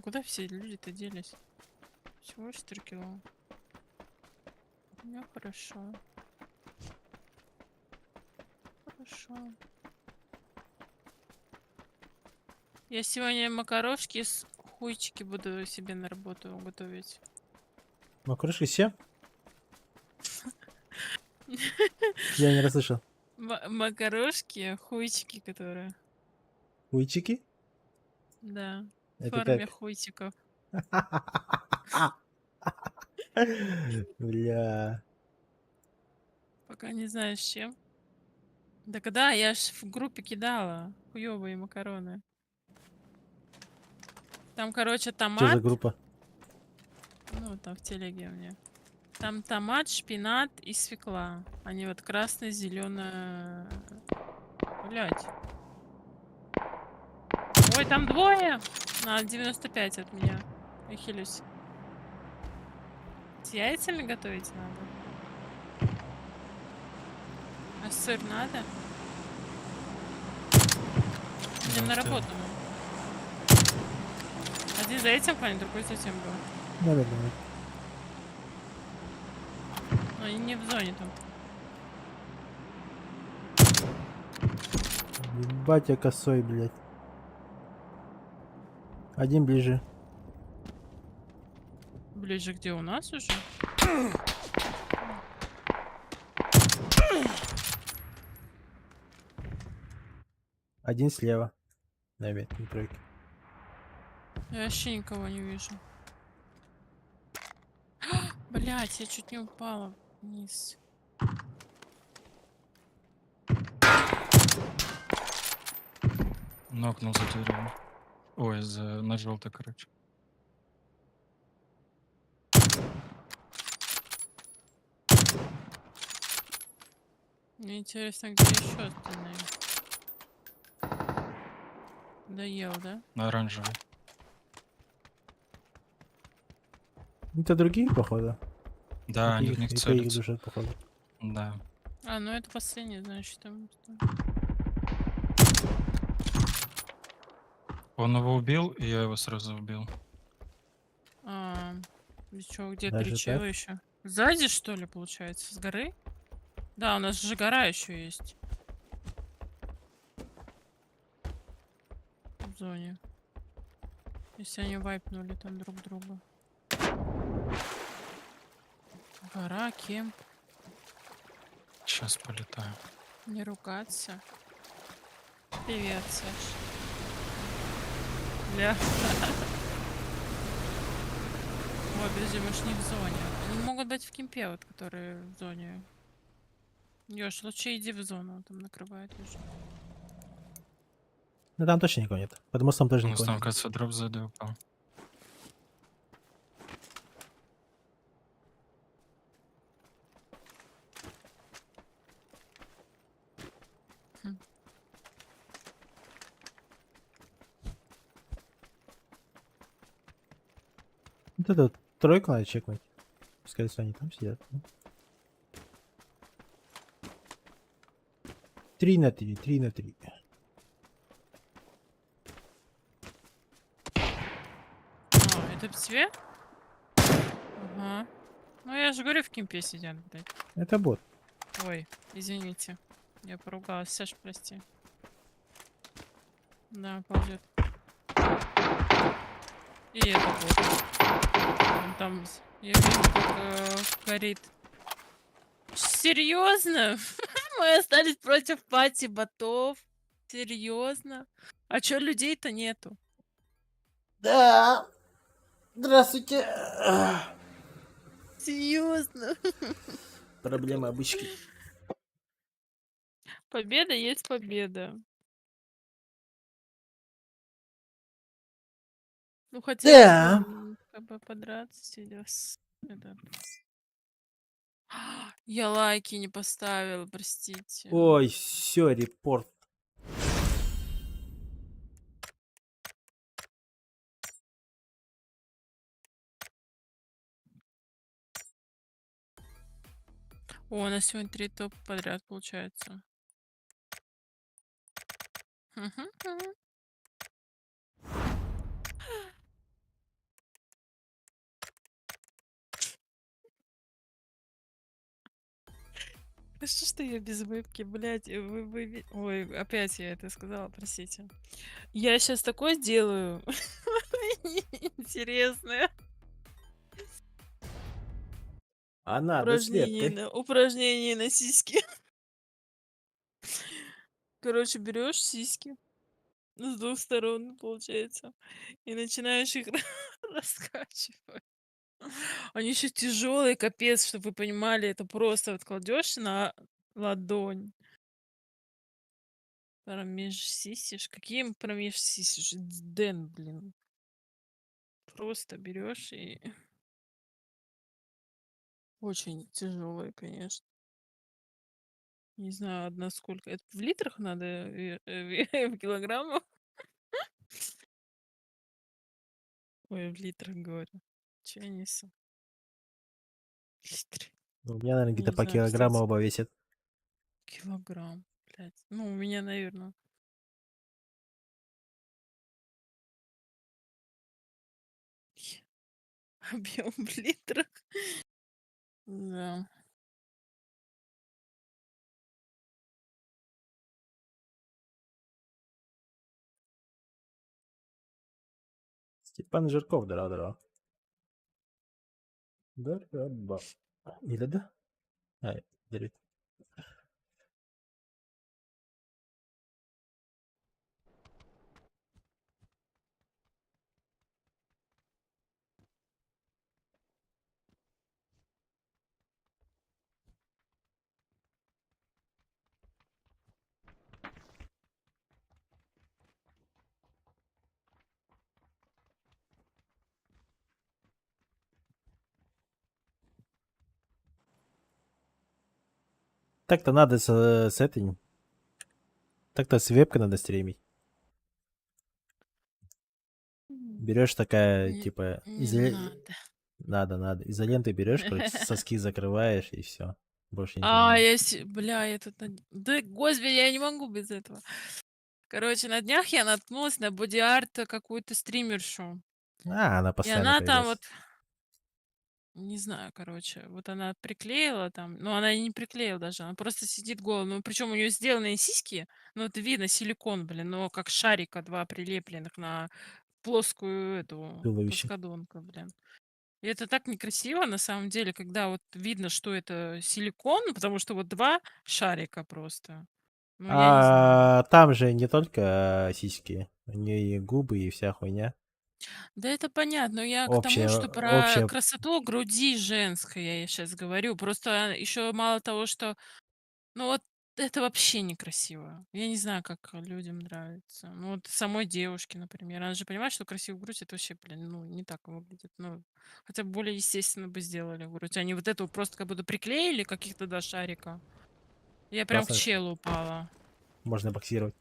куда все люди-то делись? Всего 4 кило. У меня хорошо. Хорошо. Я сегодня макарошки с хуйчики буду себе на работу готовить. Макрошки все? Я не расслышал. Макарошки, хуйчики, которые. Уйчики? Да. В Это форме как? хуйчиков. Бля. Пока не знаю с чем. Да когда я ж в группе кидала хуёвые макароны. Там, короче, Что за томат. группа? Ну, там в телеге у меня. Там томат, шпинат и свекла. Они вот красная, зеленая. Блять. Ой, там двое! На 95 от меня. Я хилюсь. С яйцами готовить надо? А сыр надо? Идем на работу. Один за этим панин, другой за тем был. Давай, давай. Но они не в зоне там. Батя косой, блядь. Один ближе. Ближе где у нас уже? Один слева. На ветке тройки. Я вообще никого не вижу. Блять, я чуть не упала вниз. Нокнул за дверью. Ой, на желтый, короче. Мне интересно, где еще остальные. Доел, да? На оранжевый. Это другие, походу. Да, они в Это них их целятся. душат, походу. Да. А, ну это последний, значит, там. Он его убил, и я его сразу убил. А, и чё, где Даже три чела так? еще? Сзади, что ли, получается? С горы? Да, у нас же гора еще есть. В зоне. Если они вайпнули там друг друга. Гора, кемп. Сейчас полетаю. Не ругаться. Привет, Саш. Бля. Ой, подожди, мы ж не в зоне. Они могут быть в кемпе, вот, которые в зоне. Ёж, лучше иди в зону, там накрывает уже. Ну там точно никого нет. Под мостом тоже У нас никого там, нет. кажется, дроп сзади упал. Хм. Вот эту тройку надо чекнуть. Скорее всего, они там сидят. 3 на 3, 3 на 3. А, это в тебе? Ага. Ну я же говорю, в кемпе сидят, блядь. Это бот. Ой, извините. Я поругалась. Саш, прости. Да, ползет. И это вот. Он там, я вижу, как горит. Серьезно? Мы остались против пати ботов? Серьезно? А чё людей-то нету? Да. Здравствуйте. Серьезно? Проблема обычки. Победа есть победа. Ну, хотелось Да. бы как бы подраться сейчас. Это... Я лайки не поставила, простите. Ой, все, репорт. О, у нас сегодня 3 топ подряд получается. Что ж ты я без вебки, блядь, Ой, опять я это сказала, простите. Я сейчас такое сделаю. Интересное А надо с вебкой. упражнение на сиськи. Короче, берешь сиськи с двух сторон, получается, и начинаешь их раскачивать. Они еще тяжелые, капец, чтобы вы понимали, это просто вот кладешь на ладонь, промежсисишь. Какие промежсисишь? Дэн, блин. Просто берешь и очень тяжелые, конечно. Не знаю, одна сколько. Это в литрах надо, в килограммах? Ой, в литрах говорю. Че я несу? Литры. У меня, наверное, где-то Не по знаю, килограмму кстати. оба весят. Килограмм, блядь. Ну, у меня, наверное. Объем в литрах. Да. Степан Жирков, здорово. Здорово. Или да? А, деревит. Так-то надо с этой. Так-то с вебкой надо стримить. Берешь такая, Не, типа, не надо. Надо. Изолентой берешь, короче, соски закрываешь и все. Больше ничего не А, надо. бля, я тут... Да, господи, я не могу без этого. Короче, на днях я наткнулась на боди-арт какую-то стримершу. А, она И постоянно она там вот, появляется. не знаю, короче, вот она приклеила там, ну она и не приклеила даже, она просто сидит голая, ну причем у нее сделанные сиськи, ну это видно, силикон, блин, но как шарика два прилепленных на плоскую эту Туловище. плоскодонку, блин. И это так некрасиво, на самом деле, когда вот видно, что это силикон, потому что вот два шарика просто. Ну, я не знаю. А там же не только сиськи. У нее и губы, и вся хуйня. Да это понятно, но я к тому, Общая, что про общая. красоту груди женской я сейчас говорю. Просто еще мало того, что, ну вот это вообще некрасиво. Я не знаю, как людям нравится. Ну вот самой девушке, например. Она же понимает, что красивая грудь это вообще, блин, ну не так выглядит. Ну, хотя бы более естественно бы сделали грудь. Они вот эту просто как будто приклеили каких-то два шарика. Я прям к Классно. челу упала. Можно боксировать.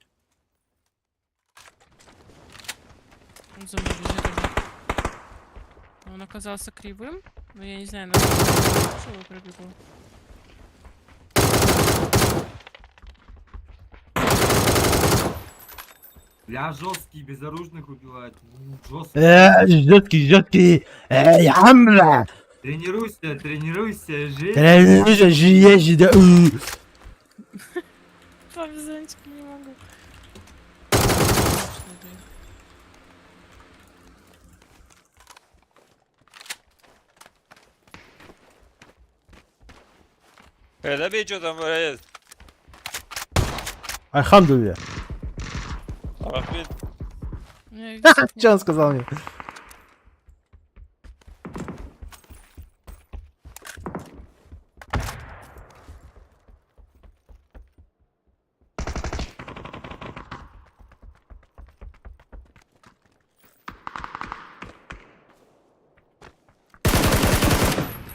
Он за мной бежит уже. Он оказался кривым, но я не знаю, насколько что его пробегу. Бля, жесткий, безоружных убивает. Жестко. Жёсткий. Эй, амра! Тренируйся, тренируйся, жизнь. Павзанчик, не могу. Точно, блин. Добей, что там, блядь? Альхамдулилля. Рахмет. У меня висок Че он нет. сказал мне?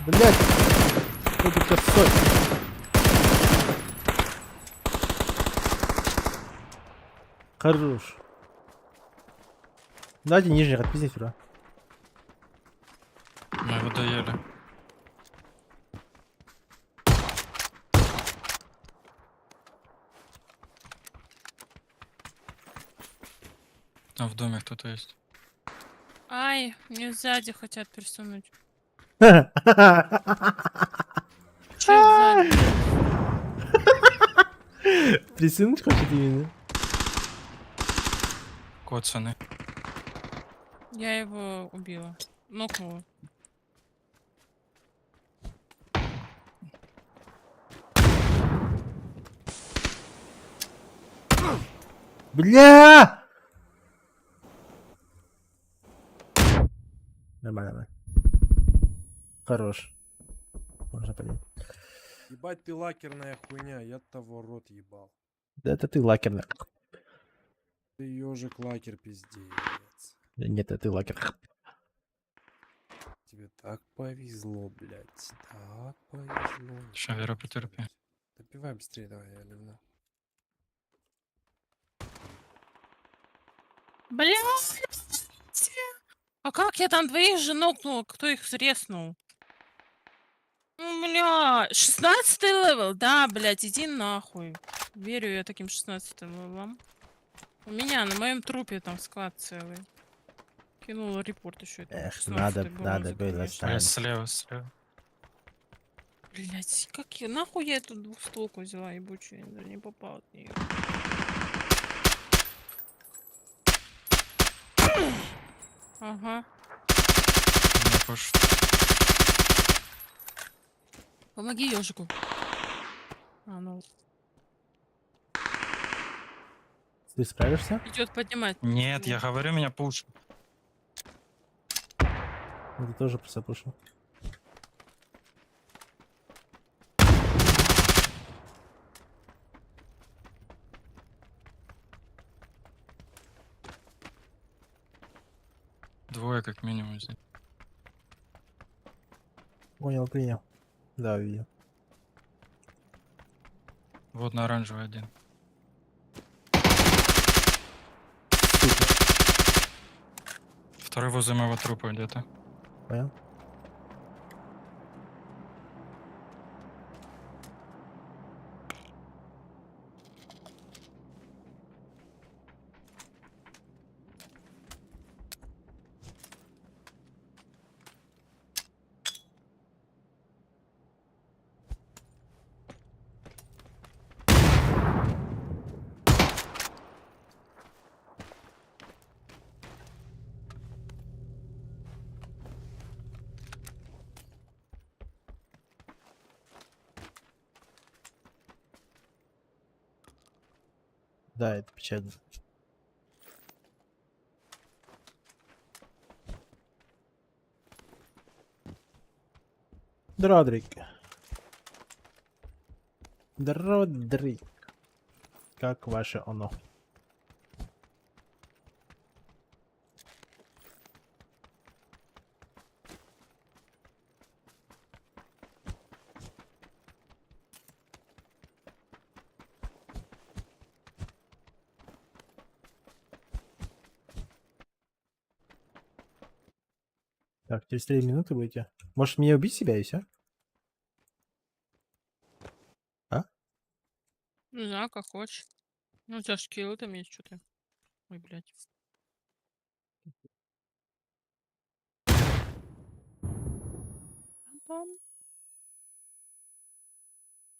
Блять! Что тут косой? Хорош. Дайте нижних, отпиздите сюда. Мы его доели. Там в доме кто-то есть. Ай, мне сзади хотят пересунуть. Че сзади? Присунуть хочет именно? Коцаны. Я его убила. Нокнула. Бля! Нормально, нормально. Хорош. Можно понять. Ебать ты лакерная хуйня, я того рот ебал. Да это ты лакерный. Ты ежик лакер пиздец. Нет, это ты лакер. Тебе так повезло, блядь. Так повезло. Ща, Вера, потерпи. Допивай быстрее, давай, я ливну. Блядь! А как я там двоих же нокнула? Кто их среснул? Ну, бля, 16 левел? Да, блядь, иди нахуй. Верю я таким 16 левелам. У меня на моем трупе там склад целый. Кинула репорт еще. Эх, надо было А я ставить. слева. Блять, как я, нахуй я эту двухстволку взяла, ебучую, я даже не попал от нее. Ага. Не пуш. Помоги ежику. А, ну, Ты справишься? идет поднимать. Нет, я его. говорю, меня пуш. Ну, ты тоже просто пошел. Двое как минимум здесь. Понял, принял. Да, видел. Вот на оранжевый один. Второй возле моего трупа где-то. Понял? Да, это печально. Дродрик. Дродрик. Как ваше оно? Так, через 3 минуты будете. Может мне убить себя и все? Не знаю, как хочешь. Ну, у тебя скиллы там есть что-то. Ой, блядь. Пам.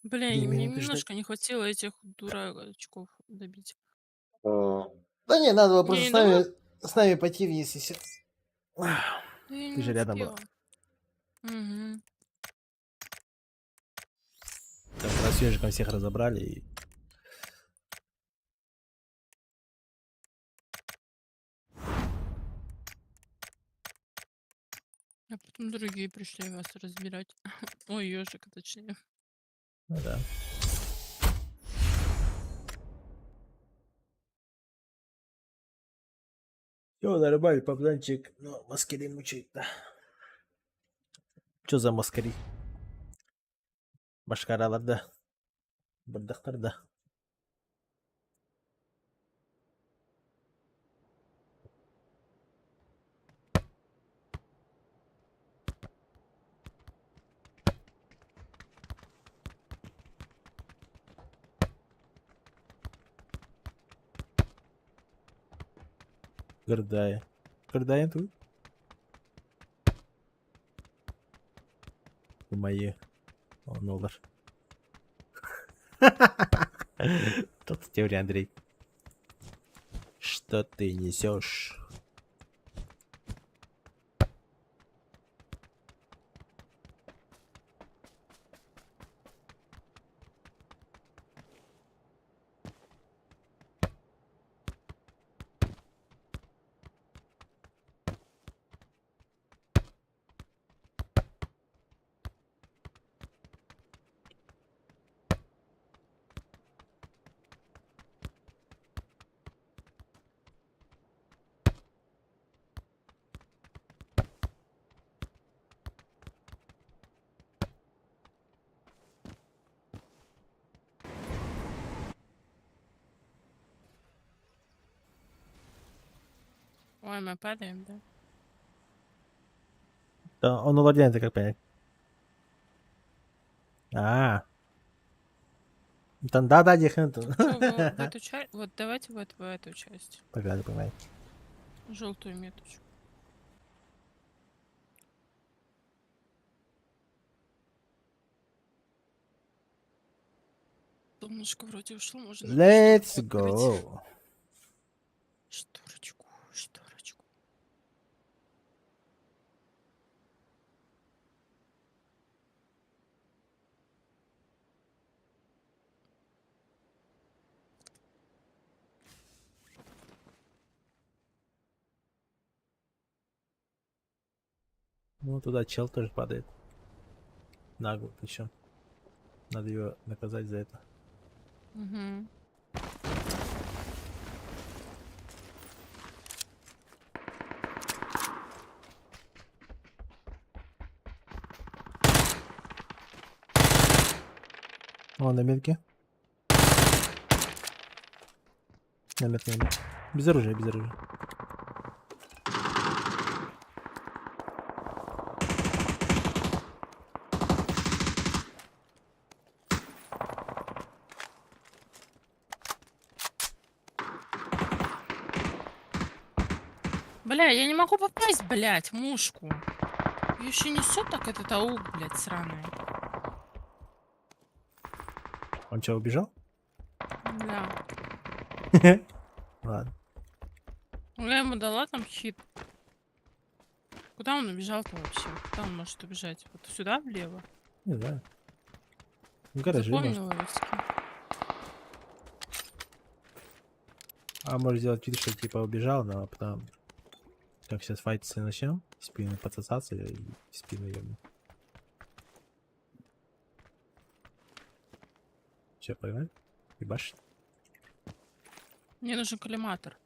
Бля, 3 мне минуты ждать. немножко не хватило этих дурачков добить. Да не, надо было Я просто не думала, с нами пойти вниз и все. да я Ты не же рядом была. успела. Угу. Там раз с ежиком всех разобрали и... А потом другие пришли вас разбирать. Ой, ежика, точнее. Ну да. Все, нормально, папданчик. Ну, маскари мучает, да. Чё за маскари? Башкараларда. Бардахтарда. Гордая. Гордая тут? Мои. Он олар. в теории, Андрей. Что ты несешь? Ой, мы падаем, да? Да, он уводняет, как понять? А, там да, дихнет. Чё, в эту часть? Вот давайте вот в эту часть. Погнали, погнали. Желтую меточку. Солнышко вроде ушло, можно Let's шторку открыть. go. Шторочку, шторочку. Ну, туда чел тоже падает. Нагло, причем. Надо его наказать за это. Угу. О, на метке. На метке, на метке. Без оружия, без оружия. Бля, я не могу попасть, блядь, мушку. Еще несет так этот аук, блядь, сраный. Он что, убежал? Бля. Ладно. Ну, я ему дала там хит. Куда он убежал-то вообще? Куда он может убежать? Вот сюда, влево? Не знаю. В гараже, может. Запомнила риски. А может сделать вид, что типа убежал, но потом, как сейчас файтиться начнем, спину подсосаться и спину ебну. Че, погнали? Ебашь? Мне нужен коллиматор.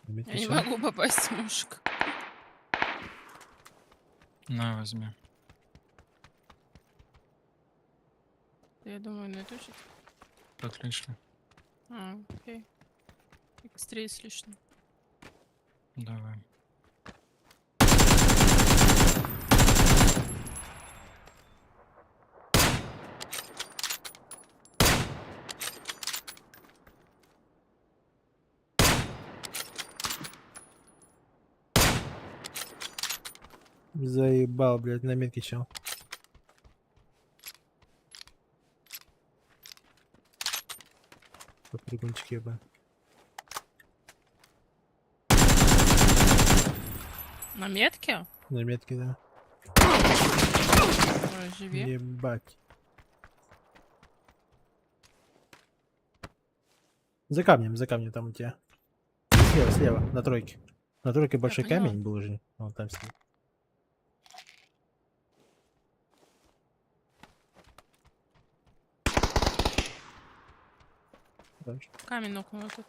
Заметь Я не ещё? могу попасть в мушку. На, возьми. Я думаю, на эту же. Отлично. А, окей. X3 с лишним. Давай. Заебал, блядь, на метке чел. Попрыгунчик еба. На метке? На метке, да. Ой, живи. Ебать. За камнем там у тебя. Слева, слева, на тройке. На тройке большой поняла. камень был уже. Вон там стоит. Дальше. Камень нокнула тут.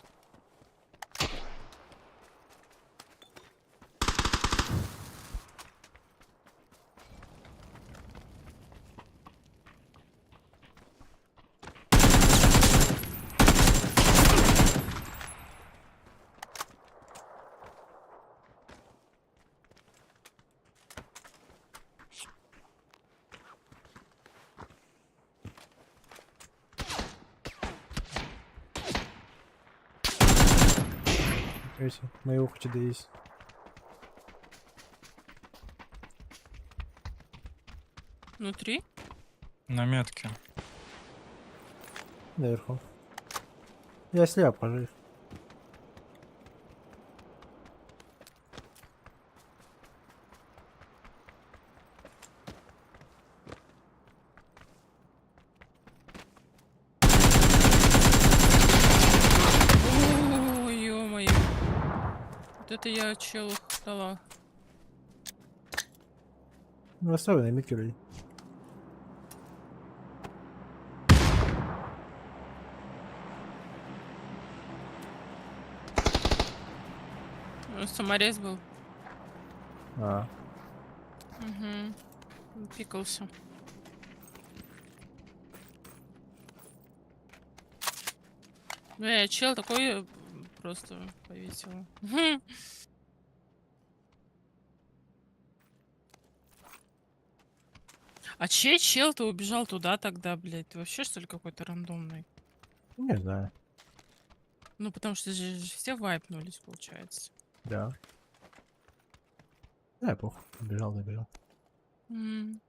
Эти, моего хоть да есть. Внутри? На метке. Наверху. Я слеп, пожив. Ой, ё-моё. Вот это я челу дала. Ну, особенно микро. Саморез был. А, Угу. Пикался. Чел такой просто повесил. А чей чел-то убежал туда тогда, блядь? Ты вообще, что ли, какой-то рандомный? не знаю. Ну, потому что же все вайпнулись, получается. Да. Да, похуй. Бежал, добежал. М.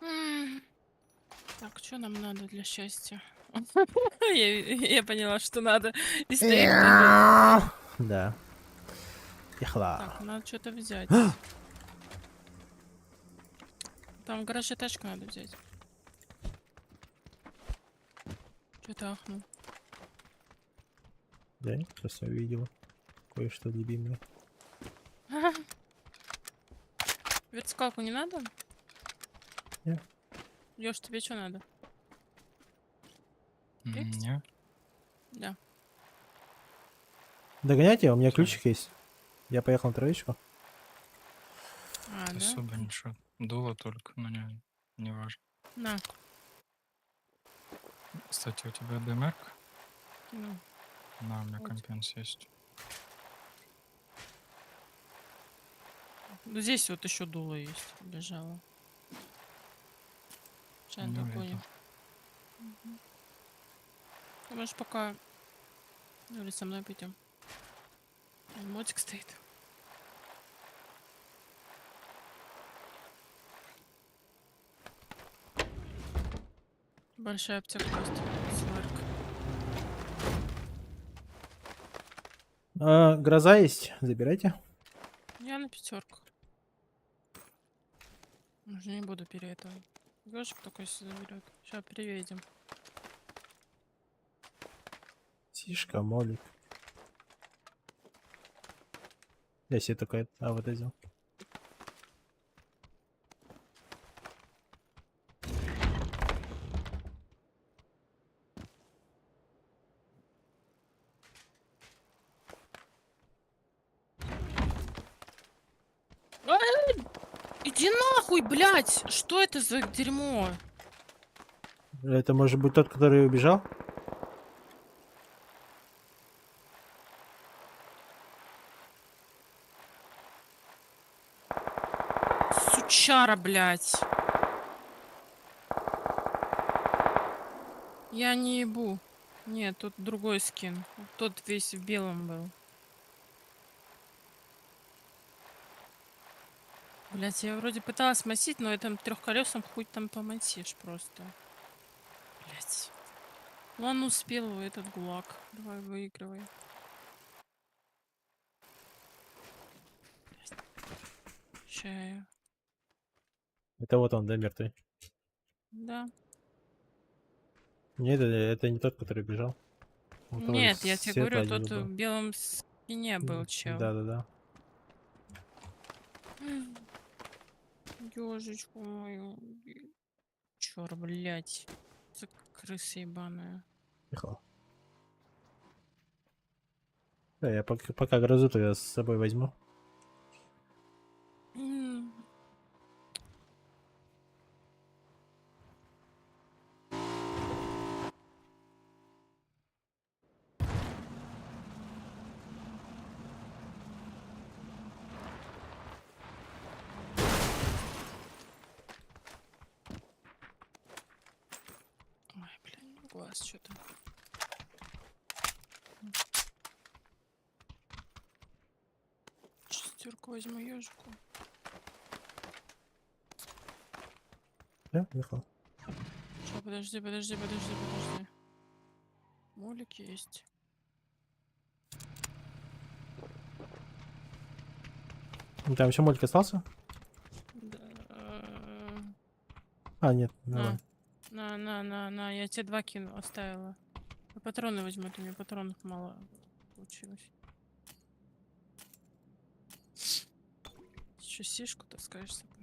М. Так, что нам надо для счастья? Я поняла, что надо. И стоит кто-то. Да. Ихла. Так, надо что-то взять. Там в гараже тачку надо взять. Что-то ахнул. Да, просто увидел кое-что любимое. Вертикалку не надо? Не. Лёш, тебе что надо? Икс? Не, Да. Догоняйте, у меня ключик есть. Я поехал на троечку. А, да? особо ничего. Дуло только, но не важно. На, Кстати, у тебя ДМР? кину. На, у меня Вот. компенс есть. Ну, здесь вот еще дуло есть, лежало. Сейчас Не догоним. видел. Ты можешь пока... Ну, или со мной пойдем. Мотик стоит. Большая аптека есть. Сварка. Гроза есть, забирайте. Я на 5. Уже не буду это. Ёжик такой себе заберет. Сейчас переведем. Сишка, молик. Я себе такой, вот взял. Иди нахуй, блядь! Что это за дерьмо? Это может быть тот, который убежал? Сучара, блядь. Я не ебу. Нет, тут другой скин. Тот весь в белом был. Блять, я вроде пыталась масить, но этим трехколесом хуй там помасишь просто. Блять. Ну он успел в этот гулаг. Давай выигрывай. Чаю. Это вот он, да, мертвый. Да. Нет, это не тот, который бежал. У того Нет, я тебе светлый говорю, тот одежда в был. белом скине был чел. Да. Ёжечку мою. Чёр, блять. За крыса ебаная. Тихо. Да, я пока грозу-то я с собой возьму. М. Ой, блин, глаз что-то. Шестерку возьму ежику. Все, уехал. Ща, подожди. Молик есть. Ну, там еще мультик остался? Да, А, нет, На, нормально. на, я тебе 2 кину, оставила. Я патроны возьму, у меня патронов мало получилось. Еще сишку таскаешь с собой.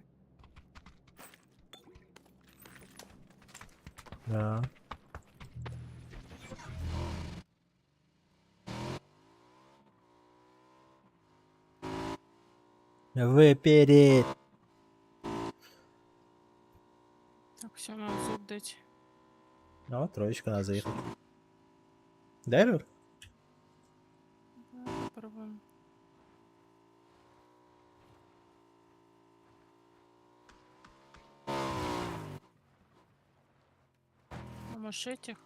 Да. Выпереть. Так, все, надо зуб дать. Ну, троечка надо заехать. Да, Рюр? Да, попробуем. А может этих?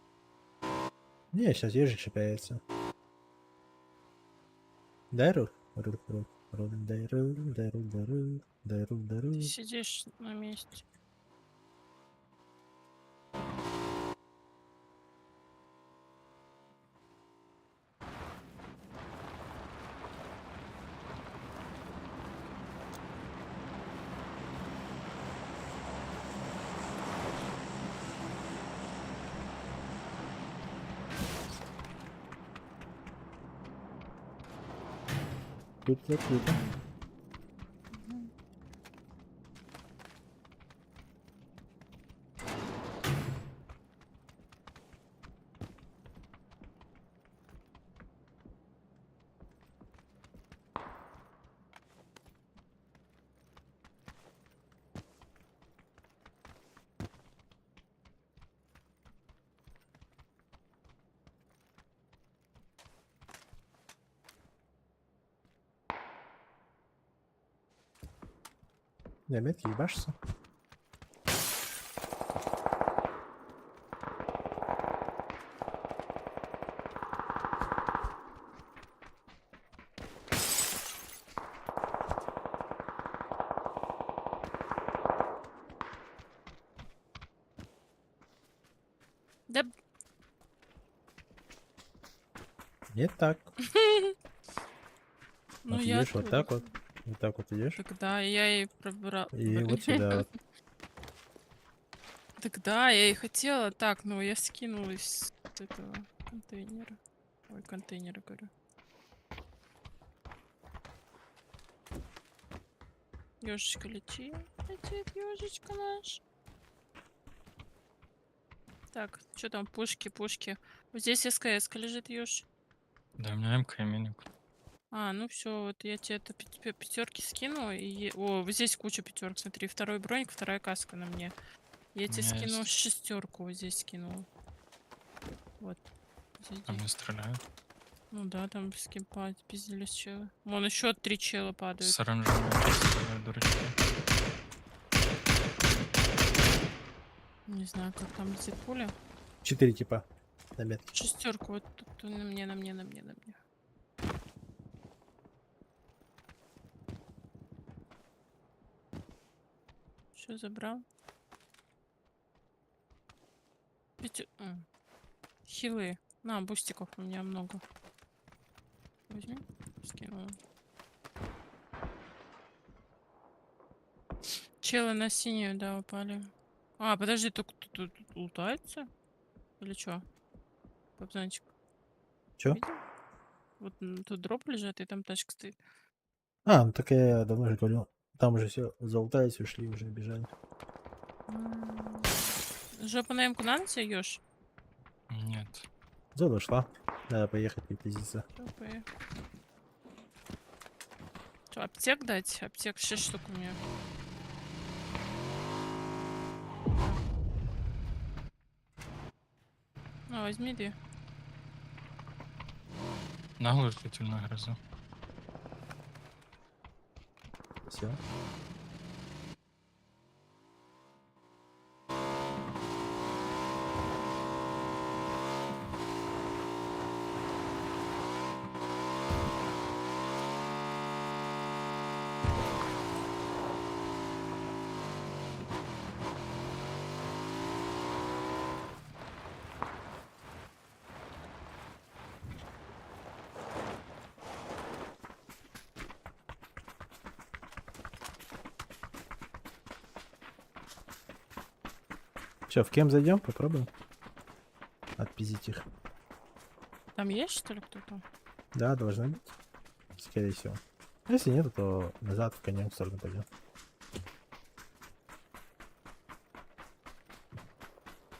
Не, сейчас ежик появится. Да, Рюр? Рюр. Дай ру. Ты сидишь на месте. Круто. Не, метки ебашься. Да, Нет, так. ну Вот я идешь вот тут. так вот. Вот так вот идешь. Тогда я и пробрал. И вот сюда вот. Тогда я и хотела. Так, ну я скинулась с этого контейнера. Ой, контейнера, говорю. Ёжечка, лети. Летит ёжечка наш. Так, что там, пушки. Вот здесь СКС лежит, ёж. Да, у меня МК и миник. А, ну все, вот я тебе это пятерки скину. О, вот здесь куча пятерок, смотри. Второй броник, вторая каска на мне. Я У тебе меня скину есть. шестерку, вот здесь скинула. Вот. Здесь. По мне стреляют. Ну да, там с кем пиздились челы. Вон еще 3 чела падают. С оранжевыми стреляют, дурачки. Не знаю, как там летит пуля. 4 типа на метке. Шестерку вот тут на мне. Что забрал? Хилы. На, бустиков у меня много. Возьми, скинула. Челы на синюю, да, упали. А, подожди, тут лутается? Или что? Папзанчик. Чё? Видел? Вот тут дроп лежит, и там тачка стоит. А, ну так я давно же говорил. Там уже все залутались, ушли, уже бежали. Жопу на эмку надо тебе, Ёж? Нет. Зона ушла. Надо поехать пиздиться. Что, аптек дать? Аптек 6 штук у меня. Ну, возьми 2. Наглушитель на грозу. Все. Че, в кем зайдем? Попробуем. Отпиздить их. Там есть, что ли, кто-то? Да, должны быть. Скорее всего. Если нет, то назад в конец в сторону пойдем.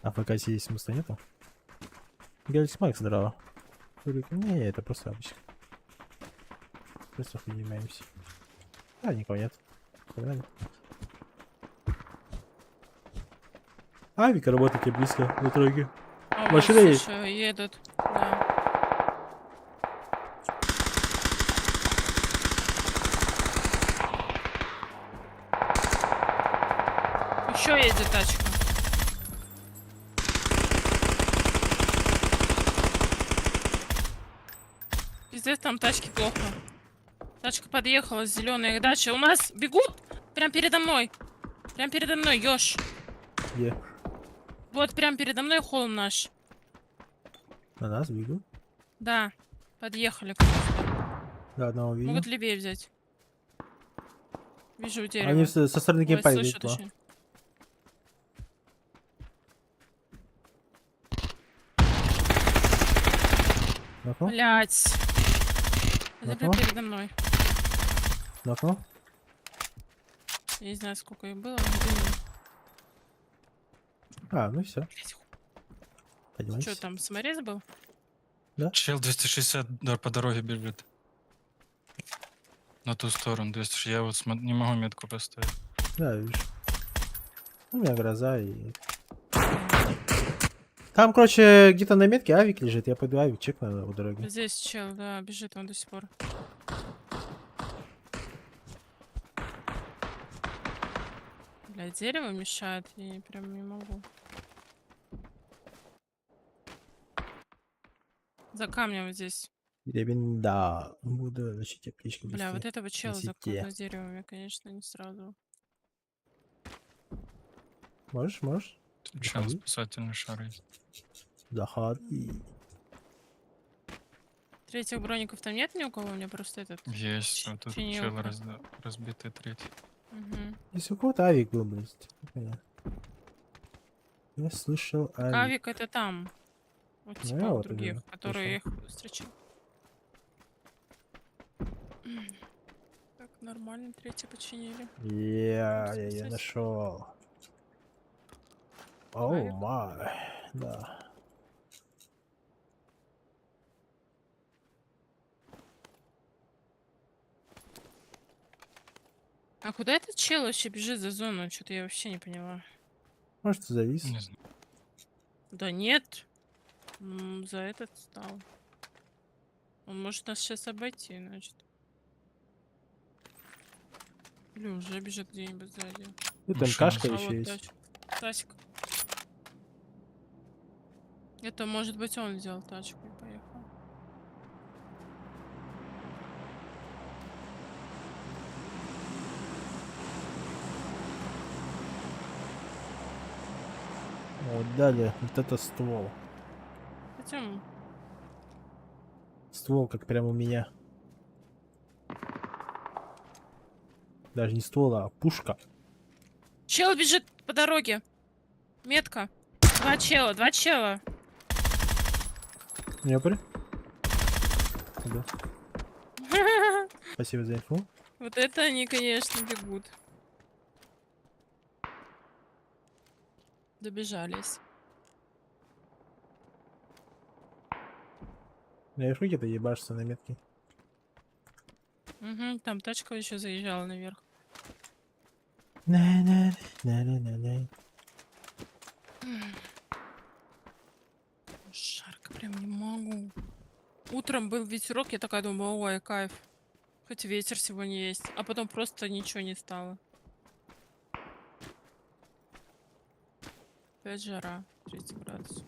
А в ВКС есть смысла нету? Галикс Макс, здорово. Рюрик, не, это просто обычно. Просто занимаемся. А, никого нет. Погнали. Авик работает тебе близко в итоге. А, Машина вот, есть? слушай, едут. Да. Еще едет тачка. Пиздец, там тачки плохо. Тачка подъехала с зеленой дачи. У нас бегут прям передо мной. Прям передо мной, Ёж. Где? Вот прям передо мной холм наш. На нас бегут? Да, подъехали к нам. Да, одного видел. Могут левее взять. Вижу дерево. Они со стороны Ой, геймпада слышу, идут. Ла. точнее. Нокнул? Блять. Это прям Ага. передо мной. Нокнул? Я не знаю, сколько их было. но думаю, А, ну все. блядь, Поднимайтесь. что там, саморез был? Чел 260 по дороге бежит. На ту сторону. 260. Я вот не могу метку поставить. Да, вижу. У меня гроза и... Там, короче, где-то на метке авик лежит. Я пойду авик чекну у дороги. Здесь чел, да, бежит он до сих пор. Бля, дерево мешает, я прям не могу. За камнем вот здесь. Ребен, да. Буду защитить аптечку Бля, вот быстрее. этого чела Несите. за деревом я, конечно, не сразу. Можешь, можешь? Чел Заходи. спасательный шар есть. Заходи. Третьих броников там нет ни у кого? У меня просто этот... Есть. Вот тут чел Чинилка. разбитый третий. Мгм. Если у кого-то авик был, блядь. Понятно. Я слышал авик. Авик это там. Вот Ну, типа я у вот других, именно которые их встречал. Так, нормально, третий починили. Я Спасайся. нашел. Оу Авик? май. Да. А куда этот чел вообще бежит за зону? Что-то я вообще не поняла. Может, завис? Не знаю. Да нет. За этот стал. Он может нас сейчас обойти, значит. Или уже бежит где-нибудь сзади. Тут Машина МКшка А еще вот есть. тачка. Это может быть он взял тачку и поехал. Вот далее. Вот это ствол. Хотим. Ствол, как прямо у меня. Даже не ствол, а пушка. Чел бежит по дороге. Метка. Два чела. Днепр. Да. Спасибо за инфу. Вот это они, конечно, бегут. Добежались. Наверху где-то ебашься на метке. Угу, там тачка еще заезжала наверх. На-на-на-на-на-на. Жарко, прям не могу. Утром был ветерок, я такая думаю, ой, кайф. Хоть ветер сегодня есть. А потом просто ничего не стало. Опять жара, 30 градусов.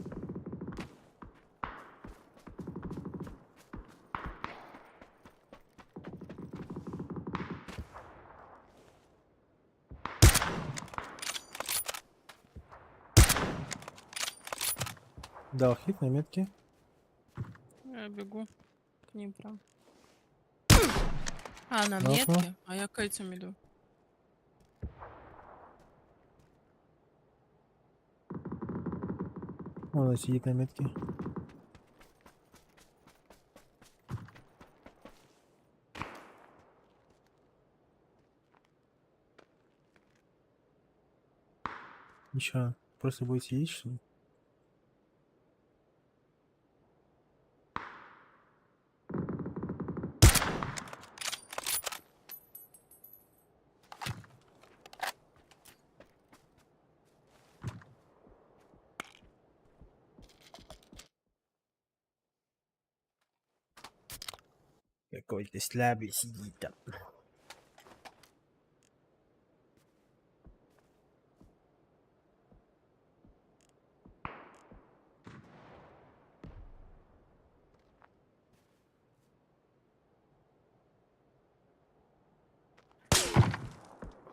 Дал хит на метке. Я бегу к ним прям. А, на Ну-ка. метке? А я к этим иду. Он сидит на метке. Ничего, просто будет сидеть, что ли? Какой-то слабый сидит там.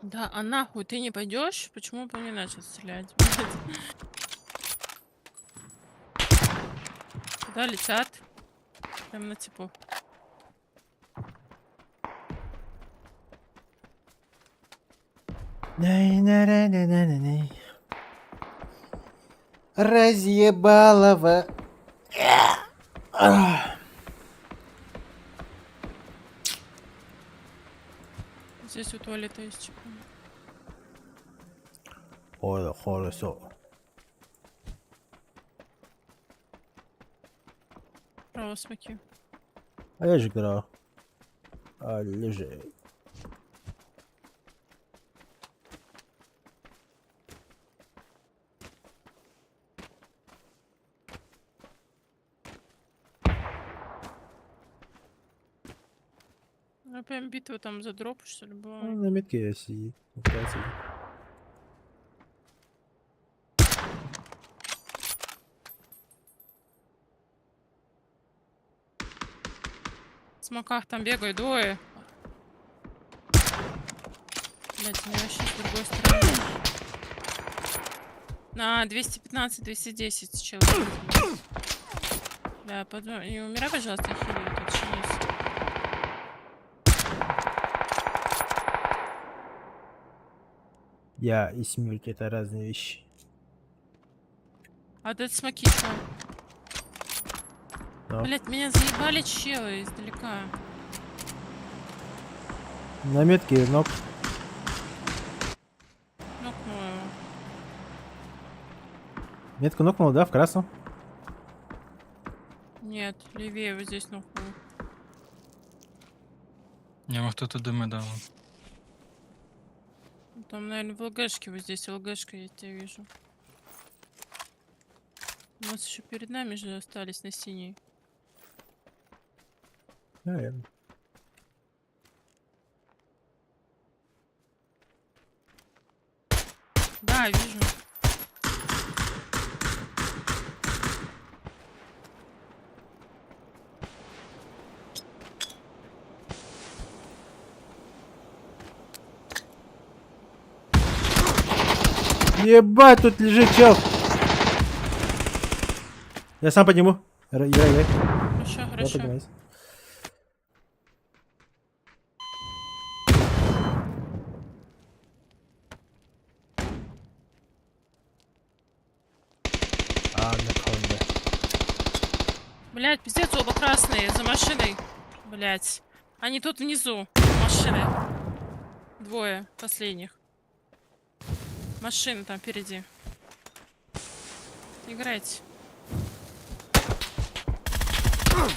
Да, а нахуй ты не пойдешь? Почему по мне начал стрелять? блядь? Куда летят? Прям на типу. Най-на-на-на-на-на-най. Разъебалова. Здесь у туалета есть типа. Ой, хорошо. Право смоки. А я же играл. А лежи. А прям битва там за дроп, что ли, была? Он на метке сидит. Опять сидит. В смоках там бегают двое. Блять, они вообще с другой стороны. На 215-210 человек. Да, не умирай, пожалуйста, хили, тут чинись. Я и смерть это разные вещи. А вот это смоки что? Но Блять, меня заебали челы издалека. на метке ног. Нокнула его. Метку нокнул, да, в красном? Нет, левее вот здесь нокнула. Нема кто-то дыми дав. Там, наверное, в ЛГшке вот здесь ЛГшка, я тебя вижу. У нас еще перед нами же остались на синей. Наверное. Да, вижу. Ебать, тут лежит чел. Я сам подниму. Играй. Хорошо, Я хорошо. поднимаюсь. Анаконда. Блять, пиздец, оба красные за машиной. Блять. Они тут внизу машины. Двое последних. Машина там впереди. Играйте. Ой.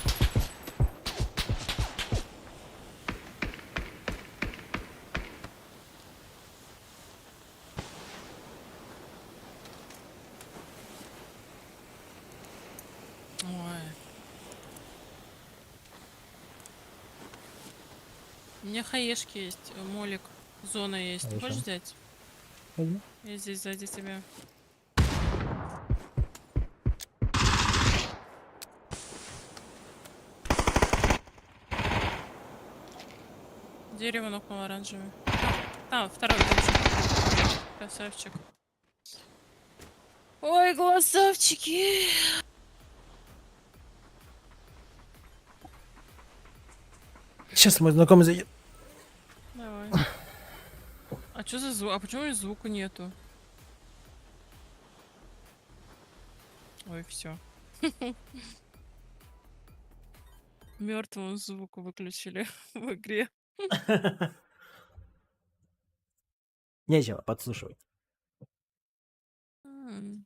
У меня хаешки есть, молик, зона есть. Ты Хорошо. хочешь взять? Возьму. Я здесь сзади тебя. Дерево нокнул оранжевый. Там, второй тоже. Красавчик. Ой, глазавчики. Сейчас мой знакомый зайдет. Давай. А что за звук? А почему звука нету? Ой, все. Мертвому звуку выключили в игре. Нечего подслушивать. М.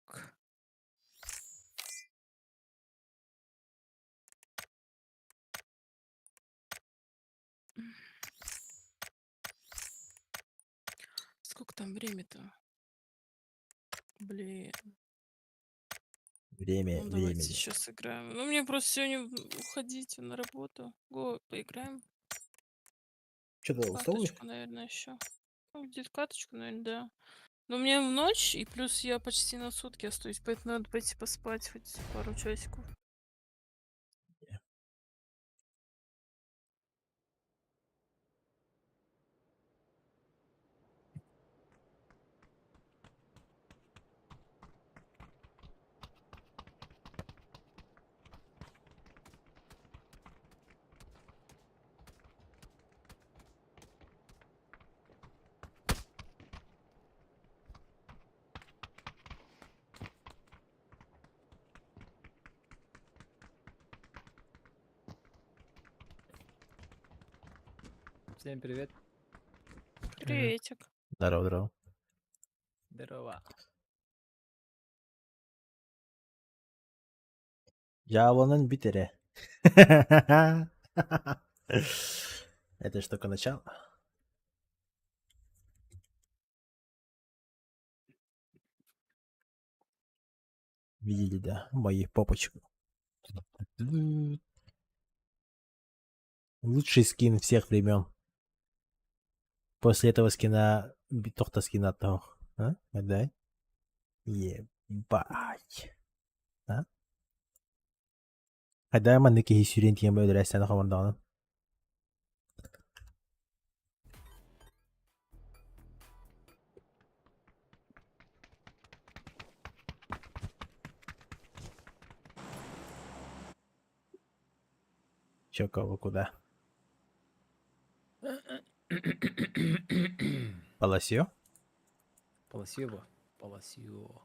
К- Сколько там время-то? Блин. Время, Ну, давайте времени. еще сыграем. Ну, мне просто сегодня уходить на работу. Го, поиграем. Что ты устал? Каточку, наверное, еще. Ну, где-то каточку, наверное, да. Но у меня ночь, и плюс я почти на сутки остаюсь, поэтому надо пойти поспать хоть пару часиков. Всем привет. Приветик. Здорово, здорово. Здорово. Яблонен битере. Это ж только начало. Видели, да, мои попочку. Лучший скин всех времен. После этого скина битохта скина того. А? Да? Ебать. А? Хайда мандыки хисюрин тием öldürəsən xamardanın. Чё, кого, куда? Полосьё? Полосево. Полосево.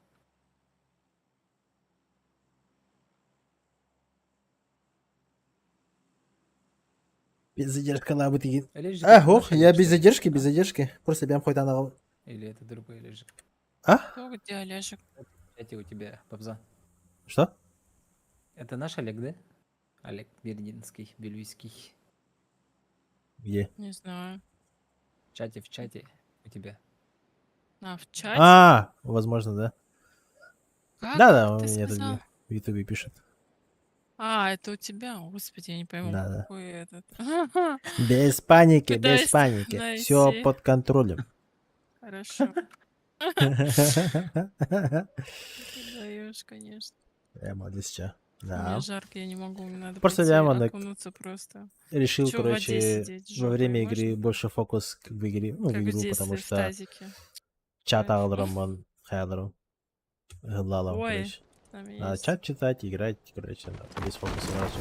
Без задержки надо быть. Элежик, А, это ох, наш я Элежик, без что ли? задержки, А? без задержки. Просто бям хоть она. Или это другой Элежик? А? Кто где, Олежек? Кстати, у тебя, Бабза. Что? Это наш Олег, да? Олег Бердинский, Бельвийский. Где? Не знаю. В чате у тебя. А, в чате? А, возможно, да. Как Да, он ты мне тут сказал? в Ютубе пишет. А, это у тебя? Господи, я не пойму, Да. какой этот. Без паники, без Пытаюсь паники. Все найти. под контролем. Хорошо. Ты даешь, конечно. Я молодец, чё. Мне Да. жарко, я не могу, мне надо Просто пойти я так окунуться просто. решил, Чё в воде короче, сидеть во жопой время игры можно? больше фокус как в игре, ну, в Как в игру, потому детстве в что тазике. чат Кайф. алырым, он хаялырым. Глалам, Ой, короче. там Надо есть. чат читать, играть, короче, да, без фокуса сразу.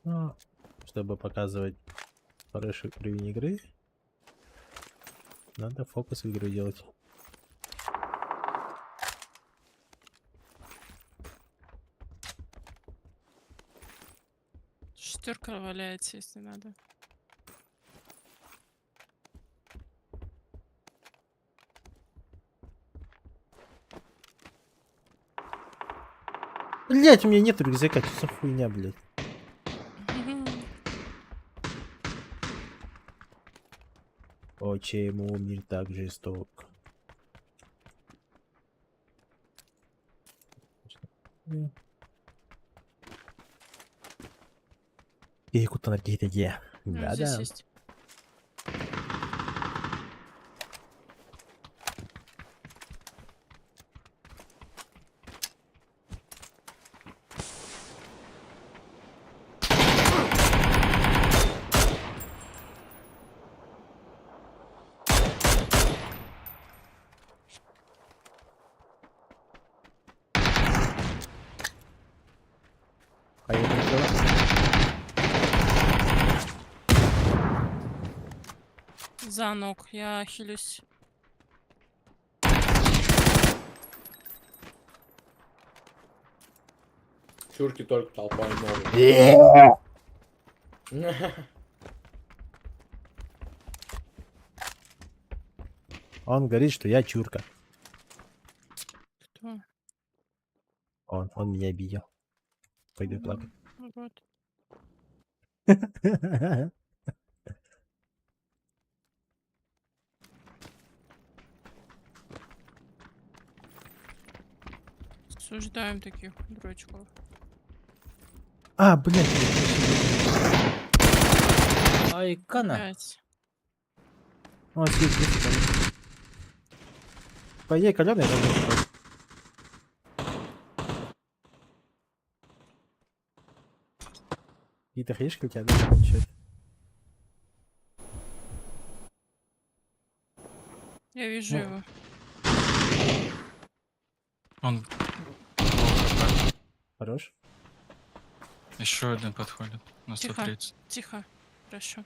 Ну, чтобы показывать хороший уровень игры, надо фокус в игру делать. Шестерка валяется, если надо. Блять, у меня нет рюкзака, что за хуйня, блять. Почему мир так жесток? И куда какие-то где? Ну, Да, здесь да. есть. Поехали. За ног, я хилюсь. Чурки только толпой могут. Он говорит, что я чурка. Кто? Он меня обидел. Пойду плакать. Ну вот. Осуждаем таких дурачков. А, блядь. Ай, Кана. Блять. Он сидит. По ей калёный, какие-то хришки у тебя, да? Чё это? Я вижу Ну. его. Он Хорош. еще один подходит на Тихо. 130. Тихо. Хорошо.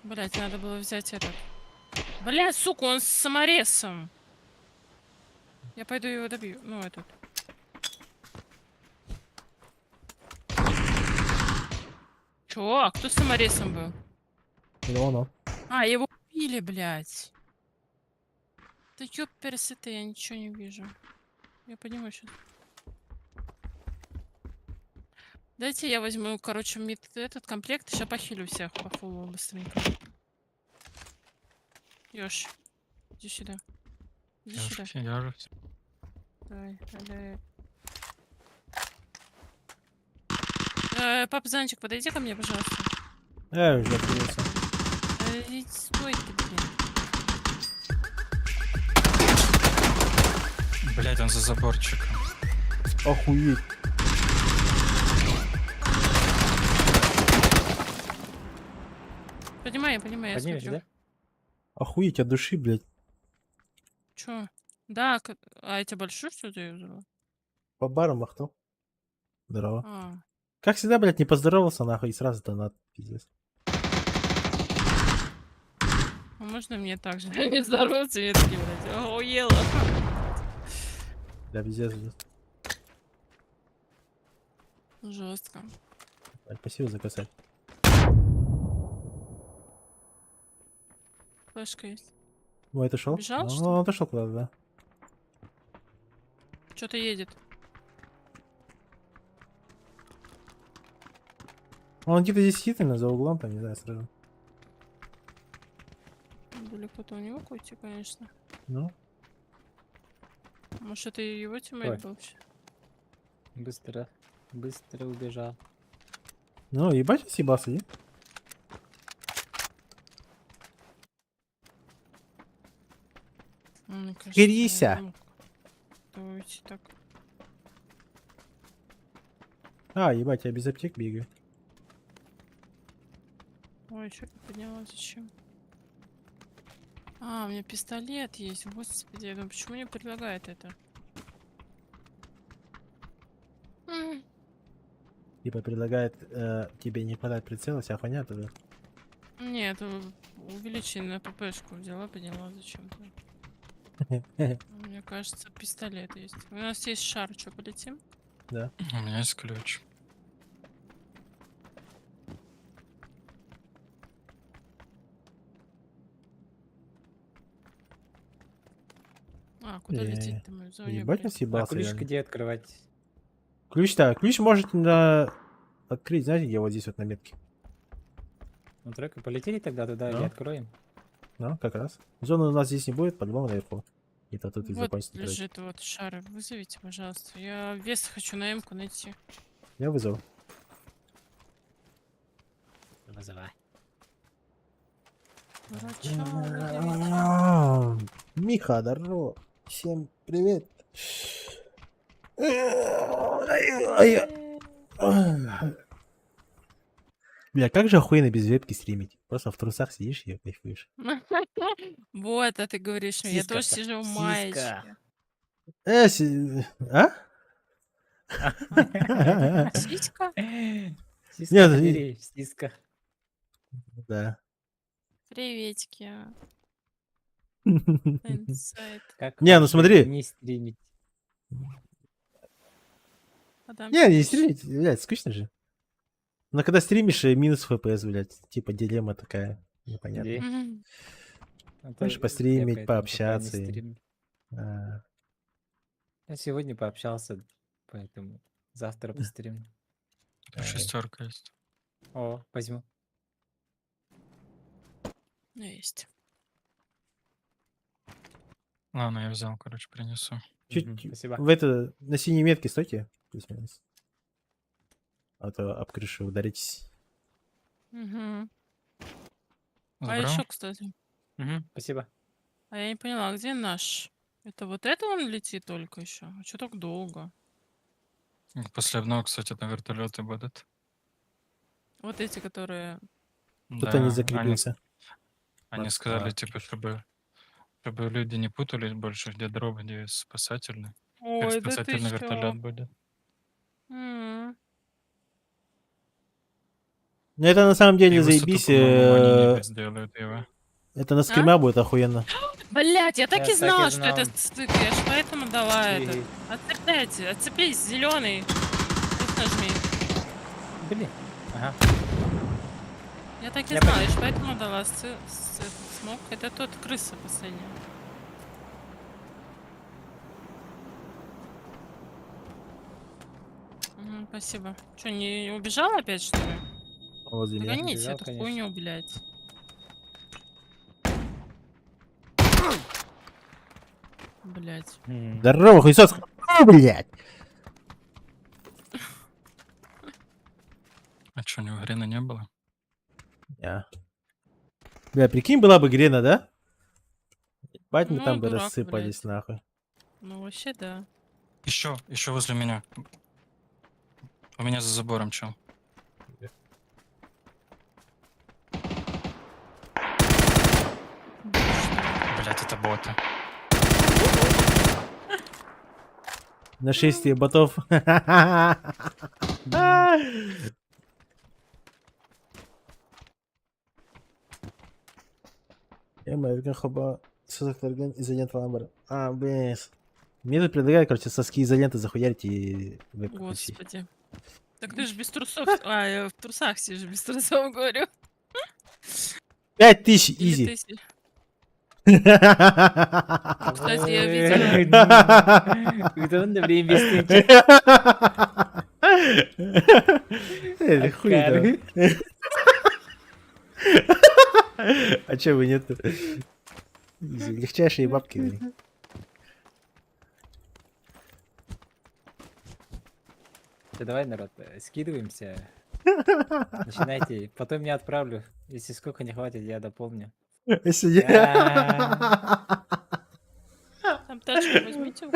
Блять, надо было взять этот. Блять, сука, он с саморезом. Я пойду его добью. Ну, этот. Чё? А кто с саморезом был? Он. А, его убили, блядь. Да ёпперс это, я ничего не вижу. Я понимаю сейчас. Дайте я возьму, короче, этот комплект, сейчас похилю всех по фулу быстренько. Ёж, иди сюда. Иди сюда. Я же все. Давай, давай. Папа Занчик, подойди ко мне, пожалуйста. Уже открылся. Стой ты, блин. Блять, он за заборчиком. Охуеть. Понимаю, я Поднимешь, смотрю. да? Охуеть от души, блядь. Чё? Да, а я тебя большую что-то юзала? По барам махнул. Здорово. А, Как всегда, блядь, не поздоровался, нахуй, и сразу донат. Пиздец. а можно мне так же? Не здороваться, мне такие, блядь, охуела. Да, пиздец, пиздец. Жестко. Блядь, спасибо за косарь. Флешка есть. Ой, это шел? Убежал, что ли? Он отошел куда-то, да. Что-то едет. Он где-то здесь сидит, наверное, за углом, там, не знаю, сразу. Далеко-то у него уйти, конечно. Ну, Может, это и его тиммейт Ой. был вообще? Быстро. Быстро убежал. ну, ебать, он съебался, не? Мне кажется, Грися. я не мог туда уйти так. А, ебать, я без аптек бегаю. Ой, что я подняла, зачем? А, у меня пистолет есть, господи, я думаю, почему мне предлагает это? М, Типа предлагает тебе не хватает прицела, вся хуйня тогда. Нет, увеличение на ППшку взяла, подняла зачем-то. Мне кажется, пистолет есть. У нас есть шар, что, полетим? Да. У меня есть ключ. А, куда Не, лететь-то мы в зоне, Ебать, он блин? А съебался. ключ реально. где открывать? Ключ-то, ключ может открыть, знаете, где вот здесь вот на метке. Ну, трек, полетели тогда туда или Да. откроем? Ну, как раз. Зоны у нас здесь не будет, по-любому наверху. И то тут и Вот закончится. короче. лежит вот шар. Вызовите, пожалуйста. Я вес хочу на М-ку найти. Я вызову. Вызывай. Врача вызовите. Миха, здорово. Всем привет. Бля, как же охуенно без вебки стримить? Просто в трусах сидишь и кайфуешь. Вот, а ты говоришь мне. Я Сиська, тоже сижу в маечке. А? Сиська? Сиська, Нет, забери, сиська. Да. Приветики. Инсайд. Как Не, ну хорошо смотри. Не стримить. Адам Не, не Сидич. стримить, блядь, скучно же. Но когда стримишь, минус FPS, блядь. Типа дилемма такая. Непонятно. Иди. Мгм. А то Можешь я постримить, поэтому пока не пообщаться. стримлю. А, Я сегодня пообщался, поэтому завтра постримлю. ай. Шестерка есть. О, возьму. Есть. Ладно, я взял, короче, принесу. Чуть Спасибо. в это, на синей метке стойте. плюс-минус. А то об крышу ударитесь. Мгм. А Забрал? еще, кстати, Спасибо. а я не поняла, где наш? Это вот это он летит только еще? А что так долго? После одного, кстати, на вертолеты будут. Вот эти, которые... Кто-то не Да, закрепился. они сказали, типа, чтобы люди не путались больше, где дроп, где спасательный. Теперь Ой, да ты спасательный что? вертолет будет. Ну это на самом И деле высоту, заебись. по-моему, они не сделают его. Это на скрима будет охуенно. Блять, я так Я и так и знала, что это знал. стык. Я ж поэтому дала этот. И- Отцепляйте, отцепись, зеленый. Нажми. Блин. Ага. Я так и Я знала, я ж поэтому дала этот смог. Это тот крыса последняя. Мгм, спасибо. Че, не убежала опять, что ли? Возле меня. Гоните Убежал, эту конечно. хуйню, блядь. Блять. Здорово, хуесос. Блять. А что, у него хрена не было? Бля, прикинь, была бы Грена, да? Бать, мы Ну, там бы дурак, рассыпались, блядь. нахуй. Ну, вообще, да. Еще возле меня. У меня за забором, чел. Блять, это боты. Нашествие ботов. Эмма, хоба изолент ламбер. А, блин. Мне тут предлагают, короче, соски изоленты захуярить и выпустить. Господи. Так ты же без трусов. А, я в трусах сижу, без трусов говорю. 5000 Или изи. ты Кстати, я видела. Кто время бесстыдчик? Это хуй, да. Аккары. А чё бы нет? Легчайшие бабки. блин. Да давай, народ, скидываемся. Начинайте. Потом я отправлю. Если сколько не хватит, я дополню. Если не- Там тачку возьмите.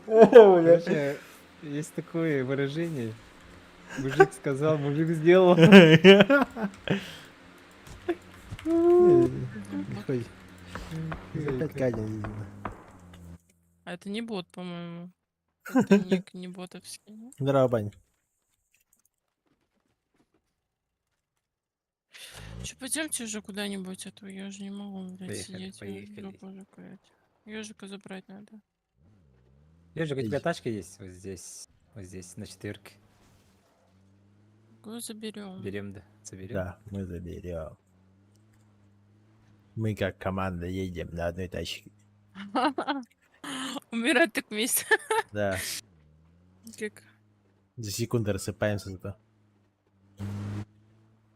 Короче, есть такое выражение. Мужик сказал, мужик сделал. Хуй. За 5К не видно. А это не бот, по-моему. Это ник не ботовский. ну. Здорово, Бань. Че, пойдемте уже куда-нибудь, а то я же не могу, блядь, Поехали, сидеть. поехали. Жопу закрыть. Ежика забрать надо. Ежик, у тебя Эй. тачка есть вот здесь. Вот здесь, на 4. Го заберем. Берем, да. Заберем. Да, мы заберем. Мы как команда едем на одной тачке. Умирать так вместе. Да, Как. за секунду рассыпаемся зато.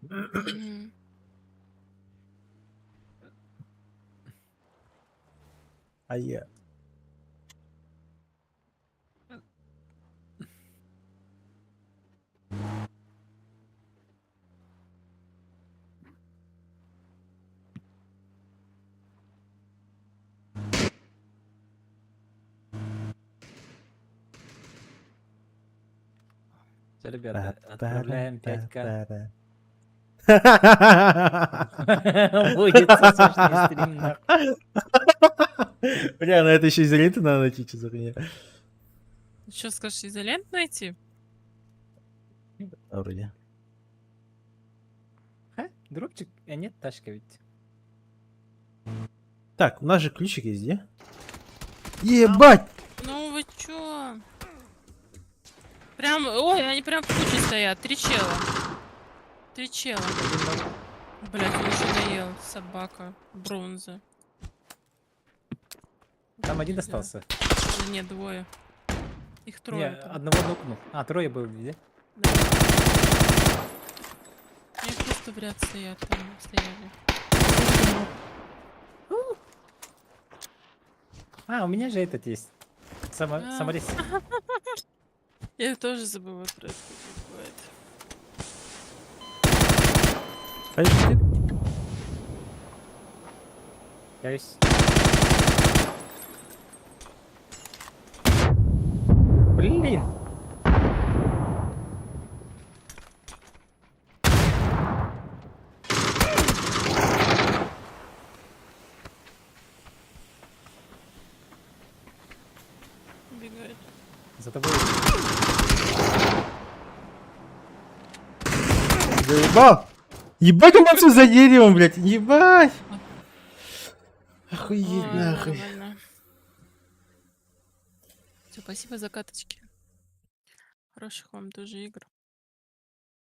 Мгм. А я... Всё, ребята, отправляем 5К. Будет сосочный стрим, нахуй. Бля, на это еще изоленты надо найти, что за хуйня. Что скажешь, изолент найти? А, вроде. Дропчик, а нет, тачка ведь. Так, у нас же ключик есть, где? Ебать! Ну вы чё? Прям, ой, они прям в куче стоят. 3 чела. 3 чела. Блять, он еще наел. Собака. Бронза. Там один Да. остался. Да нет, двое. Их Не, трое. там. одного нокнул. А, трое было, где? Да. Они просто в ряд стоят там. Стояли. А, у меня же этот есть. А. Саморез. Я тоже забыла про это. Бывает. Пойдем. Каюсь. Блин! Убегает. За тобой. Заебал! Ебать он отсюда за деревом, блядь! Ебать! Охуеть Ой, нахуй. нормально. Всё, спасибо за каточки. Хороших вам тоже игр.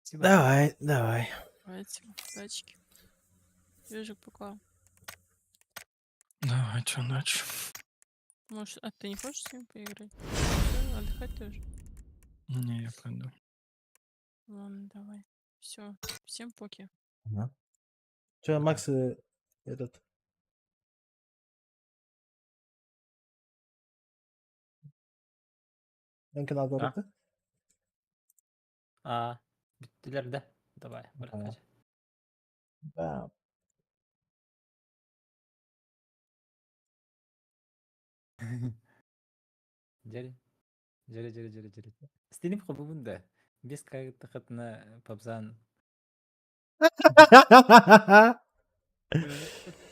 Спасибо. Давай, давай. Давайте, удачки. Ежик, пока. Давай, чё, ночь. Может, а ты не хочешь с ним поиграть? Всё, отдыхать тоже. Не, я пойду. Ладно, давай. Все, всем поки. Ага. Че, Макс, этот... Kanal А? көрікті? Бүттілер да? Давай, бірақ Ага. қажа. Да. Жері. Жері. Стеніп қобы бұнда. Бес қағытты қытына папзан.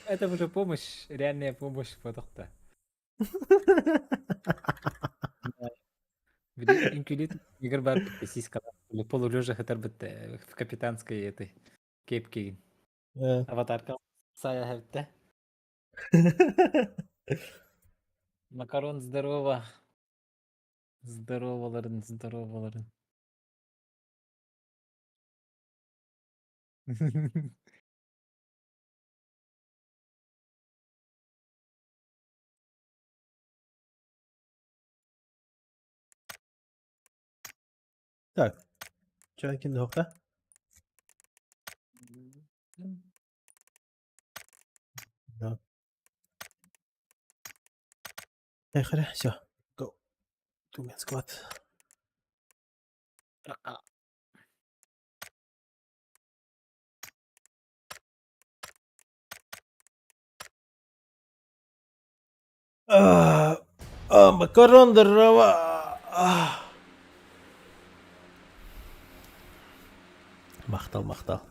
Это уже помощь, реальная помощь фотохта. Инкулит игр бар бітті сиськала. Полулежа хатар бітті в капитанской этой кепке. Аватарка сая хәвітті. Макарон здорово. Здороваларын. Так. Че, кімді оқта? Да. Поехали, все. Go. Тумен склад. Макарон, здорово. Мақтал.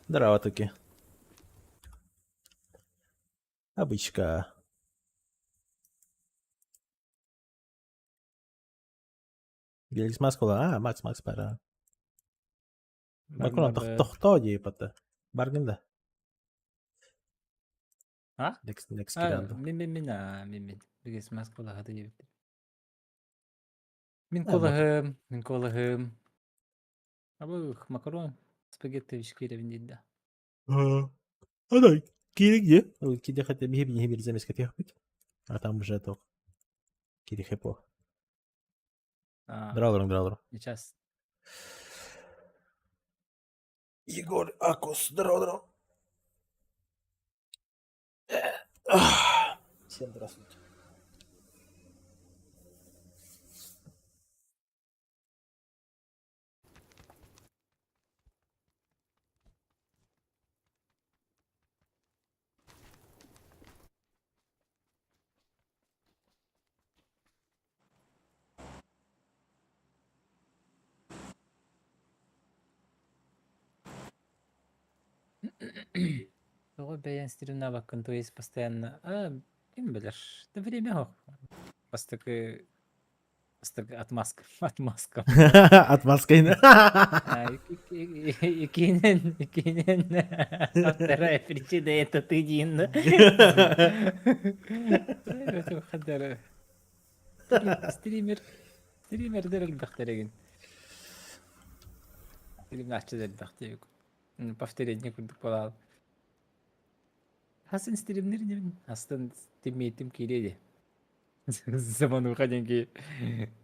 Здорово, таки. Обычка. Геликс Маскула. Макс, пара. Макарон, тоқто дейіп атты. Баргында. А? Некс киранды. Мен. Бігес мас қолаға да ебетті. Мен қолығым. Абы макарон, спагетти вишкеревін дейді. Адай, кирик де. Киде хотя бы не бери замес как быть. А там уже то. Кири хепо. Драудер. Сейчас. Егор Акус, драудер. Всем здравствуйте. Ой, бәян стримна баккан, то есть постоянно. Кем білер? Да время хоқ. Постакы отмазка. Отмазкой. Икинен. Вторая причина это ты, Дин. Стример Стримердер элбахтереген. Стрим начал элбахтер. Повторение курдук болал. Хасын стримнер не астын тиммейтим келеди. Заману каденки.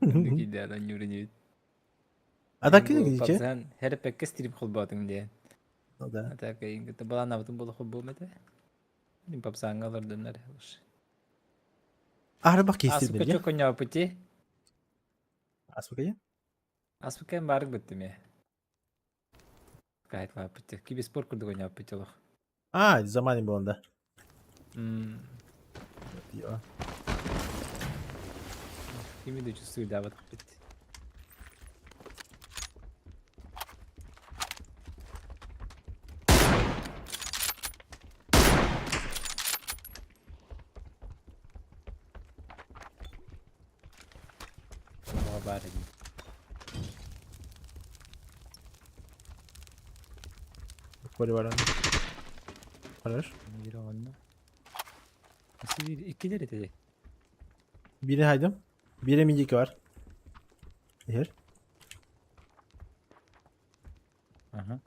Киде адан юринет. А так не гидиче? Папсан her пекке стрим кылбадың де. Ну да. Ата кайын гыта балан абытын болу кылбумете. Ним папсан алырдынар. Арбак Асыка кестирдер, чок оня пути. Аспакая? Асыка барык биттиме. Кайт ва пути. Киби спор курдук оня пути лох. Замани боланда. Yo. Кими да чувствую да вот пути. Барык. Koli var onda. Хорош. Biri onunla. Nasıl bir ikileri dedi. Biri haydım. Biri minik var. Hier. Aha.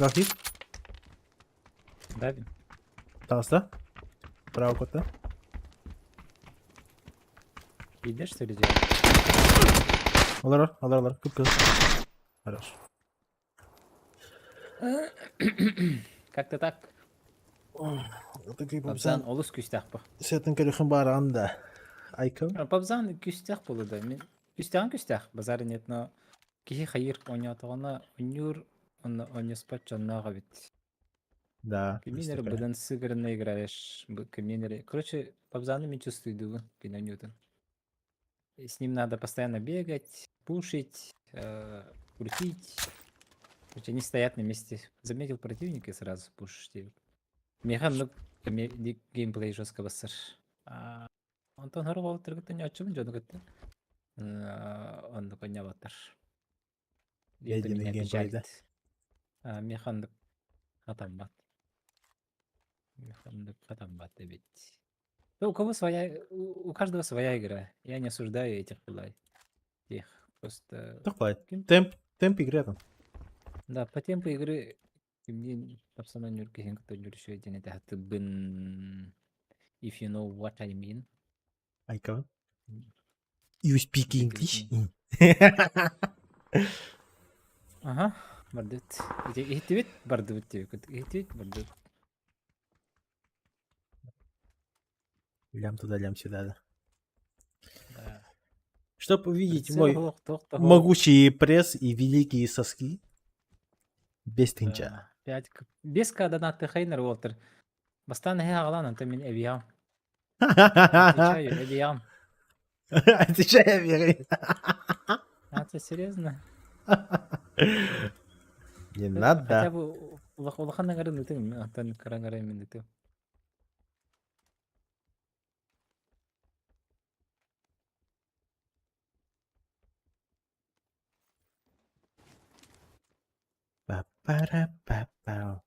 Rakip. Davin. Tansta. Bravo kotta. İyiler söyleyeceğim. Alır. Kıpkız. Хорош. Как-то так. Такий Папзан олус küstah bu. Setin kırıkın bari anda. Aykın. Папзан küstah buludu. Мен küstah. Bazarı net no. Kişi hayır oynatığına oynuyor. Onu oynuyorspat canlığa bit. Да. Кеминер бұдан сыгырына играешь. Кеминер. Короче, Папзаны мен чувствую дугу. Кена Ньютон. С ним надо постоянно бегать, пушить, крутить. Короче, они стоят на месте. Заметил противника и сразу пушишь тебе. Механик геймплей жестко басыр. Антон Харгол тыргытты не очум жону кетти. Он коня батыр. Это Единый меня геймплей, да? печалит. Механик хатамбат. Механик хатамбат ведь. Ну, у кого своя, у каждого своя игра. Я не осуждаю этих пилай. Их просто... Такой. Кем- Темп игры там. Да, по темпу игры мне пацана нюркехин кто нюршо един это бын. If you know what I mean. Aykın. You speak Speak English? Ага, бардыт. Ихтивит бардыт тивик. Ихтивит бардыт. Лям туда, лям сюда, да. Да. Чтобы увидеть Прицел мой глох, тох-то могучий пресс и великие соски. Без глох. тынча. Да. Пять без донаты хайнер Уолтер. Бастан хе аглан анта мен эвиям. Отвечаю, эвиям. Отвечай, Веры. Это серьезно? Не Хотя надо. бы улахан нагарын нытым, антан карангары мен нытым. Па-пара-па-пау.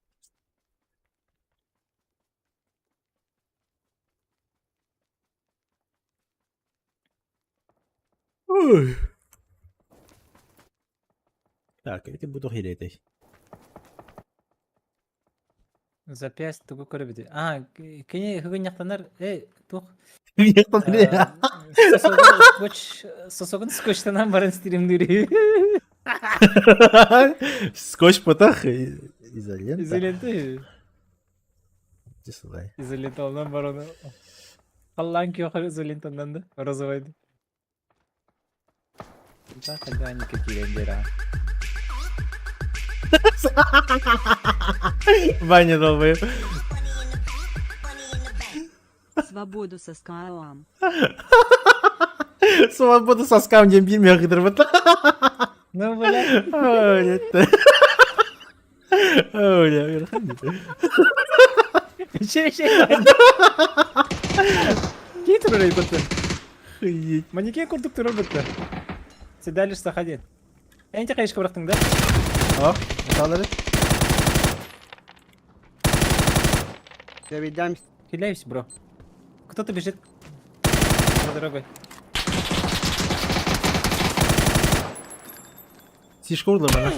Ой. Так, эти буду хилеть. Запястье тугу көрөбүт. Кене хыгын яктанар, тук. Сосогун скотчтан барын стримдери. Скотч потах изолента. Изоленты. Дисылай. Изоленталдан бар оны. Аллан ки охыр изолентандан да розовайды. Да, когда они какие дера. Ваня долбоёб. Свободу со скалам. Свободу соскам не билмехдир бут. Ну, бля. Öyle. Şey. Git oraya batı. Maneke kurduk durur batı. Седалишь сахадин. Я не тихаешка бырақтың да? О, қалдыры. Хиляюсь, бро. Кто-то бежит за дорогой. Сишка vurdular bana.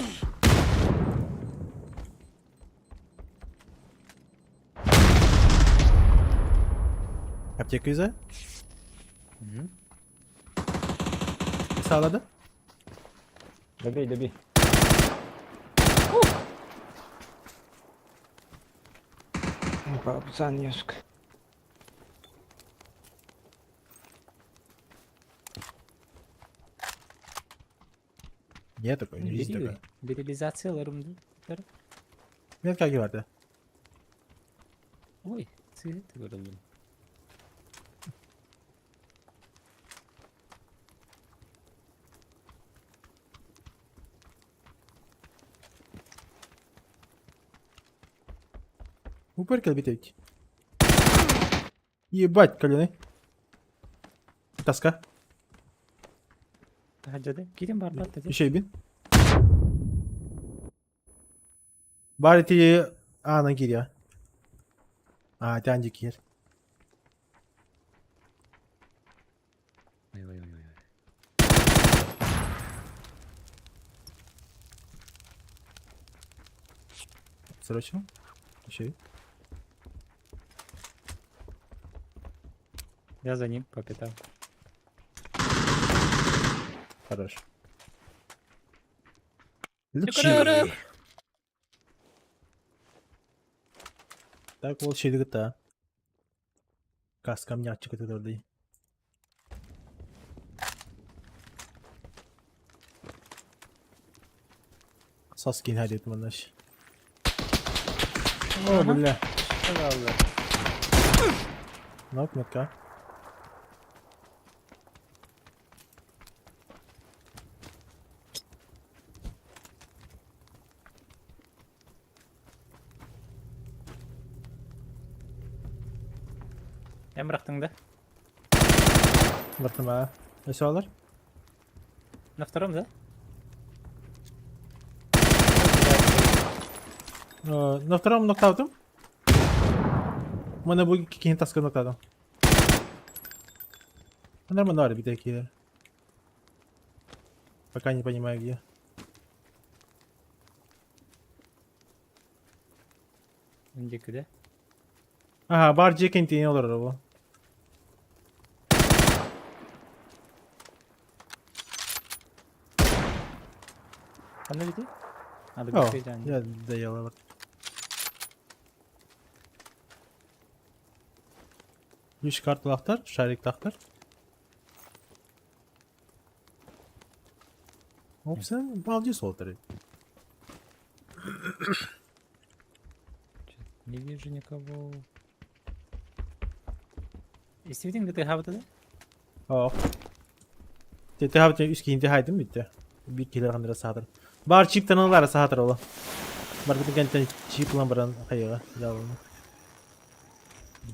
Apteka güzel. Мгм. Sağladı. Добей, добей. Niye takıyor? Yüz takıyor. Берилизацияларымды. Ne kaki vardı? Ой, цветы вырубил. Упыркал битейки. Ебать, коленый. Таска. Hadi gidin barbat dedi. Bir şey bin. Bari ti ana gir ya. Aa tane gir. Ой, ой, ой, ой. Срочно. Bir şey. Я за ним по пятам. Хорош. Yukarı. Так вот şeydi gıta. Kas камнячик это твердый. Sasuke'nin hadi ettim onlar. О, бля. Пожалуйста. Нок, метка. Я бырақтың да. Бартым а. Несі алар? На втором, да? На втором нокаутом. У мене був кінь таска нокаутом. Нормально ребята такие. Пока не понимаю где. Önceki de. Aha bar Jack'in olur bu. Anne bir de. Hadi О, bir şey canım. я доел вот. Üç kart lahtar, şarik lahtar. Hop sen balcı soltarı. Не вижу никого. İstediğin de havada da. Hop. Te havte üç kinti haydım bitti. Bir kilo kandıra sağdır. Bar çip tanılar sağdır ola. Bar bütün kentten çip lan baran hayıga. Yavrum.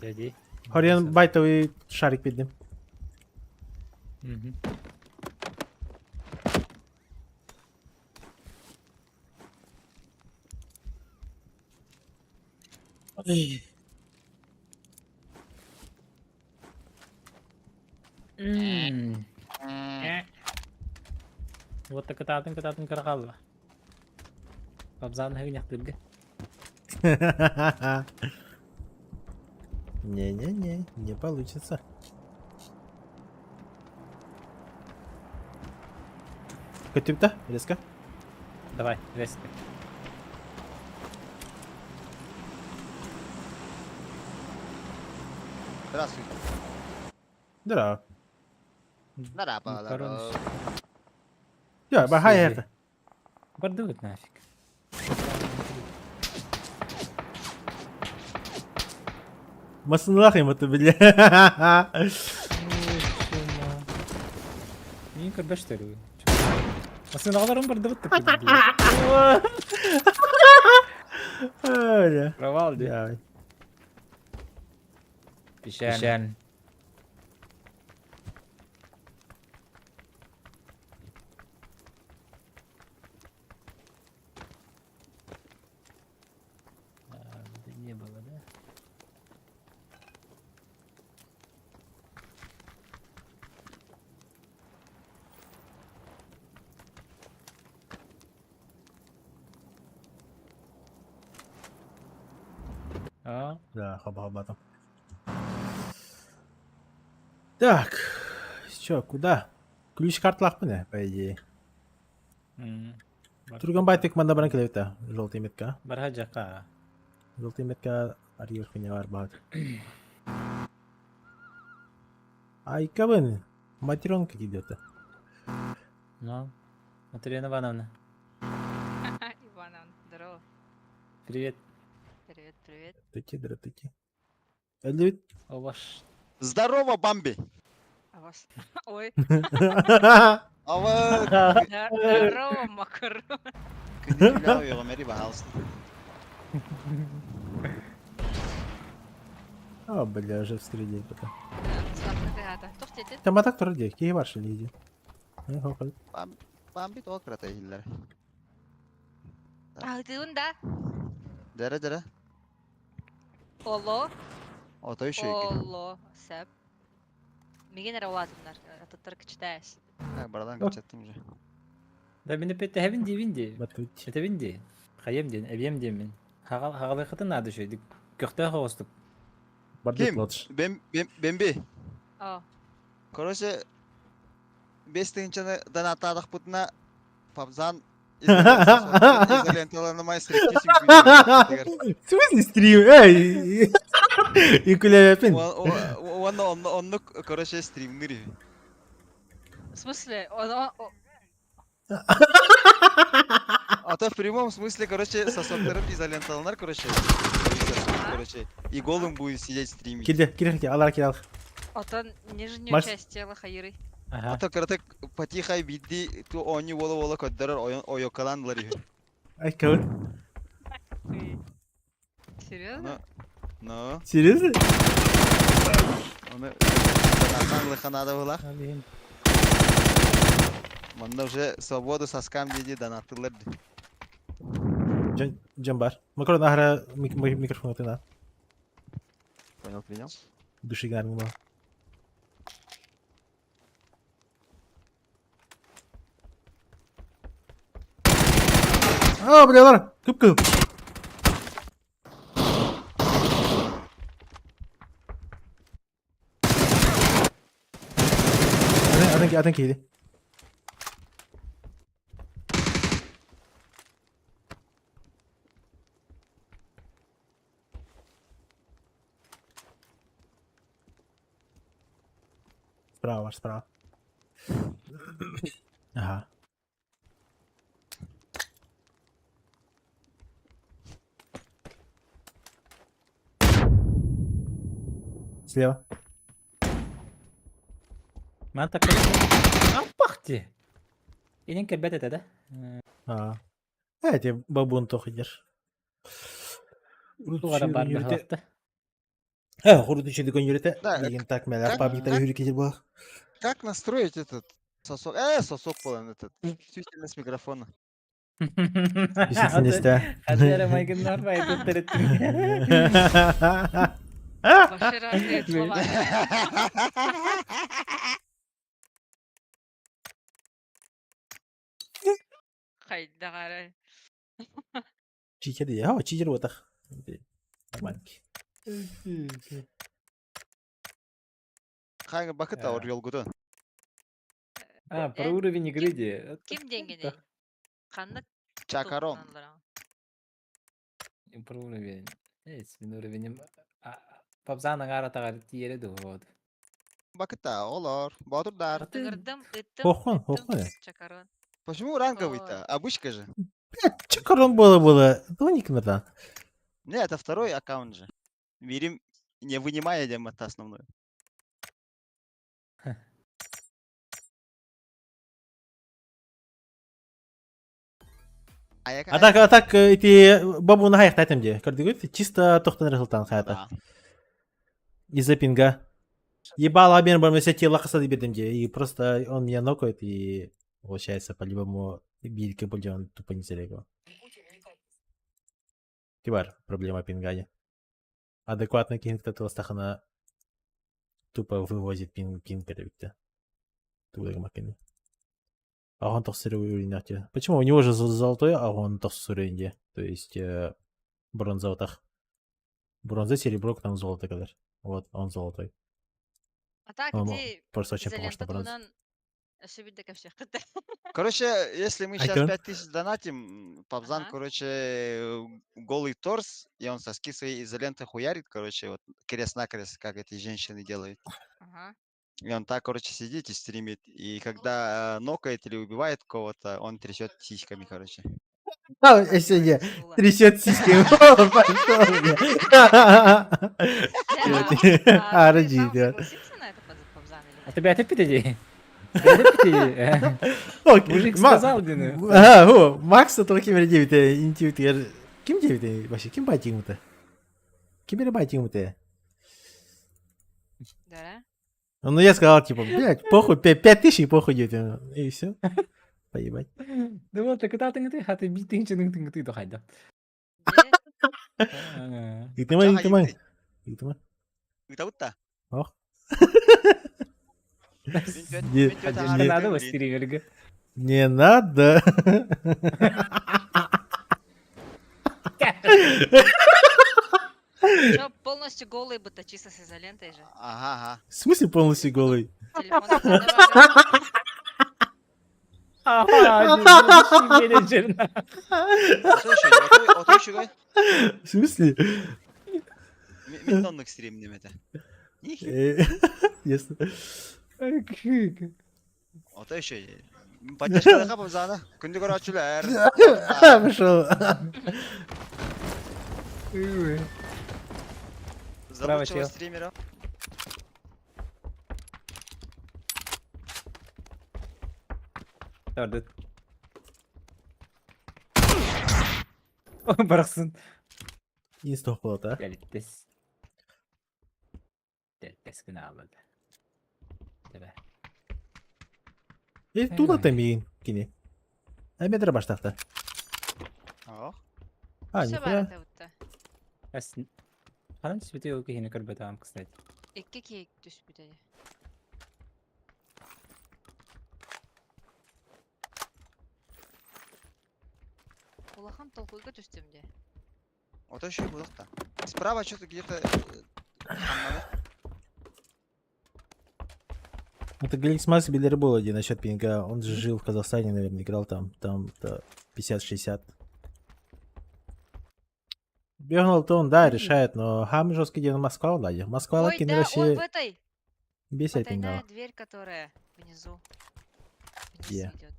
Dedi. Hariyan baytavi şarik bildim. Hı hı. Ay. Вот так кататын кыргалла. Абзан хыгнyak дилге. Не-не-не, не получится. Kötü резко. Давай, резко. Здравствуйте. Здорово. Здорово, Макароны. здорово. Ya bak hayır. Бардывать нафиг. Масынлах ему-то, бля. Не кырда что ли? Асыналарым бардывать так. Öyle. Провал, да? Ya. Пищан. Не было, да? А, Да, хаба-хаба там. Так, чё, куда? Ключ картлах не, по идее. бар- Турганбай тек манда баран келебите. Желтый метка. Барха жаққа. Желтый метка арьер хуйня бар бат. Айкабын. Матеронка идет. Ну, Матрена Ивановна, Ивана, здорово. привет. Привет, привет. Таки, дратыки. Эльвит. О, ваш. Здорово, Бамби! А вас? Ой, Ава! здорово, Макар. Кыдырляу йогомери бахалсын. О, бля, уже встретил кто-то. Славка тегата. Тох тетет. Там атак тоже где? Кей ваши лиди. Бамби то крата хиллер. А, ты унда? Дere. Оло. Отой шүйки. Оло. Сәп. Меген әрі олатындар. Атыттар кічтәйс. Барадан kaçattım же. Да мен петте хевин дивинди. Батут. Это винди. Хаем ден, эбем ден мен. Хагалы хытын ады шөйдік. Көкте хоостук. Бардык Kim? лодж. Бемби. О, Короче, 5 тыгынчаны данатадық бұтына Пабзан изоленталарына майстрик кесім В смысле стрим? Эй! И кулябин. Онны, короче, стримнер. в смысле? А то в прямом смысле, короче, сосоктарым изоленталар, короче, и голым будет сидеть стримить. Кире, алар кире. Отан нижнюю Маш- часть тела хайыры. Ага. А то, короче, потихай бидди, ту они вола көддөрөр ойокаланлар. Ай, кого? Серьезно? Ну, Серьезно? оны данатанлыханада была. Мында уже свободу соскам деди донаттылар. Джамбар. Макрон ахра микрофон тына. Понял, принял. Души гармы. А, блядь, кып-кып. Адам кейді. Справа, справа. Ага. Слева. Мен так аппахти. Инен кебет етеді. А. Эти бабун тохидер. Туғара бар бір халақты. Хуруду чедикон юрите. Да, Деген так мәләр как- пабиктар юрикетер бұл. Как настроить этот сосок? Сосок полон этот. Чувствительность микрофона. Действительности. Хазера майгын нарбай туттырыттың. Вообще разные слова. Хайда қарай. Чикер ya. Ha, чикер вот так. Нормальненький. Ханга бакыта ор yolgudu. А, про уровень игры де. Ким деңгене? Қанды Чакарон. Про уровень. Мен уровенем. Пабзаның аратаға тиері де болады. Бакыта олар. Бадырдар. Тыгырдым, ыттым, Хохон, ыттым, хохон. Чакарон. Почему ранговый-то? Обычка же. Чакарон было. Ну, никогда. Не, это второй аккаунт же. Мирим, не вынимая это основную. Атак, эти бабу на хайх айтам де. Көрдүгүт, чисто тоқтан рахылтан хайата. Из-за пинга. Ебало обмен бармесе тело хасады бердим де. И просто он меня нокает, и получается, по-любому, билька будет, он тупо не зарегал. Кибар, проблема пинга. Адекватно кинг-то толстахана тупо вывозит пинг перевикта. Туда макины. А он уровень. Почему? У него же золотой, а он уровень. То есть бронзовый. Бронза, серебро, к нам золото, кадр. Вот, он золотой. А так, Он где просто очень похож изолента на бронзу. тунан ошибиться вообще. Короче, если мы сейчас Айкон? 5000 донатим, Пабзан, Ага. короче, голый торс, и он соски своей изолентой хуярит, короче, вот крест-накрест, как эти женщины делают. Ага. И он так, короче, сидит и стримит. И когда нокает или убивает кого-то, он трясет сиськами, короче. А, Как если не, говорит Стула. трясет сиськи. Пошел мне. А ты RG, сам да. согласился на это, Пабзан, или А нет? тебе опять пидели? Мужик Мужик сказал, блин. Ага, о, Макс трохи вердивите, интуитер. Ким девите вообще? Ким батиму-то? Ким батиму-то? Да? Ну я сказал, типа, блядь, похуй, 5000 и похуй девите. И все. Поебать. Да вот, так это ты, а ты битый, ты то хайда. Где? И ты мой, и ты мой. Чага, И ты мой. Гытаутта. Ох. Не надо вас стримерга. Не надо. Что, полностью голый будто чисто с изолентой же? Ага, ага. В смысле полностью голый? Телефон закладываем. Ага, менеджер. Отойшугай. В смысле? Мен тоннук стрим немете. Ясно. Отойшуй. Поддержка Пабзана. Күндү көрөчүлөр. Пошел. За Браво, лучшего чел. стримера. Тордут. Барахсын. Инсток болады, а? Дәлеттес. Дәлеттес кенә алды. Тебе. Тула тамин, кини. Әмедір баштақта. Ох. А, Все нихуя. бар это. Әс. Ханым свети ол кехіне көрбетам, кстати. Икки кейк түспүт эди. Улахан толкуйга түстүм де. Отойшуй будакта. Справа что-то где-то... Это Галикс Макс Беллер был один насчет пинга. Он же жил в Казахстане, наверное, играл там. Там-то 50-60. Бегнул-то он, да, решает, но хам жесткий день Москва, ладно. Москва, Ой, лаки на да, он в России этой. бесит Потайная пингал. дверь, которая внизу. Вниз Где? идет.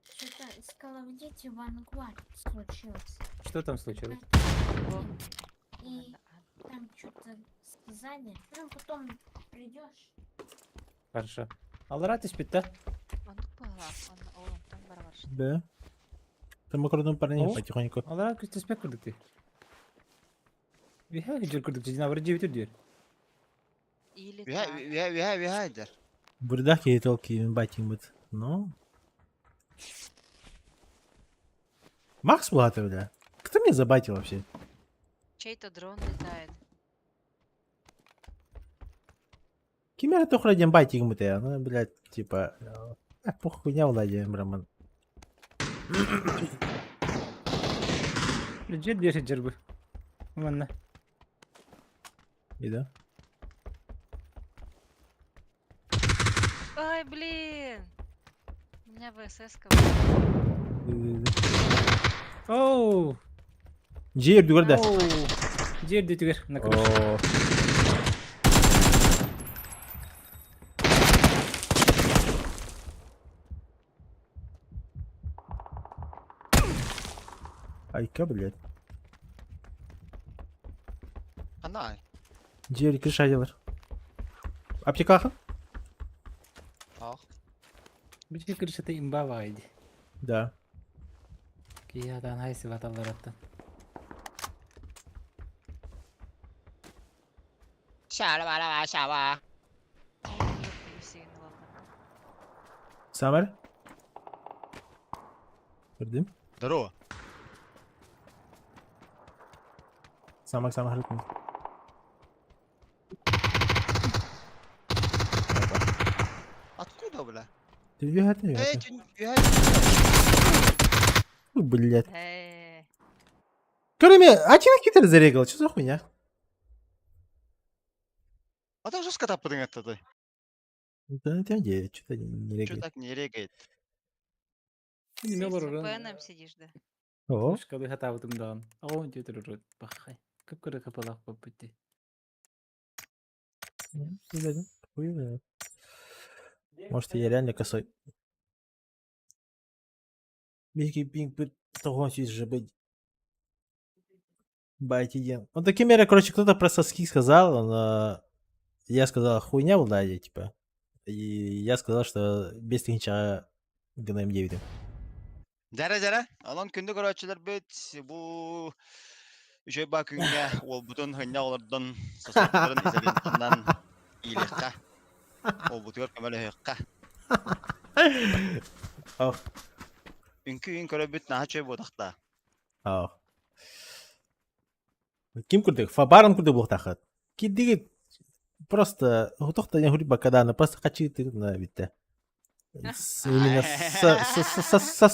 Что-то с Call of Duty Vanguard случилось. Что там случилось? И там что-то сказали. Ну, потом придешь. Хорошо. Аллара түспетті. Он туп он там барабар. Да. Там аккуратно парни О. потихоньку. Аллара түспек күрдік ти. Виха жер күрдік ти, жина бары жебетір дер. Или так. Вихайдер. Бурдаки и толки батимут. Ну. Макс Платов, да? Кто мне забатил вообще? Чей-то дрон летает. Кимера то храдим батик мутая. Ну, блядь, типа... похуй не владеем, браман. Жер дер жер бы. Ванна. И да? Ай, блин! У меня ВСС Оу. Жер дүгірді. Оу. Жер дүтігер. На крыше. Айка, блядь. Ана. Жер крыша делар. Аптекаха? Ох. Бічке крышата имба вайды. Да. Киядан хайсы ваталар аттан. Шава. Самар? Көрдім? Здорово. Самак рытмын. Откуда, бля? Ты вигатый, Эй, блядь. Эй. Көріме! Ачина Китер зарегал, что за хуйня? А так жестко таппадың это той. Да, на самом деле, что-то не Чё регает. так не регает? Неме С бар уран. VPN-ом сидишь, да? О, Ошкалы хатабытымдан. Ауын тетер уран. Бахай. Көп көрі капалақ боп бітті. да, хуй знает. Может, я реально косой. Беги, бинг, того же быть. Байтиден. Ну, такие меры, короче, кто-то про соски сказал, но я сказал, хуйня Влади, типа. И я сказал, что без технича гнаем 9. Жара. Алан күндө көрөчүлөр бүт бу үшөй ба күнгө ол бутун хынна олордон сосоктарын изелентинен илекка. Ол бутур көмөлө хыкка. Ох, Үнкү ин көрө бүт нахачы бодакта. ох. Ким курдык? Фабаром курдык был тахат. Кидиги просто хутохта не гуриба кадана, просто хочу ты на вите. Именно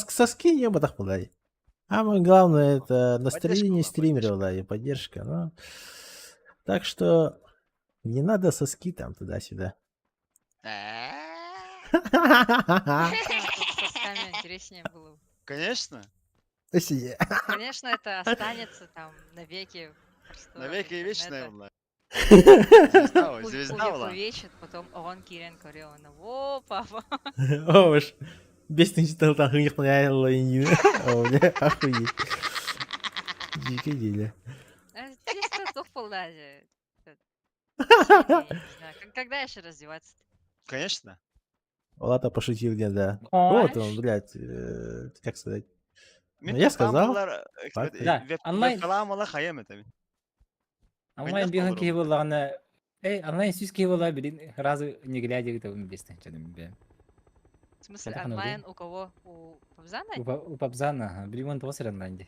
соски не бодах Влади. Самое главное это настроение стримера Влади, поддержка. Ну. Так что не надо соски там туда-сюда. Тут с сосками интереснее было бы. Конечно. Спасибо. Конечно, это останется там навеки. Навеки и вечное, интернета. Звезда, звезда была. Увечит, потом Ован Кирен Корёна. Во, папа. Ош. Без техничного там хыньих понятно и не. О, бля, охуеть. Дикие дели. Чисто туфл даже. Я не знаю, когда еще раздеваться? Конечно. Ладно, пошутил где, да. Ой. Вот он, блядь, как сказать. Ну, я сказал. Да, онлайн- Каламала хаям это. Онлайн бігін кей болағына... онлайн сүйіз кей болаға білін, разы не глядя где он бестен чадым бе. В смысле, Это оно, да? онлайн у кого? У Павзана? У Пабзана, білімон тоғысыр онлайнде.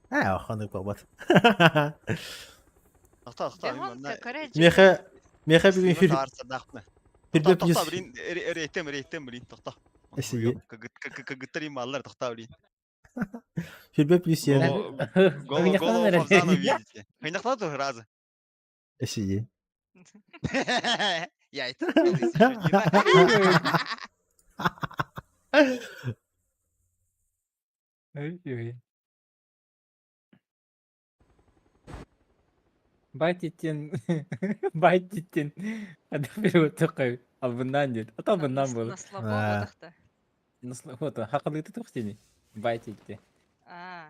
А, оханы побат. Тохта, Бегон, короче. Меха бигин фир. Фирбет плюс. Тохта, блин, рейтем, блин, тохта. Эсиге. Кагыттари маллар, тохта, блин. Фирбет плюс я. Голову Фавзану видите. Хынахта тоже разы. Эсиге. Я это Байтитин, байтитин. Ada перевод такой. Абынан дед. А то абынан был. На слабо Вот, хақылы ты тухтини. Байтитти. А,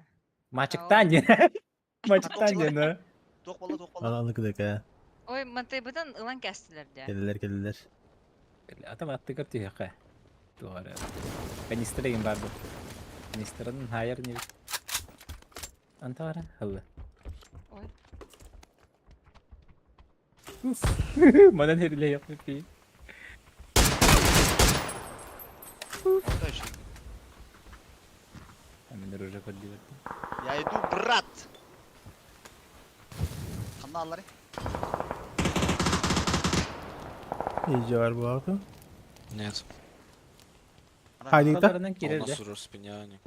Мачыктан де. Мачыктан де, ну. тоқ бола. Ананы кыдыка. ой, мантайбыдан ылан кәстілер де. Келдилер. Атам аттыгар түйеққа. Туғары. Канистреген барды. Канистрын хайыр не бит. Антағара, хылы. Ой. Манан хериле япы пи. Амин уже поддиват. Я иду, брат. Каналлары. İyice var bu auto. Нет. Haydi git. Kollarından girer de. уже спиняне.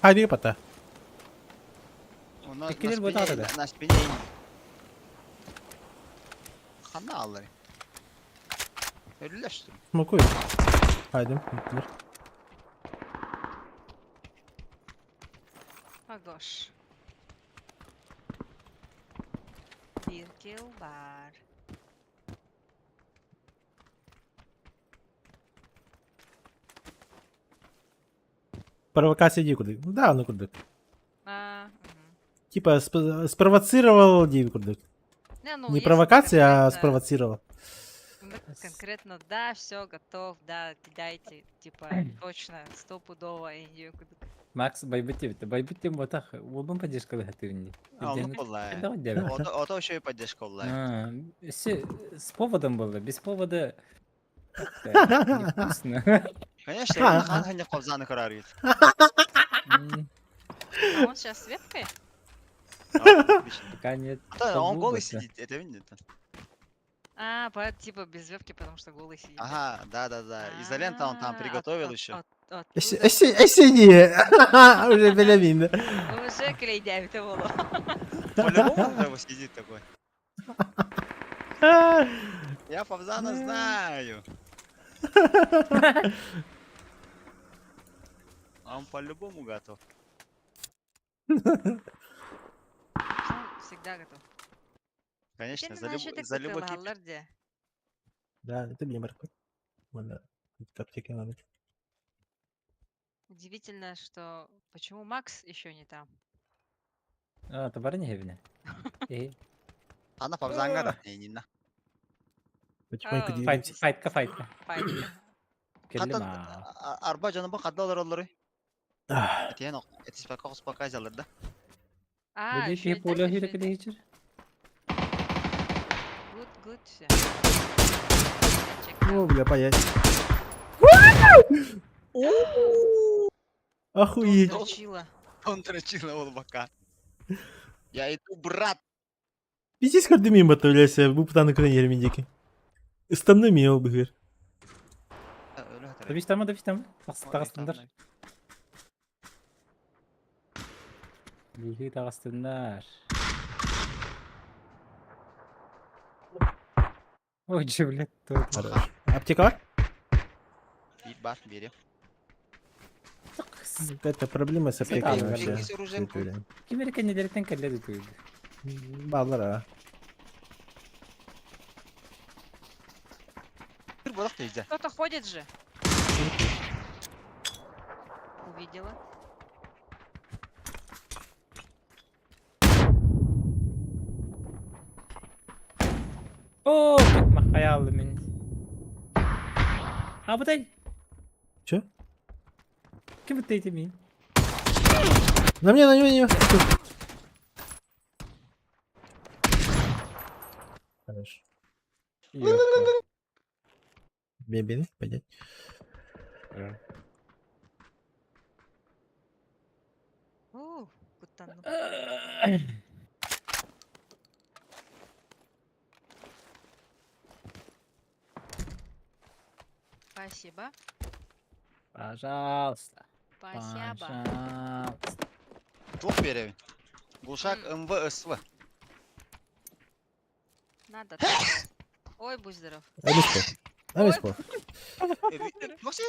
Haydi kapat. Tekkiler bu da da. На спине. Каналлары. Ölüler işte. Smoke'u. Haydi. Bittiler. О, гош. Bir kill var. Провокация Дикурдык. Да, ну Курдык. А, Типа спровоцировал Дикурдык. Не, ну, Не если провокация, а конкретно- спровоцировал. Конкретно, да, все, готов, да, кидайте, типа, точно, стопудово, Индию. Макс байбыте бит. Байбыте ботах. Олбун поддержка хатырни. Allah Allah. Да, да. O da şey поддержка Allah. С поводом было, без повода. как-то невкусно. Конечно, я хан не Фавзана карарит. М, А он сейчас с вебкой? Пока нет. Он голый Побудется. сидит, это видно? Типа без вебки, потому что голый сидит. Ага, да. Изолента он там приготовил еще. Эсене. Уже белемин. Уже клейдяйте было. По-любому его сидит такой. Я Фавзана знаю. Он по-любому готов. Всегда готов. Конечно, Сен за любой кит. кит. Да, это мне морковь. Ладно, аптеки надо. Удивительно, что почему Макс еще не там. А, табар не гевне. Ана Фавзанга да. Нина. Потихоньку Ау. двигаемся. Файтка. Файтка. Келли Хатан ма. арба жаныба кадалар олары. Ах, Этиен этиспака успака жаларда. А, Беги еще şey polio hire kede geçir. Good, все. о, бля, паять. Охуеть. Дрочила. Он дрочил на улбака. Я иду, брат. Пиздец, как дымим батывляйся, bu putanın kırın yerimizdeki. Islandım ya o bihir. Давиш там. Тағыстыңдар. Билги тағыстыңдар. Ой, че, блядь, Хорош. Аптека var? Бар, берем. Это проблема с аптекой Светлана, вообще. Беги с оружием. Кимерика неделектен келледі түйді. Bağlar ha. Bir balık teyze. Кто-то ходит же. Увидела. О, tutma hayalimin. Ha bu da Че? kim bu teyze mi? На него. Хорош. Бей, пойдет. Кутану. Спасибо. Пожалуйста. Спасибо. Пожалуйста. Çok берем. Гушак МВСВ. Надо. такое. Ой, будь здоров. Эмиспол. Nasıl?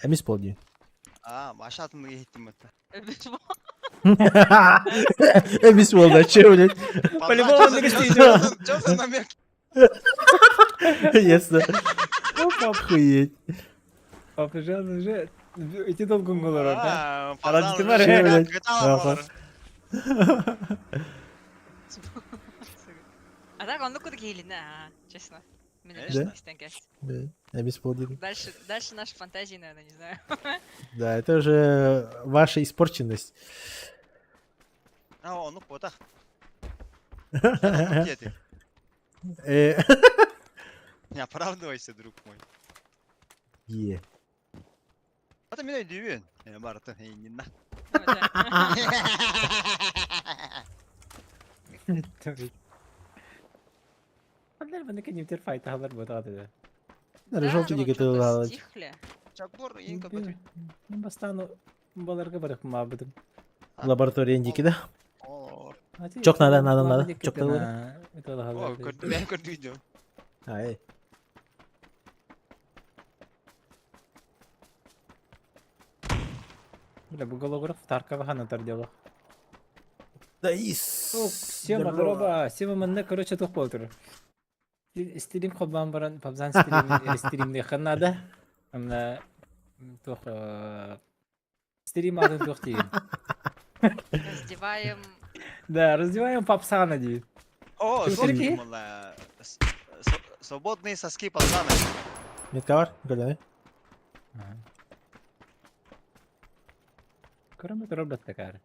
Эмиспол diyor. Aa, başlatım mı gittim hatta. Эмиспол да, че, блядь? По-любому Чё за намек? Ясно. Охуеть. Папа жан уже эти долго говорят, да? Фазан Радикал var уже ya. Evet. катал var. А так он ну куда гейлина, честно. Меня Да? даже не стенкаст. Эмиспол diyor. Дальше наши фантазии, наверное, не знаю. Да, это уже ваша испорченность. А, ну пота. Где ты? Э, Не оправдывайся, друг мой. Е. Это меня удивит. Барта, не на. Ну да. Onlar bana kendi bir fayda haber bu da dedi. Да, Да, желтый ну, дикий чё-то ты стихли. Чакбор, инка бөтür. Ben bastanı balarga bırak muhabbetim. лабораторияндики, да? О, Çok надо. Çok da var. Это да о, я код видео. Ай. Бля, bu голограф тарка вахана тардела. Да ис. Сема дроба, сема манна короче тух болтур. Стрим хоббан баран, пабзан стримде ханада. Амна тух стрим адын тух тиген. Раздеваем. Да, раздеваем попсана ди. О, Ты смотри, смотри. свободные соски пацаны. Метка var? Gördün. Кроме дроба такая.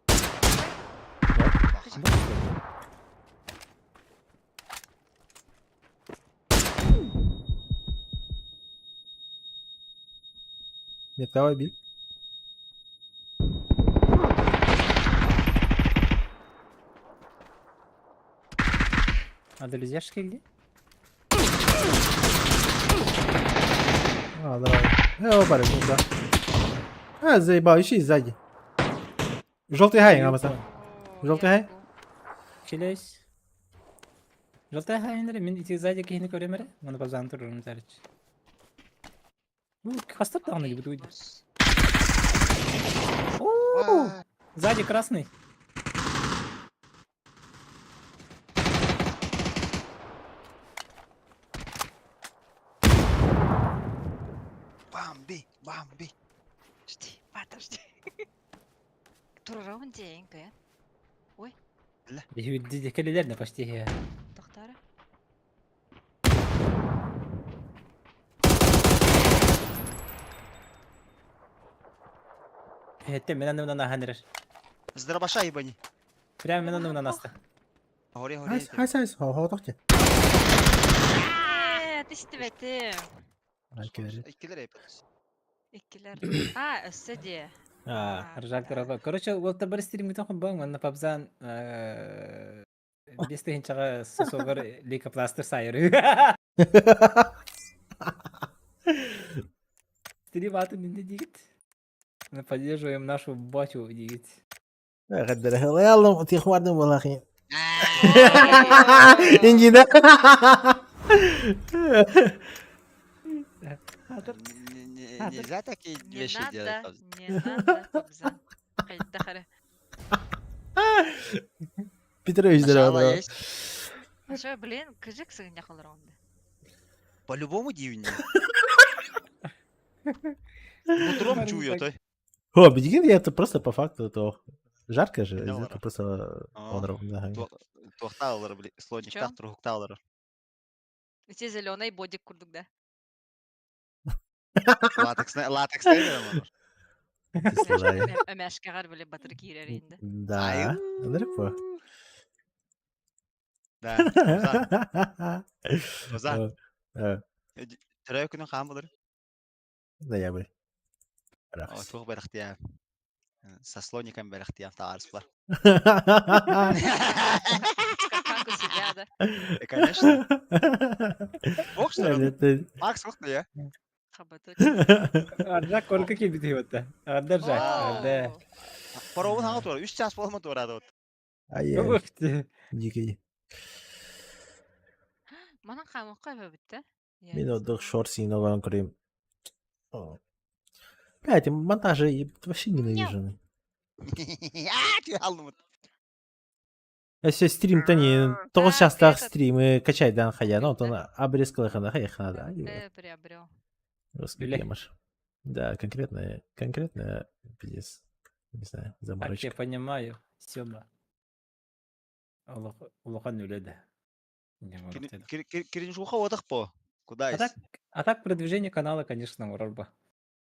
Метка var bil. Hadi Lüzyaş geldi. А, давай. О, парень, ну да. А, заебающий сзади. Желтый хай, намаса. О, Желтый я хай? могу. Келес. Жолтай хайнere мен ити сзади кихни көремере. Мана пабзан турурун тарыч. Хастар тагына gibi duydu. Бос. О, сзади красный. Бамби, бамби. Подожди. Турарауын дейін кö. Бихи келелер не почти ya. Тоқтары. Hette men anımdan ahanır. Здравашай, ебани. Прямо мен анымдан асты. Гори, Хай, гори. хай, хай, хо, тохте. Тісті бәтім. Иккилер yapıyoruz. Иккілер. Өссі де. Ржак тarafa. Короче, вот табар стрим гитон бang мен пабзан бесте хинчага сосогор лейкопластыр сайры. Стрим атын нинде дигит. Мы поддерживаем нашу батю дигит. غدر هلا يلا انت اخواننا والله اخي انجي ده Нельзя такие Не вещи делать. надо, Павз. не надо, Кобзан. Хайдахары. Петрович Машалла здорово. есть. А что, блин, кыжик сыгня холоронды. По-любому дивный. Утром чую, то. О, бедигин, это просто по факту то жарко же, Долларов. это просто он ровно. Туахталлар, блин, слониктар, Чё? трухталлар. Эти зеленый бодик курдук, да? Латекс не Әмәшкәгәр беле батыр кирәр инде. Да, далеко. Да. Озан. Тирәй көне хан булыр. Ноябрь. О, тух бер ихтияр. Со слоником бер ихтияр таарыс бар. Как у себя, да? Конечно. Ох, что ли? Макс, ох ты, я. Хабатот. Ржак корка килбит хиватта. Ардар жак. Арда. Паровын хаңа тура. 3 час болма турады вот. Ай, Ух ты. дикий. Манан камакка битте. Мен отдых шорси нован крем. Блядь, монтажи вообще ненавижу. Ты алдым. Если стрим-то не... То сейчас так стримы качать дан хая, но то обрезкал их на хая хана. Приобрел. Русский Бля. гемаш. Да, конкретно, пиздец. Не знаю, Так, я заморочка. понимаю. Сёма. Улахан үледі. Не может это. Киринжуха отдых по. Куда А так продвижение канала, конечно, урарба.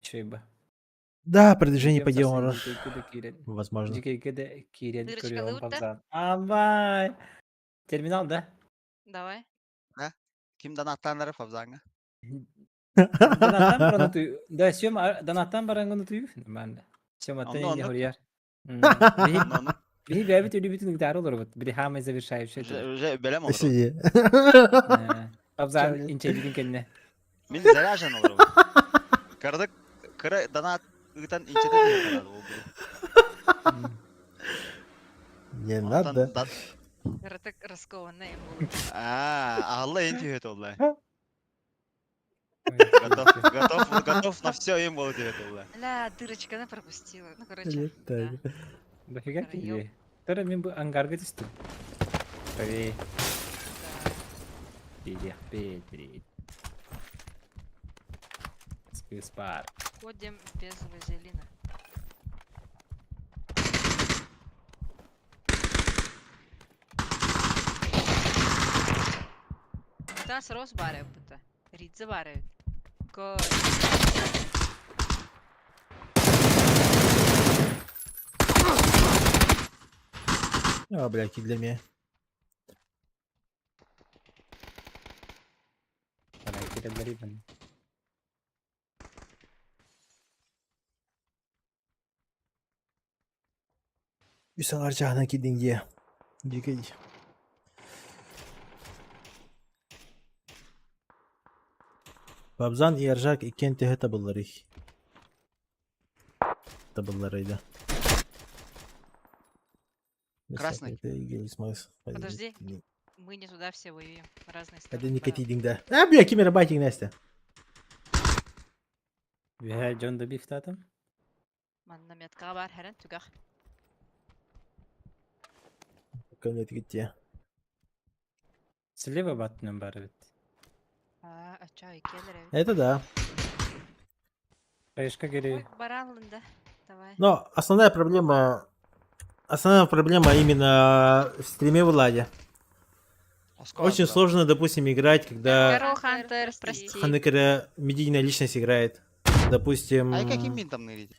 Чё бы. Да, продвижение по делу. Возможно. Дикейкеде кирен Дырочка көрüyorum лыутта? пабзан. Абай. Терминал, да? Давай. Ким данаттанлары Фавзанга? Данаттан баран утуй. Да, Сёма данаттан баран утуй. Нормально. Сёма ты Онно, не онно. хуяр. Ну, Бихи бәбит үлі бүтін үгдары олар бұд. Бірі хамай завершающий. уже белем olur. Сиди. Пабзан инчелігін кенне. Мен заряжен olur. Кырдык кыры данат ыгытан инчеде değil kadar. Не надо. Рытык раскованный был. Алла инчи это олай. Готов. Готов на все им было это олай. Ля, дырочка пропустила. Ну, короче, да. Летает. Дофига Район. тебе. Тора мен бұл ангарға түстім. Привет. Привет. Спар. Ходим без вазелина. Тас рос баре бута. Ридзе баре. Ко. А, блядь, для меня. Алай кирелleri ben. Üsal arcağına gidin diye. Dikey. Babzan и Аржак и Кенти это был их. табларıydı. Красный. Гелий Смакс. Подожди. Мы не туда все воюем. В разные Hadi стороны. Nikatiding de. Ha bir kim rabating neste. Ve John da beef tatam. Манна метка бар хәрен түгәх. Конец gitti. Слева баттынан бары бит. Ача икелер. Это да. Кайышка гери. Баралында. Давай. Но основная проблема именно в стриме Влади. Очень сложно, допустим, играть, когда Карл Хантер, прости. Ханекера медийная личность играет. Допустим, Ай, каким мин там нырить?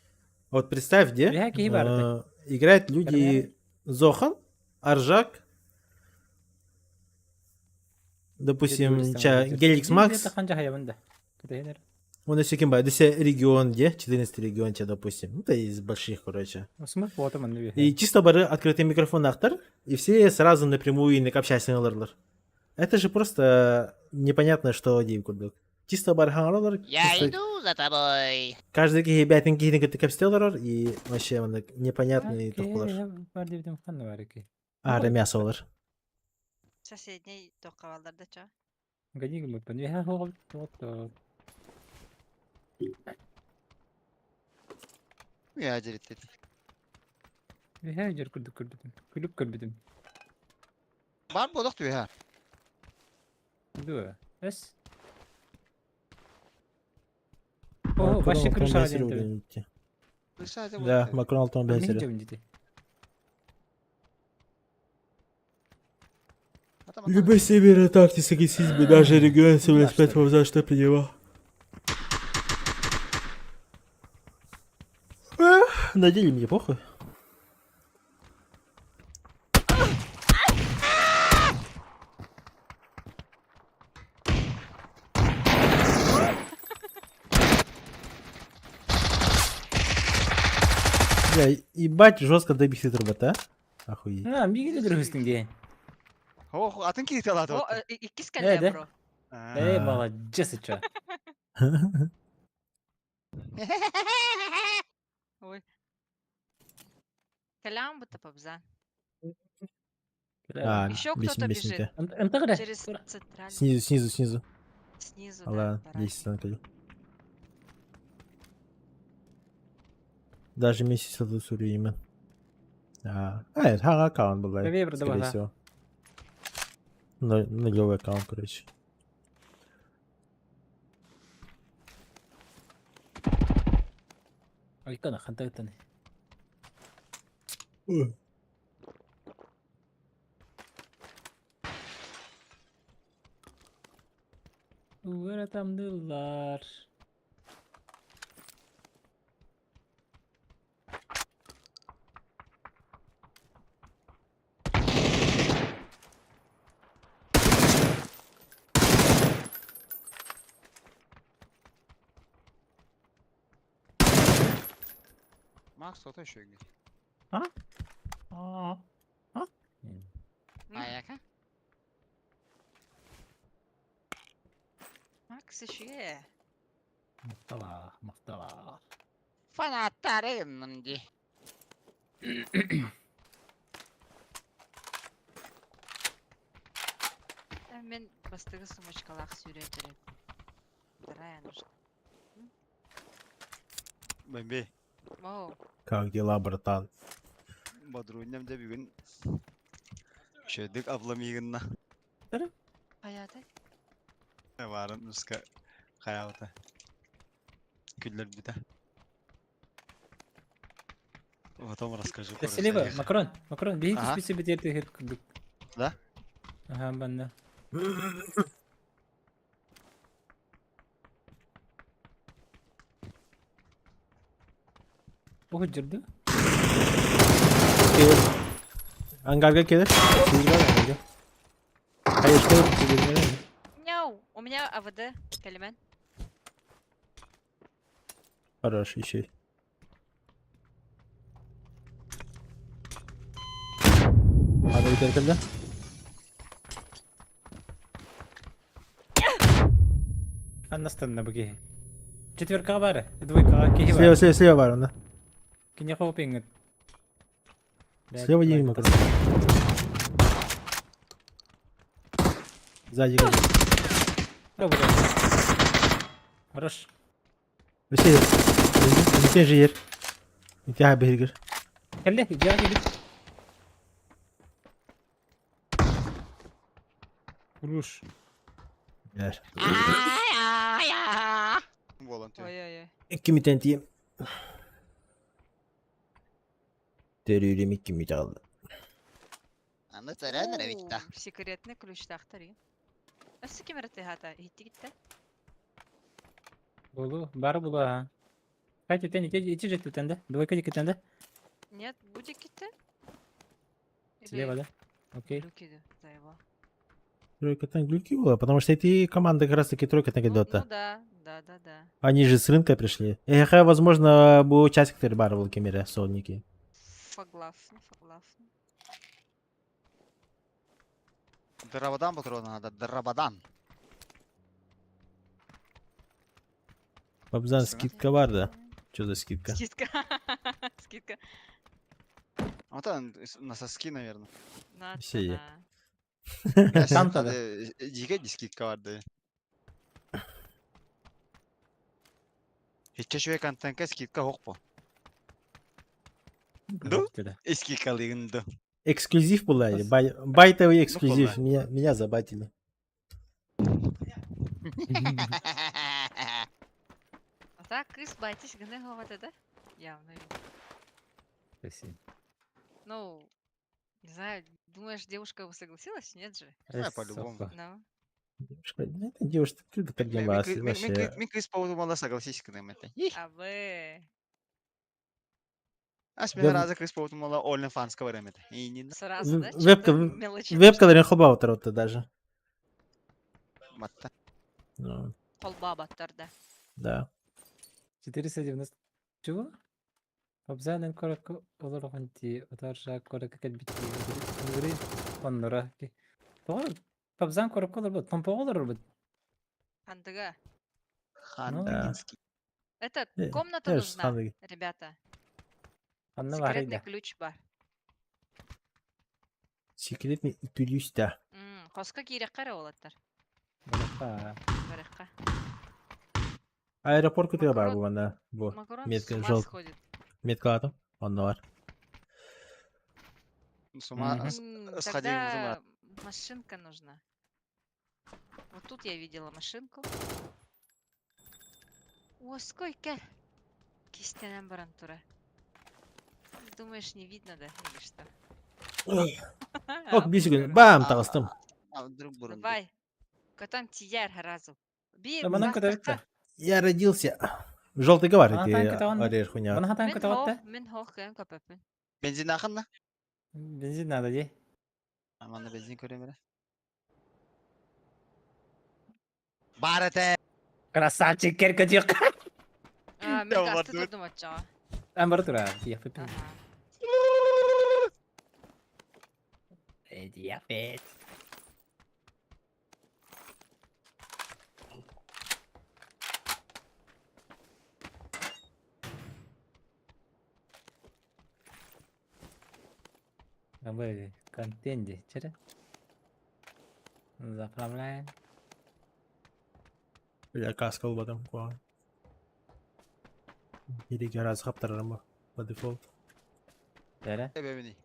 вот представь, где Я какие барды? играют люди Зохан, Аржак, допустим, Геликс Макс, Ханжа хаябында. Кедер. он еще кем бы, регион, где, 14 регион, допустим, ну, это из больших, короче. Смык фото ман бе. И чисто бары открытый микрофон автор, и все сразу напрямую инек общайся алырлар. Это же просто непонятно, что дейм курдук. Чисто бары хаңалар. Я иду за тобой. Каждый кихибятин кихинек это капстеллар, и вообще он непонятный тухлар. Бар дебдем хан бар эки. А, мясо олар. Соседний тоқавалдарда ча. Гадиг мы пон. Я хол то. Я дерет. Я жер күрдүм. Күлүп көрбүдүм. Бар бодок түй ha. Ду. Эс. О, башы крыша один. Да, Макрон алтон Мен бенсери. жем дити. Любой северной тактики сексизма, даже регион 75 за что принимал. На деле мне похуй. Бля, ебать, жестко добить робота. Охуеть. Ha, bir gidi duruştun diye. О, атын кирите алады. О, икис Де? кәллә бро. Eyvallah, cesitça. Ой. Кәләм бұты пабза. А, Еще бесим, кто-то бесим бежит. тебя. Антагра. Через центральный. Снизу. Снизу, Ладно, да. 10 станков. Даже месяц это суримо. Это хага аккаунт был, Давай, бро, скорее давай, всего. Нулевой аккаунт, короче. Ой, кана хантагтан. Uğratamdılar. Макс, ото еще где? Aa. Аяка? Макс еще. Muhtala. Фанаттарым мынди. Мен бастығы сумочкалақ сүйреп жүреді. Вторая нужна. Бэмби. Оу. Как дела, братан? Бадруням да бүгін. Шөдік абламигынна. Қаяды? Барын нұсқа қаяуыта. Күллер біта. Потом расскажу. Слева, Макрон, бейте Ага. спицы бетерты хер курдук. Да? Ага, банда. Ох, жүрді. Ангарга келер. Hayır, что Няу! У меня АВД, Калимен. Хорош, еще. Надо уйти когда? Анна станна баки. Четверка бары, двойка кихи бары. Слева бар он, да. Кине хопингет. Слева Дима. Сзади. Хорош. Василий. Нитен жир. Нитен бергер. Келде, идея gibi. Vuruş. Ver. Волонтер. Ой-ой-ой. 2 miten diyeyim. Derüğüm 2 mit aldı. Анна Равичта. Уу, секретный ключ тахтари. Осы кемерте хата, итти гитте. Булу, бар булу ha. Kaç eten içi jet tende. Двойка тенде. Нет, будет гитте? Слева, да? Окей. Люки, да, его. Тройка глюки было, потому что эти команды как раз таки тройка Ну дота. да, да. Они же с рынка пришли. Возможно, был участник Тербара в Кемере, солники. Согласна. Драбадан патрона надо, драбадан. Бабзан, Цена? скидка var da. Что за скидка? Скидка. Скидка. А вот он на соски, наверное. На Şey. цена. Там тогда. Жиге скидка vardı. Hiç şöyle kantanka skidka yok bu. Да? Eski kalığında. Эксклюзив была или байтовый эксклюзив? была. Меня забатили. А так, кыз байтись гыны ховады, да? Явно. Спасибо. Ну, не знаю, думаешь, девушка бы согласилась? Нет же. По-любому. Ну. Это девушка, ты поднималась вообще. Мен кыз поводумала согласись к нам это. А вы... Аз мен раза кыз поводумала OnlyFans'ка барам это. И не Сразу, да? Вебка, Чё-то мелочи. вебка хобаутер вот даже. матта. Ну, Колба баттарда. да. 490. Чего? Обзанен корак olur ханти отарша корак кет бити. Он раки. Тор обзан корак olur бут. Помпа olur бут. Хандыга. Хандыгинский. Это Э, комната я ж нужна, Хандыги. ребята. Анна Секретный варайда. ключ бар. Секретный тюлюста. Хоска кирек кара олаттар. Баракка. Баракка. Аэропорт күтіге бар Макарон- бұл анда. Бұл. Макарон Метка с ума жол. сходит. Метка атым. Онда бар. С ума Мгм. сходил в Тогда машинка нужна. Вот тут я видела машинку. О, сколько? Кистенен баран тура. Думаешь, не видно, да? Или что? Ок, бесі күн. Бам, тағыстым. вдруг бурун. Давай. Катан тияр разу. Bir Бана бastыққа. көтөрүктө. Я родился. Желтый говорит, Ана эти танк это он. арер хуйня. Бана хатан Мен көтөрүктө. хоқ, мен хоқ кем көпөппүн. Benzin akın da. Бензин надо де. Aman da benzin göremiyorum. Барате. Красавчик керкетик. Мен Да, касты вот. турдум атчага. Амбартура. Яфет. Ага. Яфет. Вы контенте, чері? Заправляем. Я каска ул батам. Иреге раз хаптарарым ба. По дефолт. Дәрі. Sebebini.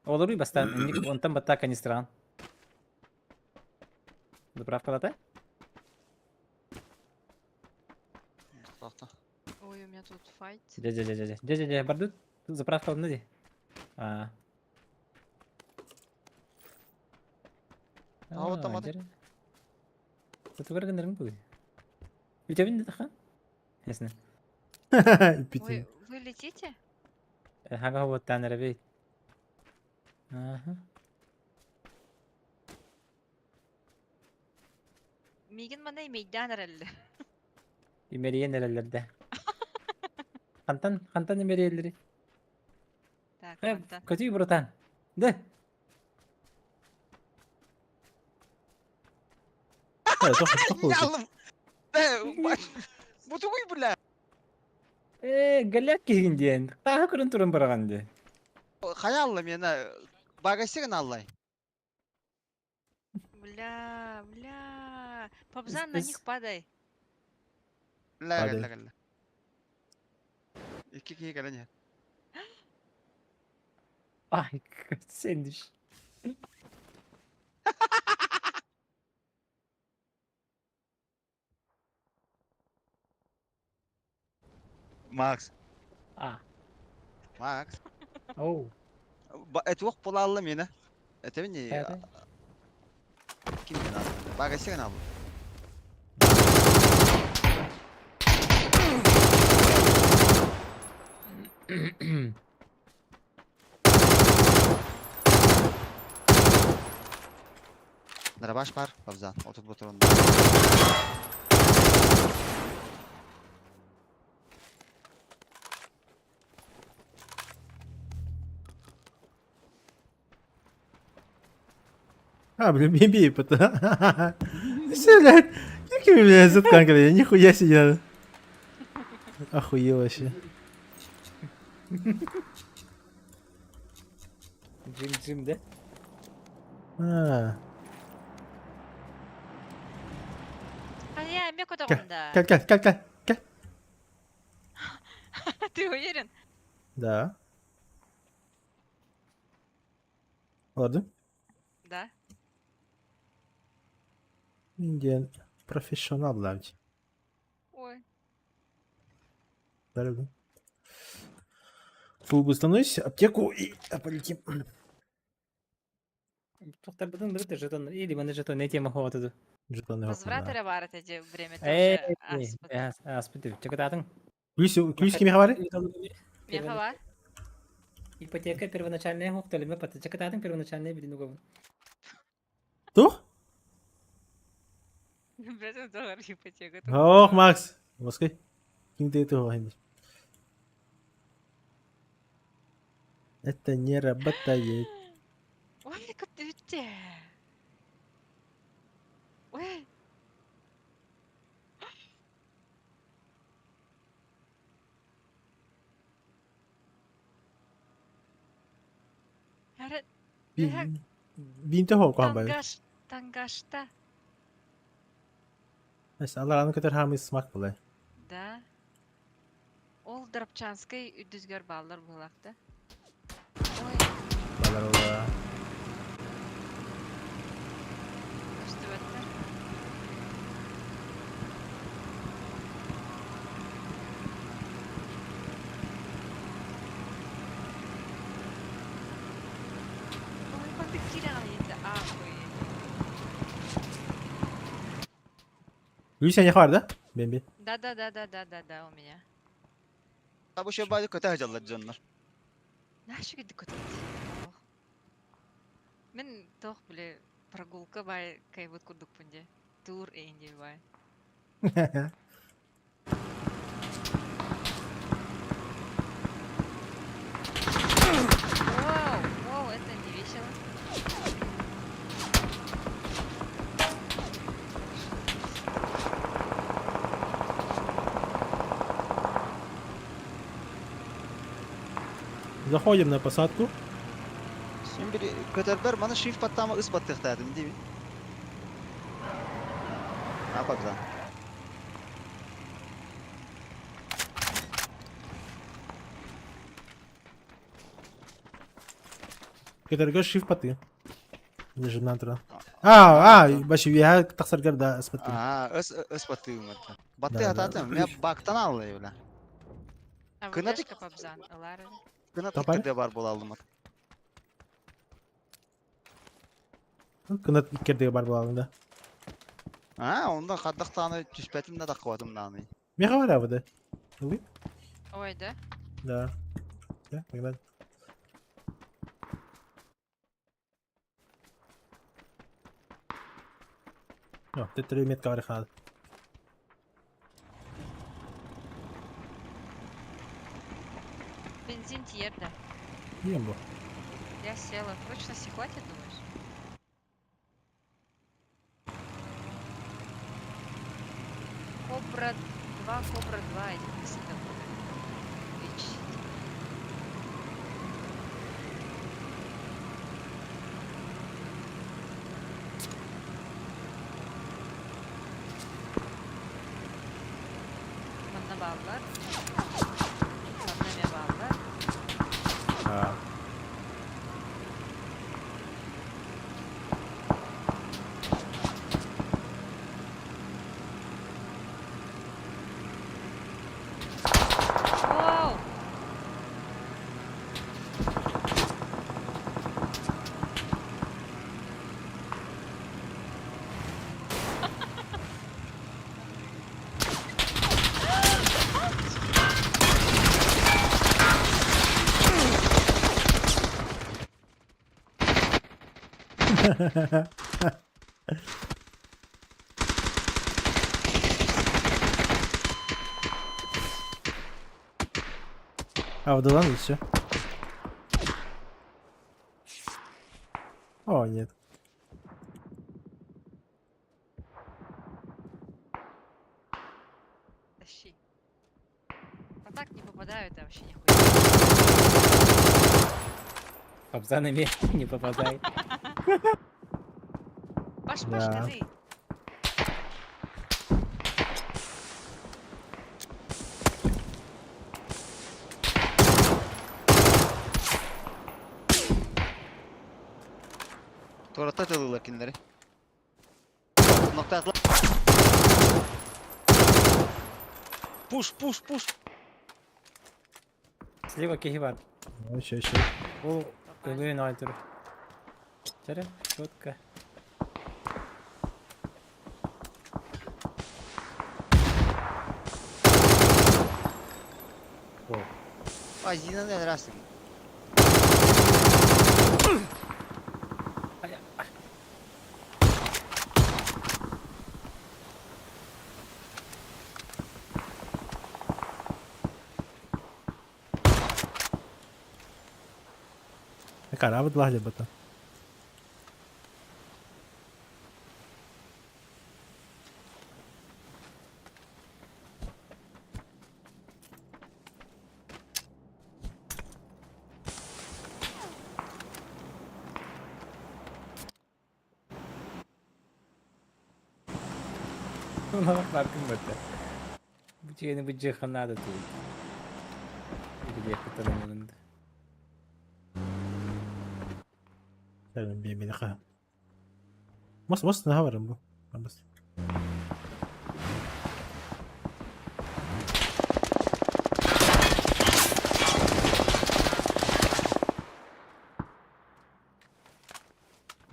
Olur mu bastan? Ondan batta kanistran. Заправка лата? Tahta. Ой, у меня тут файт. Дядя, бардут? Заправка одна. А. вот там один. Тут выргандарым бұл. Ütebin de taxa? Ясно. Ой, вы летите? Хага вот танер бейт. Ага. Мигин мана мейдан әрәлі. Имериен әлелерде. Хантан имериелері. Так, Хэ, Антон. көтүй бұрытан. Да. Ялым. Bu tukуй, бля. Галяк кегинден. Тағы күрін тұрын барғанды. Хаялла мені багасигін аллай. Бля. Пабзан, на Из- них падай. لا Hadi. لا لا. İki kişi gelen yer. Ay sen düş. Max. Ah. Max. Oh. Etwok bulalım meni. Etemin ne? Hadi. Kim beni aldı? Bagasigen aldı. Nere baş var? Babzan. Otur oturun. А, блин, бей это. Все, блядь. Какими, блядь, затканками? Я нихуя себе. Охуел вообще. Джим да? А, А я меку Ка- да. Каль. Ты уверен? Да. Ладно. Да. Indian профессионалlar. Ой. Дорого. Фул становись, аптеку и полетим. Тоқтарбыдың бірі жетон. Или мені жетон не тема хватыды. Жетоны Возврат или варат эти время Эй, тоже аспыты. Чекататын. Ключ кими хавари? Мехова? Ипотека первоначальная хохтали. Мы потом чекататын первоначальная блин. Кто? Блядь, доллар ипотека. Ох, Макс. Москвы. Кем ты этого гонишь? Это не работает. Ой, как ты ведь. Ой. Яра, Бинте хол куан бай. Тангашта. Neyse Allah anı kadar hamı smak bulay. Да. Ол Драпчанской үдүзгөр балдар булакта. Ой, Balar ola. өстүбөттөр. Ой, бандык кирайында ахуй. Luis ne vardı? Ben. Да, у меня. Bu şey bari kötü hacalar canlar. Наша дикота. Мен тох биле прогулка бай кайбыт курдук пунде. Тур энди бай. Вау, это не весело. Заходим на посадку. Şimdi bir kötüler bana shift patlama ispat tektadım değil mi? Ne yapalım? كده شيف بطي. ليش نانترا. باش وياها تخسر قرده اسبتي. Ispatıyım hatta. Battı Da, da. hatadım. Ne baktan alıyor öyle. А Кына вы тик- Пабзан, Лара. Kına Tapar? tıkkı var bulalım. Kınat ikerde var bu alanda. Ha, onda kaddak tane tüspetim de takvadım nani. Ne var abi de? Ой. Ой, да? Да. Да, погнали. О, ты 3 метка варихал. Бензин тьерда. Ембо. Я села. Прочности хватит, думаешь? Кобра 2, Кобра 2, этих высоток. ballar. Pandemiya ballar. Ha. Воу! А, вдала и все. О, нет. Тащи. А так не попадают, и вообще нихуя. Кобзанами не попадай. Баш-баш, Да. гони. Tuvalette atılıyorlar kinleri. Nokta atla. Push, push, push. Слева кигивар. Ну, еще. О, иллюминатор. Тара, четко. Ay yine ne dersin? Cara, abdullah jabata. Ona bak farkım burada. Bu cihani bu cihanlar da değil. Bir de yakıtalım yanında. Senin bir milika. Mas ne haberim bu? Bas.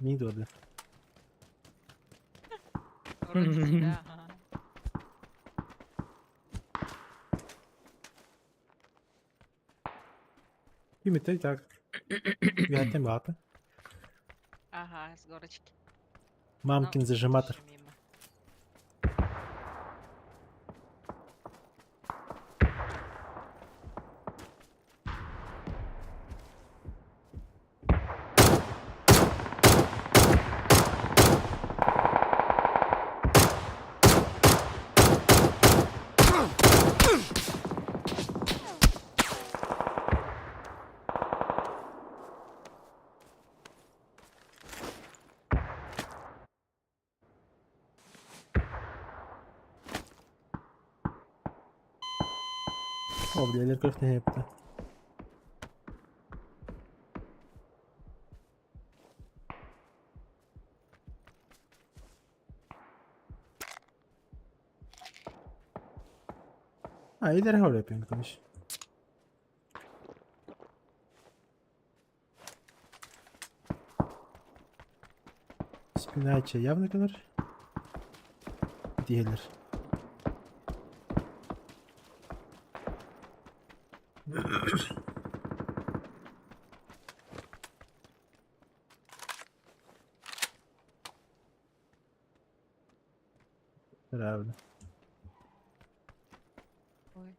Мій добре. Вроде тебя, ага. Пімітей так. Гати мати. Ага, с горочки. Мамкін Ну, зажиматор. еще мимо. О, бля, лірков не гепта. А, ileri gol yapayım konuş. Spinach'e явно kadar. Diğerler. Правда. Ой.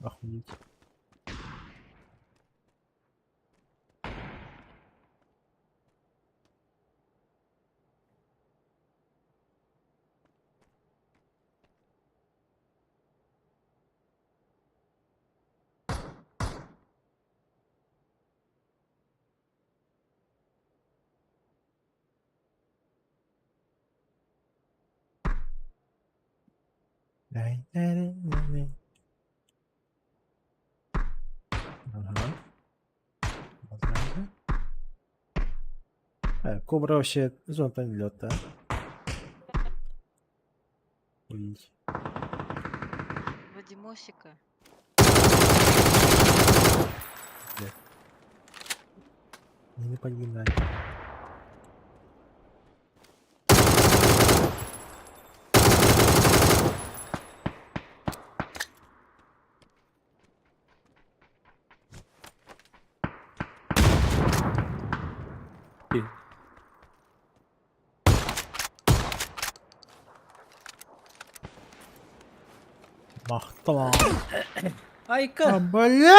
Охуеть. Ага. Возможно. Кобра вообще зонта не лёта. Ой. Вадимосика. Не понимаю. Ты. Махтала. Айка! Бля!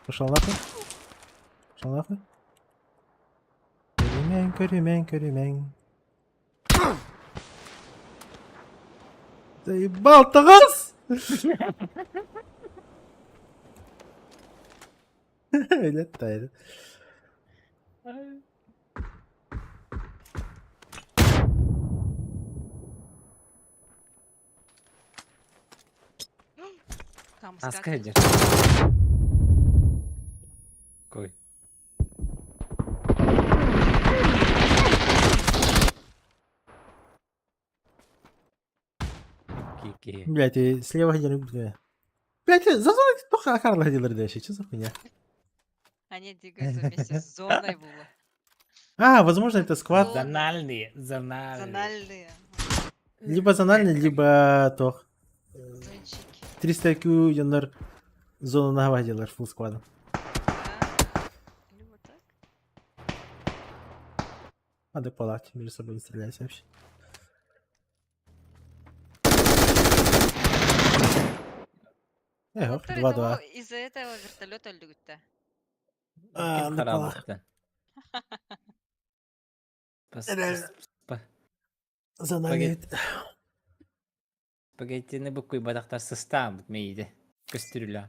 Пошел нахуй. Пошел нахуй. Ремень, ремень. Заебал, Тарас! Летает. Там Аскайдер. скакать. Какой? Кики. Блять, и слева где-нибудь. Блять, зазор только Карла ходил дальше. Что за хуйня? Они двигаются вместе с зоной было. А, возможно, это сквад. Зональные. Зональные. Зональные. Либо зональный, либо то. Зончики. 300 IQ яндар зону наводилар фул сквадом. Да. Или вот так. Надо палать, между собой не стреляйся вообще. Эх, Вот 2-2. из-за этого вертолета люта. А, Ким на харап палах. болыпты. Зональный. Спагеттини бүккуй батактар сыстаам мейди. Көстүрүлө.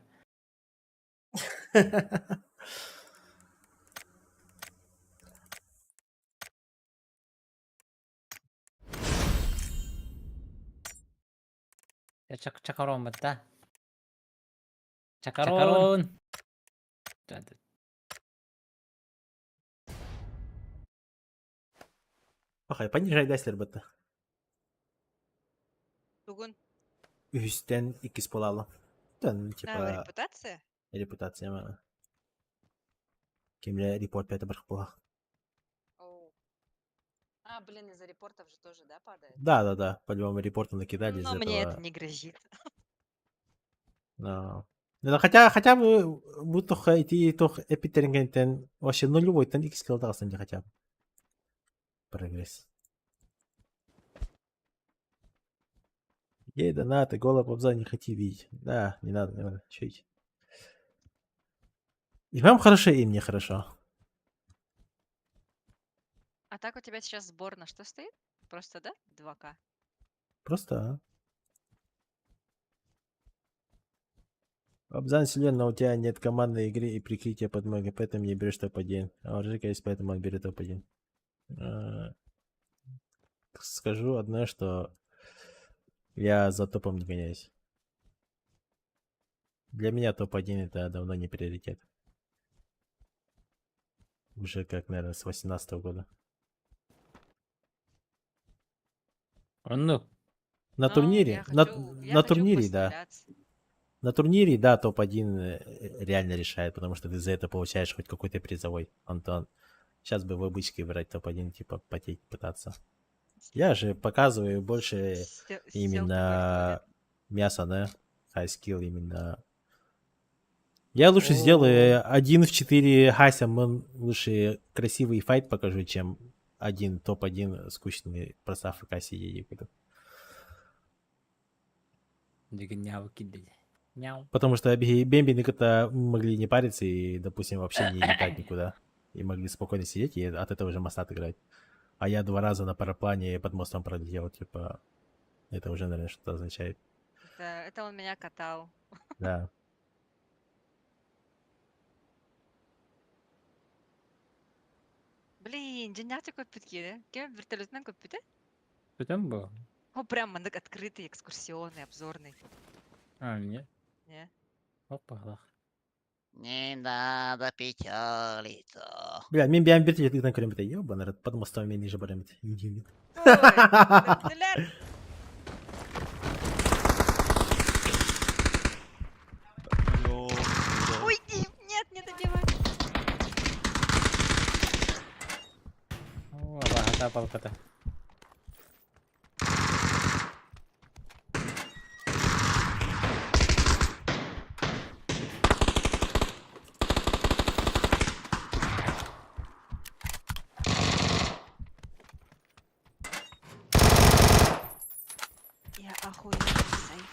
Я чакарон батта. Чакарон. Охай, понижай дайслер бата. Бүгін Üstten 2 полалы. Тан, типа, репутация? репутация ма. Кемле репорт 5 барх пола. Оу. А, блин, из-за репортов же тоже, да, падает? Да. По-любому репорты накидали Но из мне этого. это не грозит. No. Ну, хотя бы будто идти тох эпитерингентен вообще нулевой тен X скилл не хотя бы. Прогресс. Ей донаты, голубь обзор не хоти видеть. Да, не надо, чуть. И вам хорошо, и мне хорошо. А так у тебя сейчас сбор на что стоит? Просто, да? 2К. Просто, а? Обзан силен, но у тебя нет командной игры и прикрытия под мага, поэтому не берешь топ-1. А у Ржика есть, поэтому он берет топ-1. Скажу одно, что я за топом не гоняюсь. Для меня топ-1 это давно не приоритет. Уже как, наверное, с 18 года. Ну, На Ну, турнире, я на хочу турнире, да. поставляться. На турнире, да, топ-1 реально решает, потому что ты за это получаешь хоть какой-то призовой, Антон. Сейчас бы в обычке брать топ-1, типа, потеть пытаться. Я же показываю больше Сел ты именно мясо, да? High skill именно. Я лучше сделаю 1 в 4 хася, лучше красивый файт покажу, чем один топ-1 скучный просто АФК сидеть буду. Няу кидали. Няу. Потому что бембины как-то могли не париться и, допустим, вообще не летать никуда. И могли спокойно сидеть и от этого же моста играть. А я 2 раза на параплане под мостом пролетел, типа, это уже, наверное, что-то означает. Это он меня катал. Да. Блин, Блин, Джаняцик вот подкинули. Кем вертолетный купите? Что там было? О, прям мандак открытый, экскурсионный, обзорный. А, нет. Не? Опа. Не надо печалиться. Бля, мен бәрін берді етігден көрем біте. Ебаный рот, под мостом мен ниже барам біте. Ой, Нелер! Уйди! Нет, не добивай! О, лагата палката. Я охуенно сейф.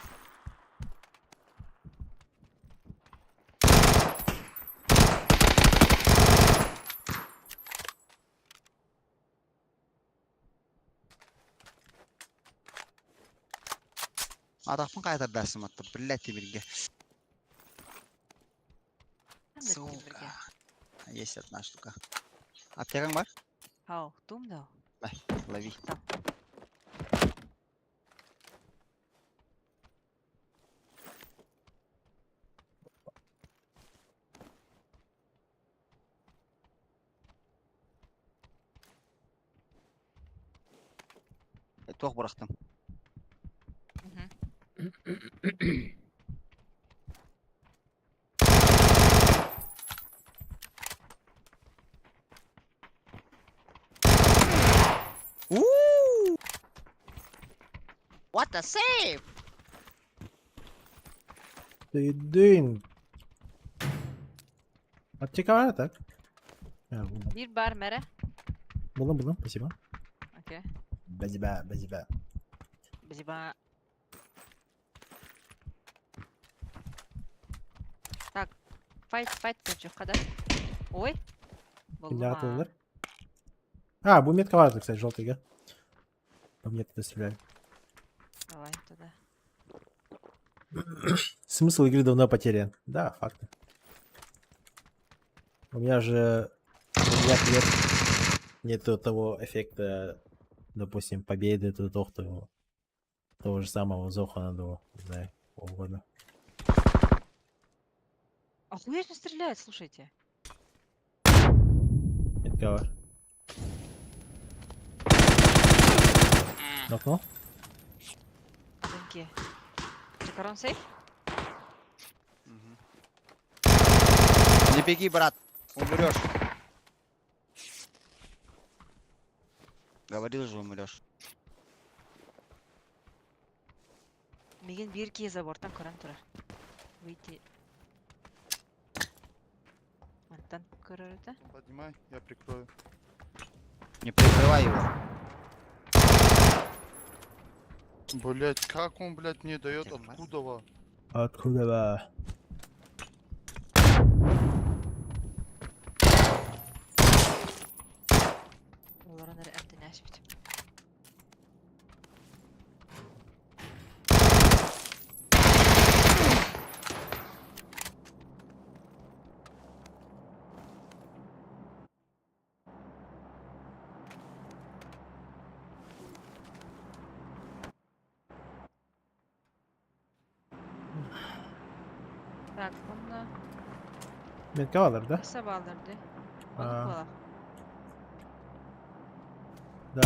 Атақпын қайда бәсім атты, білі темірге. Сука. Есть одна штука. Аптекаң бар? Ау, тумда. Бай, лови. Тоқ бұрақтым. What a save! What are you doing? Аптека var так? Buldum. Bir bar mere. Buldum. Спасибо. Окей. Базиба. Базиба. Так, файт качуха, да? Ой. Kimler Болма. atılır? Ha bu метка vardı кстати, желтый, по мне туда стреляли. Давай туда. Смысл игры давно потерян. Да, факты. У меня же нету того эффекта, допустим, победы, того же самого Зохана, не знаю, кого угодно. Охуенно стреляет, слушайте. Метка var. Нокнул? Деньки. Чекарон сейф? Не беги, брат, умрешь. Говорил же, умрешь. Меген bir kez забортан көрен тұрар. Выйти. Антан көрер это? Поднимай, я прикрою. Не прикрывай его. Блять, как он, блять, не дает? Тихо, Откуда? Откуда ба? Оларын әрі әмтін әшпет. Так, bunu Метка vardır da. kısa bağlardı. Aa. Onu kola. Да.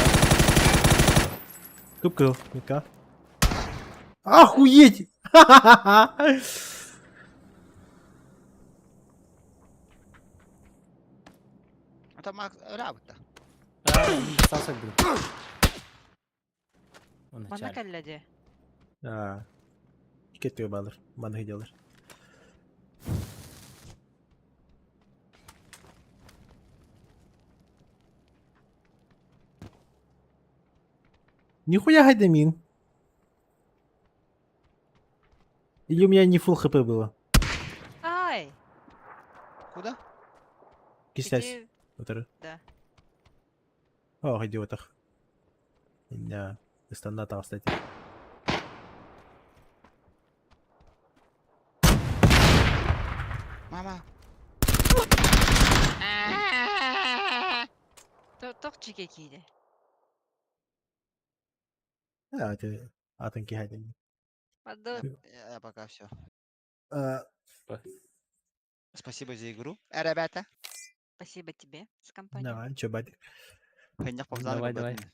Кыпкыл, метка. Охуеть! Это Макс, работа. Сасок был. Он Bana начале. kelledi. Ha. Ketmiyor bağlar. Bana gidiyorlar. Нихуя Гайдамин. Или у меня не full хп было? Ай! Куда? Кислясь. Иди- Второй. Да. О, идиотах. Да, стандартно, кстати. Мама. Тох чеке кейде. А, ты атонки хайден. Подо. Пока все. А, Спасибо за игру. Ребята. Спасибо тебе за компанию. давай, чё, батик? Хыннях побзаны Давай, давай. көбөтүн.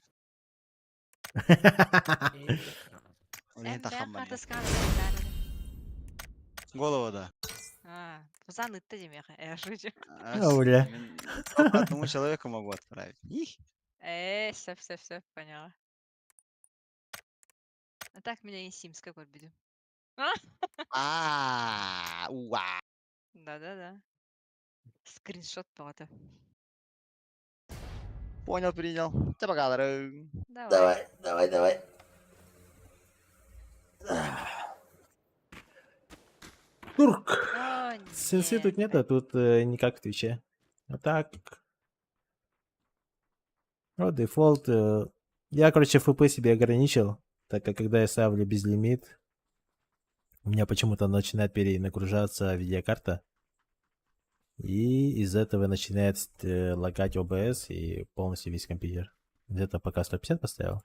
Улин Бән тахамман. қатысқан Голову да. Пузан ытты демеха, я шучу. Бля. Только одному человеку могу отправить. Их. Все, поняла. А так меня и Sims какой буду. Уа. Да. Скриншот пота. Понял, принял. Тебя пока. Давай. Давай. Турк. О, Сенсы тут нет. нет, а тут не как в Твиче. А так. Ну, дефолт. Я, короче, ФП себе ограничил, так как когда я ставлю безлимит, у меня почему-то начинает перенагружаться видеокарта. И из этого начинает лагать ОБС и полностью весь компьютер. Где-то пока 150 поставил.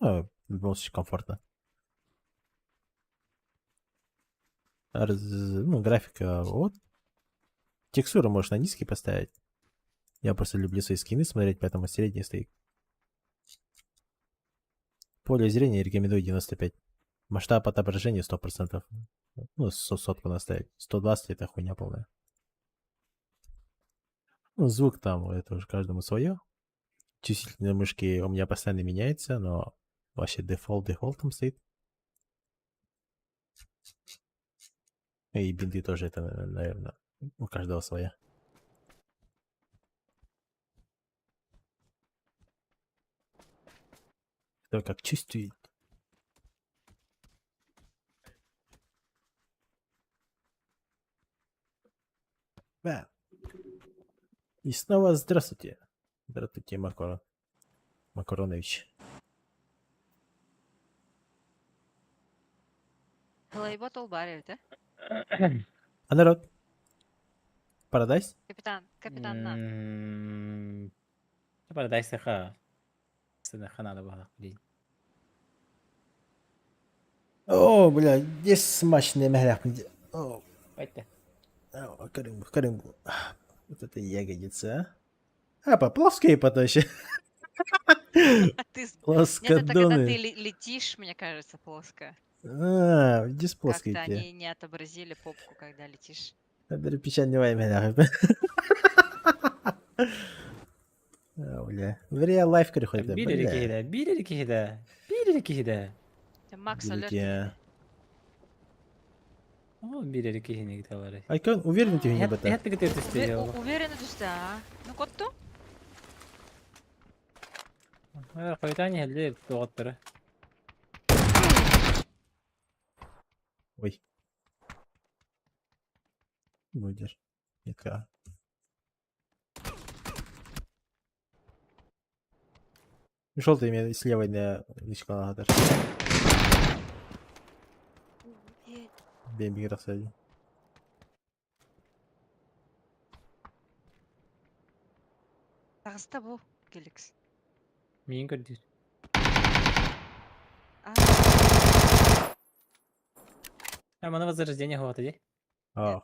Ну, в любом случае комфортно. Ну, графика вот. Текстуру можно на низкий поставить. Я просто люблю свои скины смотреть, поэтому средний стоит. Поле зрения рекомендую 95. Масштаб отображения 100%. Ну, сотку наставить. 120 это хуйня полная. Ну, звук там, это уже каждому свое. Чувствительность мышки у меня постоянно меняется, но вообще дефолтом стоит. И бинты тоже, это, наверное, у каждого своя. Кто как чувствует. Да. И снова здравствуйте. Здравствуйте, Макаронович. Лейбо толбарев, да? А народ? Парадайс? Капитан нам. Paradise Саха. Саха надо было. О, бля, здесь смачные мяхляпники. О, Пойте. Каримбу. Вот это ягодица, а? По плоские поточи. Нет, это когда ты Плоскодоны. летишь, мне кажется, плоско. А, здесь плоские Как-то те. они не отобразили попку, когда летишь. Это печальный мяхляп. Бля. В реал лайф приходит. Бирили кихида. Макс Великий, алерт. О, бирили кихине гиталары. Айкон, уверен ты не бата? Я ты где ты стоял? Уверен, да. Ну, котту? Кайтани хелле тоғаттыры. Ой. Будешь. Яка. Желтый меня с левой на личка нагадar. Бемби рассади. Тағыста бұл, Келикс. Мен көрдір. Мана возрождение хвата, де? А,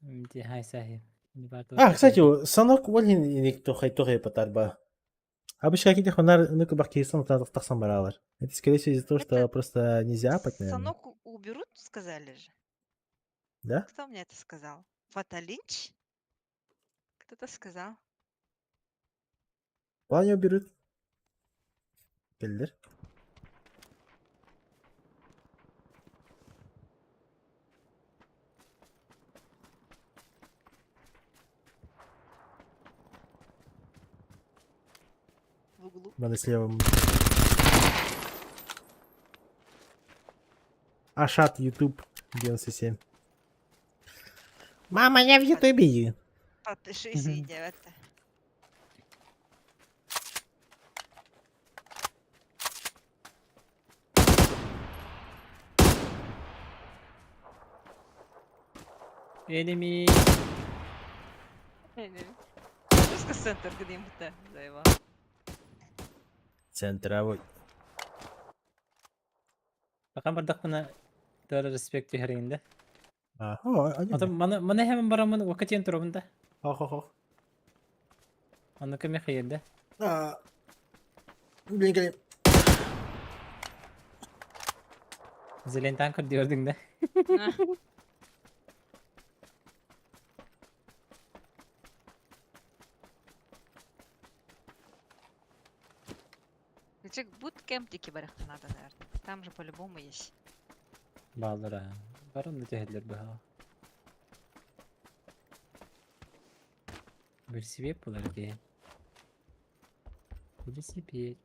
Хай сахи. кстати, санок Вольгин никто хай потарба. Обычно какие-то хонар, ну-ка, бахкисан, так сам баралар. Это, скорее всего, из-за того, что просто нельзя апать, наверное. Санок уберут, сказали же. Да? Кто мне это сказал? Фаталинч? Кто-то сказал. В плане уберут. Келдер. В углу. Надо слева. Ашат, YouTube, 97. Мама, я в Ютубе. Подпишись, идиот. Enemy. Что центр где-то, да, его. Центровой. Bakın bardak bana doğru respect herinde. А, о, один. Adam bana hemen baramın vakit yentürümünde. Ох, ох, ох. Onu kim yakıydı? А, блин, блин. Zelen tanker diyordun da. Хотя буткемптики барахта надо, наверное. Там же по-любому есть. Bağlara. Barın da tehdiler bu ha. Bir sebep bular diye. Bir sebep.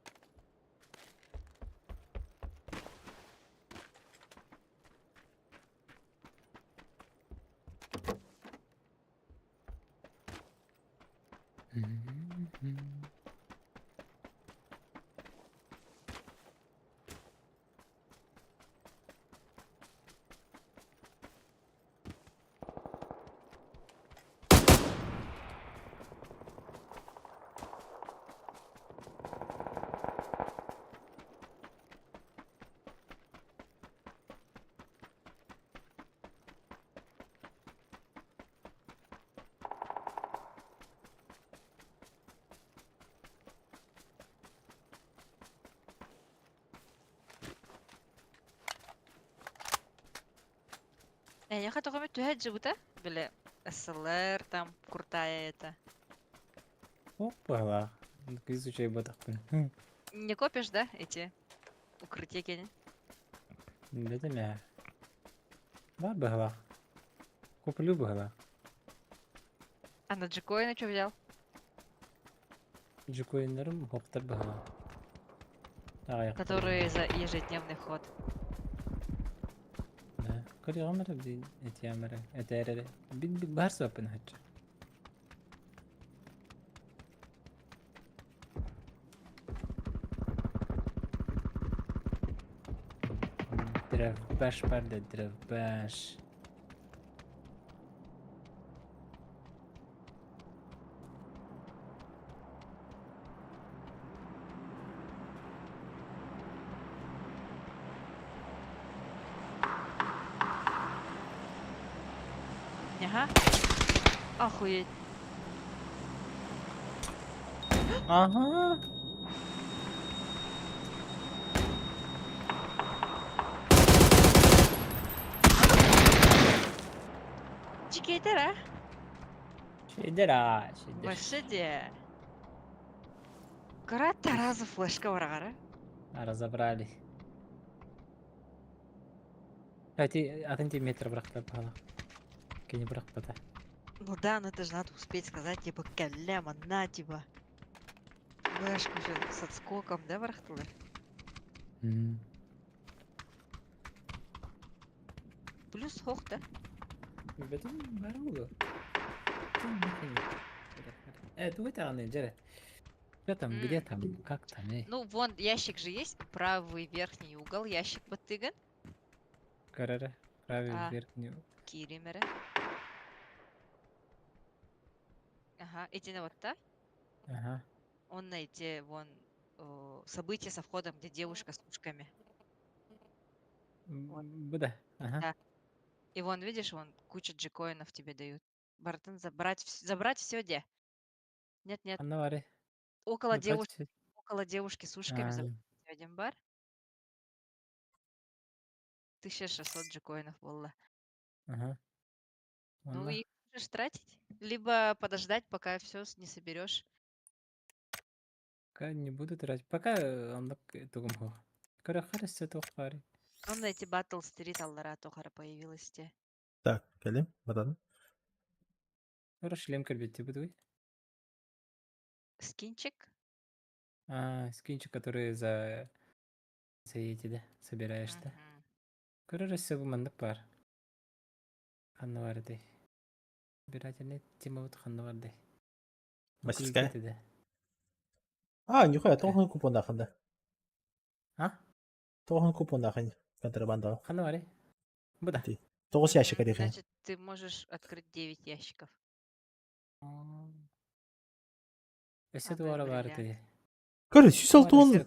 Я хочу кому tuhad живута, бля, СЛР там крутая это. Опа. Изучай батахпын. Не копишь, да, эти укрытия кені? Ne demek? Var bıhla. Kuplü bıhla. А на джикоина что взял? Джикоинlerim hoptar bıhla. Ayak. Которые за ежедневный ход. Ne? Kırı amara bir eti amara. Eterere. Bir bahar sohbetini haçça. Drevbash barda drevbash. Ага. Охуеть. Aha. Чикейтер, а? Şeydir ha. Şeydir. Вообще де. Кара таразы флешка барагара. Разобрали. Кстати, один метр брахта быхла. Кені брахпата. Ну да, но это же надо успеть сказать, типа, каляма, на, типа. Флешку же с отскоком, да, барахтала? Плюс хох, да? Betul baru. Давай там, Джере. Что там, где там, как там, Ну, вон ящик же есть, правый верхний угол, ящик батыган, Карара, правый А. верхний. киримере. Ага, иди на вот та. Ага. Он найти вон события со входом, где девушка с ушками. Буда. Ага. Да. И вон, видишь, вон куча джикоинов тебе дают. Бартын, забрать все где? Нет, нет, Анна около девушки. девушки с ушками забрать один бар. 1600 джикоинов было. Ага. Ну, Вон, их можешь тратить. Либо подождать, пока все не соберешь. пока не буду тратить. Пока он тугум хо. Кара харасса тухари. Он на эти батл стрит аллара тохара появилась те. Так, келем, батады. Кара шлем кальбетти будуй. Скинчик. Скинчик, который за эти, да, собираешь, да. Мгм. Кара расса мандак пар. Ханнаварды. Собирательный тимаут ханнаварды. Мастерская. Да. А, нихуя, тохан купон даханда. А? Тохан купон дахань. Контрабанда. Ханнавари. Буда. Тоғыз ящика дехен. Значит, ты можешь открыть 9 ящиков. Өсі Надо дуара бар бриллиант. ты. Короче, 106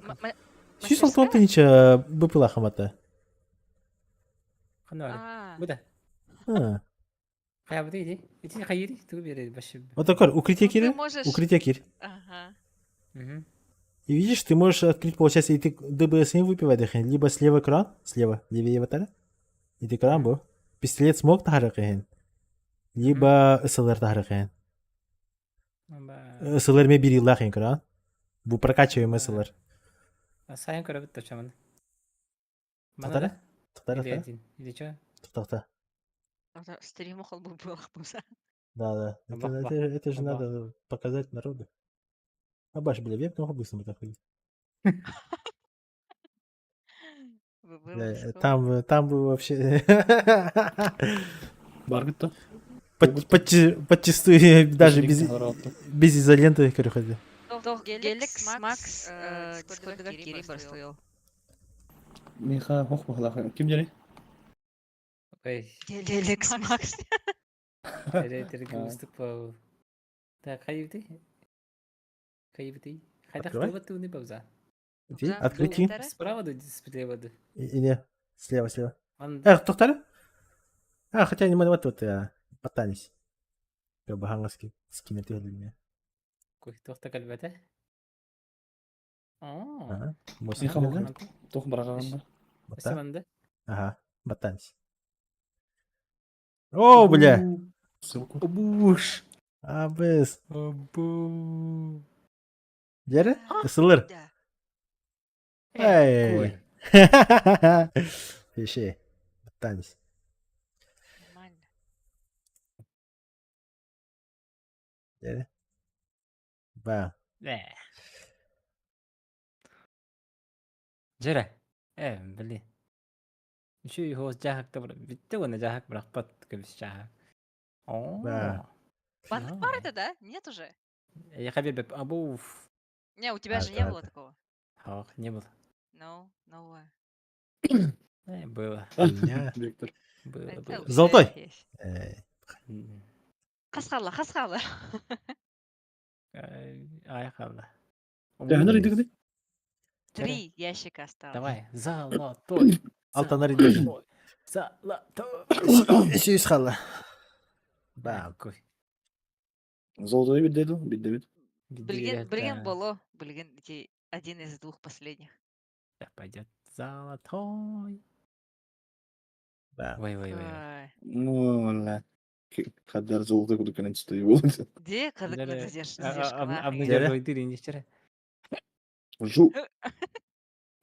106 тынча быпыла хамата. Қаны бар. А, Бұда. А. Қая бұда еді. Ити қайыры, түгі береді башы. Вот такой, укрытие ну ты кири, можешь... укрытие кир. Ага. Мгм. И видишь, ты можешь открыть, получается, и ты ДБС не выпивай дыхен. Либо слева кран, слева, левее вот это. И ты кран был. Пистолет смог тахаракен. Либо СЛР тахаракен. Ба. СЛР ме бери лахен кран. Бу прокачиваем Да. СЛР. Сайын көрі бұтты шамын. Тахтара? Тахтара, Или тахтара. один. Или что? Тахта. Стрим охол бы был. Да, да. Бах, бах. Это же Бах. надо показать народу. А баш, бля, веб много быстро так ходить. Там бы вообще... Баргетто. Подчастую даже без изоленты, короче, ходил. Геликс, Макс, Дискордга Кири барстоял. Миха, хох махлаха. Ким жери? Ой. Геликс, Макс. Рейтер густук пау. Так, қайыбды? Қайыбды? Қайдақ Открывай. тылбатты уны бауза. Иди, открытие. Справа да справа да. Или слева, слева. Анда. Тохтары? Хотя не могу вот потанись. Как бы хангаски скинет ее для меня. Кой тоқта калбата? Aa. Ага. Мосин Миха, ходил. муха. Тох бараганда. Бота. Саманда. Ага, ботанись. О, бля! Ссылку. Буш. Абыс. Абу. Дері? Исылыр. Да. Эй! Кой. Пиши. Ботанись. Нормально. Дері? Ба. Жара. Блин. Еще и хоз жахак та битте вона жахак брахпат кебис жахак. О. Да. Банк бар это, да? Нет уже? Я хабиб абуф. Не, у тебя же не Это, было это. такого. Ох, не было. No, no way. Было. Хуйня. Виктор. Было, Это было. у тебя Золотой? есть. Эй. М. Хасхала, хасхала. Ай, хавла. Тәһәнер иде гыды. 3 ящика осталось. Давай, золотой. Алтанар иде. Золотой. Еще из хала. Бам. Кой. Золотой бит деду, бит дебит. Блин, было. Блин, один из двух последних. Пойдет золотой. Бам. Ой. Ой. Ну, ла. Кадар золотой куду кенен түсті болды. Где когда задержка? Обнадеживай ты не вчера. Жу.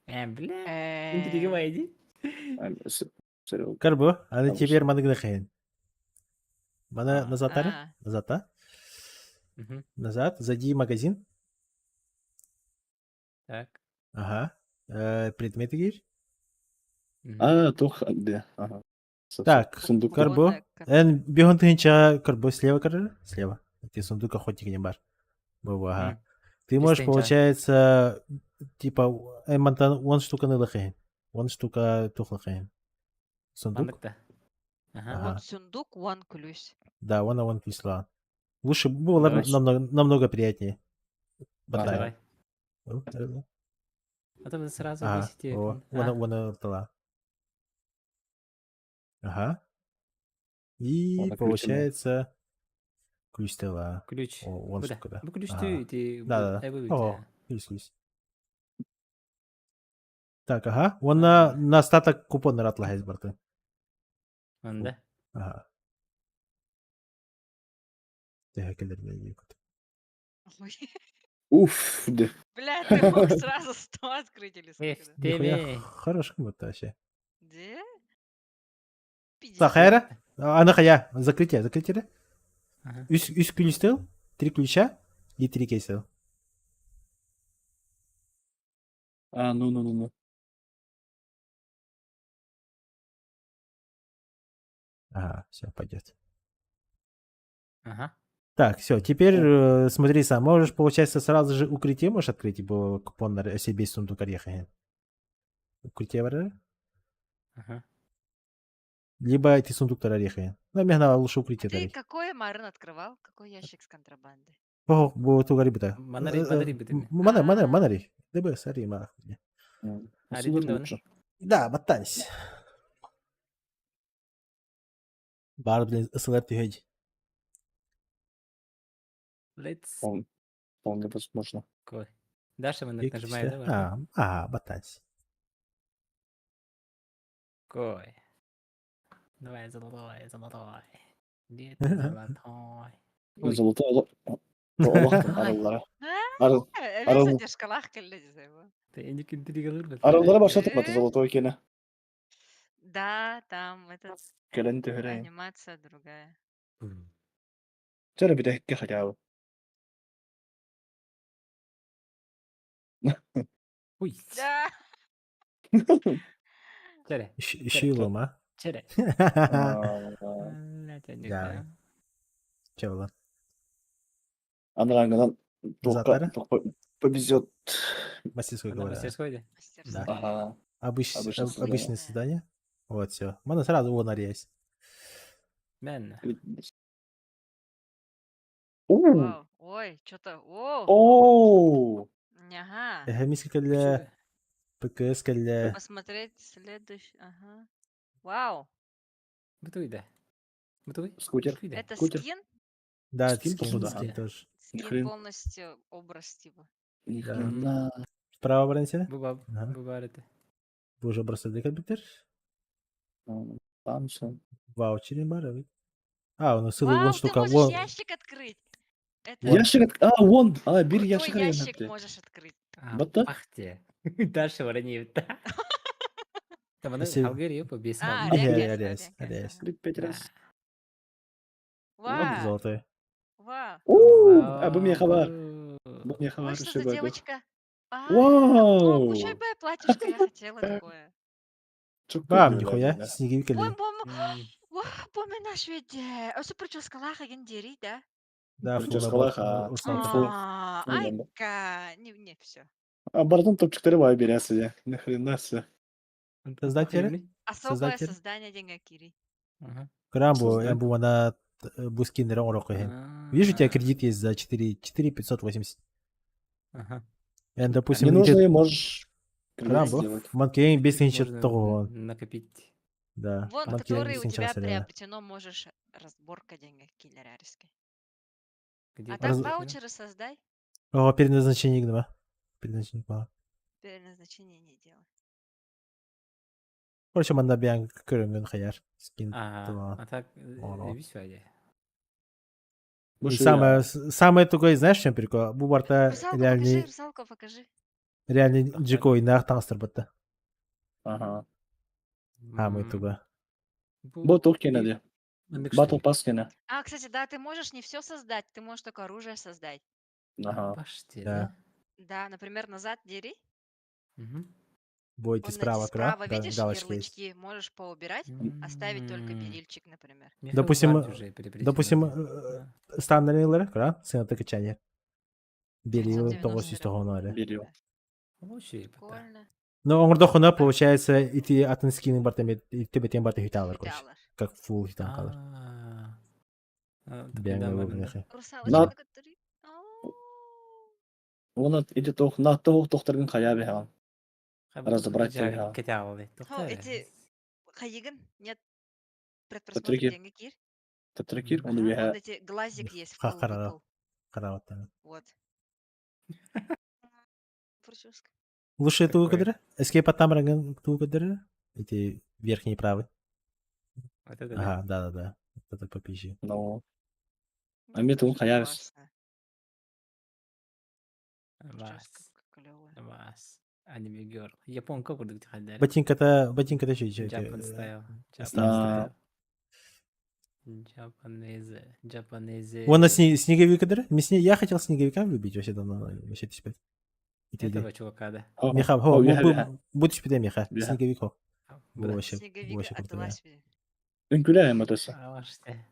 Бля. Интрига войди. Сериал. Карбо, а Абыс. теперь мадагдахен. Мана назад, А. ары? Назад, а? Мгм. Назад, зайди в магазин. Так. Ага. Предметы гир. А, тох, де. Ага. Так, Сундук. Карбо. Бегон тынча карбо слева, короче. Слева. Ты сундук охотник не бар. Бо, ага. Ты можешь, Дистенча. получается, типа, вон штука нылахен. Вон штука тухлахен. Сундук. Мандыкта. Ага. Ага. Вот сундук, one ключ. Да, вон присла. Лучше было Давай. намного приятнее. Давай. Батая. А то вы сразу Ага. высите. Вон тала. Ага. И Вот так получается ключ стола. Ключ. О, вон Буда. штука, да. Bu ключ Ага. ты. Да. Ай, вы О, ключ. Так, ага. Вон на остаток купон ратлагайс барты. Анда. Ага. Тегекелерге екут. Ой. Уф, де. Бля, ты мог сразу 100 открыть или сколько? да? Нихуя Теме. хороший вот вообще. Где? Так, хайра? Ана хая. Закрытие, да? Ага. Үс ключ стоял, 3 ключа и 3 кейса. А, ну. Ага, все, пойдет. Ага. Так, все, теперь смотри сам. Можешь, получается, сразу же укрытие можешь открыть, ибо купон на себе сундук орехи. Укрытие вара? Ага. Либо эти сундук орехи. Ну, мне надо лучше укрытие Ты дарить. какой Марын открывал? Какой ящик с контрабандой? О, бу тугари бута. Манари битими. Манари. Дебе сари ма. Аридим да лучше. Да, баттанис. Бар билен ысылар түйөйди. Let's Вполне возможно. go. Даша нажимает, да? Варвар? Баттанис. Кой. Давай, золотой. Где ты, золотой? Ой. Золотой олақтың аралары. Эле Арал- задержкалах келе десем. Ты не кентиригер. Аралары баша тықматы золотой екені. Да, там этот Келен төхірейін. анимация другая. Жәрі бітәкке хатябы. Ой. Да. Чере. Шило ма. Чере. Да. Че было? Анараңғынан Заттары? повезет. Мастерской Она говорят. мастерской, да? Мастерство. Да. Ага. Обычное Обычное создание. Вот все. Можно сразу его нарезать. Мен. Вау. Ой, что-то. О, Оу. ага. Миска калля. ПКС калля. Посмотреть следующий. Ага. Вау. Бытуй, да. Бытуй. Скутер. Бытуй, да. Это Скутер. скин? Да, Скин, скин походу, скин ага. тоже. Скин Хрен. полностью образ типа. Ни Да. хрена. Справа броньте. Бубаб. Ага. Бубарите. Вы уже бросили компьютер. Там все. Ваучери бары. А, у нас целый Вау, вон ты штука. можешь Вон. ящик открыть. Это Ящик. Вон. Бир крутой ящик ящик можешь открыть. Батта? Пахте. Даша варанеет. Там она Спасибо. Алгерия по без А, Ага, рекес, рез, рекес, рез. ага. 5 раз. Вот Вау, золотой. вау. Бұл не хабар. Бұл не Ой, хабар. что за девочка? А, Вау. бушойбе платьишко, я хотела такое. Бам, нихуя. Снеговик Ой, или... помню наш ведь. Осы прическалах агендери, да? Да, Прическалах, фул. Айка, не все. Бардын топчықтары бай бересі де. Ни хрена себе. Создатели? Особое Создатель? создание деньга Кири. Крамбу, я Создатель. был на бускинера уроках. Вижу, у тебя кредит есть за 4 580. Ага. Я, допустим, Ненужные можешь кредит Крамбу. сделать. Манкейн без ничего Можно того. накопить. Да. Вон, Манкейн который без у ничего тебя соляна. приобретено, можешь разборка денег киллерарской. Где А это так Раз- написано? ваучеры создай, О, переназначение гнома. Переназначение гнома. переназначение не делай. Короче, манда биян көрөнгөн хаяр. Скин. Ага. А так, Ого. висюаде. И самое такое, знаешь, в чем прикол? Бу барта Русалку покажи. реальный джикой на таңстыр бітті. Ага. Самый туга. Бұл тоқ кенеді. Батл пас кені. А, кстати, да, ты можешь не все создать, ты можешь только оружие создать. Ага. Паште, Да. да? Да, например, назад дери. Мгм. Будете Вот справа, справа да, видишь галочки есть. ярлычки, можешь поубирать, оставить только берильчик, например. Михаил Допустим, Барт уже перепричинил. допустим, Да. стандартлары, кра, сыны качание. Бери 990 900 тонны. Беру. Вообще, пота. Прикольно. Но он дохуна, получается, и ты от скины бартами, и тебе тем барты хиталар, короче. Хиталар. Как фул хитал калар. Бянга выбнехи. Русалочка который. Оны иди тоқ, на тоқтырғын қая бе. Разобрать тебя. Кетялы. Эти хаиган нет Патрики. предпросмотра деньги кир. Татракир, оны Ага, бе. вот эти глазик есть. Ха, вкл, карара. выкл. Караваттан. Вот. Прическа. Лучше ту Какой? кадр? Escape от тамранган ту кадр? Эти верхний и правый. Вот это Ага, да. Вот это попизжи. Ну. А мне тун хаявис. Классно. Вас. Прическа клёвая. Вас. Аниме герл. Японка курдук тихадар. Ботинка-то что? Japan style. стайл. Japanese. Вон на снеговик кадр? Я хотел снеговика выбить вообще давно. Вообще ты спать. Этого чувака, да. Меха, будешь пиде меха. Бля. Снеговик. Во Брат. вообще Снеговик круто. отдалась мне. Үңкүләйм атасы. А, ваште.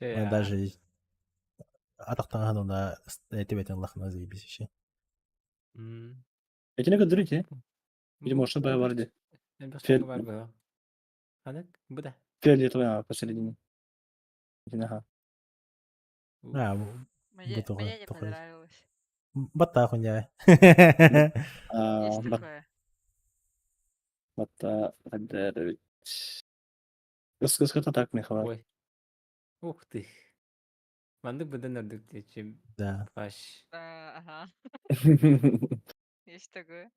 Я даже атақтан ғануна тебе тен лахна заебись вообще. Этине көдүрүт, Видимо, Бу- ошо бая бу бар бир- ди. Ben başka Фер- var bu. Ханак, bu da. Фиолетовая посередине. Этине, ага. А, Мне бутугы, не тухы. понравилось. Бата хуйня. Есть Бат, такое. батта, да. Кыскы так мехалар. Ой. Ух ты. Манdık buradan ördük diye çim. Да. Baş. Ага, есть такое.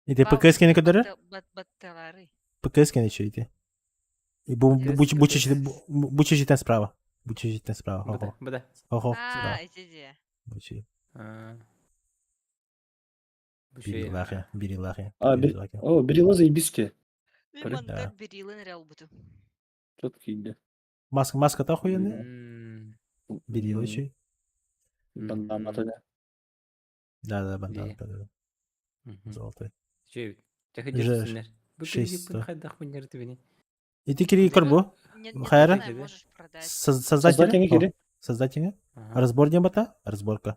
И ты ПКС-ки не көдөрөр? Батталары. ПКС-ки не чуйте. И бу чуть-чуть справа. Бу чуть-чуть справа. Bu da. Хо-хо. Bu da. Хо-хо. А, Справа. эти где? Бу чуть. Ha. Bu Бери şey. лахи. Бери лахи. А, Бери лахи. О, берила заебиски. Лимонда берилы нырял буту. Четкий, да. Маска-то охуенная. Hmm. Бери лучи. Бандана, да. Да, бандан. Где? Мгм. Золотой. Şey. Çakı Же- gelsinler. Bu шесть kıyıp сто. bunu kadar хуйнерdi beni. И ты кири корбу? Не Хайра? знаю, можешь продать. Создателя? Создателя кири. Создателя? Ага. Разбор не бата? Разборка.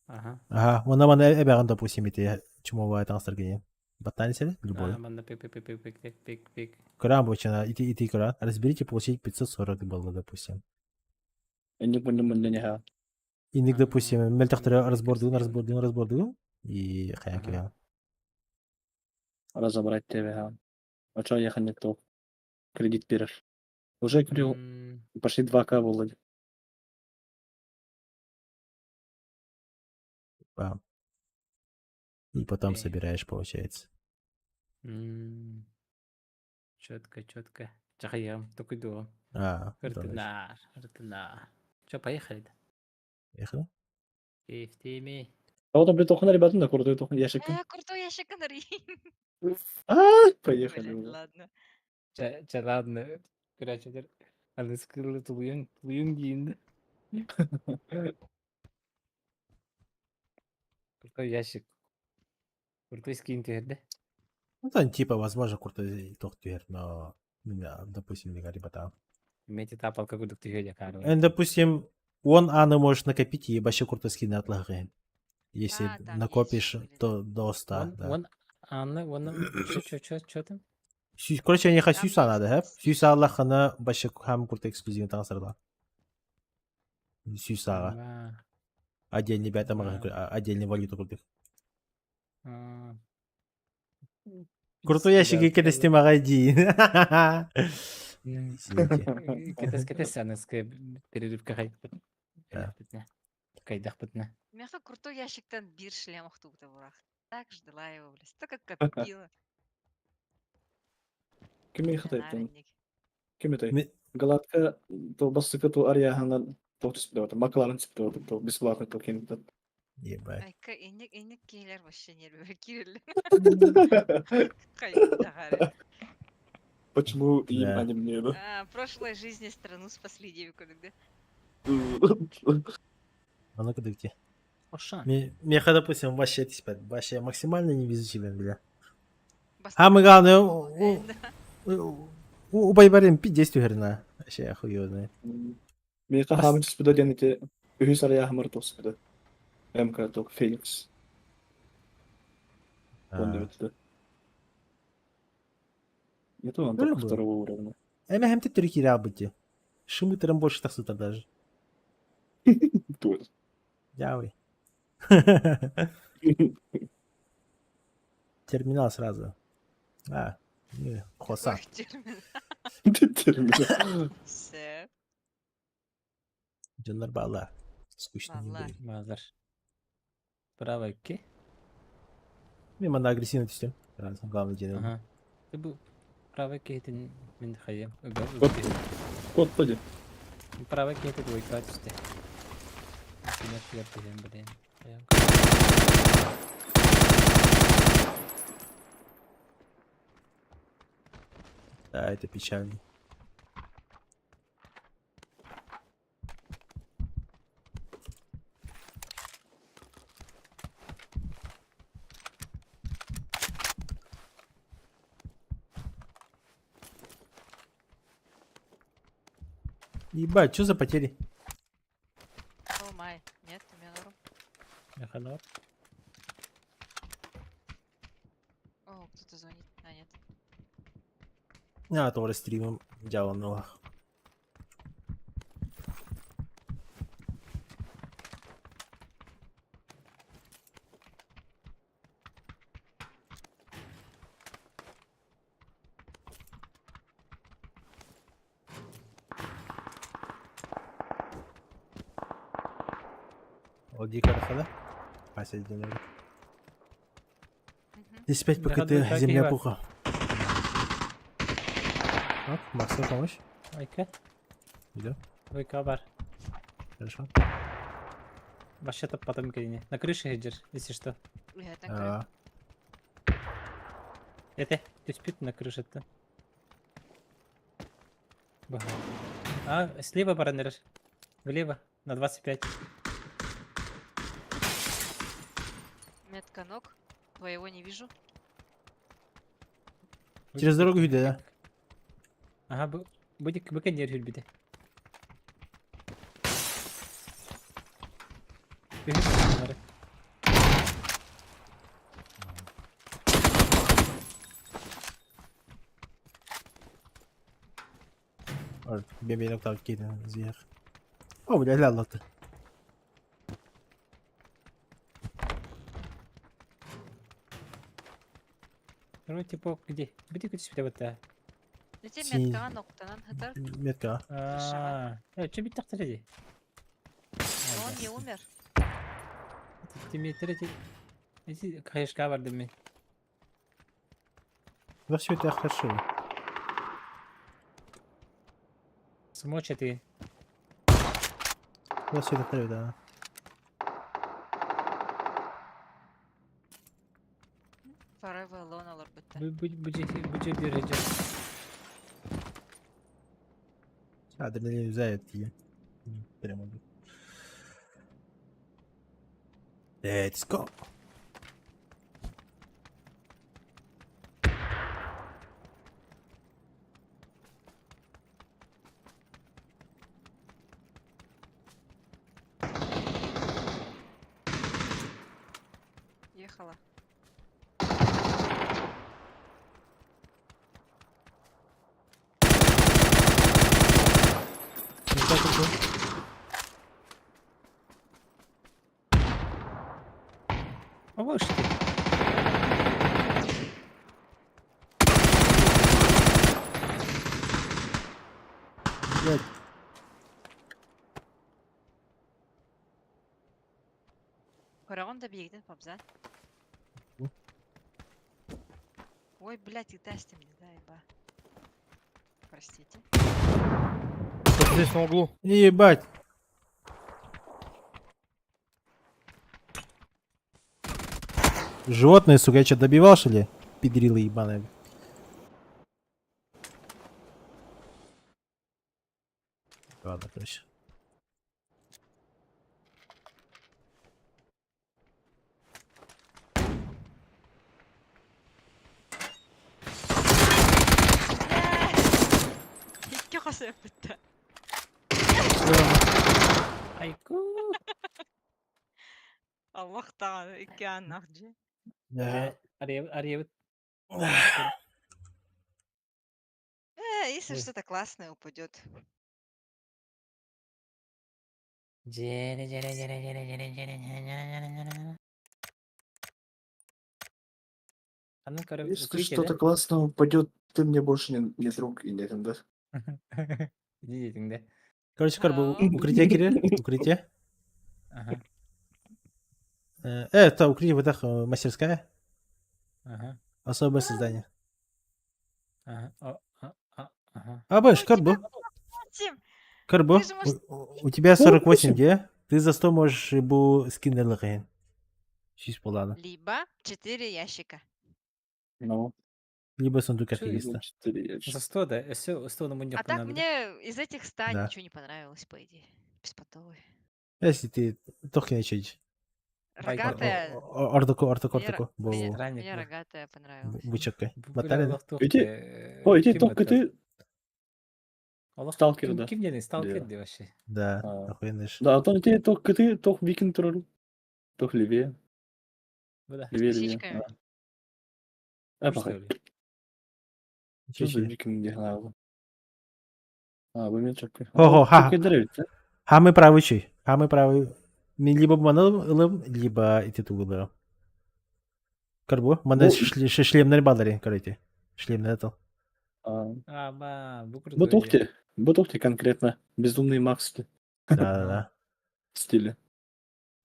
Ага. Ага, вона мана эбеган допустим ите чумовая таңсыргенен. Баттани селе? Любой. Ага, bana pek. Крам бочина, ити кран. Разберите, получить 540 было, допустим. Они не ха. Индик, Ага, допустим, мельтахтыры красиво. разбордугун. И хаян Ага. кирен. Разобрать тебе, ха. А чё ехать не то? Кредит берешь. Уже купил, Hmm. почти 2К было. Бам. И потом Окей. собираешь, получается. Hmm. Четко. Чахаям, только иду. А, Хыртынар. Че, поехали-то? ехали? Кефтеми. А вот, блин, только ребята на крутой только ящик. Крутой ящик канари. А, поехали. Блядь, уже. ладно. Ладно. Короче, она скрыла твоюн гинда. Крутой ящик. Крутой скин терде. Ну, там типа, возможно, крутой тохтер, но... Да, допустим, не гори батан. Имейте тапал какой-то ты Допустим, он аны можешь накопить и вообще круто скины отлагаем. Если А, там накопишь, есть, то до 100, да. Вон, Анна, чё там? Короче, я не Там хочу сюса надо, есть хэп? Сюса Аллахана вообще хам круто эксклюзивный тансарда. Сюса. А, Отдельный бета, Да. отдельный валюту крутых. а. Крутой ящик и когда стимагади. Кетес аныске перерывка Да. Кайдах бітне. Мяха крутой ящиктан бир шлем ахтугда бурах. Так ждала его, блядь. Так как копила. Кем ехать это? Наверник. Кем это? Ми- Галатка, то басыка, то арияхана, то спидота. Макларен спидота, то бесплатно, то кинут. Ебать. Айка эник кейлер вообще нервы кирилли. Кайда. Почему им, Да. а не мне, да? В прошлой жизни страну спасли девику тогда. А ну-ка, дыхти. Оша. Меха, допустим, вообще, вообще максимально невезучий, блин. Баста- А мы главное, Да. у Байбарин 50 герна. Вообще охуённый. Мека хамын спидо денете, үхіс арияхамыр то спидо. МК то Феникс. Он А. да. Это он Было только бы. второго уровня. Эми hem ты трюки работе. Шумы больше тахсута даже. Тоже. Явый. Терминал сразу. А, не, хоса. Какой термин? Терминал. Всё. Canlar bağla. Скучно не Bağla. будет. Мазар. Право ки? Мимо на агрессивно тестим. Главное дело. Ага. Ты был право ки это мен хаям. Вот, пойди. Право ки это твой качество. Блин. Да, это печально. Ебать, что за потери? О май. Нет, у меня норм. Эханор. О, кто-то звонит. А, нет. А, то стримом дьявол на ногах. Вот дикая хода. А, сидит на. Мгм. 10-5 Да, ПКТ, да, земля Киева. пуха. Оп, Максу помощь. Айка. Иду. ВК бар. Хорошо. Вообще-то потом кидни. На крыше держи, если что. Я накрыл. Это, ты спит на крыше-то. Бага. А, слева баранер. Влево, на 25. Метка ног. Твоего не вижу. Через дорогу видно, да? Ага, будет быканер хюльбиде. Бебе нокта киден зиях. О, бля, ляла ты. Ну, типа, где? Будет где сюда вот та. Лети Си- метка ноктанан хатар. Метка. Что бит так тради? Но он не умер. Ты мне тради. Эти каешка var değil mi? Да все это хорошо. Смочи ты. Да все это хорошо, да. Forever alone alır bitti. Bu bir recep. Адреналин взяет ее. Прямо. Let's go. Ехала. А вот что ты. Блядь. Қарағым да биегден пабзан. Ой, блядь, и тестим не дай ба. Простите. Здесь на углу. Ебать. Животные, сука, я что, добивал, что ли? Педрилы ебаные. Ладно, короче. Ikke қасып бітті. Айку. Аллах тағаны ике анақ же. Да. Арьев. Если Ой. что-то классное упадет. А ну, короче, Если укрытие, что-то да? классно упадет, ты мне больше не друг и не рядом, да? Иди, да? Короче, Карба, Ау. укрытие, Кирилл? Укрытие? Ага, Это укрытие, вот так, мастерская. ага, Особое создание. ага. Ага. А, бэш, Карбо. Тим, Карбо, Ты же можешь- у тебя 48, где? Ты за 100 можешь бу скиннер лыгайн. Чист полана. либо 4 ящика. Ну, Либо сундук Чё, архивиста. 4 ящика. За 100, да? Все, 100 на мундир А так понадобится. мне из этих 100 Да. ничего не понравилось, по идее. Беспонтовый. Если ты только не чуть. Рогатая. Ортоко, Мне Странник, да. рогатая понравилась. Бучаккой. Бля, Мотали, да? Аллах тух, Иди. Ой, иди, только ты... Сталкер, да. Ким не сталкер, Да. да, вообще? Да, А. охуенный ж. Да, то ты, только викинг тролль. Только левее. Да. Левее, С левее. косичками. Что Апахай. ли? Что за Чечи. викинги главы? Вы мне чокай. Ого, ха. Чокай дырявит, да? Хамы правый чей? Хамы правый. Мен либо манылым, либо ити тугылы. Карбу? Мана шлемнер бадари, короче. Шлемнер это. Аба, bu Бутухте. Бутухте конкретно. Безумный Макс Да. стиле.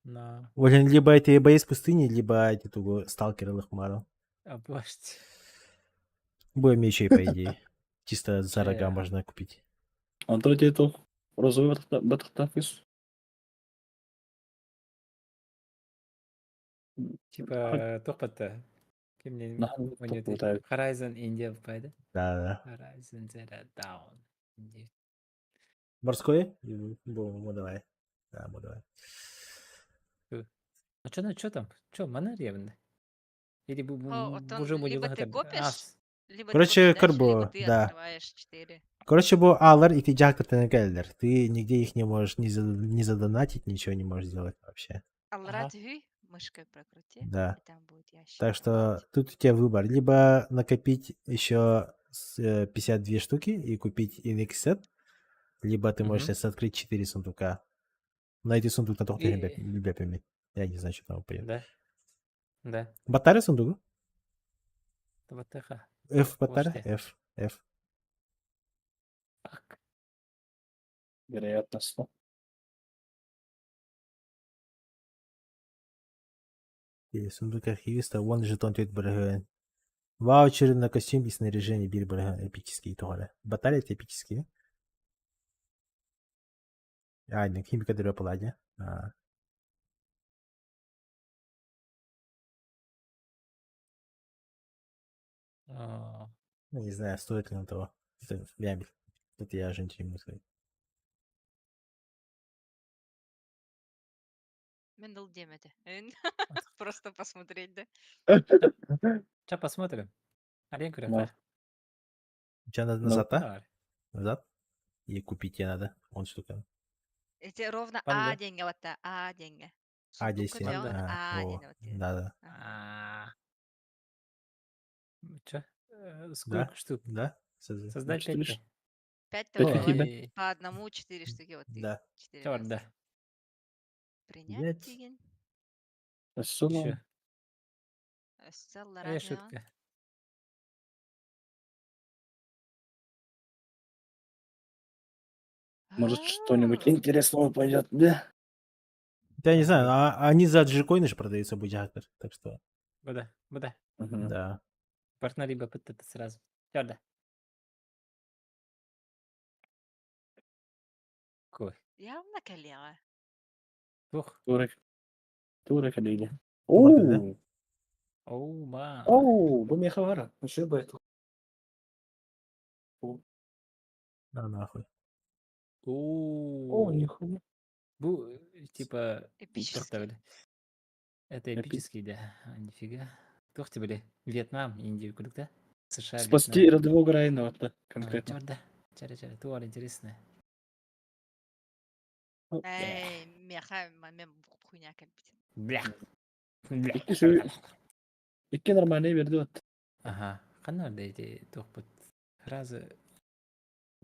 На. Олен либо эти бои с пустыни, либо эти туго сталкеры лохмару. Обожьте. Бой мечей, по идее. Чисто за рога Чья? можно купить. Он то это розовый бататафис. Типа, топота. Кемнен ойнады. Horizon India пайда. Да. Horizon Zero Dawn. India. Морской? Давай. Да, давай. А что там? Что, манария вында? Или уже Либо ты модели копишь, либо Короче, ты покидаешь, либо Карбо, ты да. открываешь 4. Короче, был алар, и ты джактор гелдер. Ты нигде их не можешь не задонатить, ничего не можешь сделать вообще. Алрат гүй, мышкой прокрути, Да. и там будет ящик. Так что тут у тебя выбор. Либо накопить еще 52 штуки и купить NX set, либо ты можешь сейчас открыть 4 сундука. Найти сундук на то, любяпами. Я не знаю, что там будет. Да. Да. Батарея сундук? Вот это. F батарея? Можете. F. Фак. Вероятно, 100. И сундук архивиста, вон жетон тет бараган. Ваучеры на костюм и снаряжение бир бараган эпические тоже. Батареи это эпические. Не, химика дыра паладя. Ну, не знаю, стоит ли он того. Это вямель. Тут я же ничего не могу сказать. Мендел демете. Просто посмотреть, да? Сейчас посмотрим. Олег Да. говорит, Тебе надо назад, а? Назад? И купить тебе надо. Вон штука. Эти ровно Панда. деньги, вот та, деньги. А10. Сундук, где он? Во. деньги, вот те. Да. Че? Сколько штук? Да? Создать 4 5. 5 Пять такого, какие, по одному 4 штуки, вот ты. Да. 4 Черт, раза. да. Принять, Пять. Тиген. Еще. Стелла Шутка. Может, что-нибудь интересного пойдет, да? Я не знаю, они за джикоины же продаются, будь актер. Так что, Вода. да. Партнер либо это сразу. Черт, да. Кой. Я накалила. Тух. Турek или. Турек, Оу, ма. Вы мне хавара. Еще бы это. Нахуй. Нихуя. Типа... Эпический. Это эпический, да. Нифига. Тух ты, бля. Вьетнам, Индию, да? США, Спасти родового района, да, конкретно. Черт, да. Чара. Туар интересно. Эй, меха, мамем, хуйня кальпить. Бля. Икки нормальные вердет. Ага. Канал эти тухпут. Разы.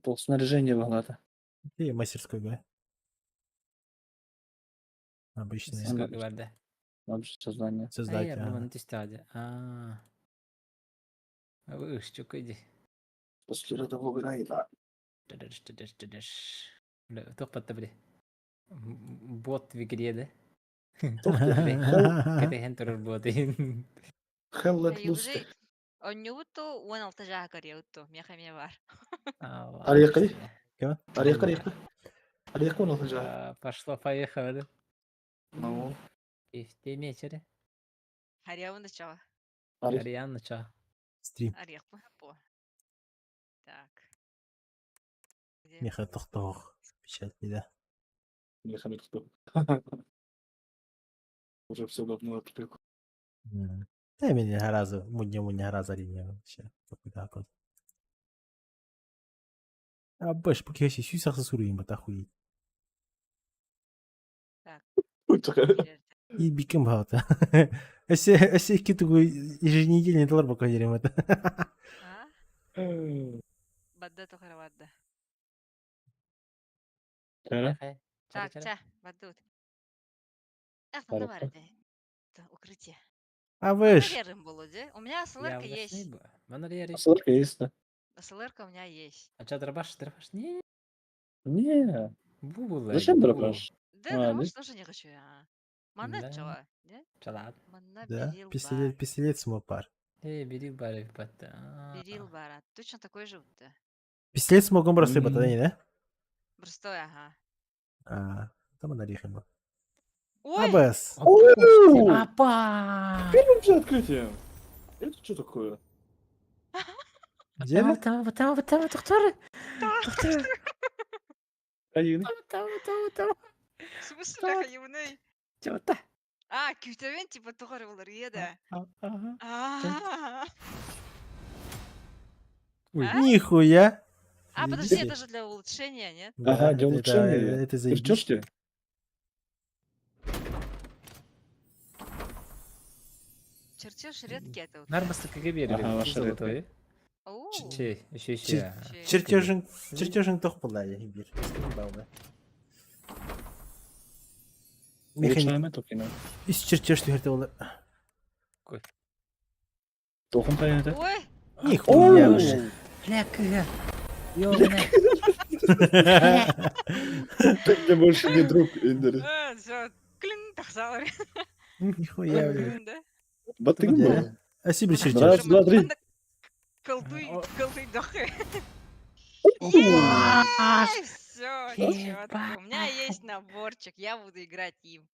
Пол снаряжения ваглата. И мастерской, да. Обычные. Сколько вода? Общее сознание. Создать. Я думаю, ты стадия. Вы что, иди. Спасти родового района. Бля, тухпут-то, бля. Бот в игре, да? Тухты, Ката хентер бот. Хеллет лусты. Он не уту, он алтажа карьюту, меха ме бар. Арьякари? Арьяку он алтажа. Пошло-поехало. Ну. И в те вечере. Харьяу начала. Ариан начал. Стрим. Орех по. Так. Где? Меха тохтох. Печатный, да. Не хамит кто. Уже все говно отвлеку. Да, меня гораздо, мудня гораздо линия вообще. Так вот. Больше, пока я сюсах засурим, это охуеть. Так. Чекай. И бикем баута. Эссе киту еженедельный доллар пока дерем это. А? Бадда тухара бадда. Жара, Так, ча, бадут. Ах, ну Хорошо. давай, укрытие. А вы ж. Манерим было, да? У меня Я СЛР влашный есть. бы. Манарьери. ссылка есть, да? СЛР у меня есть. А чё, дробаш? Не, Не, бубулы. зачем дробаш? Да, А, дробаш нет? тоже не хочу. Манет Да. чего? Да? Чалат. Манна Да, берил пистолет смопар. Бери бары бата. Берил бара. Точно такой же вот. Пистолет смогом бросать бата, не, да? Простой, ага. А, там она рихема. Ой! Абас. Апа! Первым же открытием. Это что такое? Где? Там, доктор. Каин. В смысле так юный? Чё-то. А, күйтәвен типа тухары булыр еді. Ага. А, Ой. А? Нихуя. А, подожди, Видите? это же для улучшения, нет? Ага, для это- улучшения. Это Ты заебись. чёрте? Чертеж редкий это вот. Нарбасты КГБ Ага, ваша золотой. Оу. Че, еще. Чертежин тох была я бир. Механик. Улучшаем эту кино. Из чертеж тюрте было. Тохом каяты. Ой! Нихуя уже. Ляка. Ёбаная. Ты мне больше не друг, Индер. Всё, клин, тахсалар. Нихуя уже. Да? Батыгин Да. был. А сибирь Раз, чертеж. два, три. Колдуй дохы. Все, чётко. У меня есть наборчик, я буду играть им.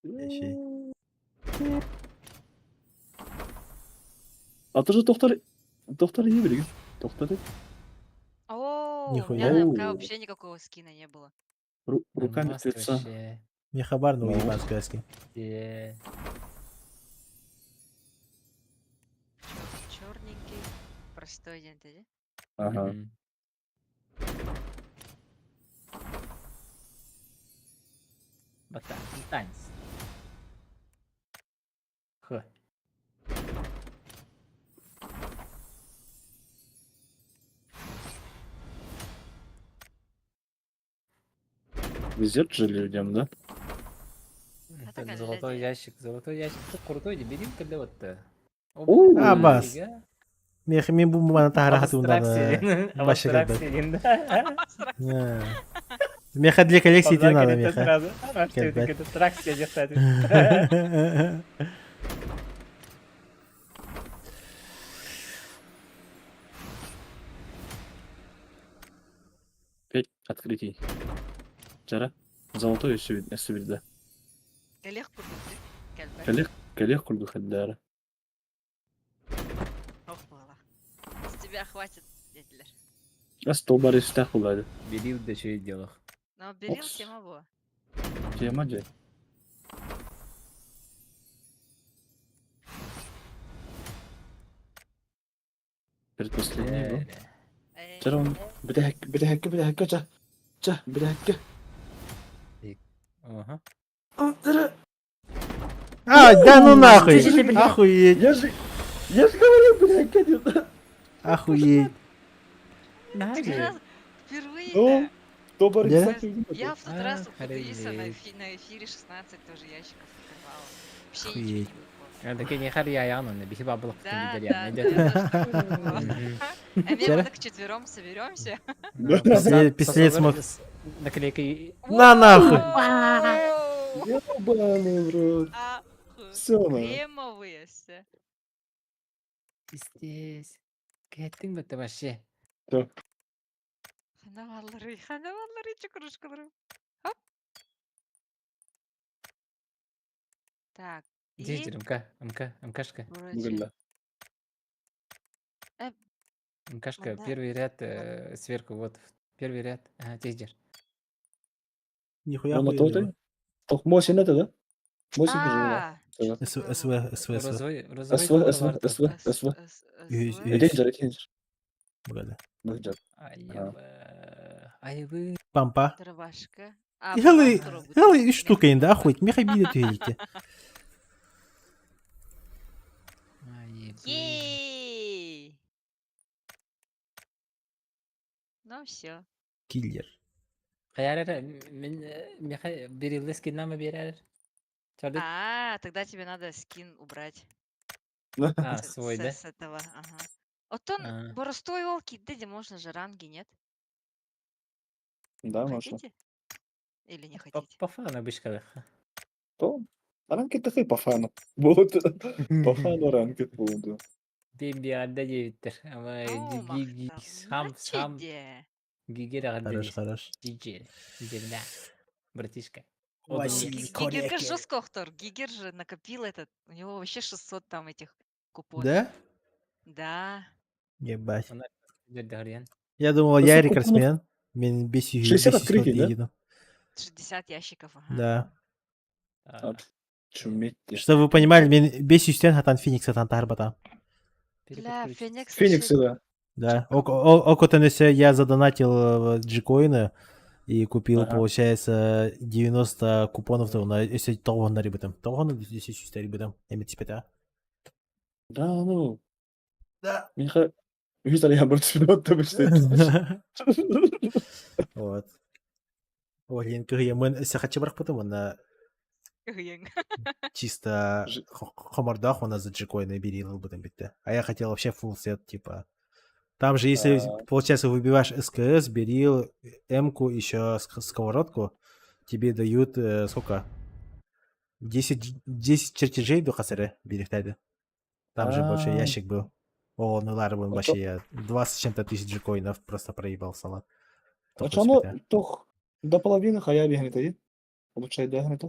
Ящей. А ты же доктор Еврей. Доктор. О, у Нихуя. меня на МК вообще никакого скина не было. Руками спеца. Не хабар, но Ну. уебан сказки. Черненький, простой день, да? Ага. Танец. Х. Везет же людям, да? так Золотой глядя. ящик. Золотой ящик. Ты крутой, не бери когда вот то. Оу. Абас. Мен bu bana tahrahat undan. Başa Абстракт kadar. сидин, да? Меха для коллекции тебе надо, меха. сразу. А что это, Кэдбэк. какой-то трак себе кстати. Пять открытий. Жара. Золотой сүйді. Коллег курдук, да? Коллег курдук хаддары. Ох, бала. С тебя хватит, дядьлер. Столбар истах болады. Берил, да что и делал. Но берил Окс. тема была. Тема же. Предпоследний был. Жара он. Бідәкке, жа, бідәкке. Ага. Жара. А, да ну нахуй. Слушай ты, блядь. Охуеть. Я же говорил, бідәкке, нет. Охуеть. Три раза. Впервые. Ну, столбар Да? истах. Я в тот раз у охренеть. Худеиса на эфире 16 тоже ящиков открывала. Вообще Охуеть. ничего не выпало. Да такие не харья яну, бихи баблок Да, не да, деревянный. да, тоже такое было. А мы Вчера? вот так четвером соберемся. Пистолет смог. Наклейкой. На нахуй. Ебаный в рот. Всё, ну. Кремовые все. Пиздец. Кеттің бі ты вообще? Ханаваллары, чукрушкалары. Хоп. Так, Здесь и МКшка. вроде. Гугля. МКшка, Да. первый ряд сверху, вот. Первый ряд. Ага, здесь держи. Нихуя Она хуй. тоже? Тох Мосин это, да? Мосин же была. А, СВ. СВ. Yüz- Рейнджер. Böyle. Рейнджер. Ай вы. Пампа. Дровашка. А, Heli, Бухару будет heli 3 меня. штука енді охуеть. Меха биді түйелікте. Ей! Ну все. Киллер. Каярера, мен меха берилды скиннамы берер. Чардык. Тогда тебе надо скин убрать А, свой, да? с этого. Ага. Вот он А. боростой волки, да, можно же ранги, нет? Да, можно. Хотите? Или не По хотите? по фану бишкалых. То ранки такий по фану. Вот. По фану ранки буду. Бимби отдадевиттер. Ама Ну, гиги Махтар, сам начиде. гигер Хорош, отдадевиттер. хорош. Джиджи. Да. Братишка. Ну, Василий Гигерка Корякин. жестко, Хтор. Гигер же накопил этот. У него вообще 600 там этих купонов. Да? Да. Ебать. Она Дарьян. Я думал, Да я сколько рекордсмен. Мен 500 60 500 открытий, да? едино. 60 ящиков, ага. Да. Чуметь. Чтобы вы понимали, мен 500 хатан Феникса тарбата. Бля, Феникс. Фениксы, да. Да. Око Теннессе я задонатил джикоины и купил, Ага. получается, 90 купонов на если толгонна рибетом. Толгонна 10 рибетом. Эмит спита. Да, ну. Да. Миха. Визар я бортспинот то Вот. Олен кыгыя мен сахачы бірақ потом на Гыйың. чисто хомардах он за джикоины берил потом битте. А я хотел вообще full сет, типа. Там же, если, получается, выбиваешь СКС, берил, М-ку, еще сковородку, тебе дают, сколько? 10 чертежей до хасары берегтайды. Там же большой ящик был. О, ну ладно, вообще я 20 с чем-то тысяч джикоинов просто проебал салат. А чому тох до половины хая бегнет, а? Получает дегнет.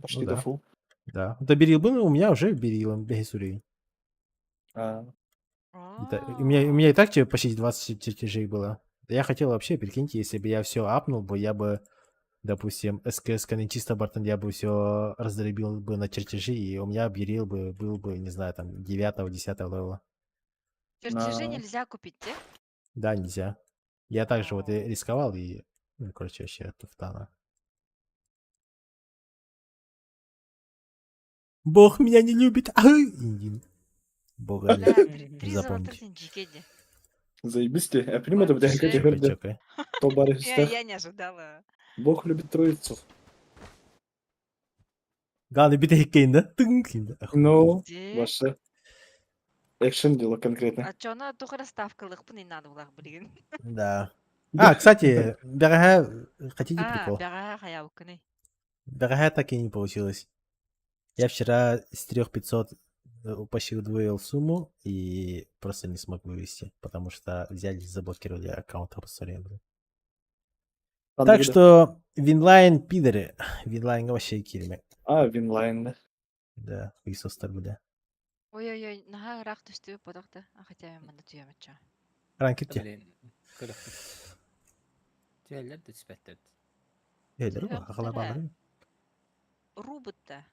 Почти Ну до да. фул. Да. Да берил был, у меня уже берил бегисурий. У меня и так типа почти 20 чертежей было. Я хотел вообще, прикиньте, если бы я все апнул бы, я бы, допустим, СКС чисто бартон, я бы все раздробил бы на чертежи, и у меня берил бы, был бы, не знаю, там, 9-10 левела. Чертежи нельзя купить, те? Да, нельзя. Я также вот и рисковал, и, ну, короче, вообще туфтана. Бог меня не любит. Индин. Бога Бля, нет. три Запомните. золотых джикеди. Заебись ты. Я понимаю, это Вообще. хотя бы Чокай. то баре Я не ожидала. Бог любит троицу. Главное, биты хиккейн, да? Ну, Де? ваше. Экшен дело конкретно. А чё, на только расставкалых не надо было, блин. Да. А, кстати, Берага, хотите А, прикол? бяга хаявканы. Берага так и не получилось. Я вчера с 3500 почти удвоил сумму и просто не смог вывести, потому что взяли, заблокировали аккаунт Абсория. Так что Винлайн пидоры. Винлайн вообще кирме. А, Винлайн, да. Да, Иисус так буде. Ой-ой-ой, нага рак түстү подокта. А хотя я мана түйөмөччө. Ранкетте. Блин. Тüyeller de süperler. Öyle mi? Yok, Akıllar nere? bağlı. Рубутта.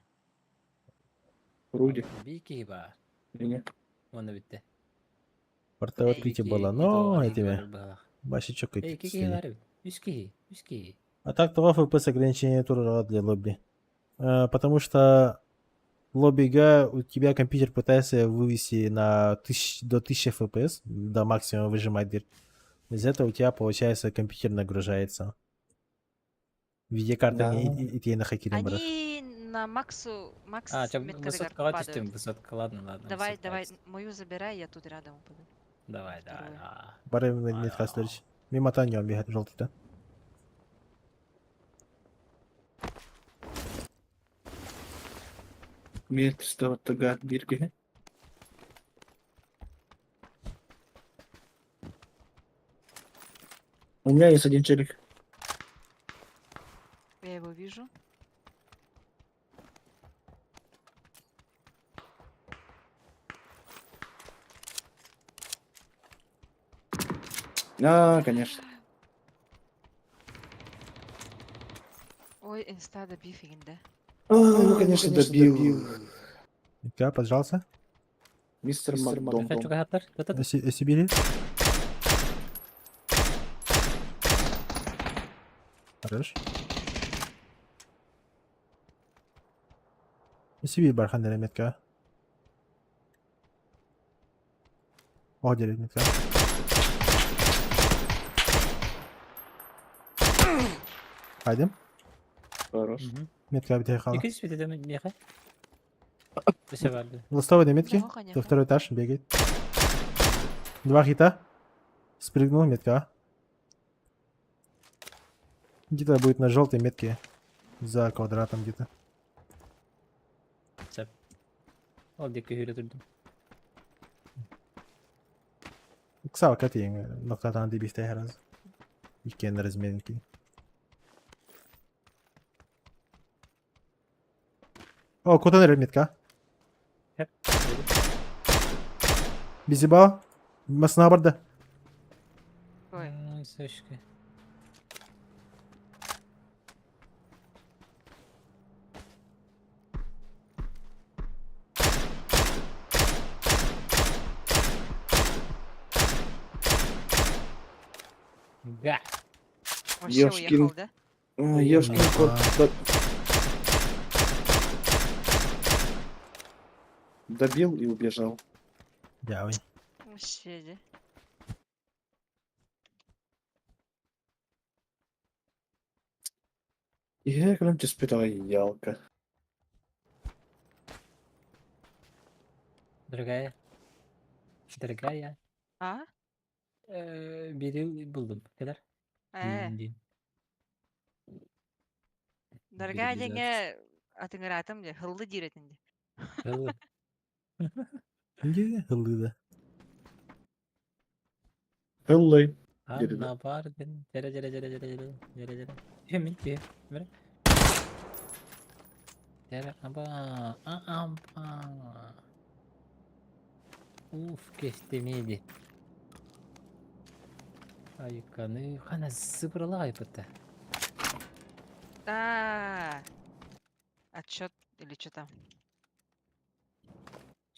Руди. Bir iki var. Не. Onu bitti. Orta открытие было, но этими башечок Ey iki эти. var. 100 200. А так того FPS ограничение тура для лобби. Потому что лобби у тебя компьютер пытается вывести на до 1000 FPS, до максимума выжимать дверь. Из этого у тебя, получается, компьютер нагружается. Видеокарта и тебе на хакере брат. Они на макс А, чем меткадыгар высотка падают. тем высотка, ладно. Давай, высотка давай, есть. мою забирай, я тут рядом упаду. Давай. Бары не тхаслыч. Мимо Таня бегает желтый, да? Мир става тагат бирги. У меня есть один челик. Я его вижу. А, конечно. Ой, инста добив да? Ну, конечно, добил. Да, пожалуйста. Мистер Kaç Макдональд. çok hatlar? Сибири. Хорош. Сиви бархандер метка. Одер метка. Haydi. Хорош. Метка битей хала. 200 метрде меха. Все vardı. Листовый метки. Неплохо, То неплохо. второй этаж бегает. 2 хита. Спрыгнул метка. Где-то будет на желтой метке. За квадратом где-то. Sep. Al dikkat yürütürdüm. Ксава катин. Ноктатан дибихте раз. Иккен разменки. О, кутанер метка. Hep. Bizi bağ. Masına barda. Ой, Ay сашка. Да. вообще Ёшкин. уехал, да? Ёшкин кот добил и убежал. Ya oy. Вообще, да? Я громче спитала ялка. Дорогая. Дорогая. А? Biri buldum. Kadar. Değil. Дорогая Бери деңе атыңыратым де, хылды диретінде. Yallah. Şimdi hıllıydı. Хеллой. Anna vardın. Cere cere cere cere cere cere cere. Hemen bir. Ver. Cere aba. Aba. Uf kestemiydi. Ayıkanı. Kana sıfırla ayıpıttı. А, отчет или что там?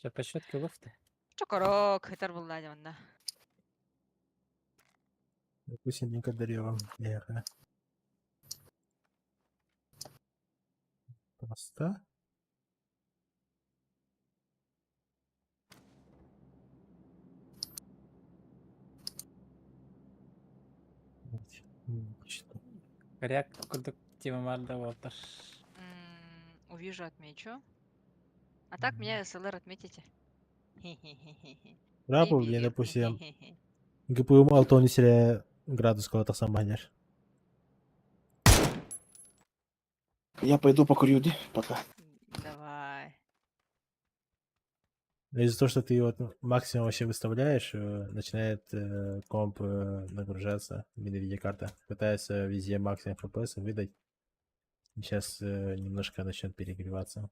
Şu paşot kılıftı. Чокорок, хитар был да. Допустим, дарила. Ехали. Просто. Что? Коряк kurduk темамарда отыр. Увижу, отмечу. А так меня СЛР отметите. Хе-хе-хе-хе. Рапу, блин, Неприятно, допустим. хе-хе-хе. ГПУ 6 градус кого-то сам банишь. Я пойду покурю, пока. Давай. Из-за того, что ты вот максимум вообще выставляешь, начинает комп нагружаться, видеокарта. Пытается везде максимум FPS выдать. Сейчас немножко начнет перегреваться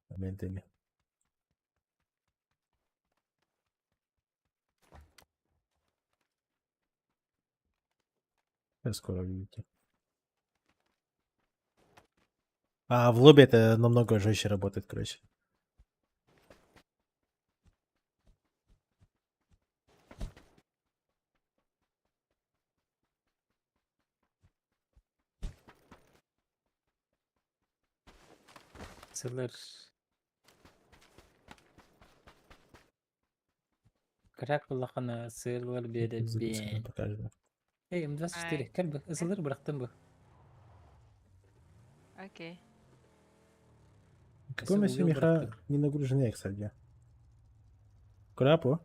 моментами. Скоро увидите. А в лобби это намного жестче работает, короче. Sılır. Кырак буллахана сылыр бере Запускаем, бен. покажем. Эй, М24, кәл бі, ысылыр бырақтым бі. Окей. Какой у меня Если убил меха брата. не нагружены, кстати. Крапу.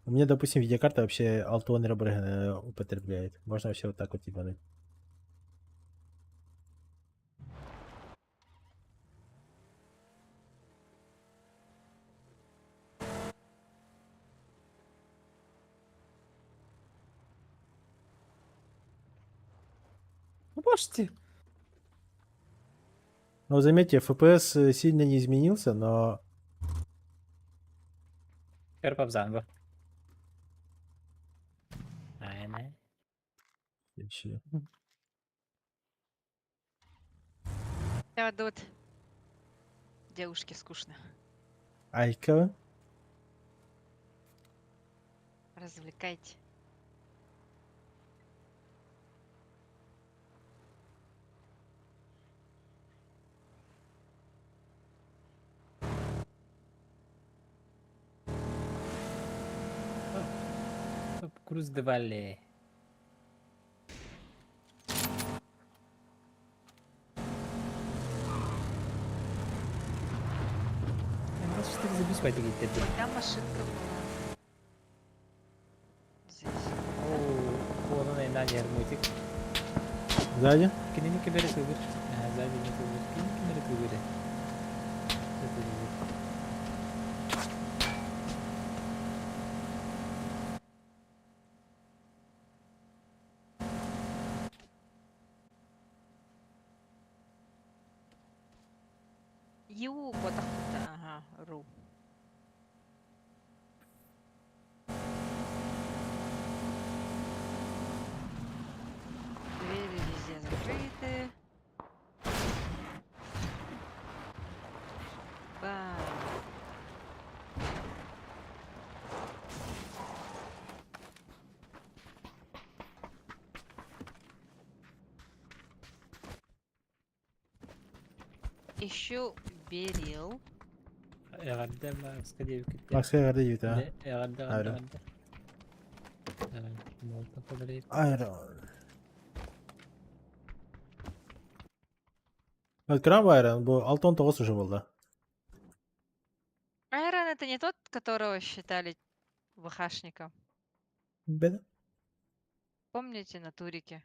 У меня, допустим, видеокарта вообще Altoner употребляет. Можно вообще вот так вот ебануть. Ну, можете. Но заметьте, FPS сильно не изменился, но Кәрпап заңбы. Aynen. следующее. Вот тут. Девушке скучно. Айка. Развлекайте. Круз де Вале. Я что ты забить хватит где-то. Там машинка была. Здесь. О, ну на нермутик. Сзади. Кini не киберет выбор. Сзади не выбор. Кини киберет выбор. Это выбор. Ю, потахута. Ага, ру. Двери везде закрыты. Бам. Ищу берил. Эгарда Макска девки. Максқа қарда жібіт, а? Эгарда, Айрон. эгарда. Давай, молотов подарить. Айрон. Открываем Айрон, бұл 6-19 уже болды. Айрон это не тот, которого считали ВХшником. Беді? Помните на турике?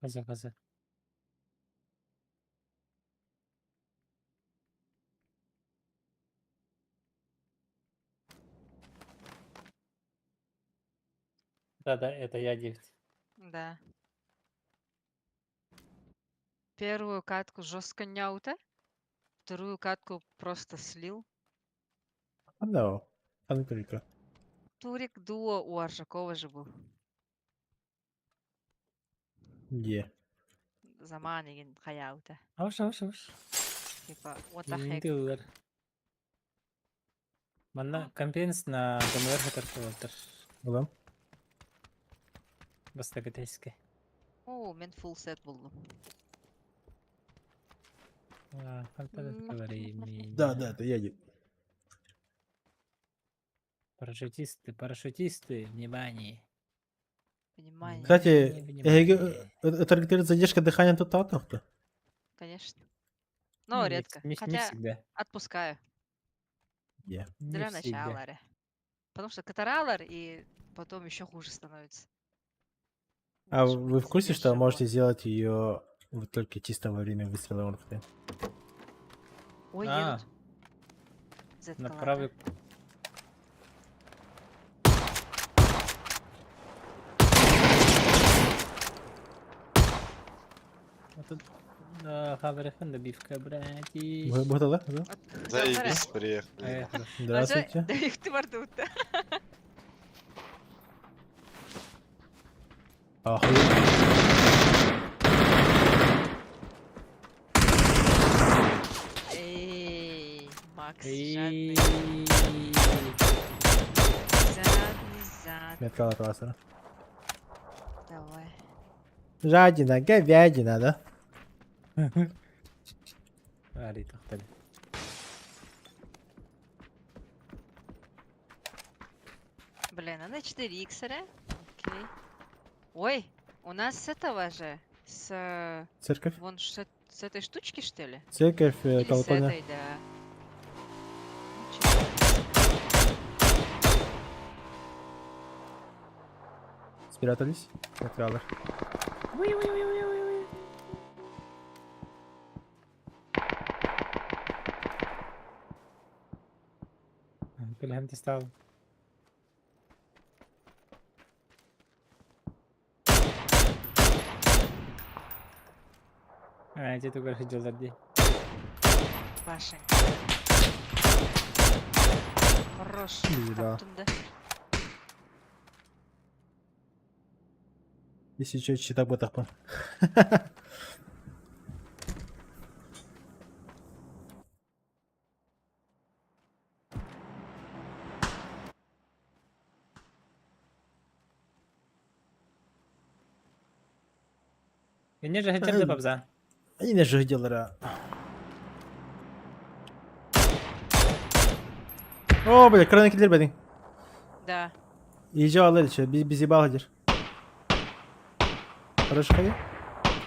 Каза. Да, это я 9. Да. Первую катку жестко няута, вторую катку просто слил. Одного. Одну только. Турик дуо у Аржакова же был. Где? Заманигин хаяута. Ауш. Типа, what the heck. Индилер. Манна компенс на ДМР хатарфилтер. Одан? Бастагатейски. О, мен full set buldum. Фантазия времени. Да, это я не. Парашютисты, внимание. Внимание. Кстати, Внимание. это регулирует задержка дыхания тут то? Конечно. Но редко. Не Хотя всегда. отпускаю. Где? Не Для всегда. начала. Потому что катаралор и потом еще хуже становится. А Лучше вы быть в курсе, без что живого. можете сделать ее вот только чисто во время выстрела орфы? Ой, А. едут. Z На колонна. правый. А тут Хаврехен добивка, братья. Было, да? Вот, Заебись, приехали. Поехали. Здравствуйте. Да их ты мордут-то. Охуеть. Эй, Макс, Эй. жадный. Жадный. Метка класса. Давай. Жадина, говядина, да? Ари, тахтали. Блин, а на 4 иксера? Окей. Ой, у нас с этого же. С... Церковь? Вон с этой штучки, что ли? Церковь, Или с колокольня. этой, да. Ничего. Спрятались. Меткалер. Көлем тестал. Эти тугар хиджалдар ди. Пашенька. Хорош. Да. Каптунда. Если что, читак ботахпа. Не же хиджалдар бабза. Они не же делали. О, бля, крайний киллер, блин. Да. İyice alır içeri. Bizi bağlıdır. Хорошо, hayır.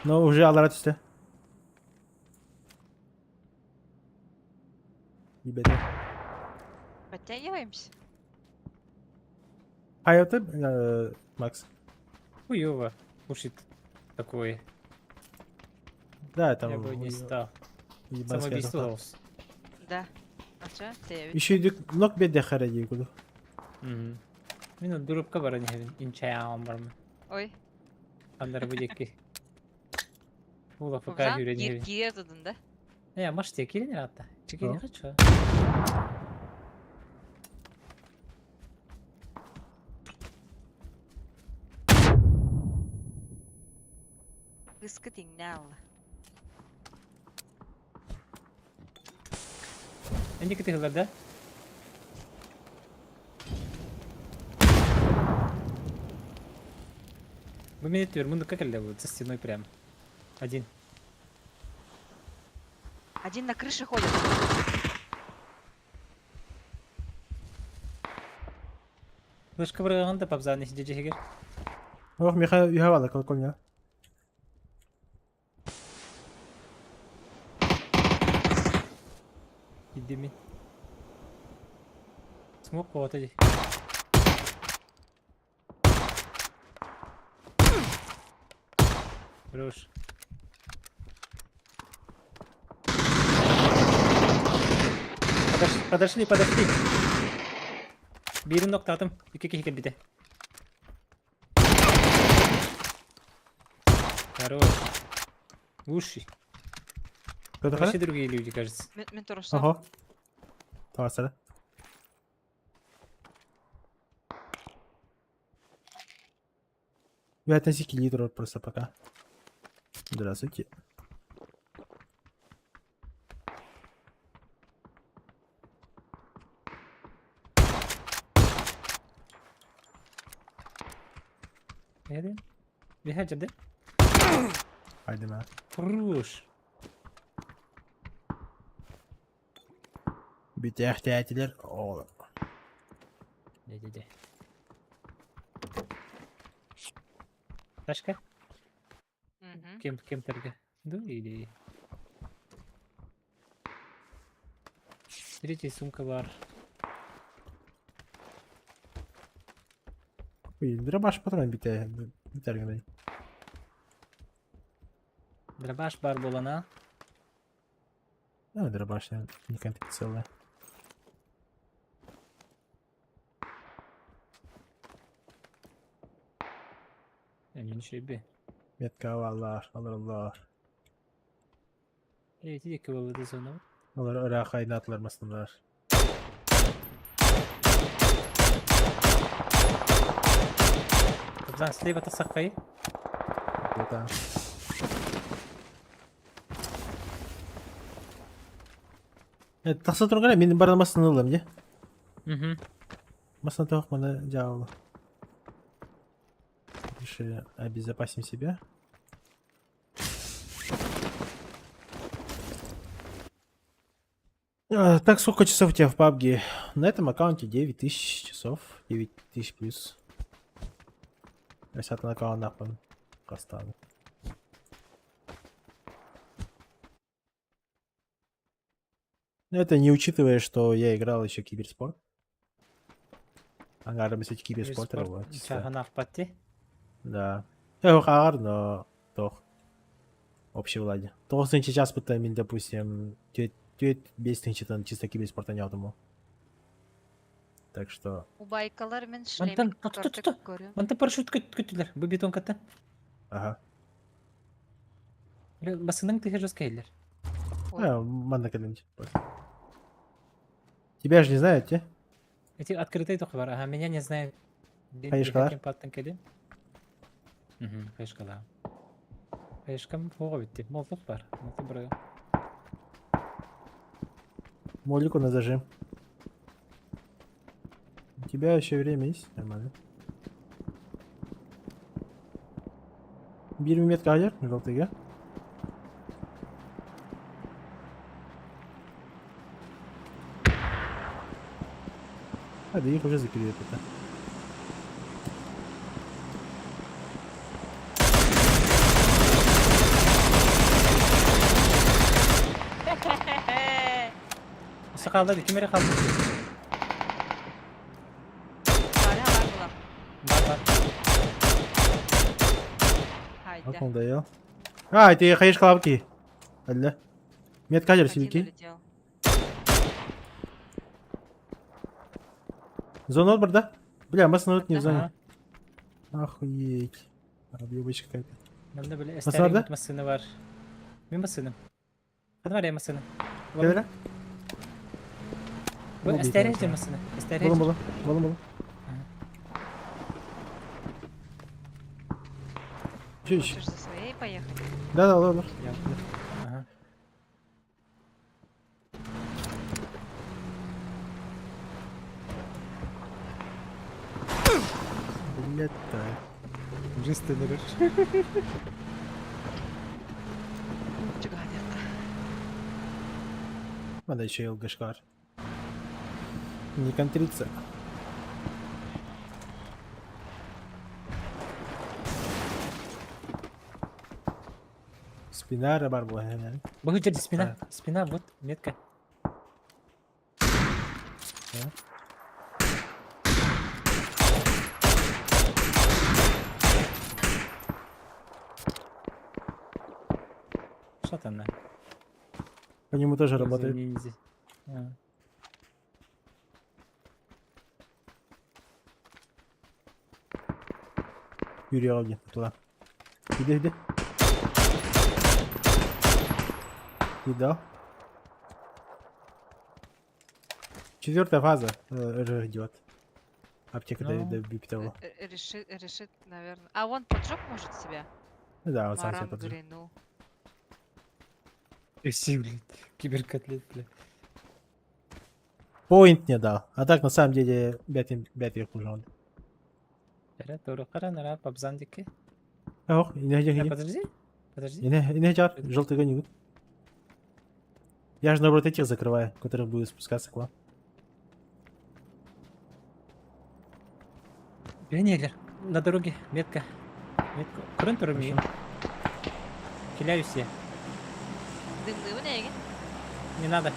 Но уже аларат üstte. Ебеде. Подтягиваемся? Hayatı Макс. Хуёво. Пушит такое. Да, Я там бы не стал. ебанская Самоубийство зарплата. Гаус. Да. А чё? Ты Üşüdük. Nok bir de xərədi kudu. Мен дурупка бар не инчаям бармы. Ой. Андар будеки. Ула пока Бабзан, юрени. кире тудun да? Я маш те кирин атта. Чеки не хочу. Кыскы тиңне алла. Энди китегилер да? Вы меня тюр, мы как будет со стеной прям. Один. Один на крыше ходит. Флешка выраганда пабзаны сидеть егер. Ох, Миха юхавала колокольня. Иди ми. Смог вот эти. Хорош. Подошли. Birini noktadım. İki bir de. Хорош. Уши. Кто-то Вообще другие люди, кажется. Мен тоже сам. Ого. Tamam sana. Вы относите лидеров просто пока. Здравствуйте. Nerede? Bir hacırdı. Haydi be. Хорош. Bir tehditler. Oğlum. Ne. Başka? Мгм. Kim terge? Да или... Третья сумка var. Dramaj patron biter gene. Дробаш бар болана. Ne dramaj yani не конфиденциальная. Emin şey. Metka vallar, alırlar. Evet, iyi kıvıldı sonra. Onlar Irak'a kaynatlar masınlar. Кобзан, слева тасаққай. Это... Тақса тұрғана менің барын масыны алам, де? Масыны тоқ мана жауылы. Решили обезопасим себя. Так, сколько часов у тебя в PUBG? На этом аккаунте 9000 часов. 9000 плюс. Если на аккаунт нахуй оставлю. Это не учитывая, что я играл еще в киберспорт. Ага, кстати, киберспорт работает. Чағанақ патте. Да. Я хар, но toch. Общий владе. 9 час пытаем, допустим, 5 чисто киберспорта не алдым. Так что... У байкалар мен Вантан, шлемик тұт. Вантан парашют көттілер. Бұл бетон қатты. Ага. Басының тігі жөз кәйлер. Манда когда-нибудь. Тебя же не знают, те? Эти открытые только бар. Ага, меня не знают. Хайышкалар? Хайышкалар. Хайышкам фоға бітті. Молтық бар. Молтық бұры. Молику на зажим. У тебя еще время есть? Нормально. Bir метка hayır. Желтыга. Hadi ilk hoca zikriyor burada. Birisi kaldı, kimleri kaldı? Var ya var bulam. Var. Haydi. Как он доел? А, это хаешь клапки. Алле. Медкадер Один сильки. улетел. Зона отбор, да? Бля, мы снова не в Да. зоне. Охуеть. Объебочка какая-то. Bende böyle Nasıl esteri orada? mutmasını var. Bir masını. Hadi var ya masını. Кедра? Bu Buldu esteri kanka. masını. Esteri. Булым, булым. Булым, булым. Чё еще? Хочешь за своей поехать? Да, да, да. Aha. Блядь-то. Cüstü durur. Чугадер. Надо еще ЛГшкар. Не контриться. Спина рыбар была, наверное. Bu hücrede spina. Spina вот метка. Что там на? По нему тоже работает. Ниндзя. А. Юрий Ауди, туда. Иди, иди. Видал? Четвертая фаза уже идет. Аптека Ну. добить того. Решит, наверное. А он поджег может себя? Да, вот сам себе Марам поджег. глянул. И все, блядь. Киберкотлет, блядь. Поинт не дал. А так на самом деле бятый хуже он. Berat doğru kara nara babzandaki. Ох, и не Подожди. Подожди. И не хотят. Желтый гонит. Я же наоборот этих закрываю, которые будут спускаться к вам. Пионер. На дороге. Метка. Метка. Kurun durmuyor. Киляюсь я. Дымный у нее. Не надо.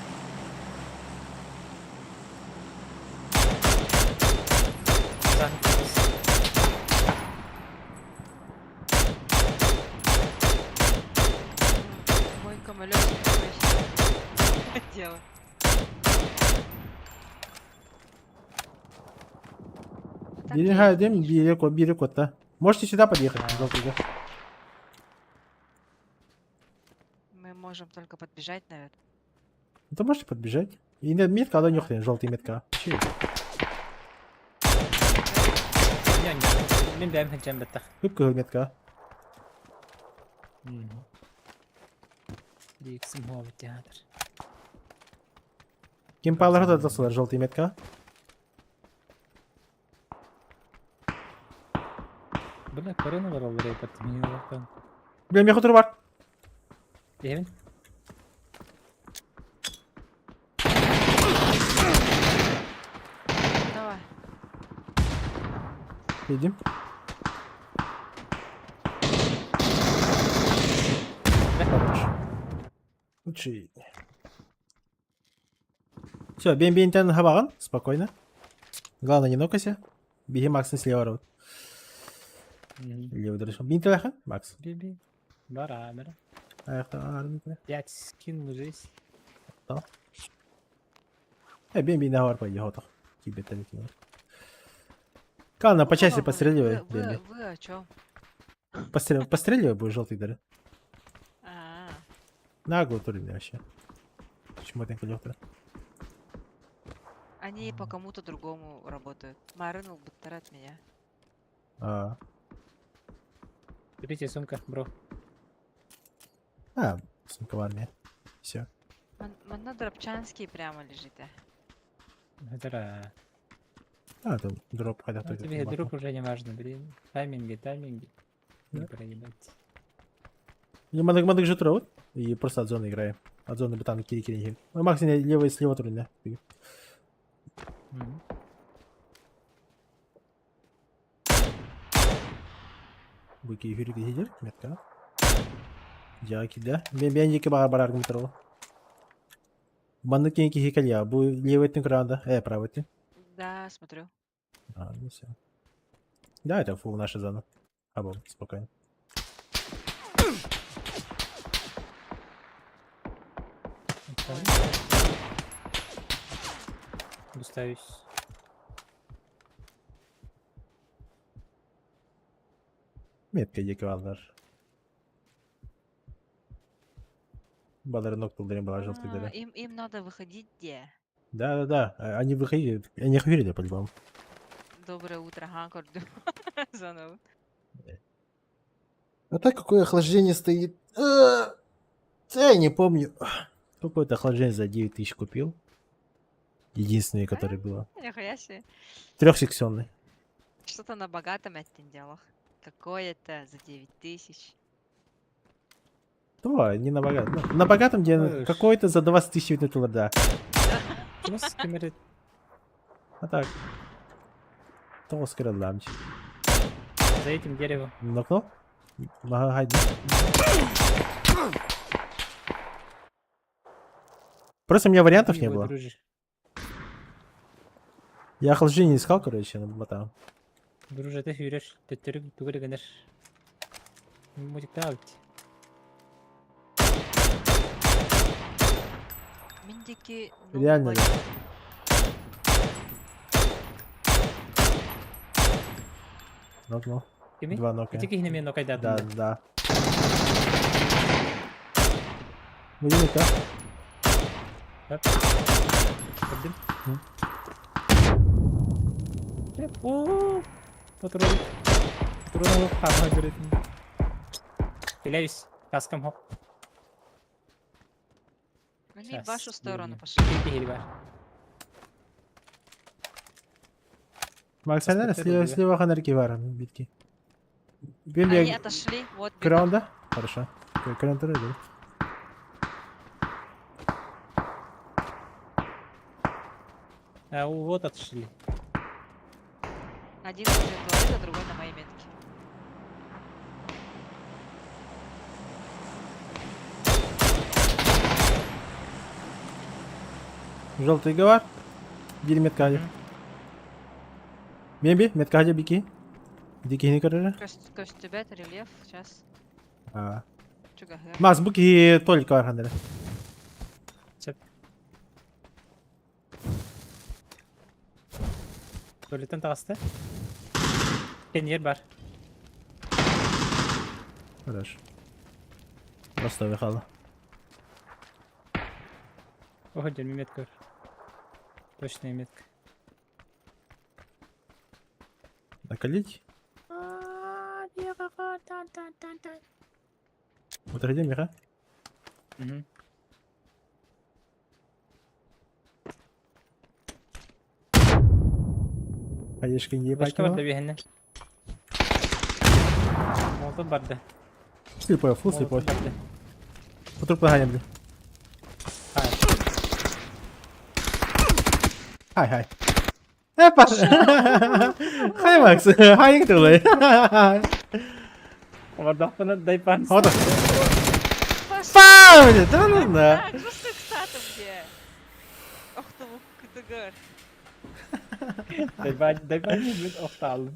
Мой комолек дело. Бери кот-то. Можете сюда подъехать, желтый, да? Мы можем только подбежать, наверное. Ну, то можете подбежать. И метка, да, нюхнет, желтый метка. Че это? Мен бәйім хәджәм бәттәк. Hüpke метка. Диксим ховы театр. Кемпалар да тасылар, желтый метка. Бля, корона var olur yapıp mini olarak. Бля, меха tur var. Evin. Давай. Едем. Хорош. Лучший. Все, бен хабаган, спокойно. Главное, не нокайся. Беги Макс слева рот. Левый дальше. Бин телеха, Макс. Биби. Барабер. Ayakta 5 скин уже есть. бен на пойди, готов. Тебе талики. Кална, по части постреливай. Вы о чем? Постреливай, будет желтый дыры. А, Нагло турили вообще. Почему это коллектор? они по кому-то другому работают. Марынул будто от меня. Берите сумка, бро. Сумка в армии. Все. Мано Дробчанский прямо лежит. Это Там дроп хотя ну, тебе друг уже не важно, блин. Тайминги. Не проебать. Не мадык же троут. И просто от зоны играем. От зоны бутан кири. Макс, лево и слева турили. Буйки эфирик сидер, метка. Яки да. Бен жеке бағар барар кім тұрғы. Банны кинки хикалья. Бу левый ты кранда. Правый ты. Да, смотрю. Ну все. Да, это фул наша зона. Або, спокойно. Густавюсь. Метка декавалдар. Балары ноктулдарын была желтый дыры. Им надо выходить где? Да. Они выходили. Они их верили по-любому. Доброе утро, ага, корду. Заново. А так какое охлаждение стоит? Я не помню. Какое-то охлаждение за 9000 купил. Единственное, которое было. Нихуя себе. Трехсекционный. Что-то на богатом оттенделах. Какое-то за 9000. То, не на богатом. Ну, на богатом, где Ой, какой-то за 20 тысяч винтула, да. Нас камеры. А так. То скрыламчик. За этим деревом. Нокнул? Магагайд. Просто у меня вариантов не Его, было. дружи. Я охлаждение искал, короче, на там. Друже, ты юреш. Ты түгел генер. Мутик тавт. Миндики. Реально, да. Нокнул. Кими? Два нока. Тики хинемен но кайда. Да. Будем как? Көрдүм. М. О, патрон. Патрон хама көрөтүн. Келебиз. Каскам хоп. Они в Щас, вашу сторону блин. пошли. Хели бар. Макс, наверное, Посмотрел, да? слева ханарки варом битки. Они Бимби, отошли. Вот бегут. крон, да? Хорошо. Крон туры, да? А вот отошли. Один возле туалета, другой на моей метке. Желтый говор. Били меткади. Бимби, меткади бики. Дики не короче. Көстүбет, рельеф. Сейчас. Чугахыр. Макс, буки только var хандыры. Чеп. Туалеттен тағысты. Кен ер бар. Хорошо. Просто выхало. Ого, жерме метка бар. Точная метка. Накалить. Подходи, Миха. Мгм. Ходишь, не ебать Башка бар да его. бихенне. Молотов барды. Слепой, фул слепой. Молотов барды. По трупу ганим, бля. Хай. Паш. Хай, Макс. Хай, кто вы? Вардах пана дайпан. Вот так. Пау, да ну да. Так, что ты кстати где? Ох ты, кытыгыр. Дайпан не будет офтал.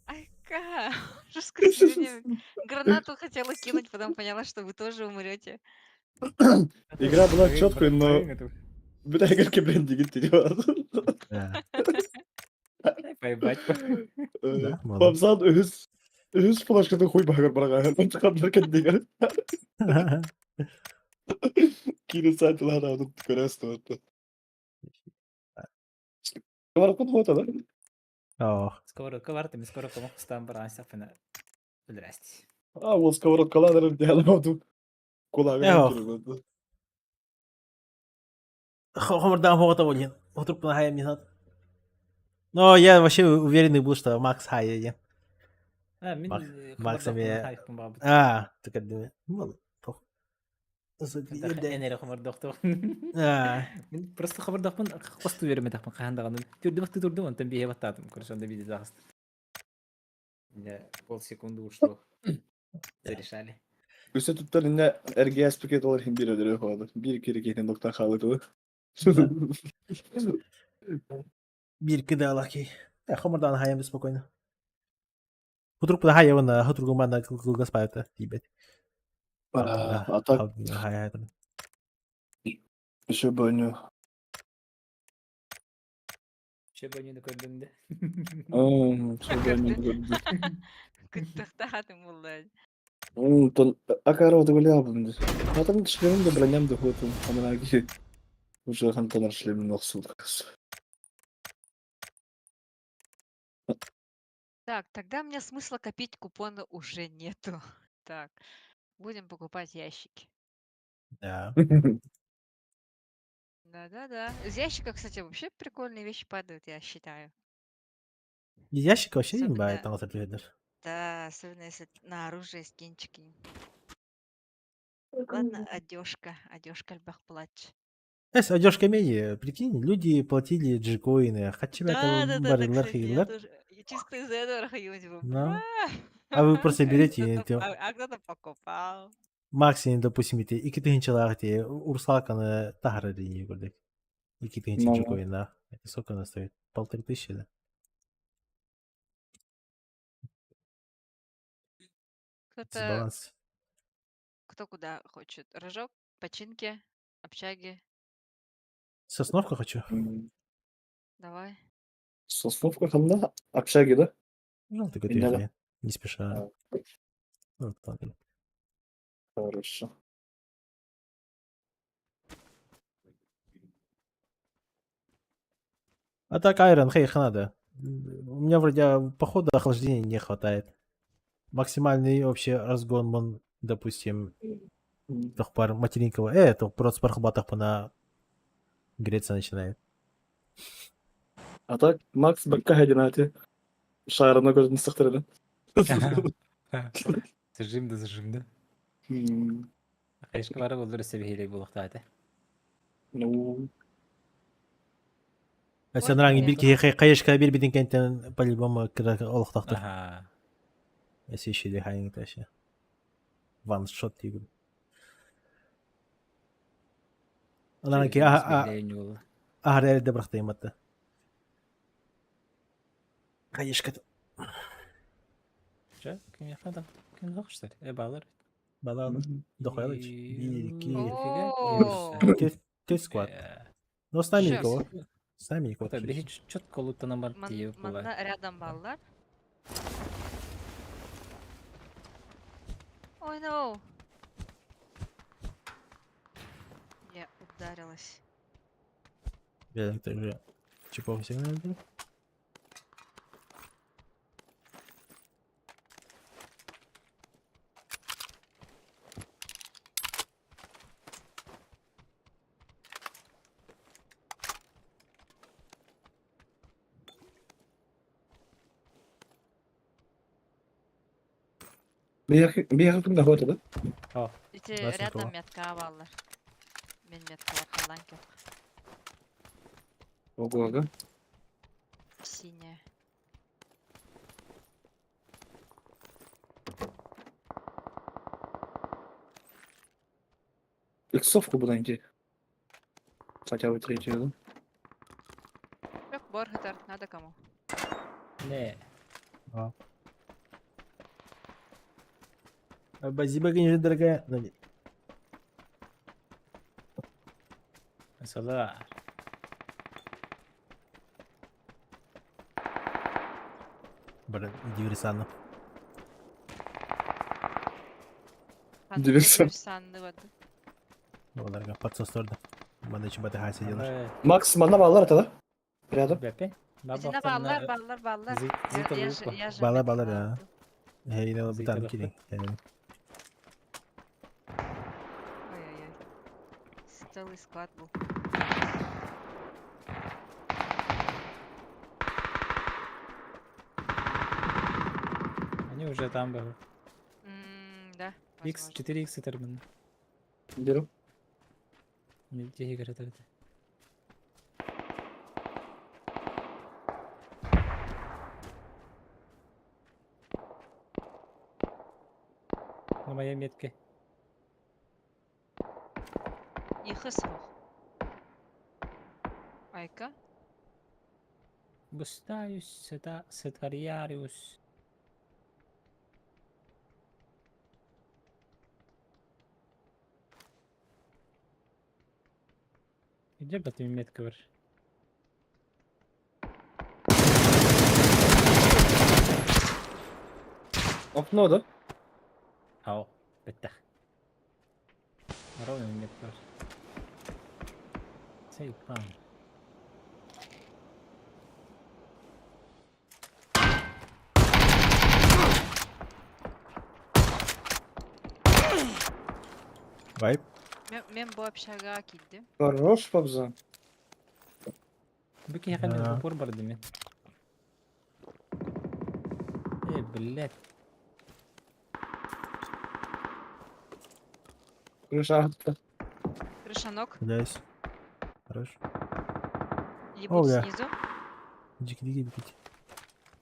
Ай, ка. Жестко сегодня гранату хотела кинуть, потом поняла, что вы тоже умрете. Игра была четкой, но... Бля, игорки, блин, дигитировал. Поебать. Да, молодец. Бабзан өз флашканы хуй багыр барага. Антыкандар кендигер. Кири сатылар адым көрөстү отто. Каларкын фото, да? Ох. Сковородка бар, ты сковородка мог стам баран сафына. Здрасте. А, вот сковородкаларым диалогду. Кулагынан Ох. киргенди. Хомордан фото один. Вот труп на хай не надо. Но я вообще уверенный был, что Макс хай один. Мен Максами- хайфтың бабы. Ты как думаешь? Ну, похуй. Энере хомордоқты. А, Мен просто хабардақпын, қосты берме тақпын қағандағаны. Түрді тұрдым, онтан бейе баттадым. Короче, онда видео зағысты. Полсекунды ушло. Зарешали. Üste tuttar inne ergiyas paket olur hem bir ödürü koydu. Bir kere kesin doktor kalıdı. Bir кида лаки. Хомордан хаям спокойно. Вдруг подахая его на другу манда кулга спайта. Тибет. Atak Хай. şu bölünüyor. Че бы они накордонде. Şu bölünüyor. Күттөхтаатын буллар. Тон акара вот гулял бы. А там шлем да броням да вот он анаги. Уже хантонар шлем носил. Так, тогда мне смысла копить купоны уже нету. Так, будем покупать ящики. Да. Да-да-да. Из ящика, кстати, вообще прикольные вещи падают, я считаю. Из ящика вообще не Особенно- бывает на ответ. Да, особенно если на оружие скинчики. Ладно, одежка. Одежка альбах плач. Одежка медиа, прикинь, люди платили джикоины, хотя бы это Да-да-да, барылар кстати, я хилар. тоже чисто из-за этого рахаюсь. Типа, Ну. бра. А вы просто берете, А кто-то покупал. максимум, допустим, эти 2000 лахти, урсалканы тахара дени көрдік. 2000 Ну. джикоина. Это сколько она стоит? 1500, да? Кто-то, Дисбаланс. кто куда хочет. Рожок, починки, общаги. Сосновка хочу. Давай. Сосновка хамда общаги, да? Ну, так Меня, да? это не спеша. Ну, так. Хорошо. А так, Айрон, хей, надо. У меня вроде походу охлаждения не хватает. Максимальный общий разгон, он, допустим, тохпар материнкова. Это просто пархбатах на греться начинает. А так, Макс бакка хадинати. Шарына көзін сықтырды. Зажим да зажим да. Хайшка бары болдыр себейлей болуқтады. Ну, А сен ранги бирки кайышка бир бидин кенттен по-любому кыра олуктактыр. Ага. Эси ишиде хайын таши. Ван шот тигү. Анан ки ахар элде брахтайматты. Кайышка. Че? Кем яхнада? Кем зақ что ли? Балар. Баланы дохайлыч. О, 1, 2 сквад. Ну, с нами Шеф. никого. С нами никого. Это бихич четко лутана мартии бывает. Манда рядом баллар. Ой, ну. Я ударилась. Я также чипов сигнал. bir yakın kimde hoca da? Эти Классненького. рядом метка баллар. Мен метка лакалан кеп. Ого, ага. Синяя. Иксовку будан ки. Хотя бы третью, да? Как Борхатар, надо кому? Не. Спасибо, конечно, дорогая. Надя. Mesela Блин, диверсанно. Диверсант. Санны вот. Вот, дорогая, подсос торда. Банда чебата хай сидела. Макс мanda bağlar atada. Rядом. Бепе. Зина баллар, баллар, баллар. Я же Баллар, метка баллар, да. лапту. Hey, yine bir Zeytin tane baktı. killing. Yani. Ой-ой-ой. Целый склад был. Они уже там были. Да, X, возможно. 4x термин. Беру. Нельзя играть это. На моей метке. Ихысох. Айка. Густаюсь, сетариариус. Где бы ты метка var? Окно, да? Ау, bitti. Ровно метка var. Say plan. Вайп. Мен bu общага килдим. Хорош, Пабзан. Бики я ходил Да. в упор бардами. Блядь. Крыша атта. Крыша ног. Блядь. Хорош. Ебут бля. снизу. Дики.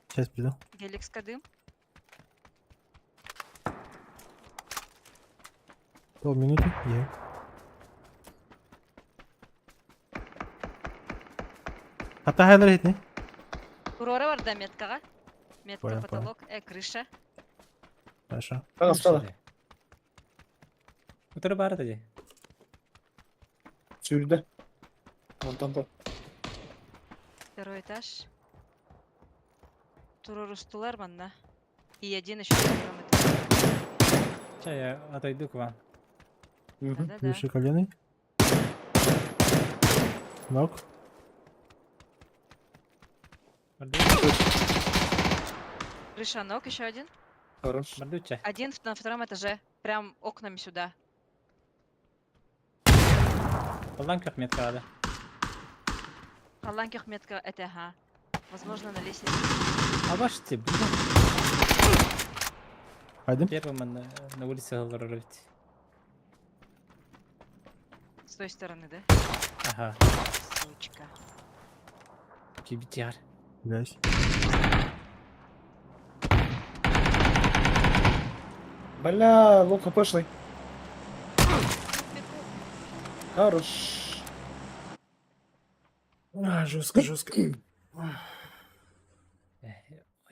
Сейчас приду. Геликс дым. Полминуты. Я. Hatta hayalleri etni. Урора бар да меткага. Метка Понял, потолок. Крыша. Хорошо. Сага сага. Утыры бар еді. Сүйрді. Антонда. Второй этаж. Турурустулар манна. И один еще на первом этаже. Ча, я отойду к вам. Да-да-да. Выше колены. Ног. Крыша ног, еще один. Хорош. Бардуча. Один на втором этаже. Прям окнами сюда. Қолдан көп метка алады. Аланких метка это ага. Возможно, на лестнице. А ваш тип. Haydi. Первым на улице говорить. С той стороны, да? Ага. Сучка. Кибитяр. Блядь. Бля, лук хпшный. Хорош. Жестко.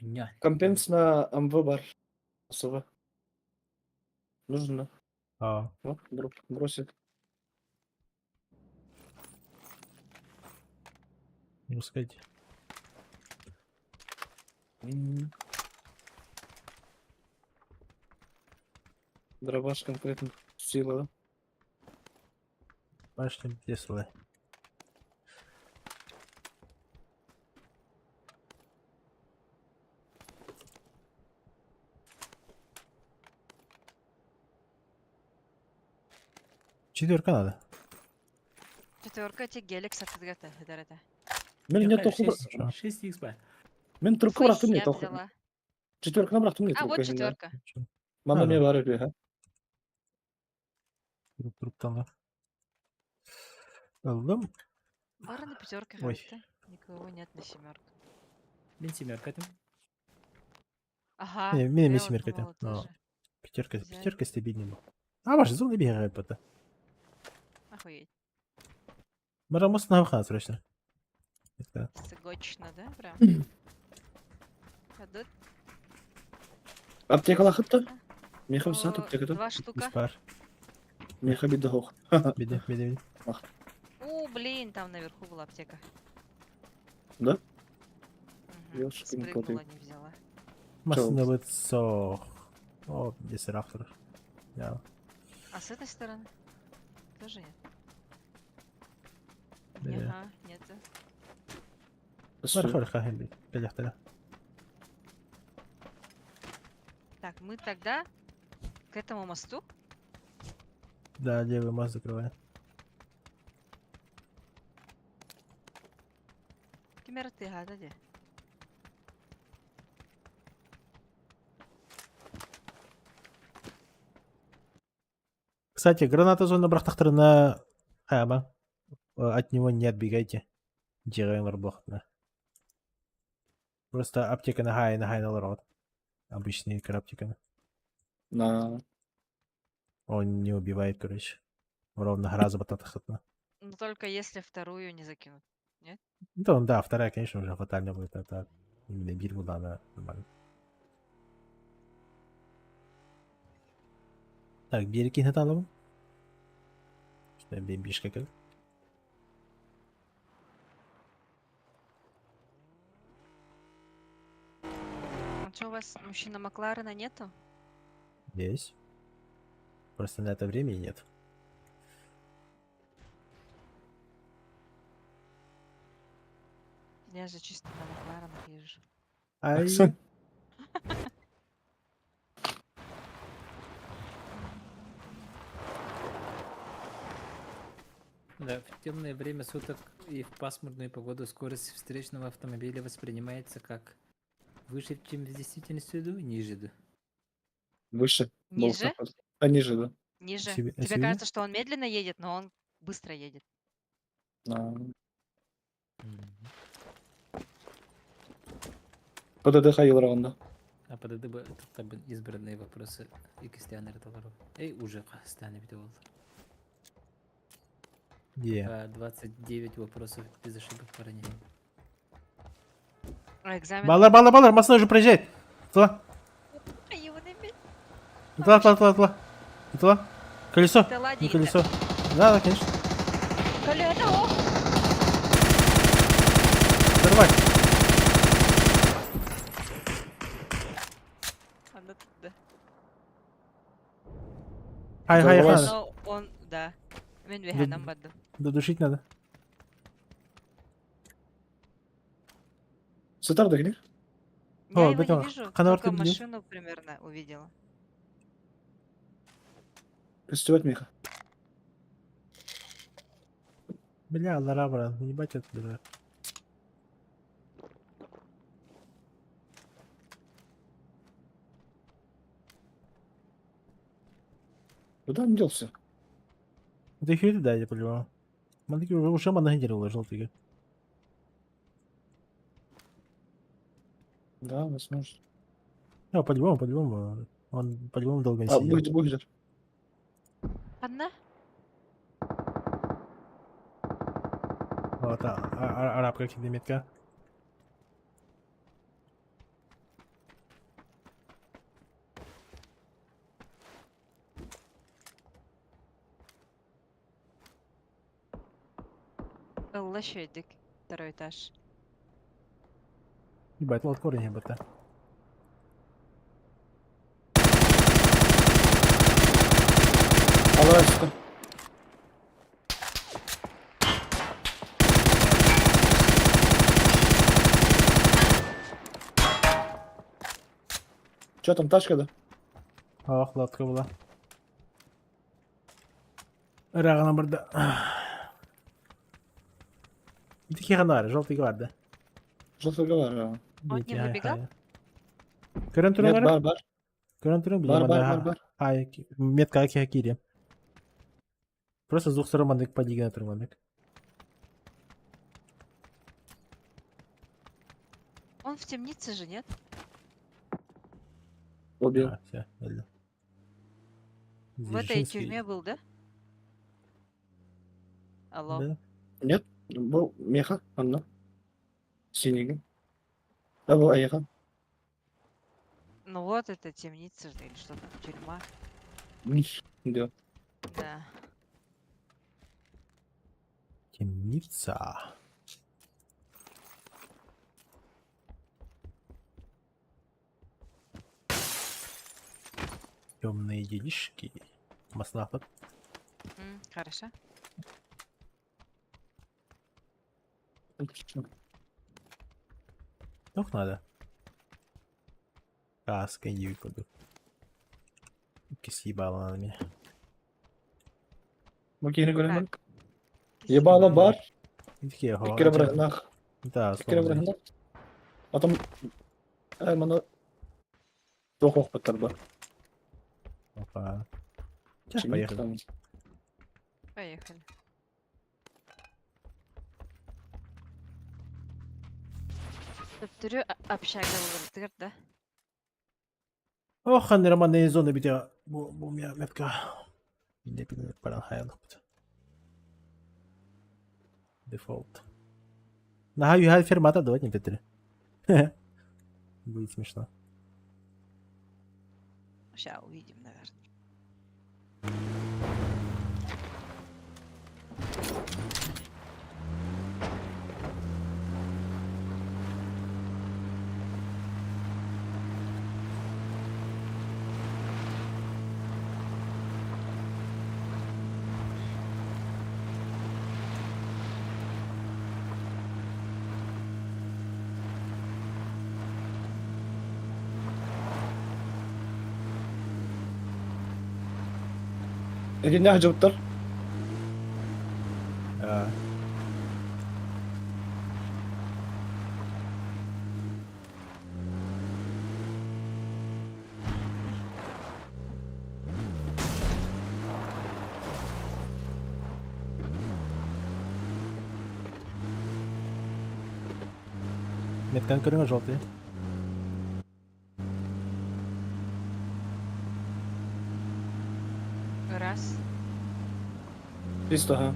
Оня. Компенс на МВ бар. Особо. Нужно. А, Вот, бросит. ну сказать. Дробаш конкретно. Сила, да? Пошли, Тесла. Четверка надо. Четверка те геликс отгата. Это. Мен не тоқу. 6х бар. Мен трубка бырақтым не Я тоқу. взяла. Четверканы бырақтым не А вот трубка. четверка. Мама А, не да. бар еді, ха? Труптаны. Aldım. Бара на пятерка. Ой. Никого нет на семерку. Мен семерка айтам. Ага. Мен я емес вот семерка думала айтам. Но тоже. пятерка Взяли. стабильный был. А ваш зон не бегает пота. Охуеть. Марамос на выход срочно. Это Сыгочно, да, прям? Ходут. Аптека лақытты? Мехам сат О, аптекада. 2 штука. диспар. Меха биді хоқ. Беде. Блин, там наверху была аптека. Да? Мгм, Ёшкин спрыгнула, котик. не взяла. Массно лицо. О, здесь рафтер. Я. А с этой стороны? Тоже нет. Да. Ага, нету. Мархор хахим. Пелехтера. Так, мы тогда к этому мосту. Да, левый мост закрывает. Кемера ты гададе. Кстати, граната зона брахтахтарына хама. От него не отбегайте. Делаем работу. Просто аптека на хай народ. Обычные краптиками. На... Он не убивает, короче. Ровно раза бататахатна. Но только если вторую не закинут. Да, да, вторая, конечно, уже фатально будет. Это именно битву, да, да, нормально. Так, береги Наталова. Что, бимбишка как? А что, у вас мужчина Макларена нету? Есть. Просто на это времени нет. Я же чисто на Макларенах езжу. Ай, Да, в темное время суток и в пасмурную погоду скорость встречного автомобиля воспринимается как выше, чем в действительности, ниже. Да. Выше. Ниже? Болт. А ниже, да. Ниже. Себе- Тебе себе? кажется, что он медленно едет, но он быстро едет. А, ПДД хайылраганда. А подады бы таби избранные вопросы и Кристиана Раталаров. Эй, уже Кристиана Битовал. Е. По 29 вопросов без ошибок по ранению. А экзамен... Балар, мостной уже проезжает. Тла, А его не бей. тла. Колесо, Да ладно, не Игорь. колесо. Да, конечно. Колено! О! Давай. Она туда. Хай, Давай. Но он, да. Мен веханам бадду. Додушить надо. Сытар дегли? Я О, его бетон. не вижу, Канавар только ты блин. машину примерно увидела. Пристевать Миха. Бля, ларабра, ебать это, бля. Куда он делся? Ты их видишь, да, я по-любому. Мандаки уже манагерил, желтый. Да, возможно. А, по-любому. Он по-любому долго не А, сидел. будет. Одна? Вот, арабка как метка. Лощадик. Второй этаж. Ебать, лот корень ебата. Алайска. Чё там, тачка, да? Ах, лодка была. Рагана барда. Такие ханары, желтый гвард, да? Желтый говорю. Он не выбегал? Нет, бар. Бар. Ай, метка Акири. Просто с двух сторон мандык подига на турмандык. Он в темнице же, нет? Убил. А, все, ладно. В этой тюрьме был, да? Алло. Да? Нет, был Меха, Анна. Синий. Да, был Аеха. Ну вот это темница же, или что там, тюрьма. Да. Да. Темница. Темные делишки. Маслата. Хорошо. Ох, надо. Каска не выпаду. Съебало на меня. Макири говорим. Так. Ебало бар. И такие, ого, Кира а чё- брагнах. Да, Кира словно. брагнах. А там... Мана... Тохох патарба. Опа. Сейчас поехали. Поехали. Повторю, общага вылетыр, да? Ох, романные зоны битя. Бу меня метка. Не пидет паранхайлық. Дефолт. Ага, юга фермата, давайте не Петри. Будет смешно. Сейчас увидим, наверное. Ekin ne hacıvıtlar? А, метканы көріңіз желтый. Раз. Чисто, ага.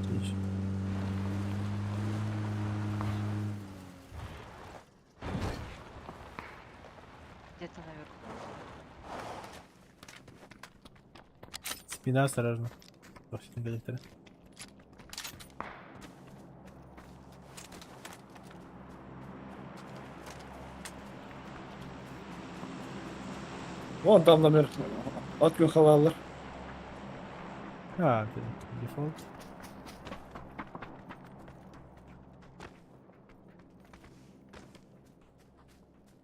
Отлично. Где-то наверху. Спина осторожно. Слушайте, коллекторы. Вон там номер. At gün havalılar. А, дефолт.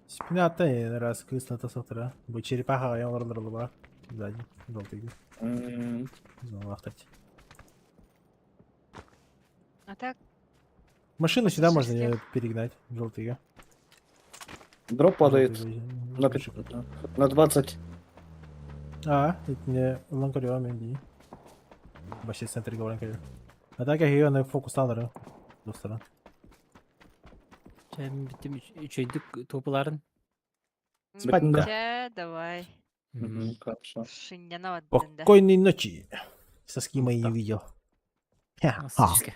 Спина аттай раз крысна тасоқтыра. Бұл черепахаға яңғырылырылы бар. Сзади. Желтый. Знову лахтать. А так, Машину сюда можно Слушайте. перегнать. Желтый. Дроп падает на, Желтый. на 20. А, это не ланкарё менди. Вообще центр говорен. А так я ее на фокус алыры. Достаран. Sen bittim üçüncü topuların. Спать, да. Тя, давай. Хорошо. Шиньяна Спокойной ночи. Соски мои не видел. Классическая.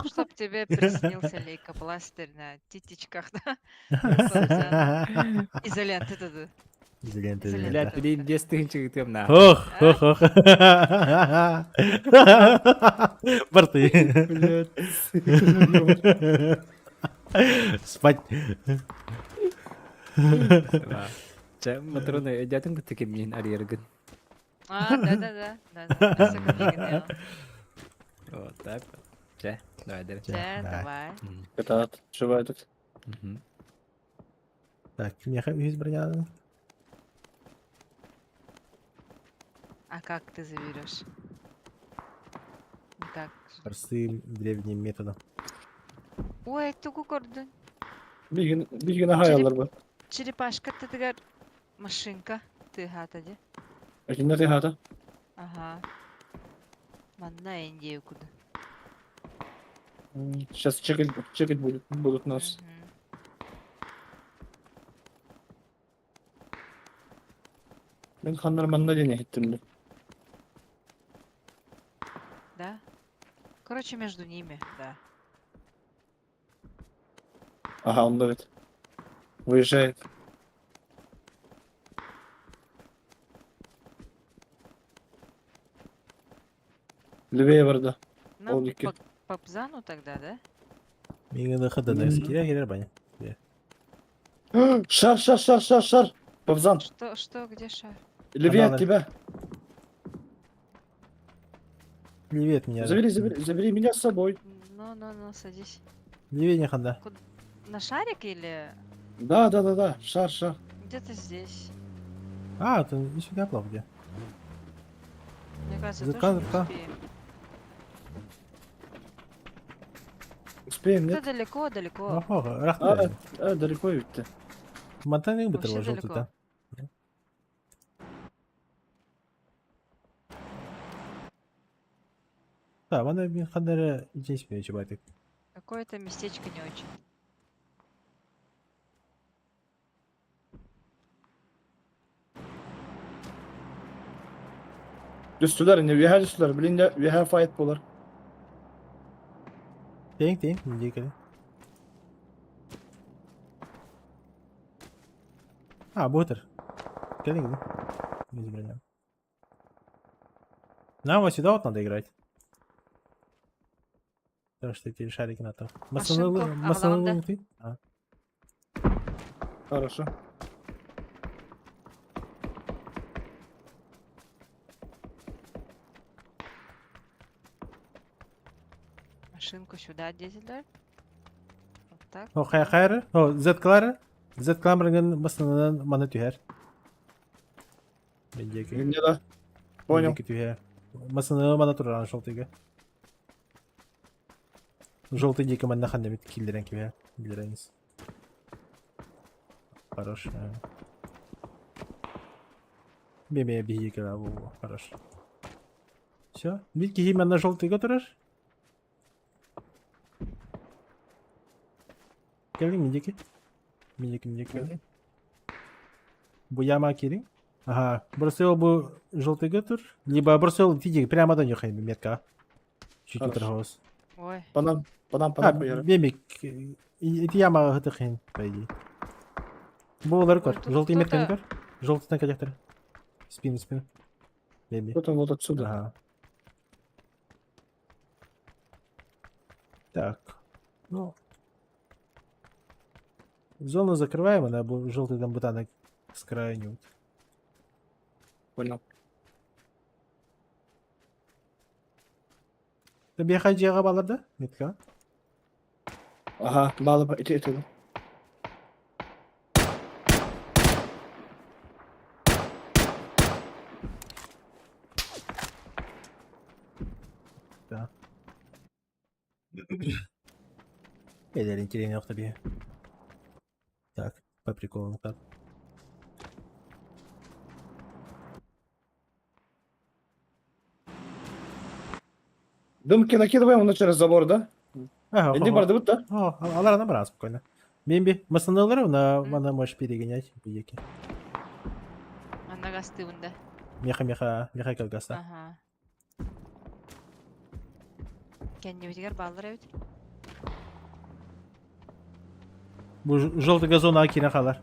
Чтоб тебе приснился лейкопластырь на титичках, да? Собственно, изоленты туда. Изоленты. Изоленты. Блядь, блин, без тыгынчы гытым на. Ох, ох, ох. Борты. Спать. Sen motorunu ödedin de tekemin arayargın. А, да-да-да. Да-да. Всё как легенда. Вот так вот. Че, давай, давай. Тя, Да. давай. Это живая тут. Мгм. Так, меха из броня. А как ты заберешь? Никак. Простым древним методом. Ой, тугу gördün. Bir gün hayaller bu. Черепашка ты тыгар машинка. Ты хатади. Ekin ne hata? Ага. Манна Индия куда. Сейчас чекать будут нас. Мгм. Ben kanlar manna deney ettim de. Да? Короче, между ними, да. Aha onda evet. Выезжает. Левее варда. Нам Олники. по Пзану тогда, да? Менің де қыданы скире келер бәне. Шар. Павзан. Что, где шар? Левее Каналы. от тебя. Левее от меня. Забери меня с собой. Ну, садись. Левее не ханда. На шарик или Да. Шар. где-то здесь? А, ты не сюда плав где? Мне кажется, Заказ, тоже не да. успеем. Успеем, Это нет? далеко. Ого, А, рахмет. далеко ведь-то. Монтаны Вообще бітірла желтый далеко. та. Так, вона він хандере десь мені чубати. Какое-то местечко не очень. Üstüler ne? Vi har üstüler. Bilin de vi har fight bolar. Тең, менде келе. А, бутер. Келин, да? Не забронял. Нам вот сюда вот надо играть. Потому что эти шарики на то. Машинку, Масоналы ты? А. Хорошо. Машинку сюда дизель. Вот так. О, хайры. О, Z-клары. Z-кламрыгын масонынан маны түйер. Мендеки. Мне да. Понял. Мендеки түйер. Масоналы маны туран желтыйга. Желтый дико мана хандамит киллерен кибе. Билерениз. Хорош. Беме бихи во, хорош. Все. Видите, именно на желтый тураж? Келин мендеки. Мендеки. Буяма кирин. Ага. Бросил бы желтый гатур. Либо бросил тиди прямо до них метка. Чуть-чуть Хорошо. торгос. Ой. По нам А, хуяры. бемик. Эти яма гатахин, по идее. Булар кор. тут Желтый метка не кто-то- кор. Желтый на коллектор. Спину. Беми. Кто там вот отсюда? Ага. Так. Ну. Зону закрываем, она желтый там бутанок с краю нют. Понял. Тебе хаджига баларда? Метка. Ага, bağlı bak iti. Да. Или интересно tabii. Так, по приколу так. Дымки накидываем он через забор, да? Ага, Иди барды вот, да? О, алар набрал спокойно. Бимби, масаналары на можешь перегонять буеки. Она гастывында. Меха колгаса. Ага. Kendi bitger baldır evet. Bu желтый газон акина халар.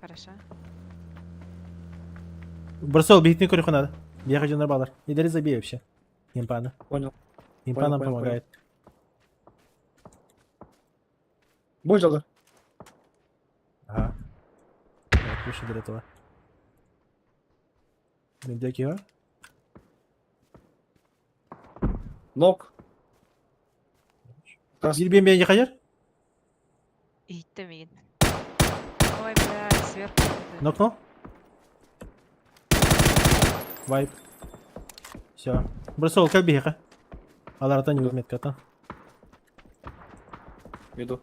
Хорошо. Бросил битный корюху надо. Я хочу на балар. И дари забей вообще. Импана. Понял. Импа нам Понял. помогает. Будь жалко. Ага. Так, выше до этого. Мендеки, а? Нок. Kas. Bir bimbe не хаяр? İttemeyin. Ой, блядь, сверху. это. Нокнул? Вайп. Все. Бросил как беха. Аларта не метка то. Иду.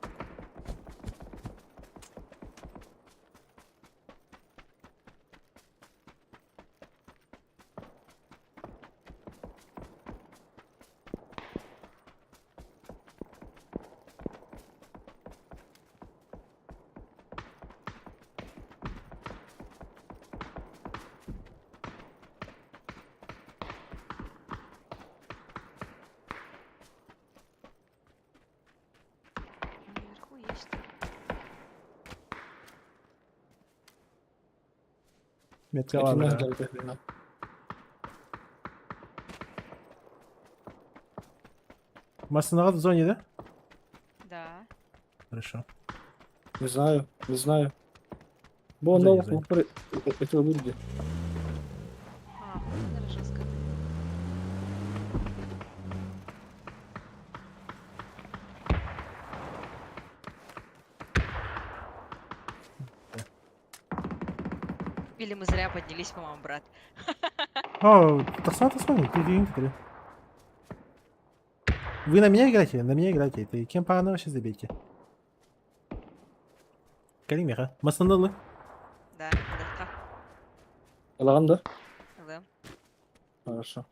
Наверху есть. Метка Этим var. надо хрена. Масынага в зоне, да? Да. Хорошо. Не знаю. Бо Да, ног не знаю. это люди. А, это жестко. Или мы зря поднялись, по-моему, брат. О, Тасман, ты где? Вы на меня играете? На меня играете. Ты кем погано вообще забейте? Калимеха. Масыналы. Да, да. Ладно. Да. Хорошо.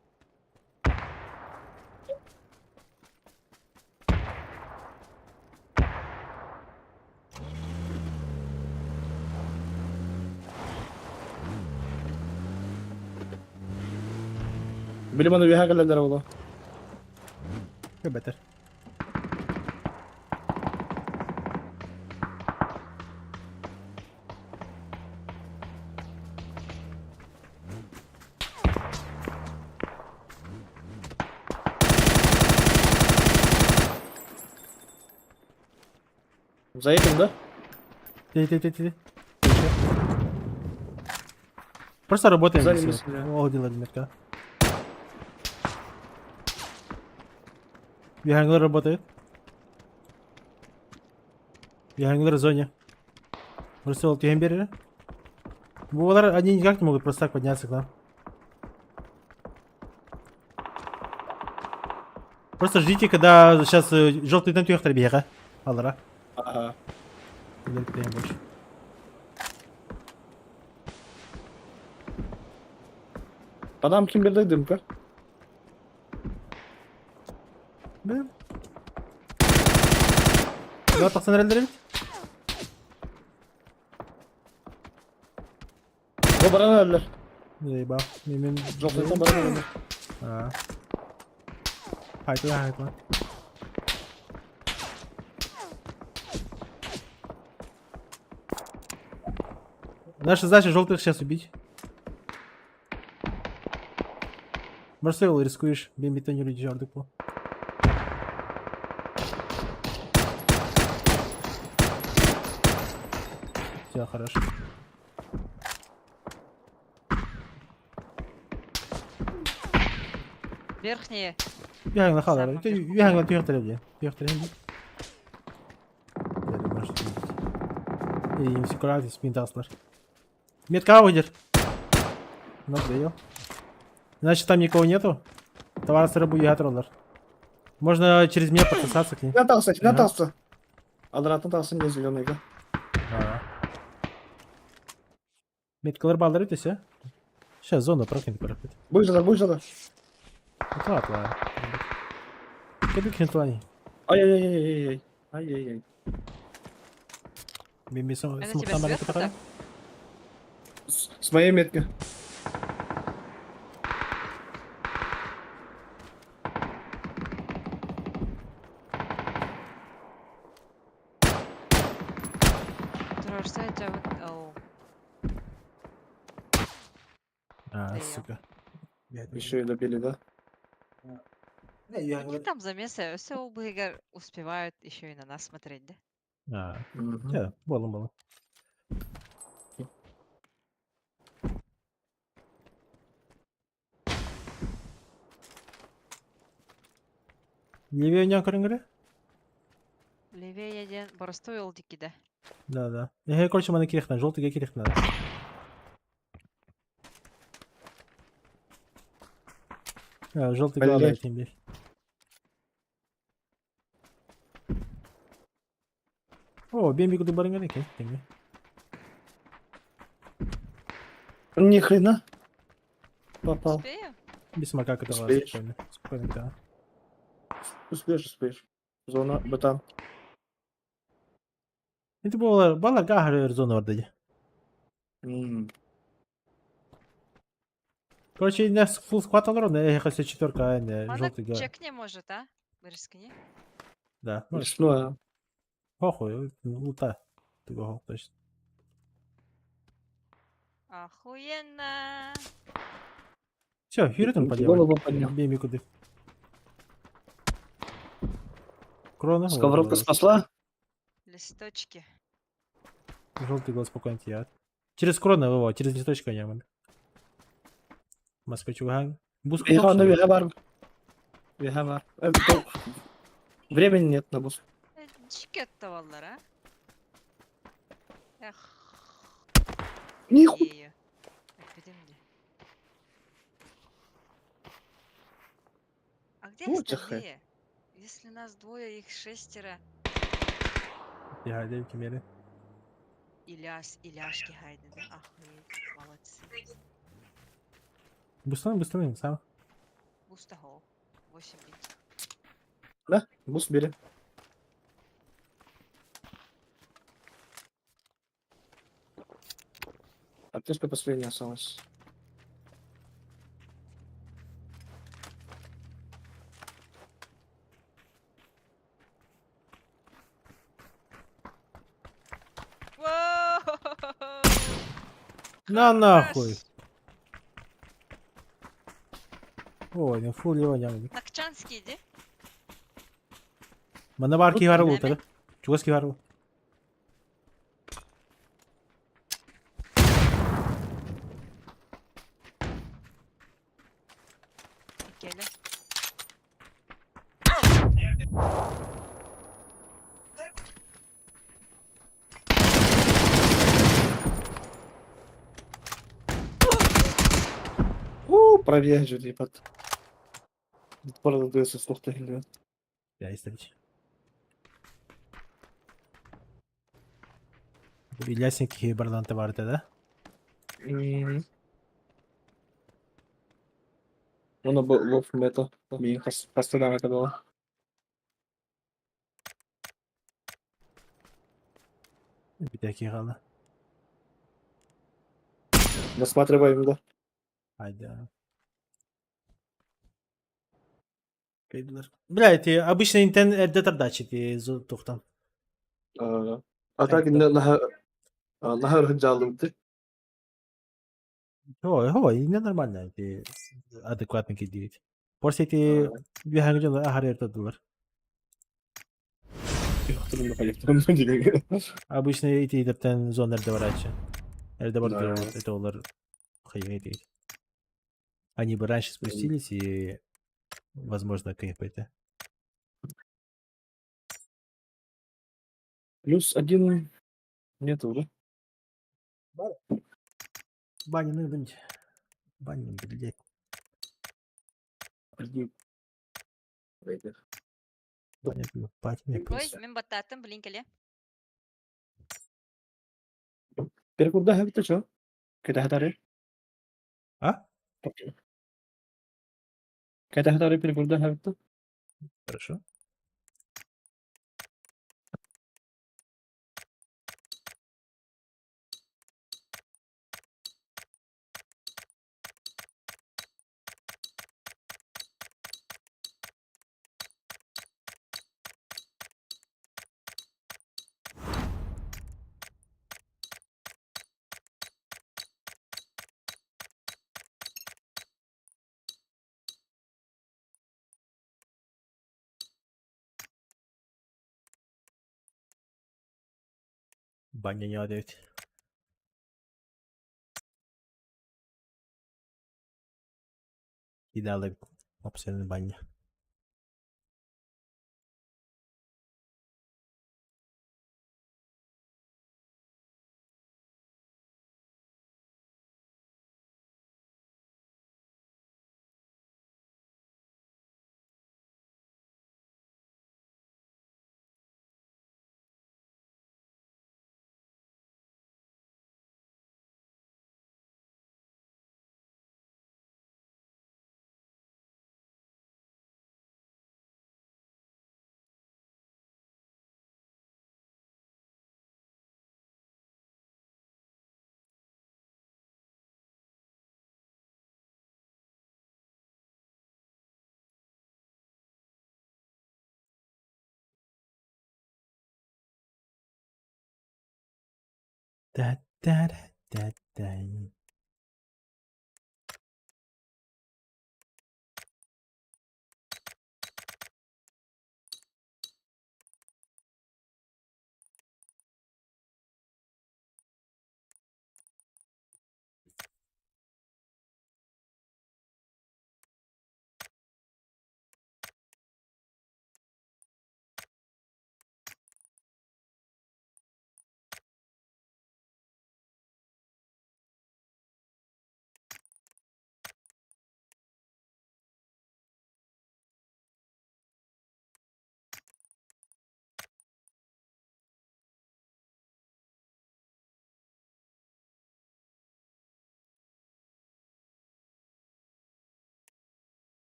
Били бана bir haberler oldu. Better. Заедем, да? Ты. Просто работаем. Сзади и всё. мысли, да. О, делали метка. Виганглер работает. Виганглер в зоне. Просто вот Гембери. Они никак не могут просто так подняться к нам. Просто ждите, когда сейчас желтый на тюхтер бега. Аллара. Ага. Теперь больше. По нам Кимбердай дымка. Да. Да, пацаны рендерим. Добрый Эллер. Заебал. Желтый добрый Эллер. Хайт. Наша задача желтых сейчас убить. Марсел, рискуешь, бен бетонируй жардыку. Все, хорошо. Верхние. Виганг на халара. Самом Ты верху. виганг на тюхтер где? Тюхтер где? Я думаю, что и не все кураты, спинтаслер. Метка выйдет. Ну, приел. Значит, там никого нету. Товар с рыбу ятроллер. Можно через меня подсосаться к ним. Натался. Адрат натался не зеленый, да? Меткалер балдыритесь, а? Сейчас зона прокинет проходит. Будь жада. Ладно. Кебик хинтлани. Ай-яй-яй-яй-яй. Бимби А на смог тебя там сверху так? С моей метки. Даё. Сука. Еще и добили, да? Какие там замесы? Все УБГ успевают еще и на нас смотреть, да? Да, было. Левее не окрынгре? Левее один боростой олдики, да? Да. Я, короче, мене кирих на желтый кирих надо. Желтый Блядь. голодает им бей. О, бемби куды барынгали, кем. Ни хрена. Попал. Успею? Без макака этого Успеешь. спокойно, да. Успеешь. Зона, бетан. Это было бала гахар зона вардали. Короче, не фул схват алрон, я хочу четверка, не Она желтый голод. чек не может, а? Рискни. Да, может. Лесное. Похуй, лута. Ты го точно. Охуенно. Все, Хьюритон поделали. Голову поднял. Бемби куды. Крона. Сковородка спасла? Листочки. Желтый глаз спокойно тият. Через крона его, через листочка не могу. Москвичуган. Буску Вегавар. Времени нет на бус. Чикетта валлара. Эх. Нихуя. Её. Эпидемия. А где Вот же остальные? Если нас двое, их 6. Я девки меры. Иляшки гайды, да? Охуеть. Молодцы. Бустан, сам. Бустаго. 8 бинтов. Да, бус бери. Аптечка последняя осталась. На нахуй. Ой, не фул его нямы. Накчанский, иди. Манаварки гару Нами. лутер. Чугаски гару. келе. Пробег же, ебать. Пора дается слух тегли. Ya istedik. Bu İlyas'ınki barlantı vardı da. Onu bu meta. Min hasta da meta было. Bir dakika. Досматриваем, да. Haydi. Kaydılar. Блядь, обычно интернет дачит тухтан. أعتقد إن لها رجال بتاع. هو не нормально эти адекватно кидит. После эти бегают ахар ертадылар. Обычно эти ептен зонlarda var açı. Nerede var Да. это олар хаяй değil. Они бы раньше спустились и, возможно, КПТ. Плюс один нету, да? Баня надо. Баня надо, блядь. Один. Баня, баня. Ой, мен баттаттым, білін келе. Перекурда хабита чо? Кайда хатаре? А? Кайда хатаре перекурда хабита? Хорошо. Баня не ответит. Кидали опсельный баня. Да.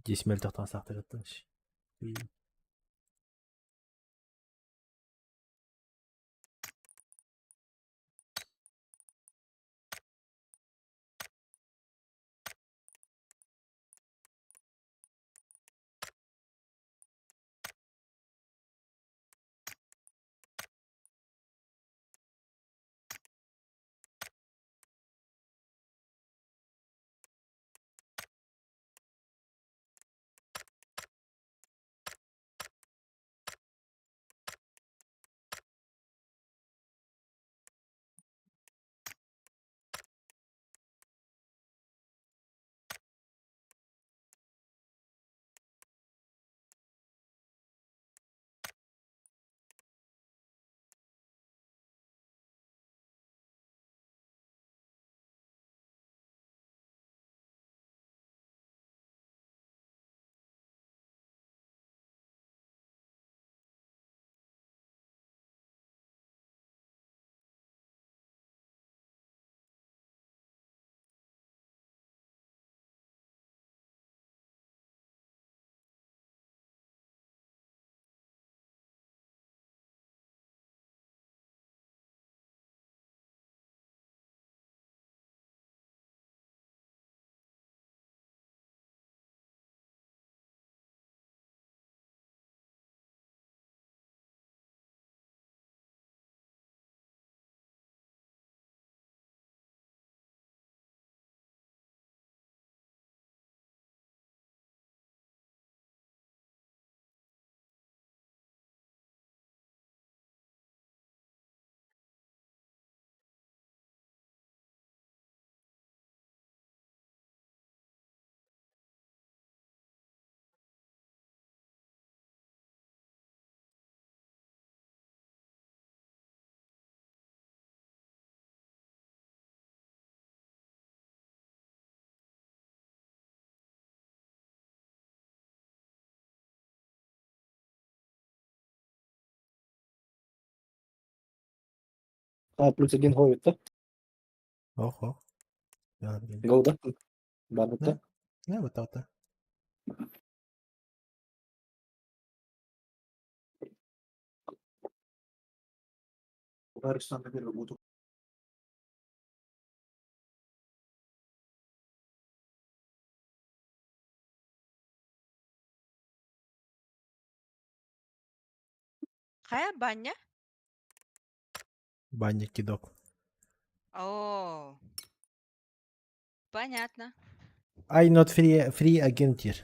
Десмель тахтан сақтырыттың. А, +1 говит, да? Ого. Да, блин. Гол, да? Бабу, да? Да, вот так-то. Барышта на первую буду. Хая баня? Банник кидок. О, понятно. I not free агентир.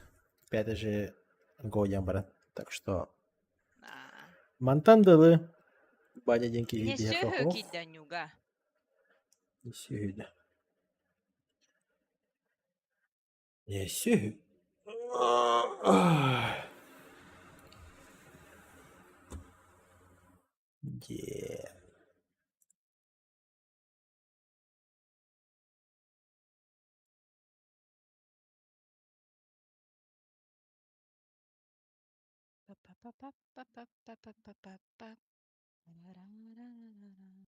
Опять же, Гоям, брат. Так что, А, Мантандалы. Баня деньги не иди сюхю хохох. киданюга. Не сюда. Не сюда. Yeah. Па-па-па-па-па-па-па-па-па. Ра-ра-ра-ра-ра.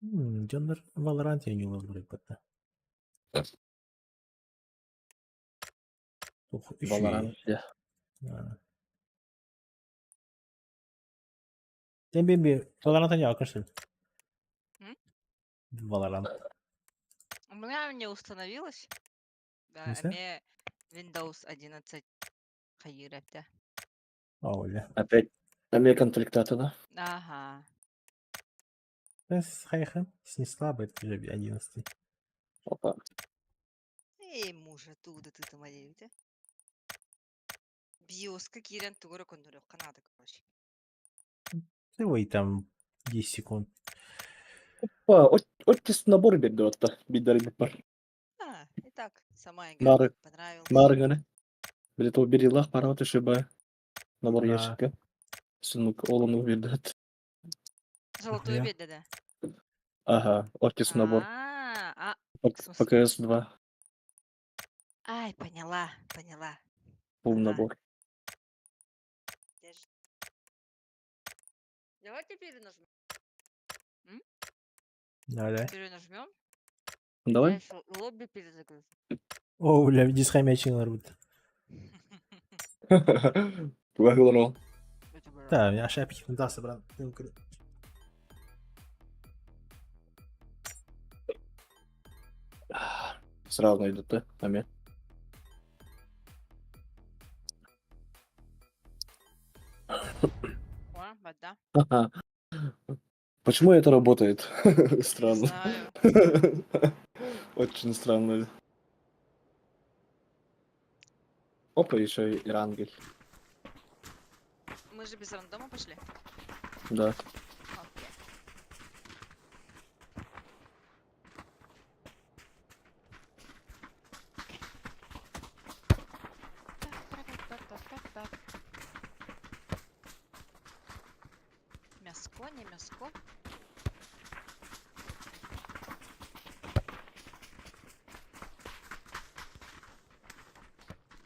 Джондар Valorant я не ловлю, ребята. Ух, еще Valorant, и. да. Ты, Биби, Valorant не окажешь. М? Valorant. У меня не установилось. Да, Не а знаю. мне Windows 11 хайырапта. Оля. Опять American Трактата, да? Ага. С хайха. С не слабый, это уже 11. Опа. Эй, мужа, туда ты там одевите. Биоска кирен тугора кондурек канада, короче. Ой, там 10 секунд. Опа, оттис набор берді отта. Биддары бар. А, и так, сама игра Бары. мне понравилась. Барыганы. Бір то берилах пара тышыба. Набор Да. яшикка. Сынук олуну берді. Золотую Я. беда, да? Ага, оттис набор. В смысле? ПКС-2. Ай, поняла, поняла. Пул Ага. набор. Держи. Давайте перенажмем. Да. Перенажмем. Я Давай. еще лобби перезагрузим. Оля, дисхаймячing народ. Багылано. Это было. Да, я шапки да, собрал. Сразу идут, да? Ами. О, вода. Ага. Почему это работает? Не Странно. знаю. Очень странно. Опа, еще и рангель. Мы же без рандома пошли. Да. Окей. Мяско, не мяско.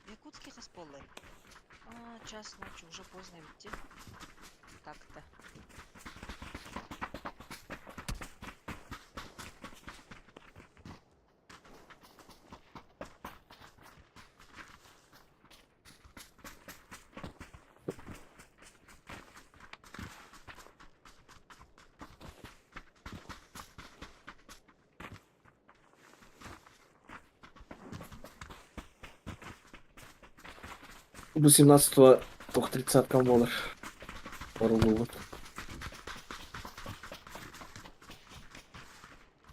Якутский хасполы. Час ночи, уже поздно идти. Как-то. До 17-го только 30-ка молот. Пару вот.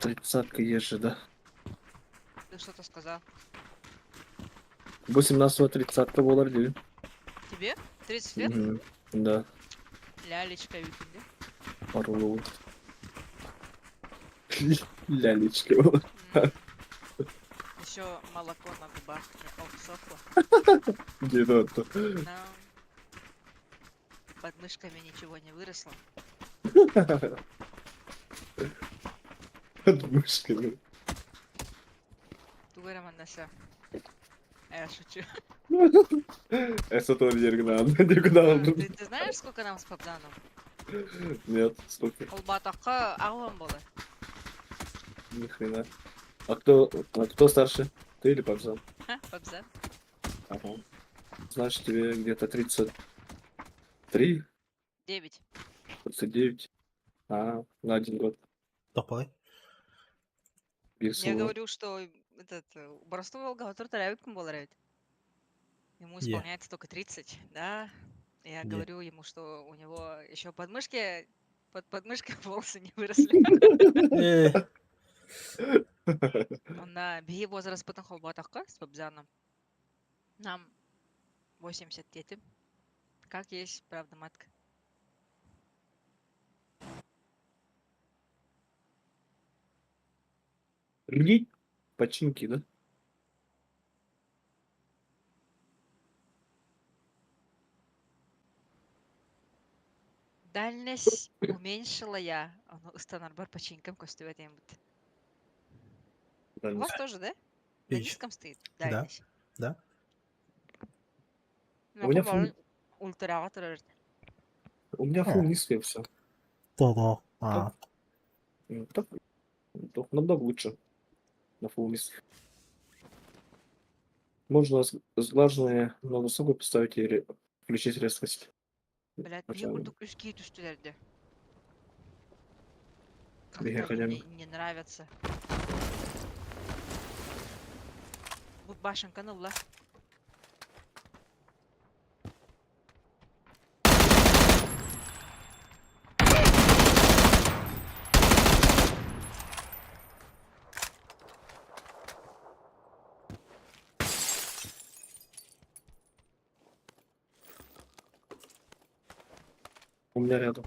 30-ка есть же, да? Ты что-то сказал? 18-го 30-ка доллар даю. Тебе? 30 лет? Мгм. Да, Лялечка викинги. пару вот. Лялечка. Еще молоко на губах не обсохло. Где-то это. Но под мышками ничего не выросло. Под мышками. Тугара мандаса. Я шучу. Это тоже дергнан. Дергнан. Ты знаешь, сколько нам с Пабзаном? Нет, сколько? Албатака Алван было. Ни хрена. А кто старше? Ты или Папзан? Пабзан. Ага. Значит, тебе где-то 33, 9. 39. А, на 1 год. Топовый. Я Весело. говорю, что этот Боростов Волгогатор Тарявиком был ведь. Ему Е. исполняется только 30, да? Я Е. говорю ему, что у него еще подмышки, под подмышкой волосы не выросли. Он на беги возраст потом холбатака с Пабзаном. Нам 80 детям. Как есть, правда, матка. Людей? Починки, да? Дальность уменьшила я. Станарбар починкам костюм. У вас тоже, да? На Печь. низком стоит Да. дальность. Да. У меня фул, ультра. у меня фул низкое все. То-то. А, Так, намного лучше. На фул низких. Можно сглаженные на высокую поставить и включить резкость. Блядь, Хотя бегу только ski түстілерді. Беги, Как-то хотя они бы. мне не нравятся. Вот башенка, ну ла. У меня рядом.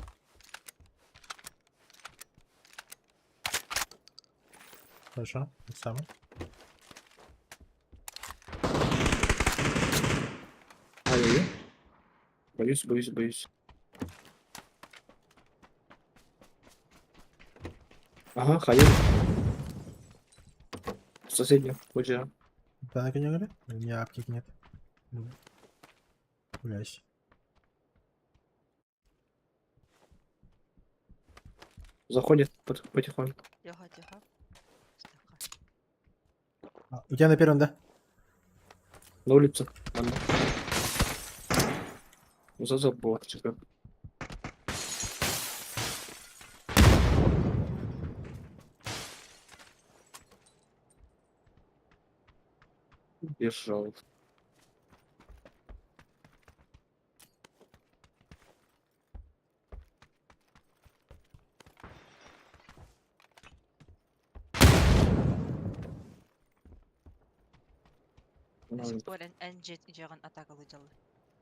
хорошо. Это самое. Ай-яй-яй. Боюсь. Ага, ходил. Соседняя, хоча. Да, на коне говорят? У меня аптеки нет. Гуляйся. Заходит потихоньку. Тихо. У тебя на первом, да? На улице. Ладно. За забор, типа. Бежал. До сих пор энджет жаған атакалы жалы.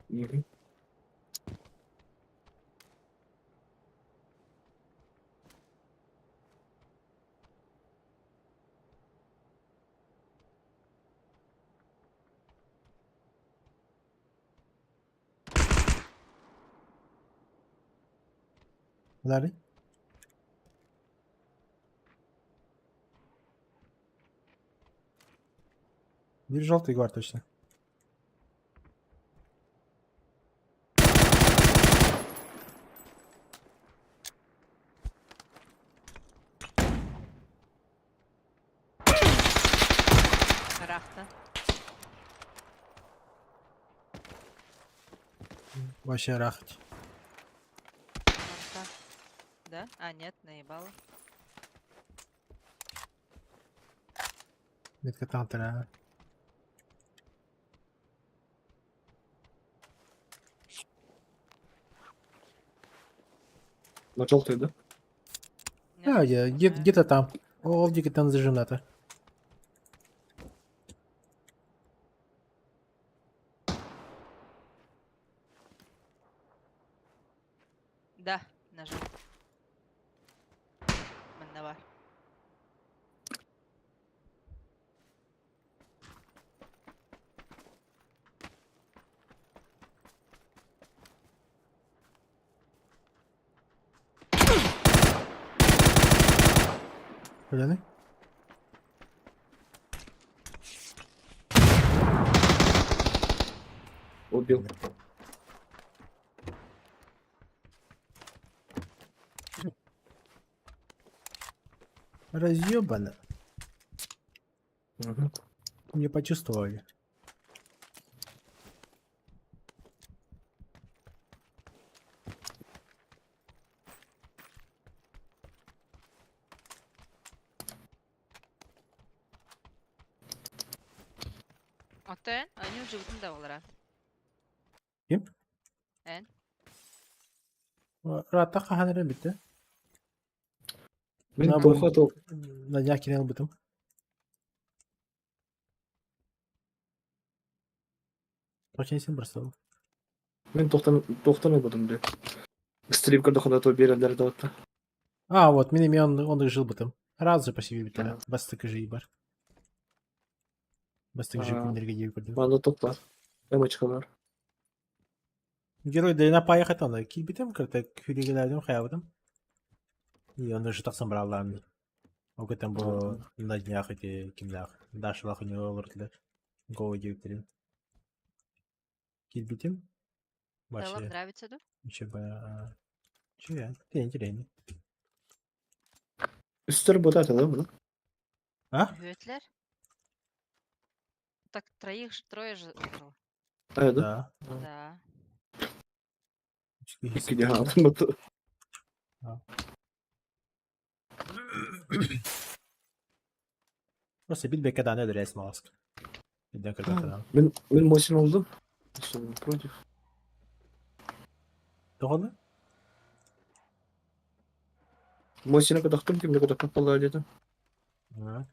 Мгм. Далее. Вижу желтый гвард точно. Рахта. Вообще рахать. Манка. Да? А, нет, наебало. Метка тантера. На желтый, да? А, где-то там. Овдики там зажимната. Да, нажал. Мене var. Пойдёны? Убил. Разъебано. Мгм. Не почувствовали. Отен, они уже да олара. Kim? En. Rahatta kahanere bitti. Мен Na bu тоха то на някine битим. Очень сильно бросал. мен тохтан будем бе. Стрим когда хода то берендер да отта. А, вот, миними он жил битим. Раз же почти битті. Ага. Бас такий же бар. Бас такий же Ага. күндерге жей көрдім. Манда тохта. Эмочкалар. Герой дайына паяхат аны. Ки битим кырта күрегелерден хаябытым. И он же таксан бралларны. O көтен bu на днях эти кимдах. Дашлах у него олырдылар. Гоу деутерин. Ки битим. Да, вам Вообще. нравится, да? Еще бы... Че я? Ты интересный. Üstleri botat да bunu? А? Гютлер? Так, трое же умерло. Evet. Да. Да. İki diye aldım. Просто бит бекада не дырясь маск. Биден кыргатадан. Ben Mosin oldum. Что, против? Тоғаны? Mosin'e kadar kimle kadar kapalı dedim. А.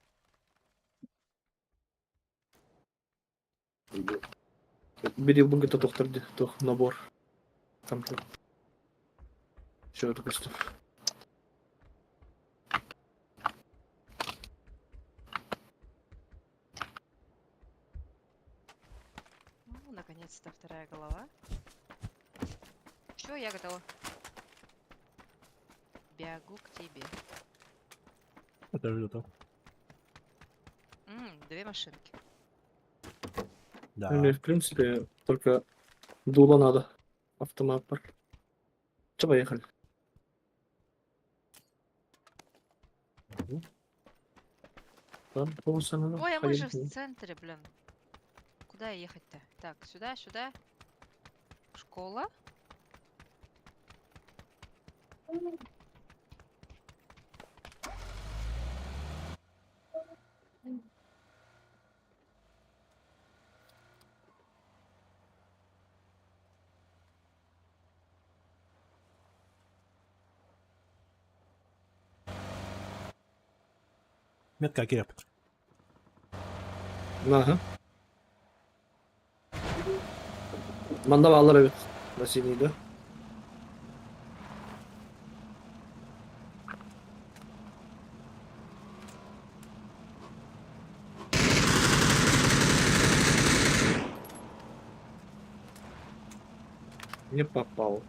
Bir yıl bunga doktor nabor. Там что? Что это просто? Ну, наконец-то вторая голова. Все, я готова. Бегу к тебе. Это же готов. Две машинки. Да. Мне, в принципе, только дуло надо. Автомат бар. Че, поехали. Да, полоса надо. Ой, а мы же в Ходить. центре, блин. Куда ехать-то? Так, сюда, сюда. Школа? Метка киреп. Ага. Manda bağlar evet. Nasılıydı? Не попал.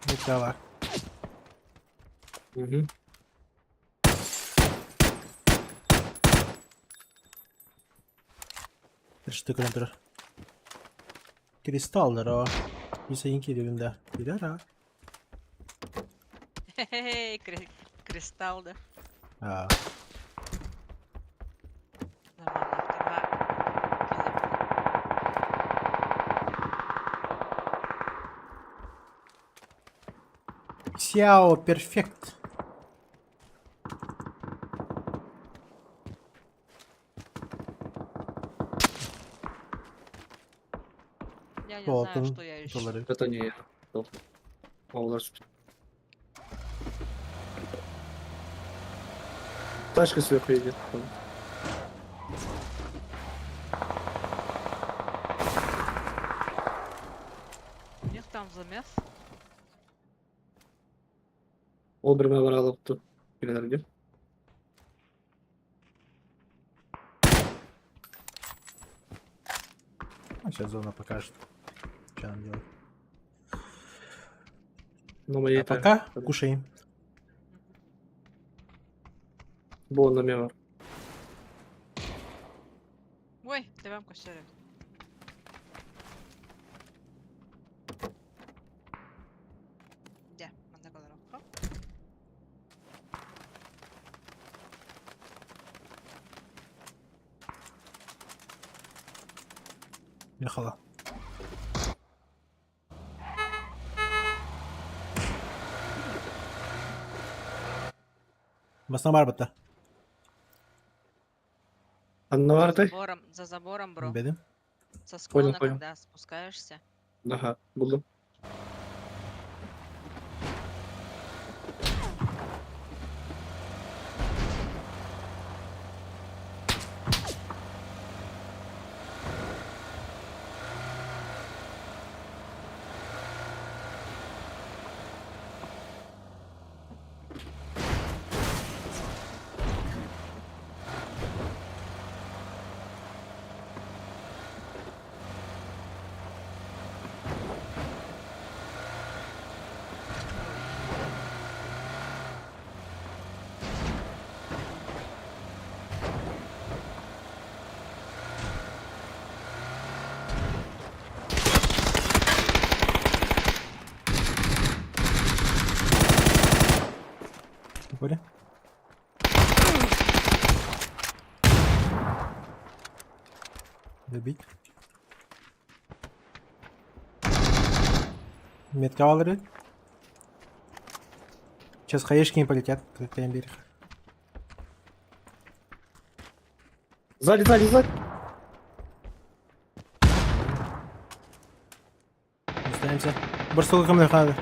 Метка var. Угу. Bir штука например. Кристаллар o. Bir sayınki dibinde. Biler ha. Хе-хе-хе, кристалл, да. Ha. Нормально, вторая. Сяо перфект. Я не знаю, Алтын что я ищу. доллары. Это не я. Олар. Тачка сверху едет. У них там замес. Ол біріме баралы бұқты. Билерге. Ну, сейчас зона покажет, что нам делать. Ну, моей А пока кушаем. Был номер. Ой, devam koşarak. Gel, bende kadar oku. Yakala. Басна бар бітті. Одна За варта? забором, бро. Бедім. Со склона, понял. когда спускаешься. Ага, буду. Поле. Добить. Метка алыры. Сейчас хаешки не полетят, как я берег. Сзади, сзади, сзади. Останемся. Барсуга ко мне надо.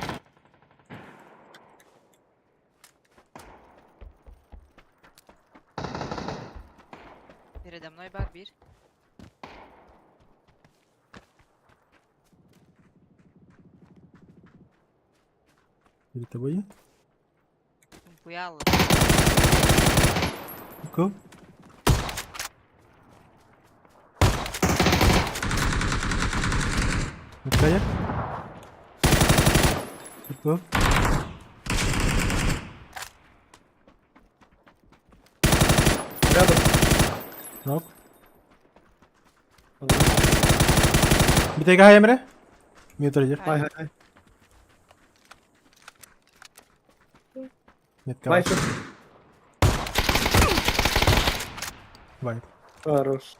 Передо мной барбир. Перед тобой. Пуяло. Ку. Какая? Ку. Рядом. Нок. Битега Эмре. Мьютер. Ай, ай, ай. Метка. Вайфер. Вайп. Хорош.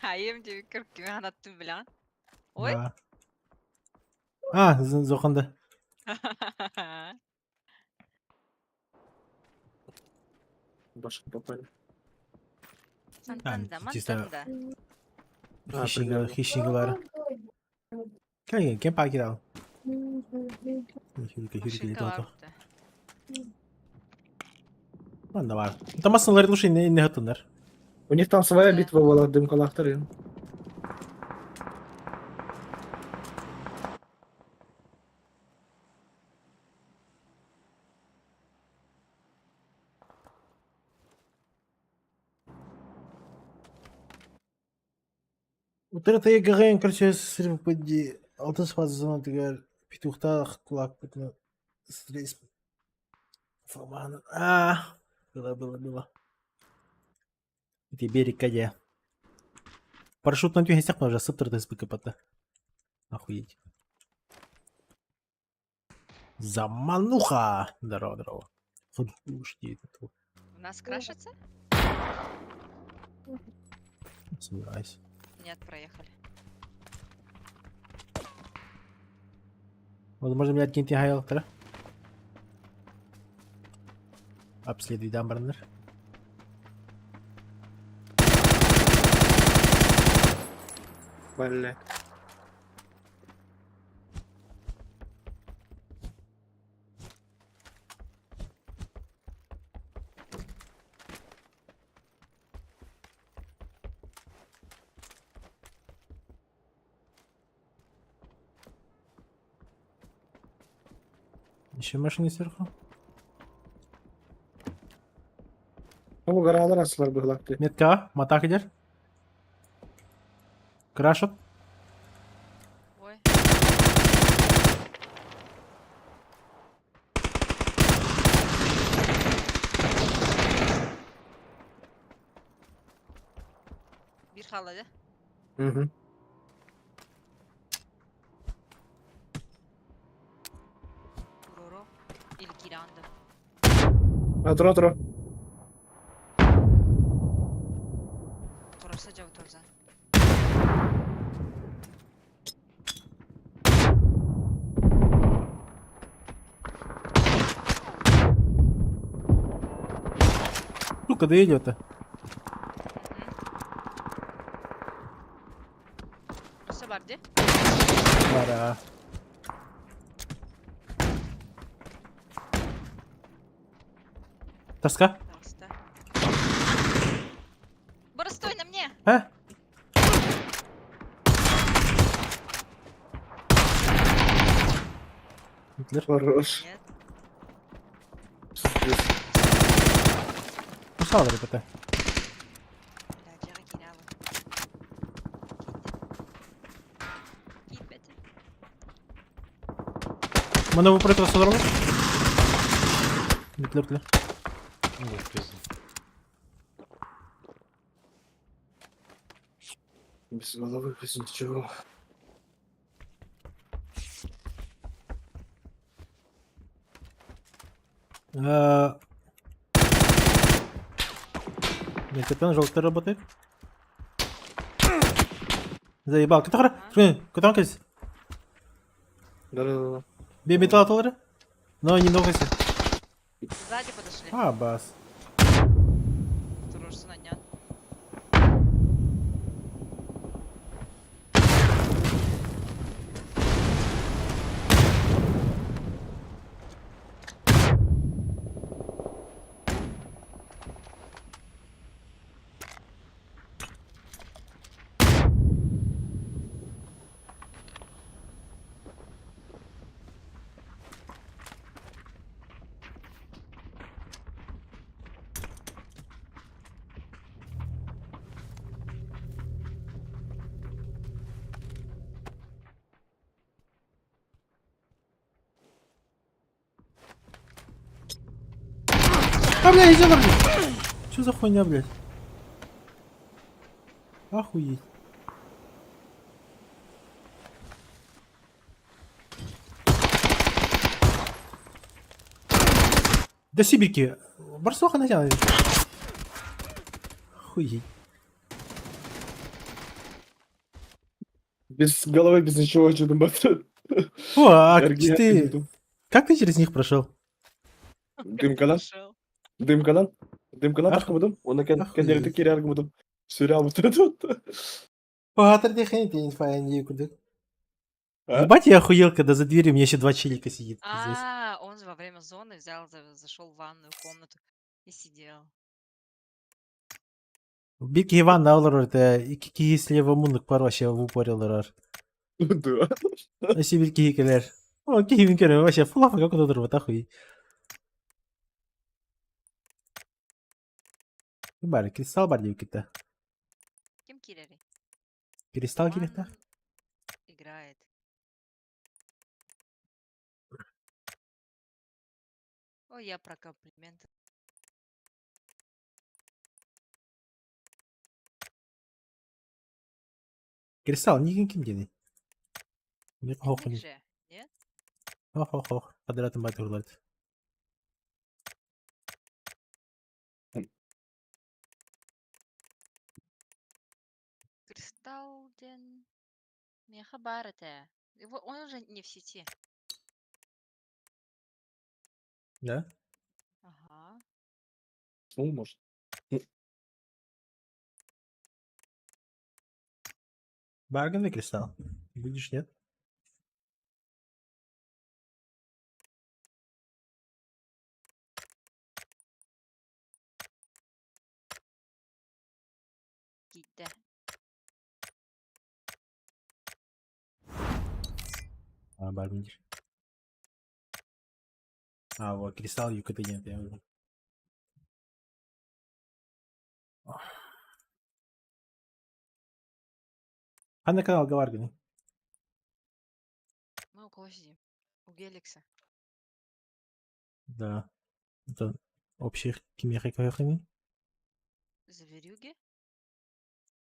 Hayım diye bir kırk gibi anlattım bilen. Ой. Да. А, зоқынды. Башка попали. Мантанда, чисто- мантанда. Примерно. Хищниклары. Кем пакет Хюрика Машинка var летел. burada. Ладно, var. Там аслылар лучше не готундар. У них там своя Да. битва была, дым коллакторы. Утыртая гаган короче сырып пойди. Алтын спазы тигер петухта кулак пытны. Стресс. Фоман. Было. Эти берег кадя. Парашют на тюге стяг уже сыптырды с БКПТ. Охуеть. Замануха! Здорово. Слушайте, это У нас крашится? сомневаюсь. Нет, проехали. Возможно, меня откиньте хайлтера. Обследуй дамбернер. Блять. Еще машины сверху. Bu karalar asılar bıhlaktı. Метка, мата gider. Крашот. Ой. Bir xaladı. Hı hı. Roro. İlgilendi. Dur dur. Burası Cavtoza. Сука, да идет-то. Burası vardı. Бара. Тоска. Пожалуйста. Борис, стой на мне! А? Гитлер. Хорош. Нет. Кусал ребята. Ilacıya giriyor. Gitmedi. Мене випритва содорву. Гитлер. Без головы, без ничего. Капитан желтый работает. Заебал. Катахара. Катахара. Да-да-да. Бей металл аталары. Но не ногайся. Сзади подошли. А, бас. Durursun anyan. А, бля, иди на, блядь. Что за хуйня, блядь? Охуеть. Да сибирки. Барсуха натянет. Охуеть. Без головы, без ничего, что там бацан. О, а Эргия, ты... иду. Как ты через них прошел? Дымкадан. Пошел. Дымкадан. Дымкадан Ах- такмыдым. Оны охуеть. кендерді кері аргымыдым. Сөря вот. Патер дыхание, не куда. А? Ебать, я охуел, когда за дверью у меня еще два челика сидит. Пиздец. А, он во время зоны взял, зашел в ванную комнату и сидел. Бик Иван алыр это киислева мунук вообще в упорилар. Да. А сибирки хикелер. О, киевинкер вообще флафа как то вот охуеть. Бар, кристалл бар девки-то. Кем киллери? Кристалл керек-то. Иван играет. Ой, я про комплименты. Кристалл не ким дени. Не Ник хохуни. же, нет? Ох. Подряд мать урлает. Кристалден. Меха это. Его, он уже не в сети. Да? Ага. Ну, может. Барган кристалл. Будешь, нет? Gitti. А, барбиндер. А, вот, кристалл юката нет, я уже. А на канал Гаваргани. Мы у кого сидим? У Геликса. Да. Это общий кемеры Гаваргани. Зверюги?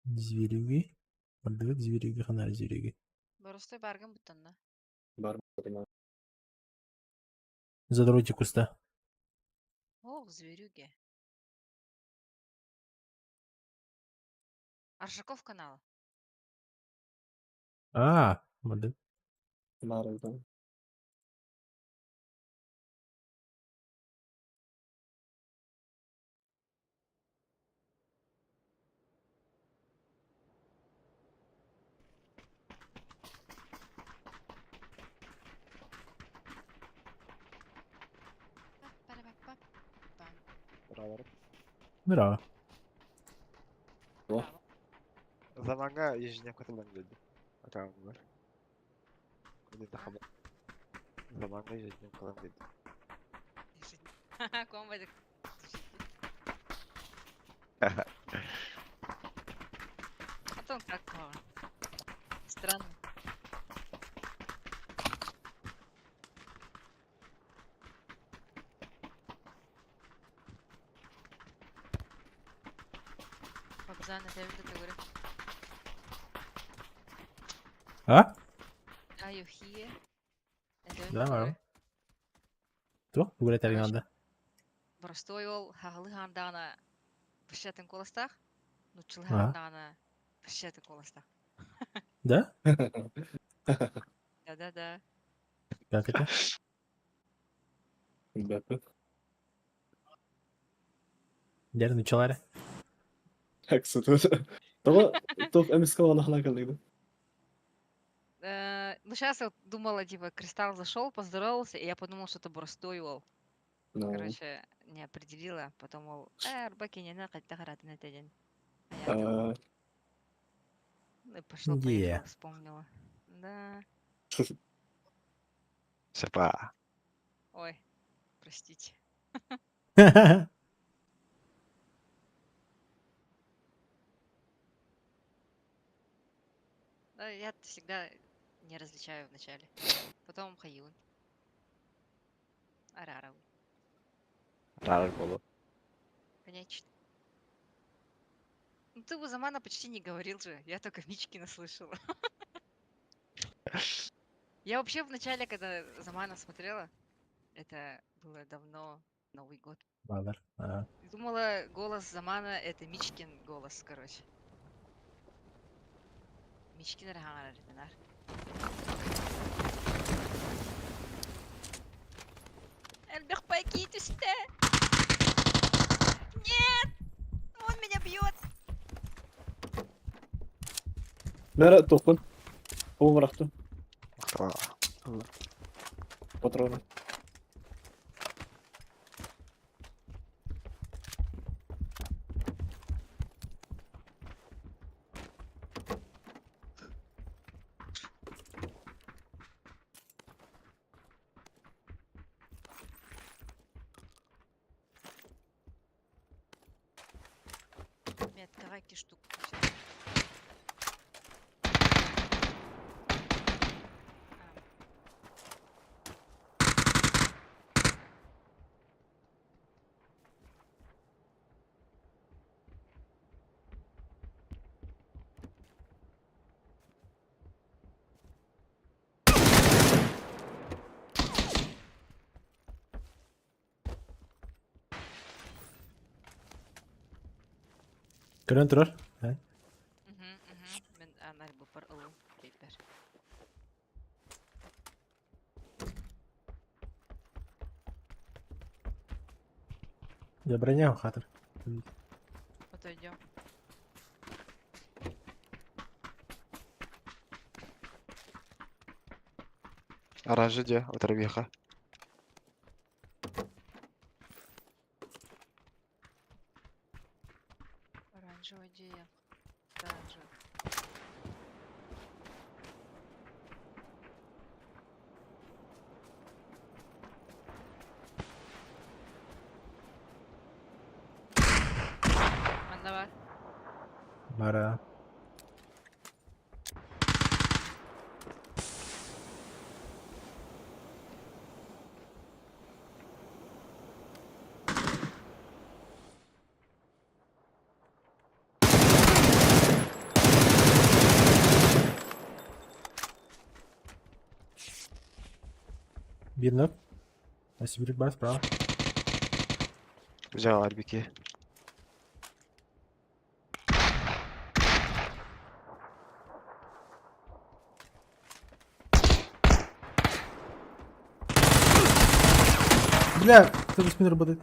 Зверюги. Бардык зверюги, хана зверюги. Боростой барган бутанна. Бар понимаю. Задоройте куста. Ох, зверюги. Аршаков канал. А, бардык. Бар да. Па-па-ра-па-па-пам. Здорово. Заманга ежедневка dedi. Bakalım var. Dedi daha Zamanga ежедневка dedi. Ха-ха, комбайдик. А то он как странно. Пабзан, это видно, ты говоришь. А? Are you here? Да, мам. Кто? Говорит, Короче. надо. Простой ол хағылығандағына пішетін коластақ, Ага. нұтшылығандағына пішетін коластақ. Да? Да-да-да. Как это? Бәпі. Дер начала. Хәксі тоже. Того, МСК анахна калыйды. Ну, сейчас я думала, типа, Кристалл зашел, поздоровался, и я подумал, что это простой ол. Ну, Короче, не определила, потом, мол, Арбаки не надо, хоть на этот день. А я там, ну и пошло-поехало, вспомнила. Да. Сепа. Ой, простите. Да, я всегда не различаю вначале. Потом Хаюн. Арарау. Рар было. Конечно. Ну ты у Замана почти не говорил же. Я только Мичкина слышала. Я вообще в начале, когда Замана смотрела, это было давно, Новый год. Мадер. Ага. Думала, голос Замана это Мичкин голос, короче. Мичкин раханар, ребенар. Эльбех, покиньте сюда! Нет! Он меня бьет! Нәре тоқын. Ол бырақты. Мақтала. Патроны. Нет, давайте штуку. Көрін тұрар. Мен анар бұпар ұлы кейпер. Я броня хатыр. Отойдем. Оранжи де, отрабеха. Оранжевая идея. Оранжевая. Мандава. Мара. Bir nok. Сибирь бар справа. Bir can var bir iki. Бля, кто за спиной работает?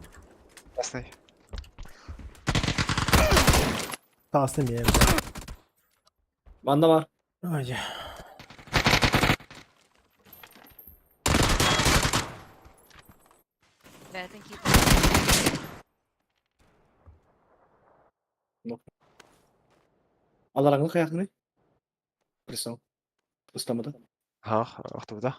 Красный. Tamam yerim. Banda var. Ой. Бәтін кейіп. Алараңның қаяқны? Присал. Ыстамады. Ha, avtoda.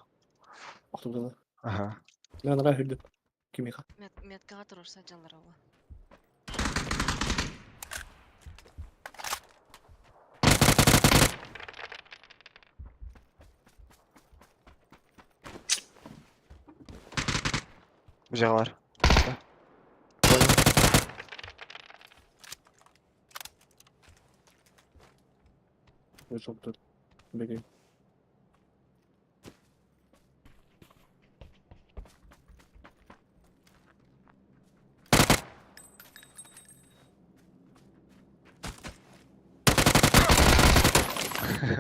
Ақтөбеде. Aha. Мен ара хүрдім. Кимиха. Меткаға тұрырса жалар олы. Bir can var. Вышел тут. Бегай.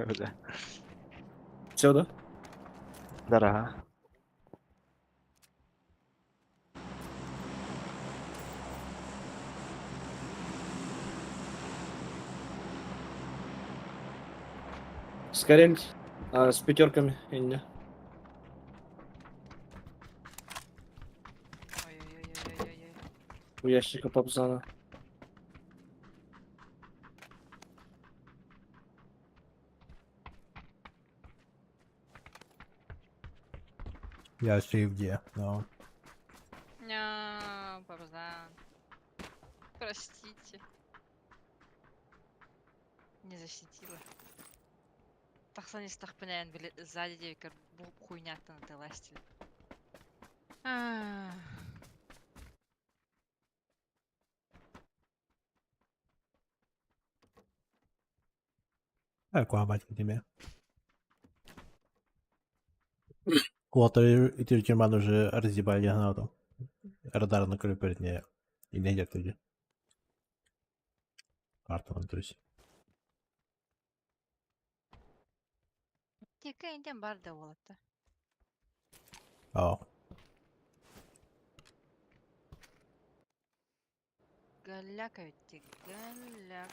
Öyle. Все, да? Дорога. Скорее. С пятерками. Инне. Ой-ой-ой-ой-ой-ой. У ящика Папзана. Я шли где? No. Ня, Парзан. Простите. Не защитила. Тақсан естақ пінәйін біле сзади девикер бұл хуйняттан тыластили. Какой батя тебе? Кулатор и тюрьман уже разъебали гранату. Радар накрыл перед ней. И не идет люди. Карту на трюсь. Тека инден бар да болатты. Ау. Галяк өтті, галяк.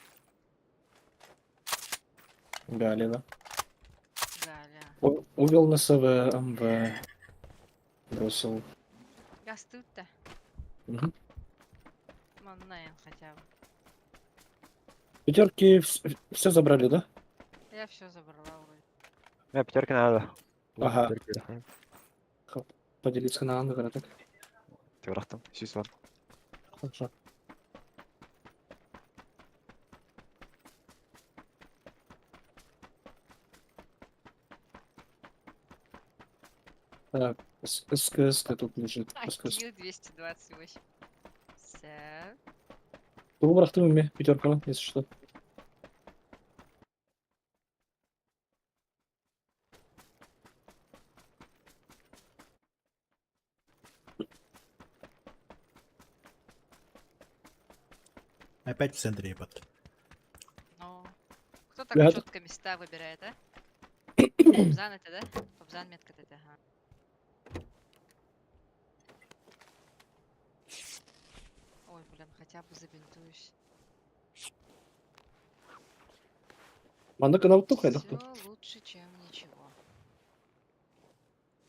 Гали, да. Галя. Увел на СВ, МВ. Бросил. Гасты өтті. Мгм. Маннаен хотя бы. Пятерки все забрали, да? Я все забрала вроде. Ya piterki nerede? Aha. Piterki. Поделиться каналом, да, так? Ты bıraktım. 100 var. Хорошо. Так, СКС тут лежит. СКС. Килл 228. Все. Кто брахты у меня? Пятерка, если что. Опять в центре ебать. Ну. Кто так Я четко места выбирает, а? Побзан это, да? Побзан метка это, ага. Ой, блин, хотя бы забинтуюсь. Манда канал тухай, да? Все лучше, чем ничего.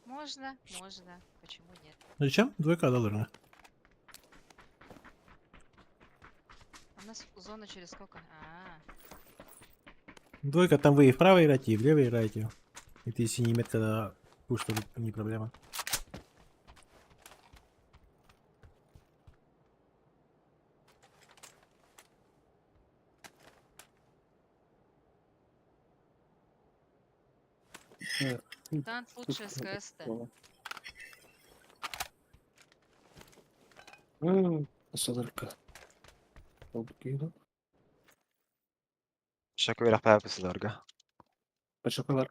Можно, можно. Почему нет? Зачем? Двойка долларная. У нас зона через сколько? Двойка там вы и вправо играете, и влево играете. И ты если не метка на пуш, то не проблема. Танк лучше СКС-то. Садырка. Окей, Şaka bir rapper yapısı larga. Почему?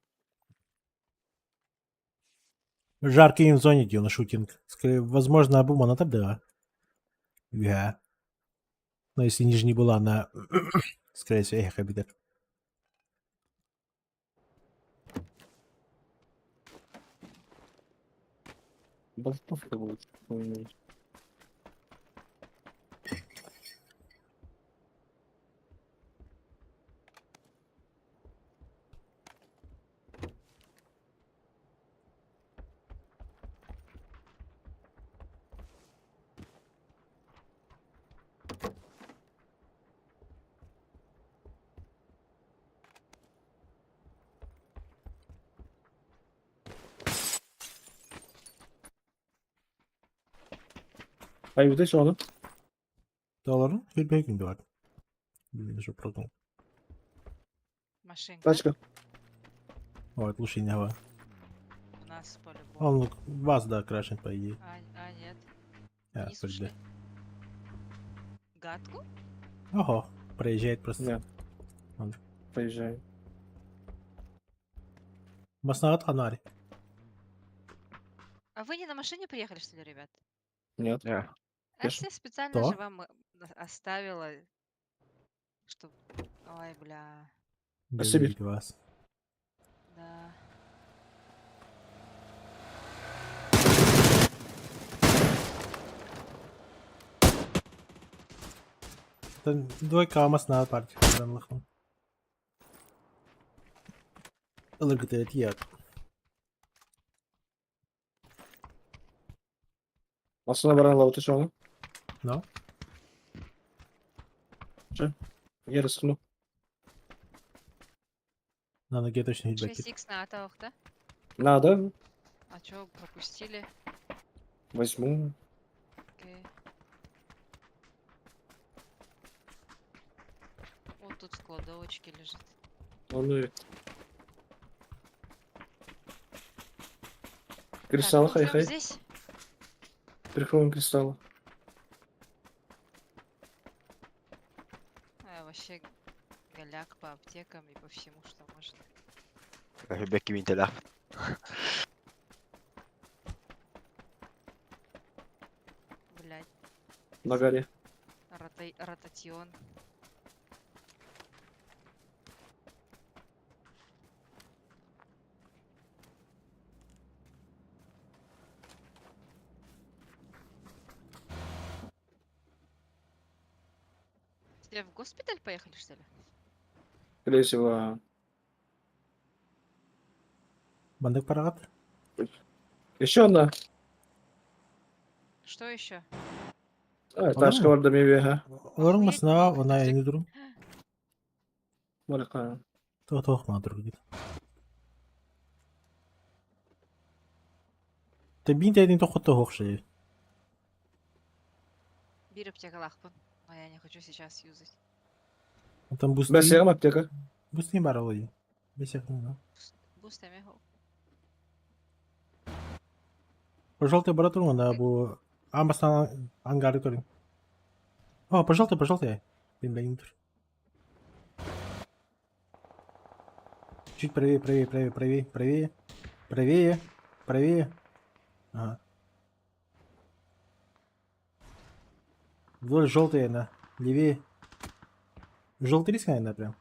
Жаркий в зоне дел на шутинг. Возможно, Абума на табда. Ja. Но если Нижний была на... Скорее всего, я хабидер. Болтовка будет. Hayırdır şu an? Doların bir beygin var. Блин, уже продал. Машинка. Тачка. Вот, лучше не его. У нас по-любому. Он вас, да, крашит, по идее. Нет. А, Вниз подожди. ушли. Гадку? Ого, проезжает просто. Нет. Он. Поезжай. Маснагат Ханари. А вы не на машине приехали, что ли, ребят? Нет. Не. А Конечно. я специально Что? же вам оставила, чтоб... Ой, бля. Спасибо. Говорит вас. Да. Двойка Маснагат партия. ЛГТ як. Aslında bana lavutu şu an. No? Я рискну. На ноге точно хитбэк. 6х на атовых, да? Надо. А чё, пропустили? Возьму. Окей. Вот тут в кладовочке лежит. Onu Кристалл, Так, ну, ждём хай-хай. здесь. Прикроем кристаллы. Вообще голяк по аптекам и по всему, что можно. Hübeki min telef. Блять, На горе. ротацион. Все в госпиталь поехали, что ли? Скорее всего. Бандык парагат. Еще одна. Что еще? Тачка var da meyve ha. Оларың Охуеть масына, много, она это не дурум. Марка. Тоқ мадыр дейді. Ты бинтайдың тоқытты оқшы. Бир аптека лахпан. Но я не хочу сейчас юзать. Там Ben бусты. siyahım apteka. Бусты бар олай. Бесяқтың, да. Бустами хол. Пожалуйста, братурма, да, бу... Амбастан ангары көрің. О, пожалуйста. Бин. Чуть правее. Правее. Ага. Вдоль желтая, на. Левее. Желтый риск, наверное, прям.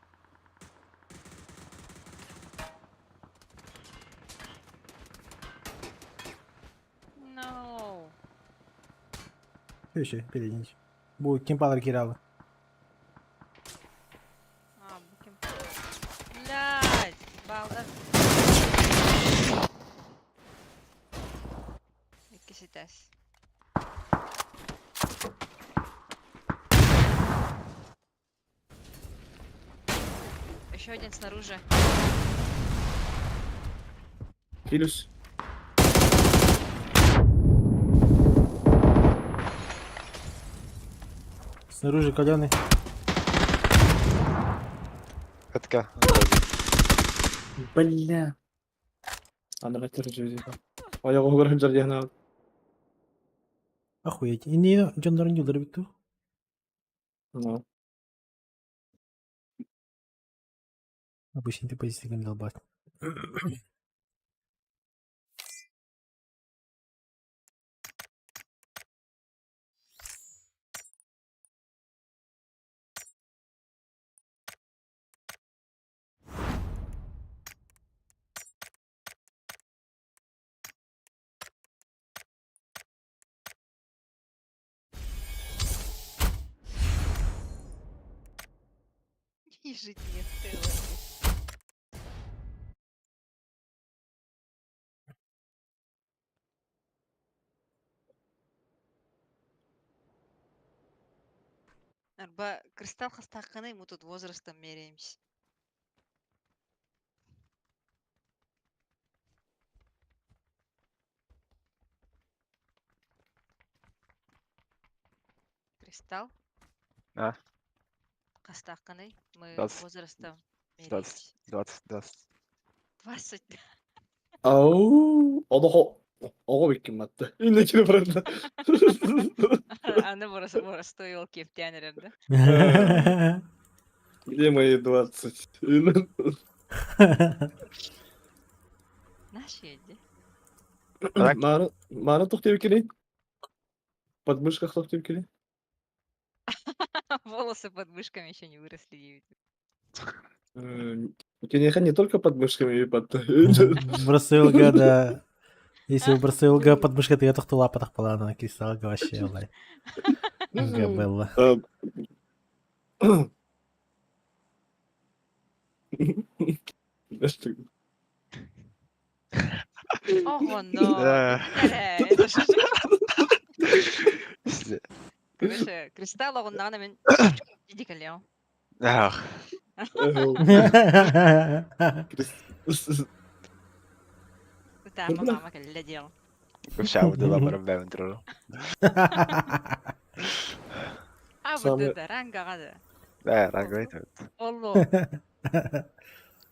No. Еще, переднись. Будет кемпалар кирала. Букин. Блять, балдар. Киситас. Еще один снаружи. Хилюс. Снаружи коляны. Katka. Бля. Anda kaçırır çocuğu. Ayağı görünce yana. Охуеть. И не Джондарн Юлдер битту. Ну. Обычно ты позиции долбать. И жить не хотела. Арба кристалл хастаханы, мы тут возрастом меряемся. Кристалл А, хастаханы, мы 20. возрастом 20, меряемся. 20, 20. 20. Ау, ого бекем атты. Инне кире барады. Аны боросто елки в тянерер, да? Где мои 20? Наши еди. Так. Маны тоқтеп келейін. Подмышках тоқтеп келейін. Волосы под мышками еще не выросли, девять. Кенеха не только подмышками и под... Брасылга, да. Если у Брасылга подмышка, то я только лапа так полана, кристаллга вообще, лай. Габелла. Ого, но. Да. Это что же? Короче, кристалл он на мен иди калео. Ах, Да, мама кале дел. гушау дела барабан тру. А вот Самое- это ранга. Да, рагой тут. Олло.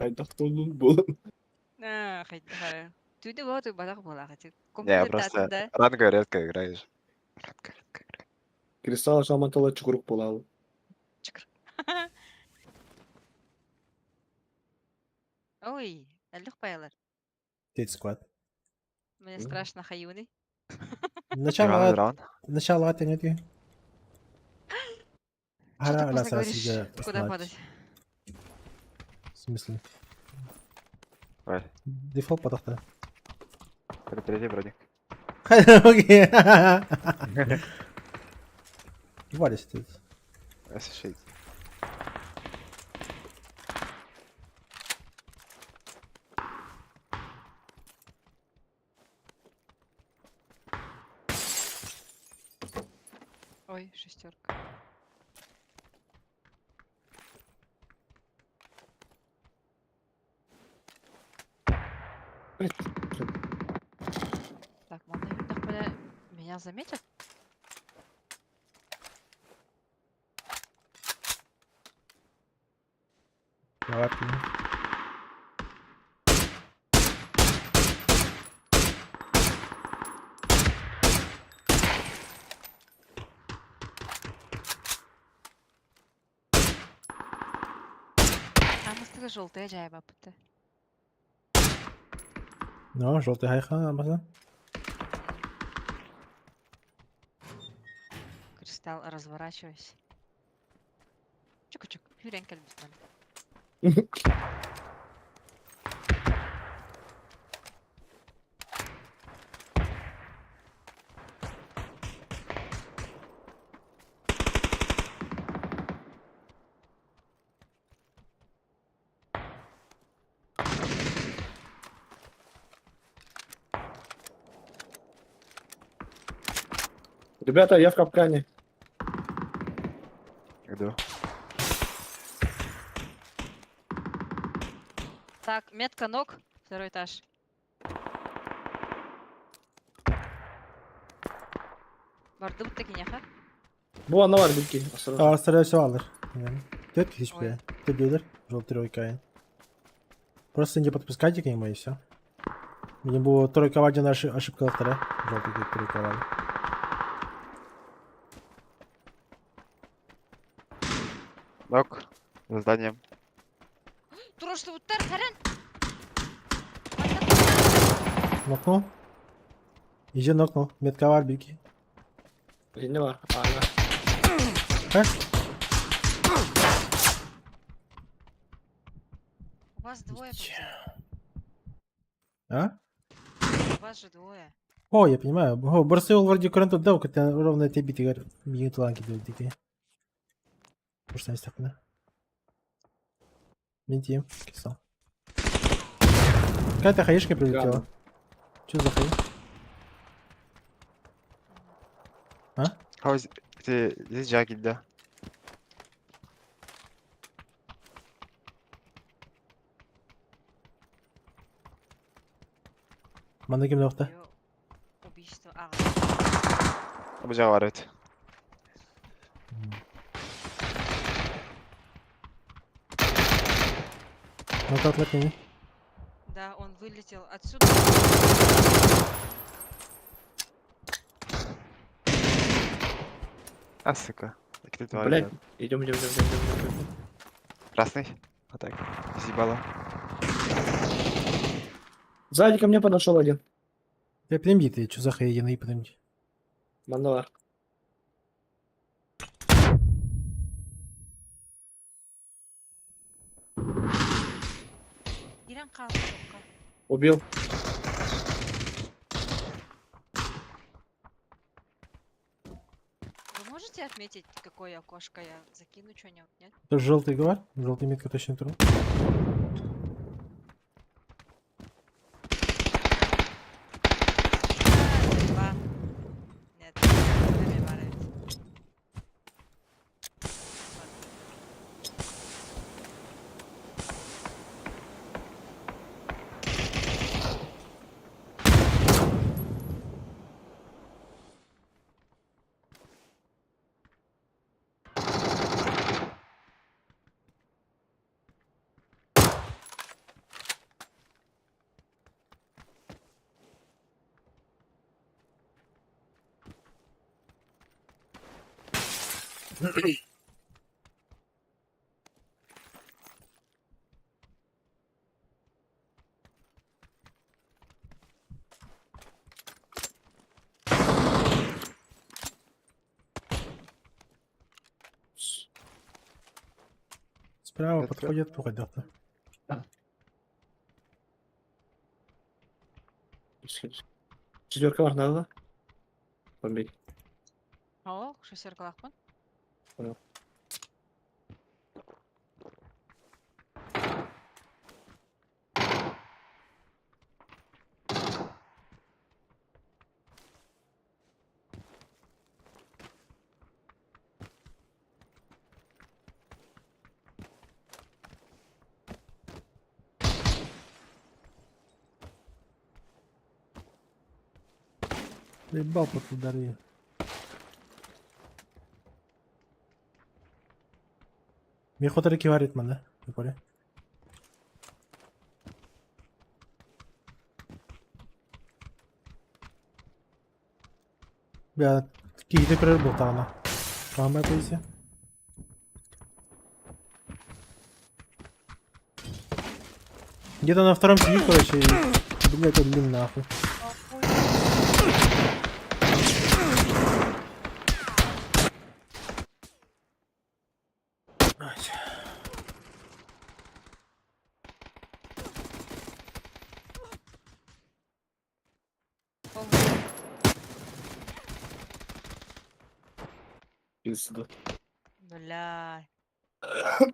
Қайдақ толдың бұл. Хайда. Түйді вот и бадақ бола хати. Не, Компьютер просто татында. ранго редко играешь. Ранго редко играешь. Кристалл шамантала чукрук болалы. Ой, әлдік байлар. Тейт сквад. Мне страшно хаюны. Начало Дрон. ты нет. Что ты Ара поздно раз говоришь? я Куда падать? В смысле? Ой, Дефолт подохта. впереди вроде. Окей. Валя сидит. Осушить. Ой, шестерка. Так, можно видно, меня заметят? Давай. А мы стали желтые джайба пыты. Ну, желтый хайха, амазон. Кристалл, разворачивайся. Чук-чук, Юрень Кальбисман. Ребята, я в капкане. Иду. Так, метка ног, второй этаж. Барды будто кинеха. Bu ana var bilgi. Asırı. Astra все alır. Yani. Тет hiçbir Ой. şey. Тет gelir. Желтый тройка. Просто не подпускайте к нему и все. Мне было тройка один ошибка вторая. Желтый тройка вали. Нок. За зданием. Тура что вот харен. Нокнул. Изи нокнул. Метка var bilgi. Ne var? Ana. Как? У вас двое, пацаны. А? У вас же двое. О, я понимаю. О, Барсеул вроде куранту дал, когда ровно эти биты бьют ланки дают такие. Может, они так, да? Менти. Кисал. Какая-то хаешка прилетела. Гана. Что за хаи? А? Хауз, ты здесь Джаки, да? Мана кем лёхта? Её убийство. Абу Джаварет. Ну как лакни? Да, он вылетел отсюда. А, сука. Так ты тварь, Блять, да. идем. Красный. Вот так. Зибало. Сзади ко мне подошел один. Я подними ты, что за хаи, я на подними. Мандала. Иран қалды жоққа. Убил. Вы можете отметить, какое окошко я закину что-нибудь, нет? Это желтый говор? Желтый метка точно тру. Два. Нет, пробивает. Справа Это- подходит, уходят. Четверка var надо. Бомбей. О, шестеркалақпын. Ебал под удары. Ми хотели киварит мана. Не понял. Бля, какие-то проработал она. Самая позиция. Где-то на втором сидит, короче, и... Блядь, это блин нахуй. Пизда. Бля.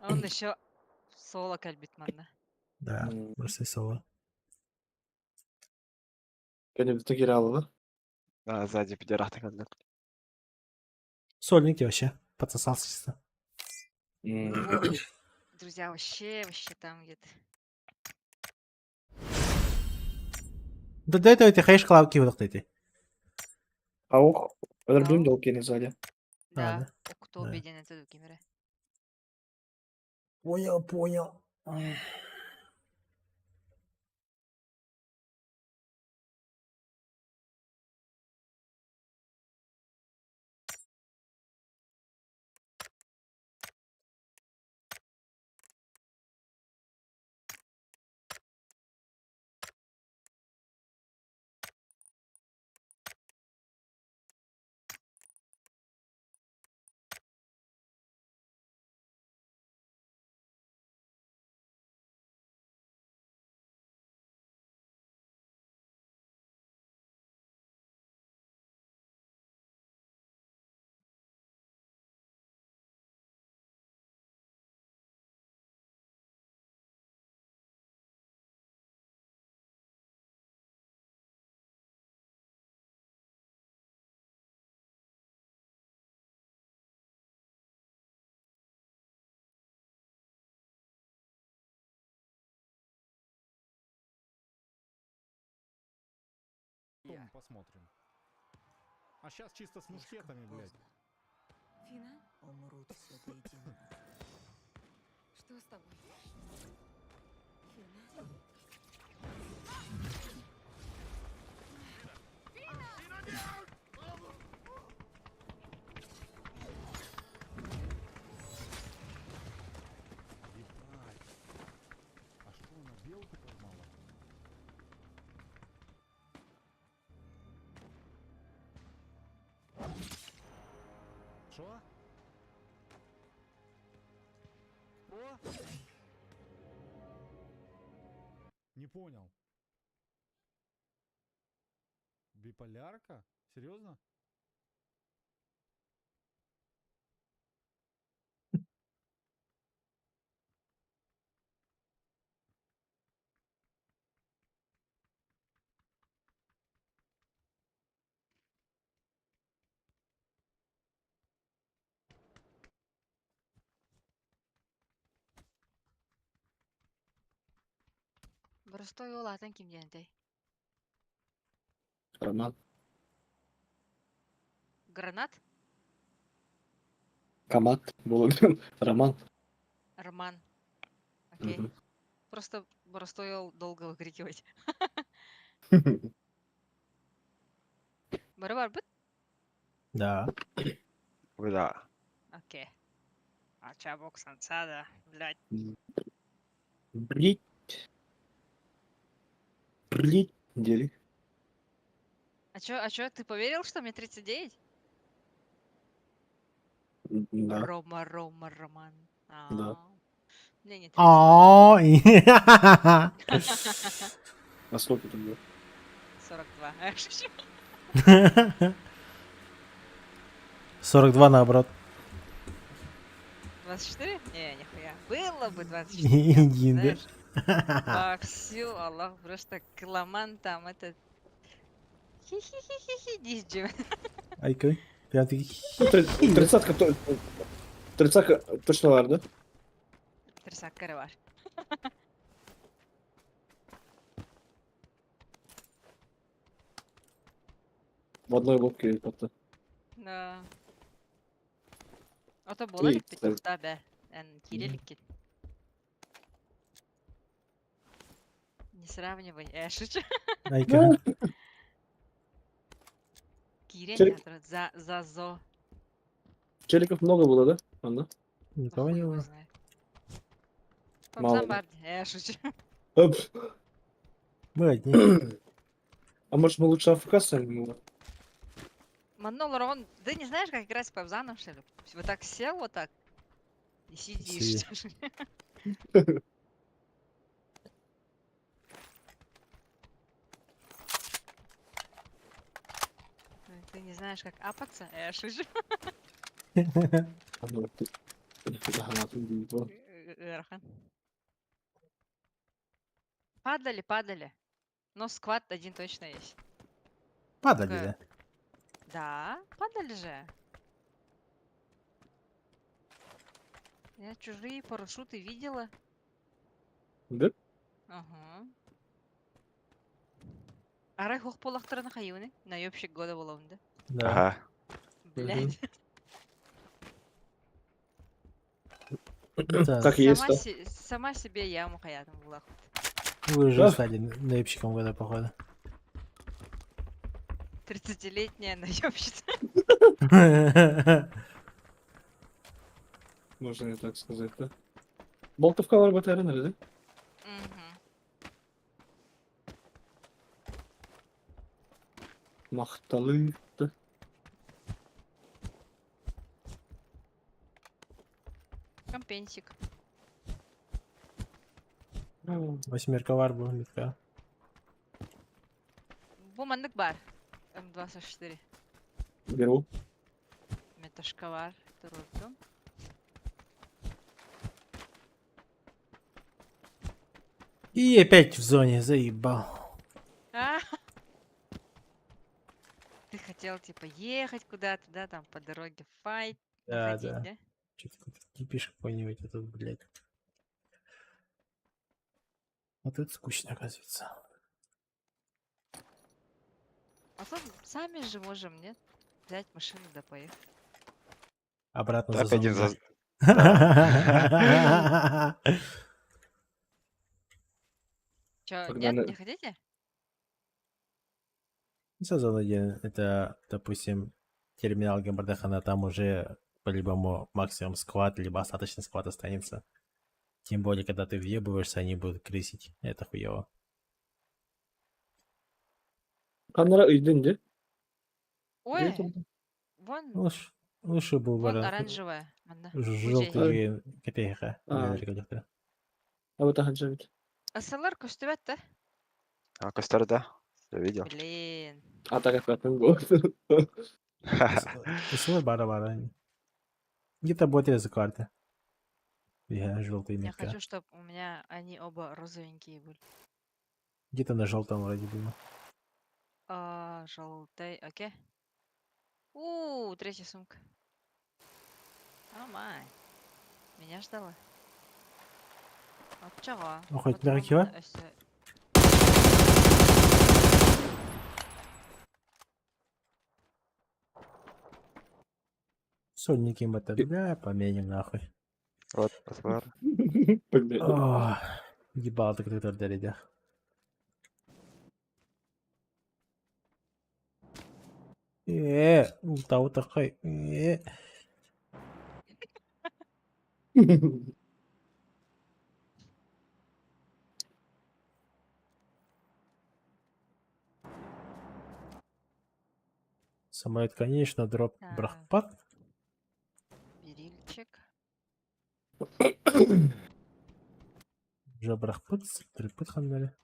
Он еще соло кальбитманда. Да, просто соло. Бeni bir aldı. Да, сзади пидорах так отдал. Сольники вообще. Подсосался чисто. Друзья, вообще там где-то. Да до этого эти хэш клавки вот эти. Avuk. Öldürdüm de Avuk? ok yeni sağda. Да. да. Кто Да. обиден это Кимера? Понял. потом посмотрим. А сейчас чисто с мушкетами, блядь. Фина? Умрут все до единого. Что с тобой? Фина? Ебать. А что, она белку поймала? Что? О? Не понял. Биполярка? Серьезно? Бұрыстой ол атын кімденді? Роман. Гранат? Камат. Роман. Роман. Окей. Мгм. Просто Бұрыстой ол долго выкрикивать. Бары бар бұд? Да. Да. Окей. А чабок санса да, блядь. Блить. Блить. Дели. А чё, ты поверил, что мне 39? Да. Рома, Роман. Да. Мне не 30. О, А сколько там было? 42. А, шучу. 42 наоборот. 24? Не, нихуя. Было бы 24. Иди, да? Знаешь? Вовсю, Аллах, просто киломан там этот... Хи-хи-хи-хи-хи, дизджи. Айкой. Прям такие. Тридцатка точно var, да? Трясаккары var. В одной лодке как-то. Да. Ото болар Ей, итти кстати. тухта бе. Эн кирелик кит. Не сравнивай. Шучу. Айкой. Кирен Челик. за зо. Челиков много было, да? Ладно. Никого не было. Мало, Пабзан да? бар. Шучу. Оп. Мы одни. А может мы лучше АФК станем? Манол Рон, ты не знаешь, как играть с пабзаном, что ли? Вот так сел, вот так. И сидишь. Ты не знаешь, как апаться? Шучу. Ага, ты видел. Эрхан. Падали. Но сквад один точно есть. Падали, Только- да? Да, падали же. Я чужие парашюты видела. Да? Ага. Арай хух полақтарына хайуны. Наёбщик года болуында. Да. Ага. Блядь. Это Как есть, да? Сама себе яму хаятым булах. Вы же Да. стали наебщиком года, походу. 30-летняя наёбщица. Можно и так сказать, да? Болтовка var bataryanları, да? Мгм. Махталы, да? Компенсик. Восьмерка var bu легка. Бу мандык бар. М24. Беру. Меташка бар. Турурдум. И опять в зоне, заебал. А? Ты хотел типа ехать куда-то, да, там по дороге файт Да, находить, да. да? Что-то тут кипиш какой-нибудь, а тут, блядь. Вот это скучно, оказывается. А то сами же можем, нет? Взять машину да поехать. Обратно Да, за опять зону, за... да. Чё, нет, Погнали. не хотите? За зону, где это, допустим, терминал Гамбардахана, там уже по-любому максимум сквад, либо остаточный сквад останется. Тем более, когда ты въебываешься, они будут крысить. Это хуево. Камера үйденде. Ой, вон, Лучше был вон бы оранжевая. Анда, желтый Бузей. копейка. А. Коллектора. А вот так живет. Асалар көстүбәт да? А, Костер, я видел. Блин. А так как был. СЛ бара-бара. Где-то будет из карты. Я желтый Я метка. хочу, чтобы у меня они оба розовенькие были. Где-то на желтом вроде было. Желтый, окей. Третья сумка. Май. Меня ждала. От чего? Ну, хоть меркива? Сольники мы тогда поменим нахуй. Вот, посмотри. О, ебал ты кто-то в дорядях. Тау такой. Самолет, конечно, дроп Так. брахпат. Берильчик. Уже брахпат, трипат хандали.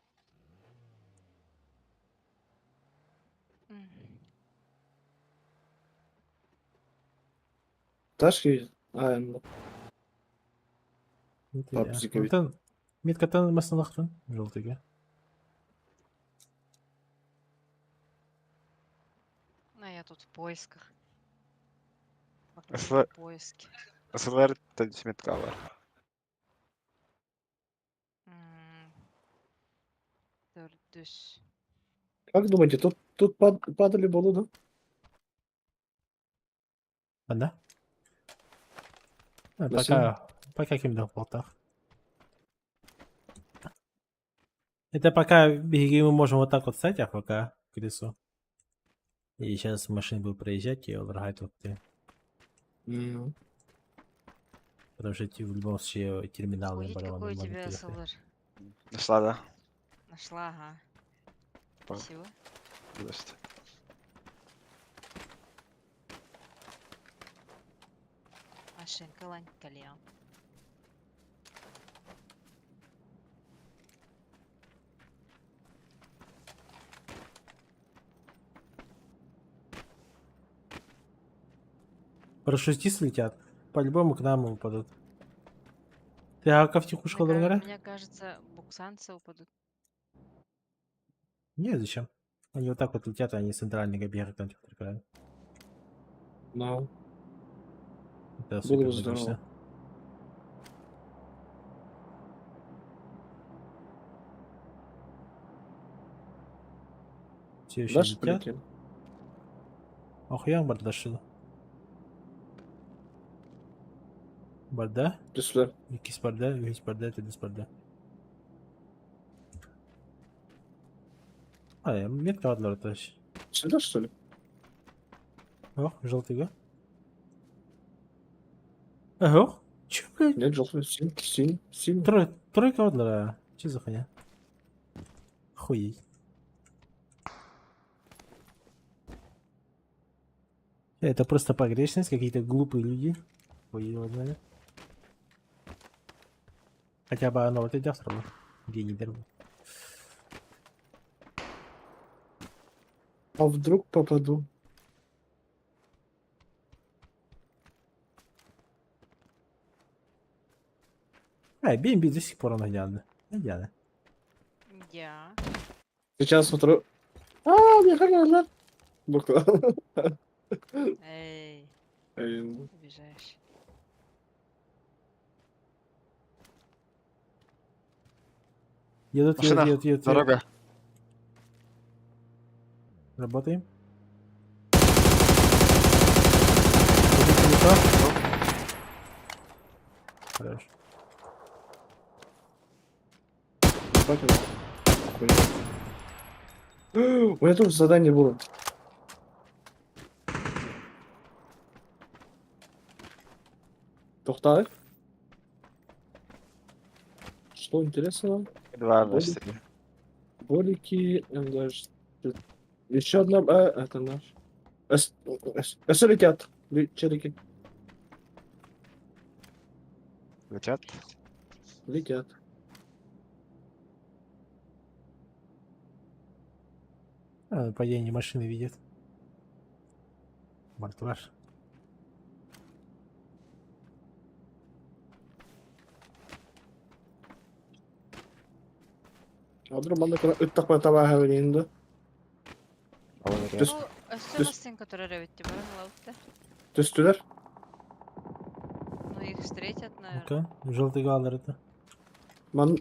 Ташки. А, ну. Папсика ведь. Меткатан масналахтан. Желтыга. Ну, я тут в поисках. Асла- Поиски. СЛР, то есть меткавер. Дөрдүс. Как думаете, тут падали было, да? Анда? Спасибо. Пока кем-то в болтах. Это пока беги мы можем вот так вот стать, а пока к лесу. И сейчас машины будут проезжать и врагать вот ты. Потому что в любом случае терминалы Охуеть, барабаны какой у могут тебя приехать. СЛР. Нашла, да? Нашла, ага. Па- Спасибо. Есть. Машинка лань кальян. Парашютисты летят. По-любому к нам упадут. Ты ака в тихушку говоря? Мне кажется, буксанцы упадут. Нет, зачем? Они вот так вот летят, а они центральный бегают там тихо. Ну, Это было супер бы здорово. логично. Все еще Дальше летят. полетим. Охуян бардашил. Барда? Ты сюда. Якийсь барда, якийсь барда, это без барда. Метка адлар таш. Сюда, что ли? Ох, желтый. Ого. Чё, блядь? Нет, желтый. Синий. Тройка адлара. Че за хуйня? Охуеть. Это просто погрешность, какие-то глупые люди. Ой, его знает. Хотя бы оно вот идет сразу. Гений дерьмо. А вдруг попаду? BNB до сих пор он идеально. Идеально. Я. Сейчас смотрю. Мне хорошо. Буквально. Эй, Эй, обижаешь. Машина, Едут. дорога. Работаем. Видите лицо? Хорош. Ебать его. Охуеть. У меня тоже задание было. Тоқтар? Что интересного? Два Более- выстрела. Болики, даже... Еще одна... это наш. Летят. Челики. Летят. Летят. Падение машины видит. Мартваш. Адру банда кана ыттак табаха белейинде. Алан Төс- Ну, осталось который ревит тебя, лаута. Төстүлөр. Ну, их встретят, наверное. Ну-ка, желтый галлер это. Ман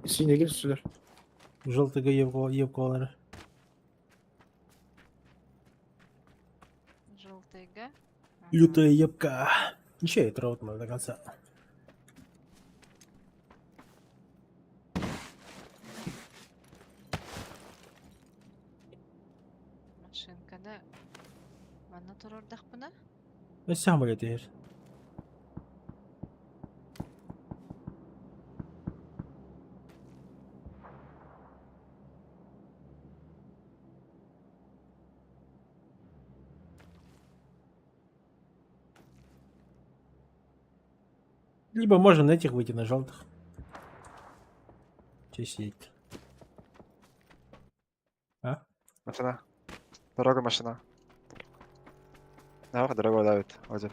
синеге түстүлөр. Желтый еп галлер. Желтый га. Лютая ебка. Ничего, я траутман до конца. Машинкада. Мана турордах бuna. Сам летаешь. Либо можно на этих выйти, на желтых. Че сидит? А? Машина. Дорога машина. Давай, дорогу давит. Один.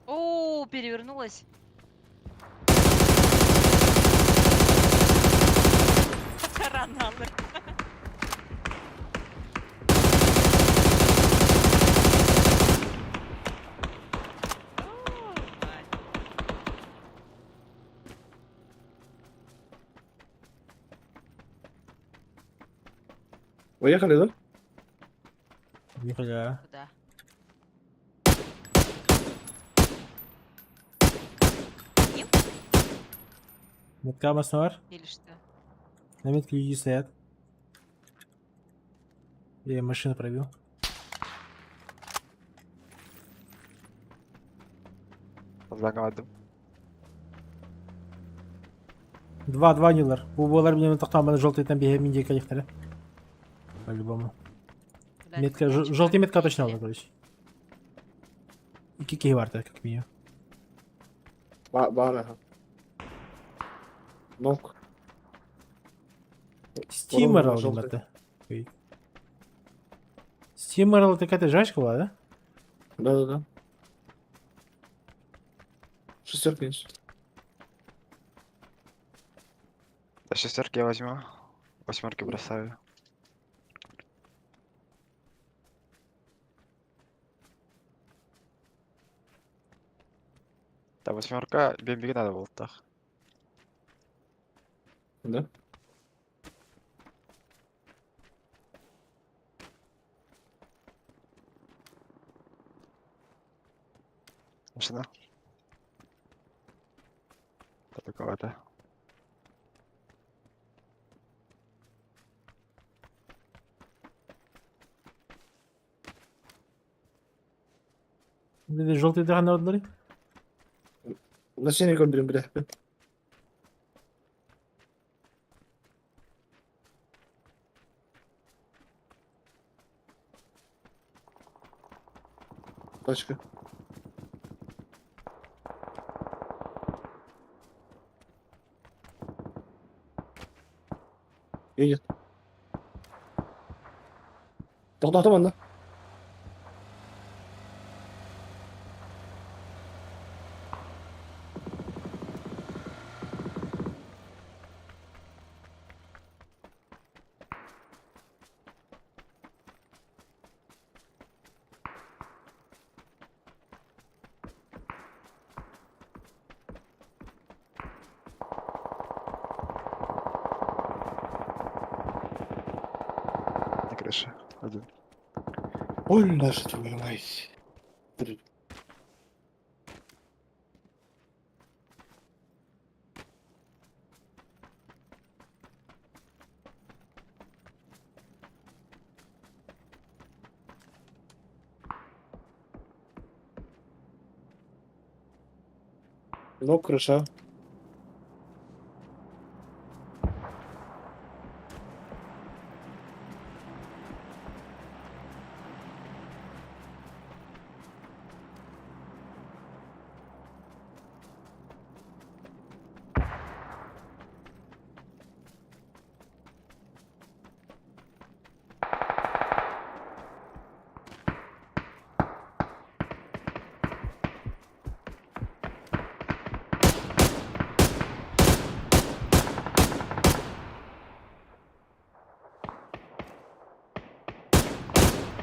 О, перевернулась. Тараналы. Уехали, да? Нихуя. Куда? Метка var. Или что? На метке люди стоят. Я машину пробил. Загаду. Два нилар. Олар менен тактаманы желтый там беге минде коллектора. По-любому. Блядь, Метка, мячик желтый метка пробили. точно надо, короче. И кики варта, как минимум. Бар аха. Нок. Стимерал, желтый. ребята. Стимерал это какая-то жачка была, да? Да. Шестерка есть. До шестерки я возьму. Восьмерки бросаю. Да, восьмерка бембиге надо было так. Да? Машина. Далековато. Желтый драган орднери. На синий көрдүрүм бире. Тачка. Едет. Тоқтатып анда. Один. Ой, наша твою мать. Три. Ну, крыша.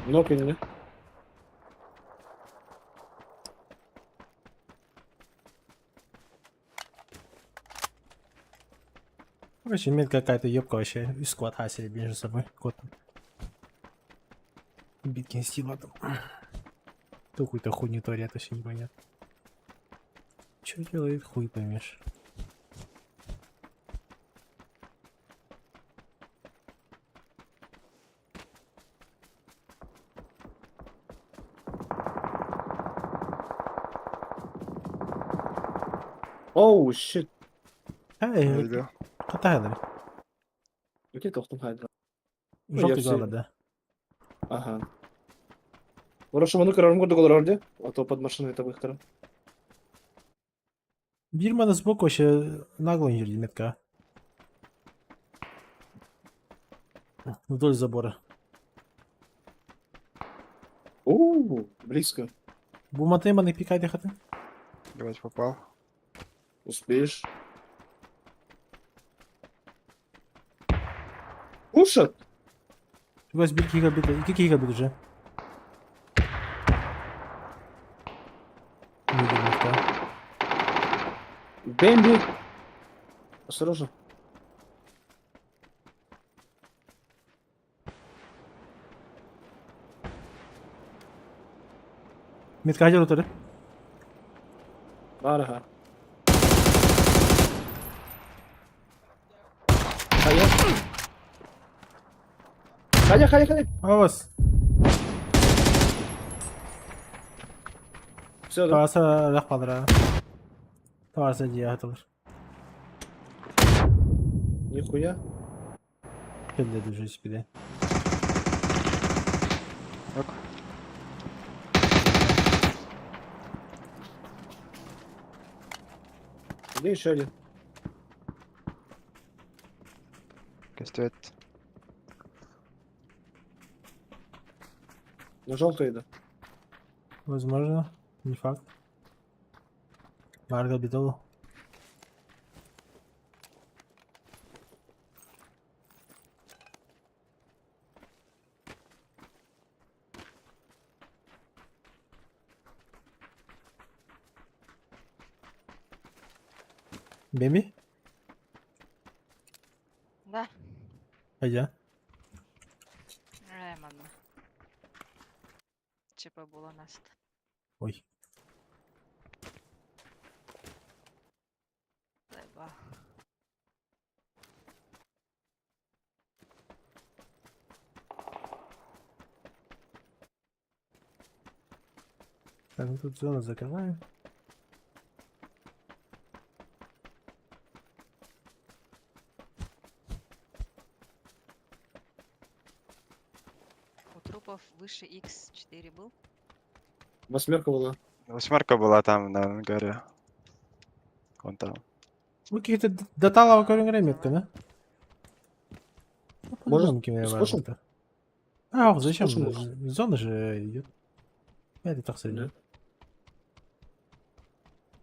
Ну, кинули. Короче, имеет какая-то ёбка вообще. И сквад хасили между собой. Кот там. Битки стила там. То какую-то хуйню творят, вообще непонятно. Чё делает, хуй поймешь. Оу, щит. Эй, Я видел. катайли. Где тоқтың хайда? Желтый все- главный, да. Ага. Хорошо, мы көрерім көрдік олар орде. А то под машиной это выхтарым. Бирмана сбоку вообще нагло не метка. Вдоль забора. Оу, близко. Буматейманы пикайте хаты. Блять, попал. Успеешь. Пушат! Вась bir gigabit, 2 gigabit уже. Не видно, метка. Бэмби! Осторожно. Метка где ротори? Бар, ага. Хая. Хая. Авас. Все, да? Таваса рах падра. Таваса дия хатылыр. Нихуя. Келде дуже спиде. Где еще один? Кастет. На желтый, да. Возможно, не факт. Марга битол. Беби? Да. Айда. Ремонно. ЧП було нас. Ой. Треба. Так, ну тут зону закрываем. У трупов выше X4 был. Восьмерка была. Восьмерка была там на ангаре. Вон там. Вы какие-то доталого корень метка, да? Ну, Может, по-другому кем я спушим? важно-то. А, зачем? Спушим Зона же идет. Это так средняя.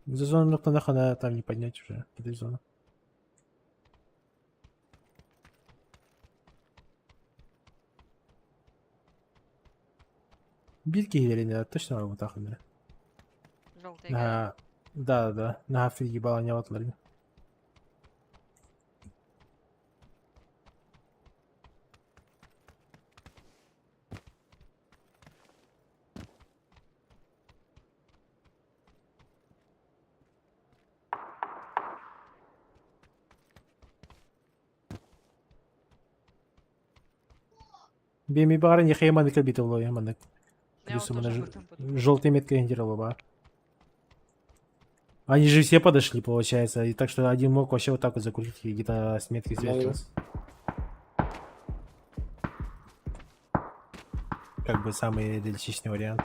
За зону нахана там не поднять уже. Этой зоны. Битки или нет? Точно вот так, да? Желтый игра. Да. На фиги бала не отларим. Беми бары не хейманы кабитов лоя маны. Я вот Плюс у меня тоже об этом подумала. желтые метки генерировала. Они же все подошли, получается. И так что один мог вообще вот так вот закрутить и где-то с метки сверху. Как бы самый реалистичный вариант.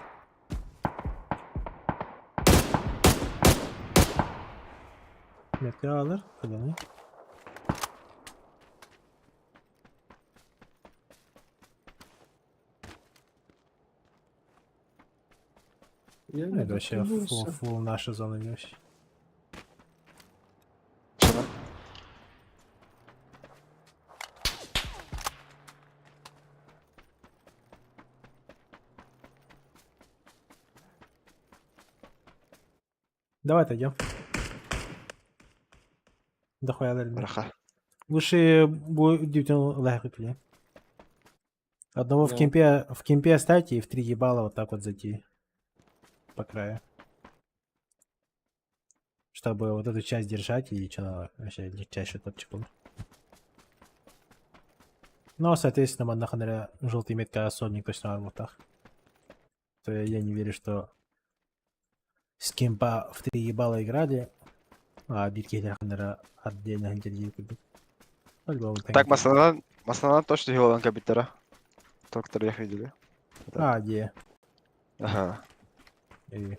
Метка алır. Каданы. Я Ну, это вообще додумався. фул наша зона вещь. Чина. Давай отойдем. Дохуя дали. Раха. Лучше будет лайк или. Одного Да. в кемпе оставьте и в 3 ебала вот так вот зайти. По краю. Чтобы вот эту часть держать и что вообще легчайший топчик был. Ну, соответственно, наханера желтый метка особник точно в армутах. То я не верю, что с кемпа в 3 ебала играли, а битки наханера отдельно интервью купить. По-любому Так, Маслана точно Гилан Кабитера. То, который их видели. А, где? Ага. И...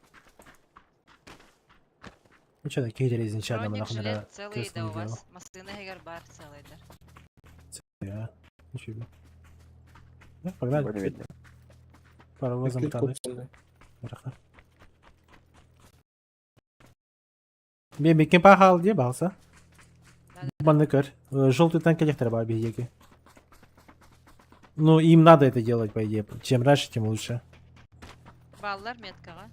Ну что, такие деревья изначально Броник наханера жилет целый тест да не у делал. вас. Маслины гагар бар целыйдыр. Да, ничего. Ну, погнали. Его не видно. Паровозом Такий таны. купцяний. Браха. Беби кемпа хал где балса? Баннекер. Желтый танк коллектор бар бегеки. Ну, им надо это делать, по идее. Чем раньше, тем лучше. Баллар меткага.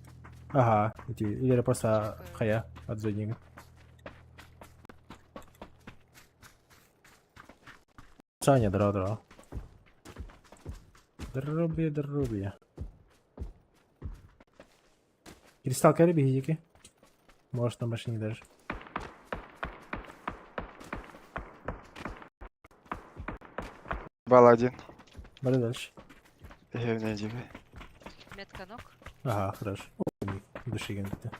Ага, или просто хая от заднего. Саня, дро. Дроби. Кристалл карри бегите. Может на машине даже. Бал один. Бали дальше. Я не иди. Метка ног. Ага, хорошо. Души где-то.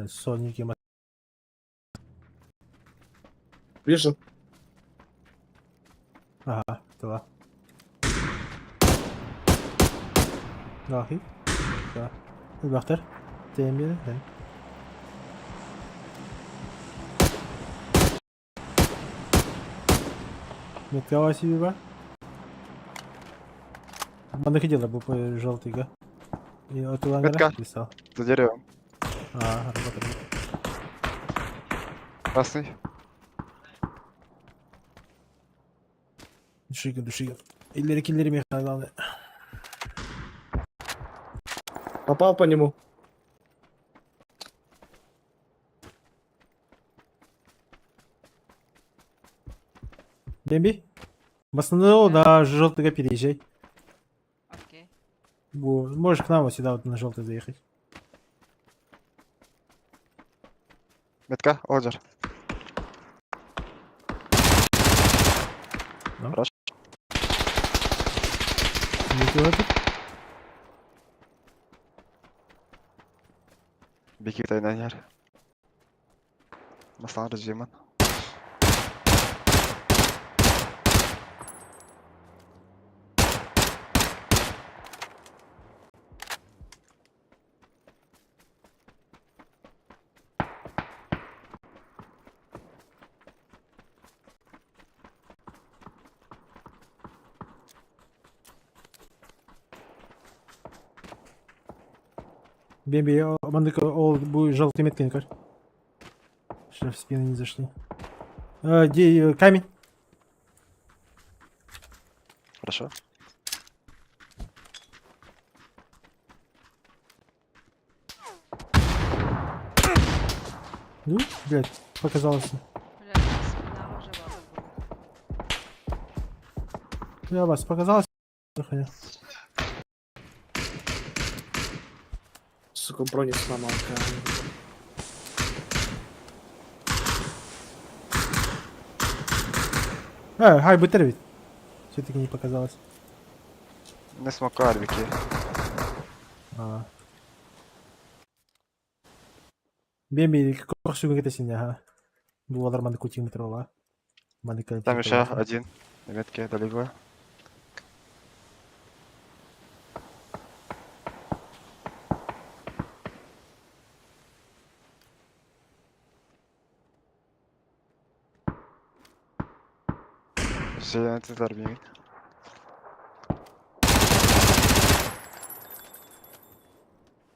Сонники. Вижу. Ага, тела. Нахи. Да. Бахтер. Темir. Да. Меткава себе ба. Мана ходила бы по желтыга. И от Метка. писал. За деревом. А, работает. Красный. Душига. Киллери меха, главное. Попал по нему. Демби? В основном на желтого переезжай. Окей. Можешь к нам вот сюда вот на желтый заехать. Метка. Олджер. Ну. Хорошо. Ничего тут. Беги тайнер. Маслан режиман. Бемби, мандыка, будет желтый меткин, кар. Что в спину не зашли. Где камень? Хорошо. Ну, блядь, показалось. Бля, спина уже баба была. Я вас показалось. Хуйня. Сука, брони сломал. Хай битер. Все-таки не показалось. Не смока, Вики. А. Бемби, как шуга это синя, ага. Был нормально кутик метрола. Там еще один. На метке далеко. Все, это зарбит.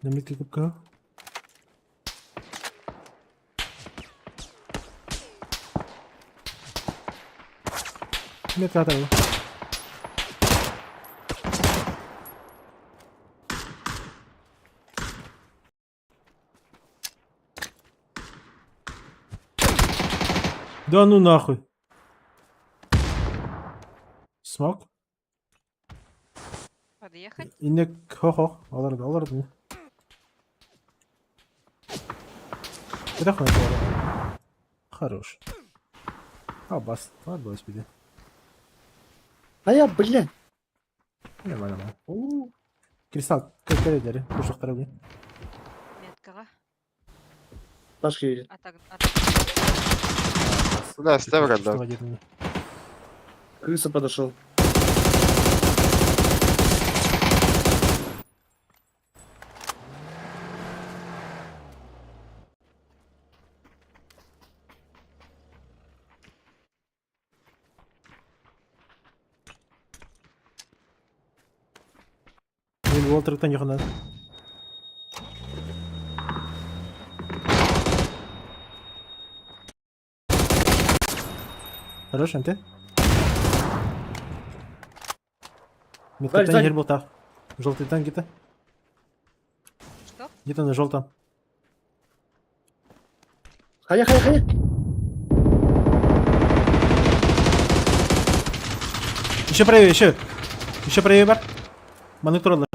На метке кубка. Метка атака. Да ну нахуй. Смок. Подъехать? Инек хо-хо. Алар. Это хуй. Хорош. Бас. Ладно, господи. А я, блядь. Нормально. Кристалл, как дери. Кушай второй. Меткаға. Ташки едет. Да, слева Что когда. водит меня? Крыса подошел. Мен Уолтер'дан не надо. Хорош, МТ. Метка Сзади. не был так. Желтый танк где-то. Что? Где-то на желтом. Ханя. Еще правее, еще. Еще правее, бар. Манук туралар.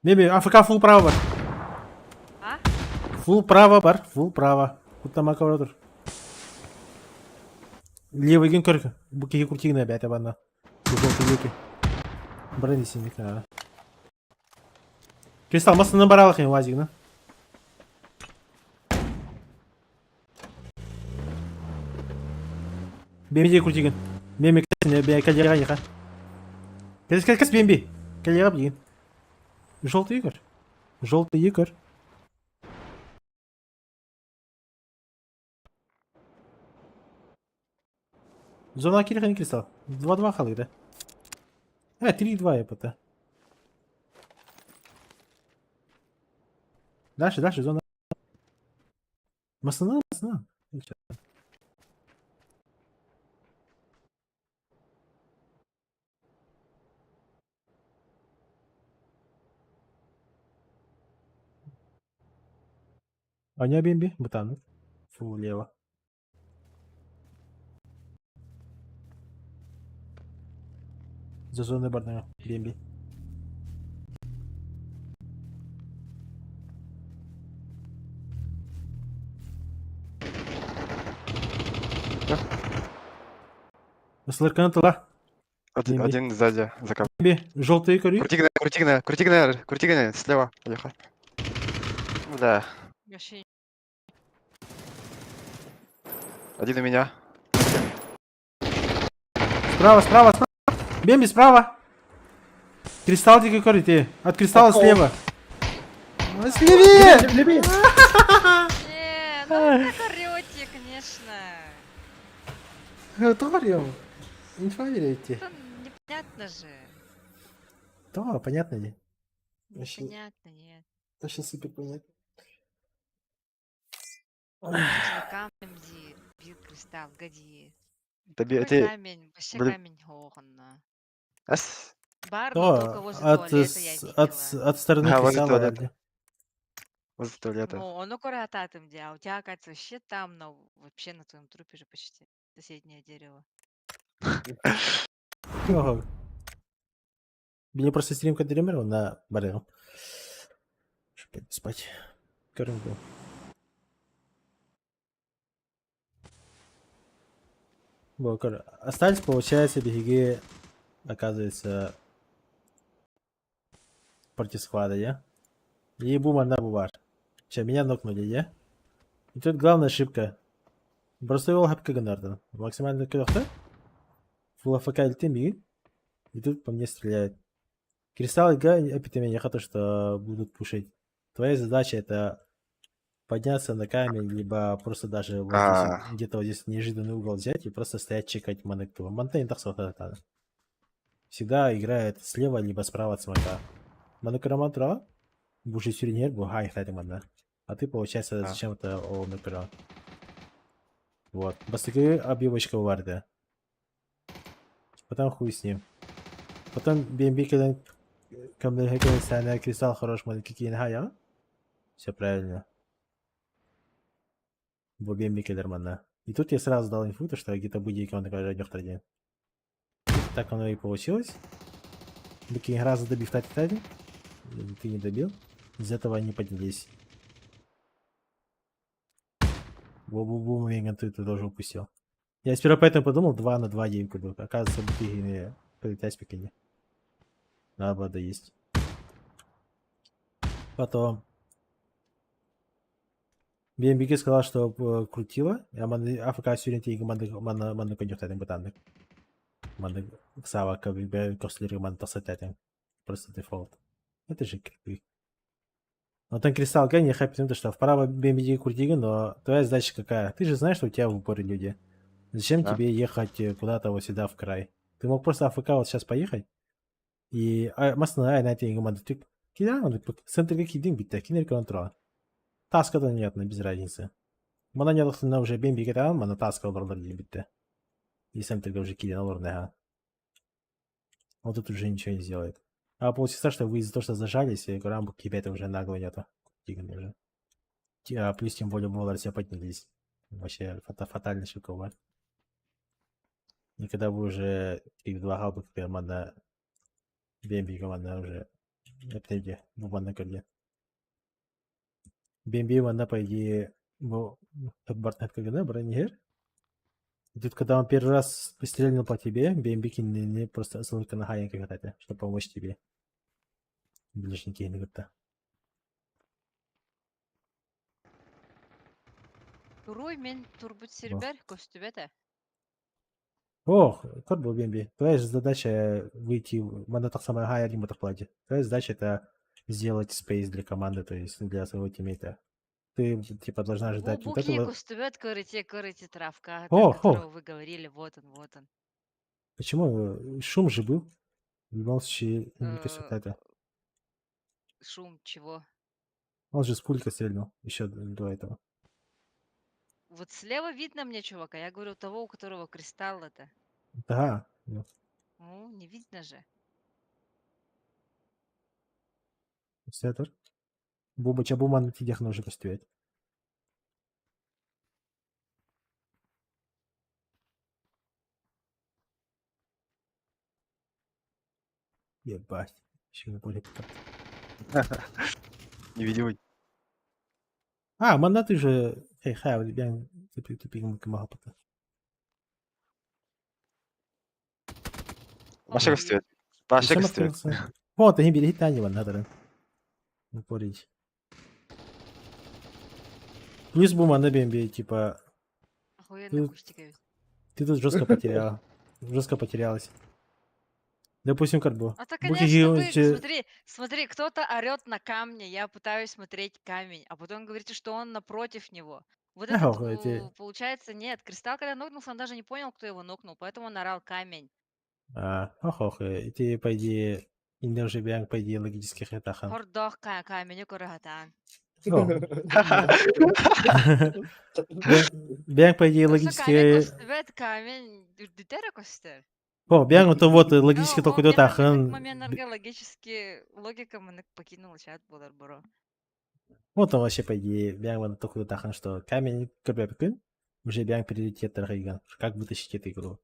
Беби, АФК фул право бар. А? Фул право бар, фул право. Куттамака бар отыр. Левый ген көрік. Бұл кеге күртегіне бәті бана. Бұл жолты еке. Бірін десенек. Кристалл, масынан бар алақын вазигіні. Бемби күртеген. Бемби кәсіне бәй кәлеға еқа. Кәс бемби. Кәлеға бейген. Желтый Игорь. Желтый Игорь. Зона Кирихани Кристалл. 2-2 халы, да? 3-2 я пота. Дальше, зона. Масана. Аня бемби, бутаны. Фу, лево. За зоной барная, бемби. Слыркана тыла. Один сзади, за кем. Бемби, желтый кори. Крутигна, слева. Поехали. Да. Вообще Один у меня. Справа. Бемби, справа. Кристалл дикий кори, ты. От кристалла слева. Слевее! Левее. ну вы так орете, конечно. Говорил. Не поверите. Это непонятно же. Да, понятно ли? Вообще, Непонятно, нет. вообще супер понятно. Камнем бил кристалл, годи. Тебе эти... Камень, вообще блин. камень хоханна. Ас. Бар, но только возле туалета я видела. От стороны А, возле кристалла туалета. вроде. Возле туалета. Ну, он ататым, а у тебя, оказывается, вообще там, но вообще на твоем трупе же почти соседнее дерево. Ого. Меня просто стрим кадримировал на барел. Чтобы спать. Корм был. Вот, остались, получается, беги, оказывается, против склада, я? И бум, одна бувар. Все, меня нокнули, я? И тут главная ошибка. Просто его хапка гонарден. Максимально круто. Фул АФК ультимит. И тут по мне стреляют. Кристалл и Гай, эпитами, я хочу, что будут пушить. Твоя задача это подняться на камень, либо просто даже вот здесь, вот, где-то вот здесь неожиданный угол взять и просто стоять чекать манекту. Монтейн так сотата. Всегда играет слева, либо справа от смока. Манекромантра, буши сюринер, бугай, кстати, мана. А ты, получается, зачем это о накро? Вот. Бастыки объемочка варда. Потом хуй с ним. Потом бембикелен камнехекен сана кристалл хорош манекикин хая. Все правильно. Бембикелер мана. И тут я сразу дал инфу, что где-то будет он такой радиохтраден. Так оно и получилось. Бекин раза добив тати. Ты не добил. Из этого они поднялись. Бу-бу-бу, ты тоже упустил. Я сперва поэтому подумал, 2 на 2 геймку был. Оказывается, бутыги полетать в пекине. Надо было доесть. Потом. BMBK сказал, что крутила. АФК сюринти мана конюхт этим ботанник. Мана ксава кослери мана тасатятин. Просто дефолт. Это же крипы. Но там кристалл Гай не хэппи, потому что вправо BMBK крутига, но твоя задача какая? Ты же знаешь, что у тебя в упоре люди. Зачем тебе ехать куда-то вот сюда в край? Ты мог просто АФК вот сейчас поехать. И масна на этой команде ты кидаем, центр какие дым бить, кинер контроль. Таска-то нет, без разницы. Мана не должна уже бимби кидал, мана таска лордер бить. И центр уже кидал лордер. Вот тут уже ничего не сделает. А получится, что вы из-за того, что зажались, и Грамбу кибета уже нагло нету. Уже. Плюс тем более Боллар все поднялись. Вообще фатальная штука у вас. И когда вы уже 3-2 галбы, команда BMB команда уже это где? Буман на корде. BMB команда по идее Бартнет КГД, Бронигер. И тут когда он первый раз пострелил по тебе, BMB не просто ссылка на хайен когда-то, чтобы помочь тебе. Ближники не говорят. Туруй мен турбут сербер көстүбете. Ох, кот был BMB. Твоя же задача выйти в монетах самая хайя либо плате. Твоя задача это сделать спейс для команды, то есть для своего тиммейта. Ты типа должна ожидать вот Бухи этого. көстүбет корите травка, О, о которого вы говорили, вот он. Почему? Шум же был. В любом случае, мне кажется, это. Шум чего? Он же с пулька стрельнул еще до этого. Вот слева видно мне чувака, я говорю того, у которого кристалл это. Да. Ну, не видно же. Сетер. Бубача Буман на тидях уже постоять. Ебать. Еще не более Невидимый. Мана ты же. Эй, хай, я тупик махапата. Başa gösteriyor. Başa gösteriyor. Вот, они бери танева надо. Упорить. Плюс Бума на BMB, типа. Охуенно кустики. Ты тут жестко потеряла. Жестко потерялась. Допустим, Карбо. А то, конечно, вы, смотри, кто-то орет на камне, я пытаюсь смотреть камень, а потом говорите, что он напротив него. Вот это, получается, нет. Кристалл, когда нокнулся, он даже не понял, кто его нокнул, поэтому он орал камень. И ты, по идее, Индер Бянк, по идее, логических этахан. Хордох камень, курагатан. Бянк, по идее, логически... камень, дитера костер. Бянк, это вот логически только до тахан. Момент логически логика мы покинула чат, было бро. Вот он вообще, по идее, бяң вон только тахан, что камень көрбөпкүн, уже бяң приоритеттер кыйган. Как вытащить эту игру?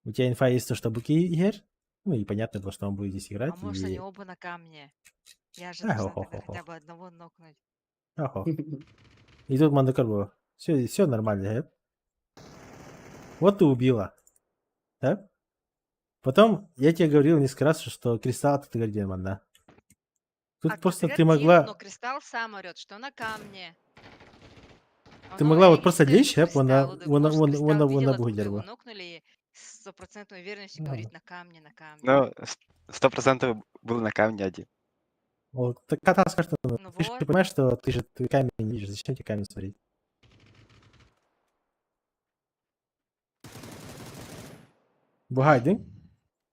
У тебя инфа есть то, что Буки игр? Ну и понятно было, что он будет здесь играть. А может, они И... оба на камне? Я же А, должна тогда хо-хо-хо-хо. хотя бы одного нокнуть. Охо. И тут Мандакар был. Все нормально, да? Вот ты убила. Да? Потом я тебе говорил несколько раз, что кристалл ты говорил, манда. Тут просто ты Говорит, но могла... Кристалл сам орет, что на камне. Ты Оно могла вот и просто стоит лечь, по а? Кристаллу, да, может, Кристалл Вона видел, будет откуда его дерево. нокнули, и с стопроцентной уверенностью говорит на камне, на камне. Ну, 100% был на камне один. Вот, так кота скажет, Ну ты же вот. понимаешь, что ты камень не видишь, зачем тебе камень смотреть? Бугайдың?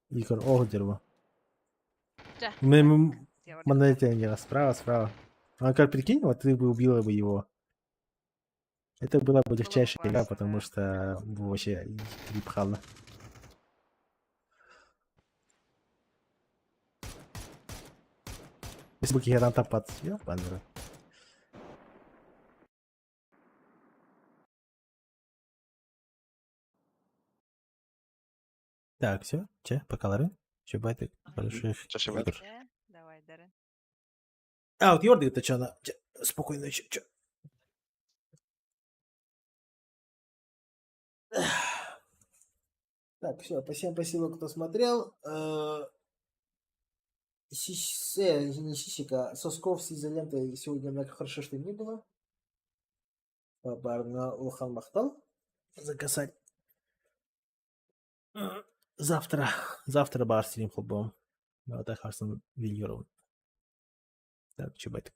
Игорь, ого, дерево. Да, Мы я монолитение, справа. А как прикинь, вот ты бы убила бы его. Это была бы легчайшая игра, классно, потому да. что бы вообще перепхало. Если бы я там топаться, ёбаный рот. Так, все, че, покалары? Че, байтик, больших Чаще игр. Да? Давай, Даррен. А, вот Йорди-то че, она? Спокойной ночи, че? Так, все, всем спасибо, кто смотрел. Не Сисика, сосков с изолентой сегодня много хорошо, что не было. Барна Лухан Махтал заказать. Завтра бар стрим клубом. Вот так Харсон Вильеров. Так, че байтик.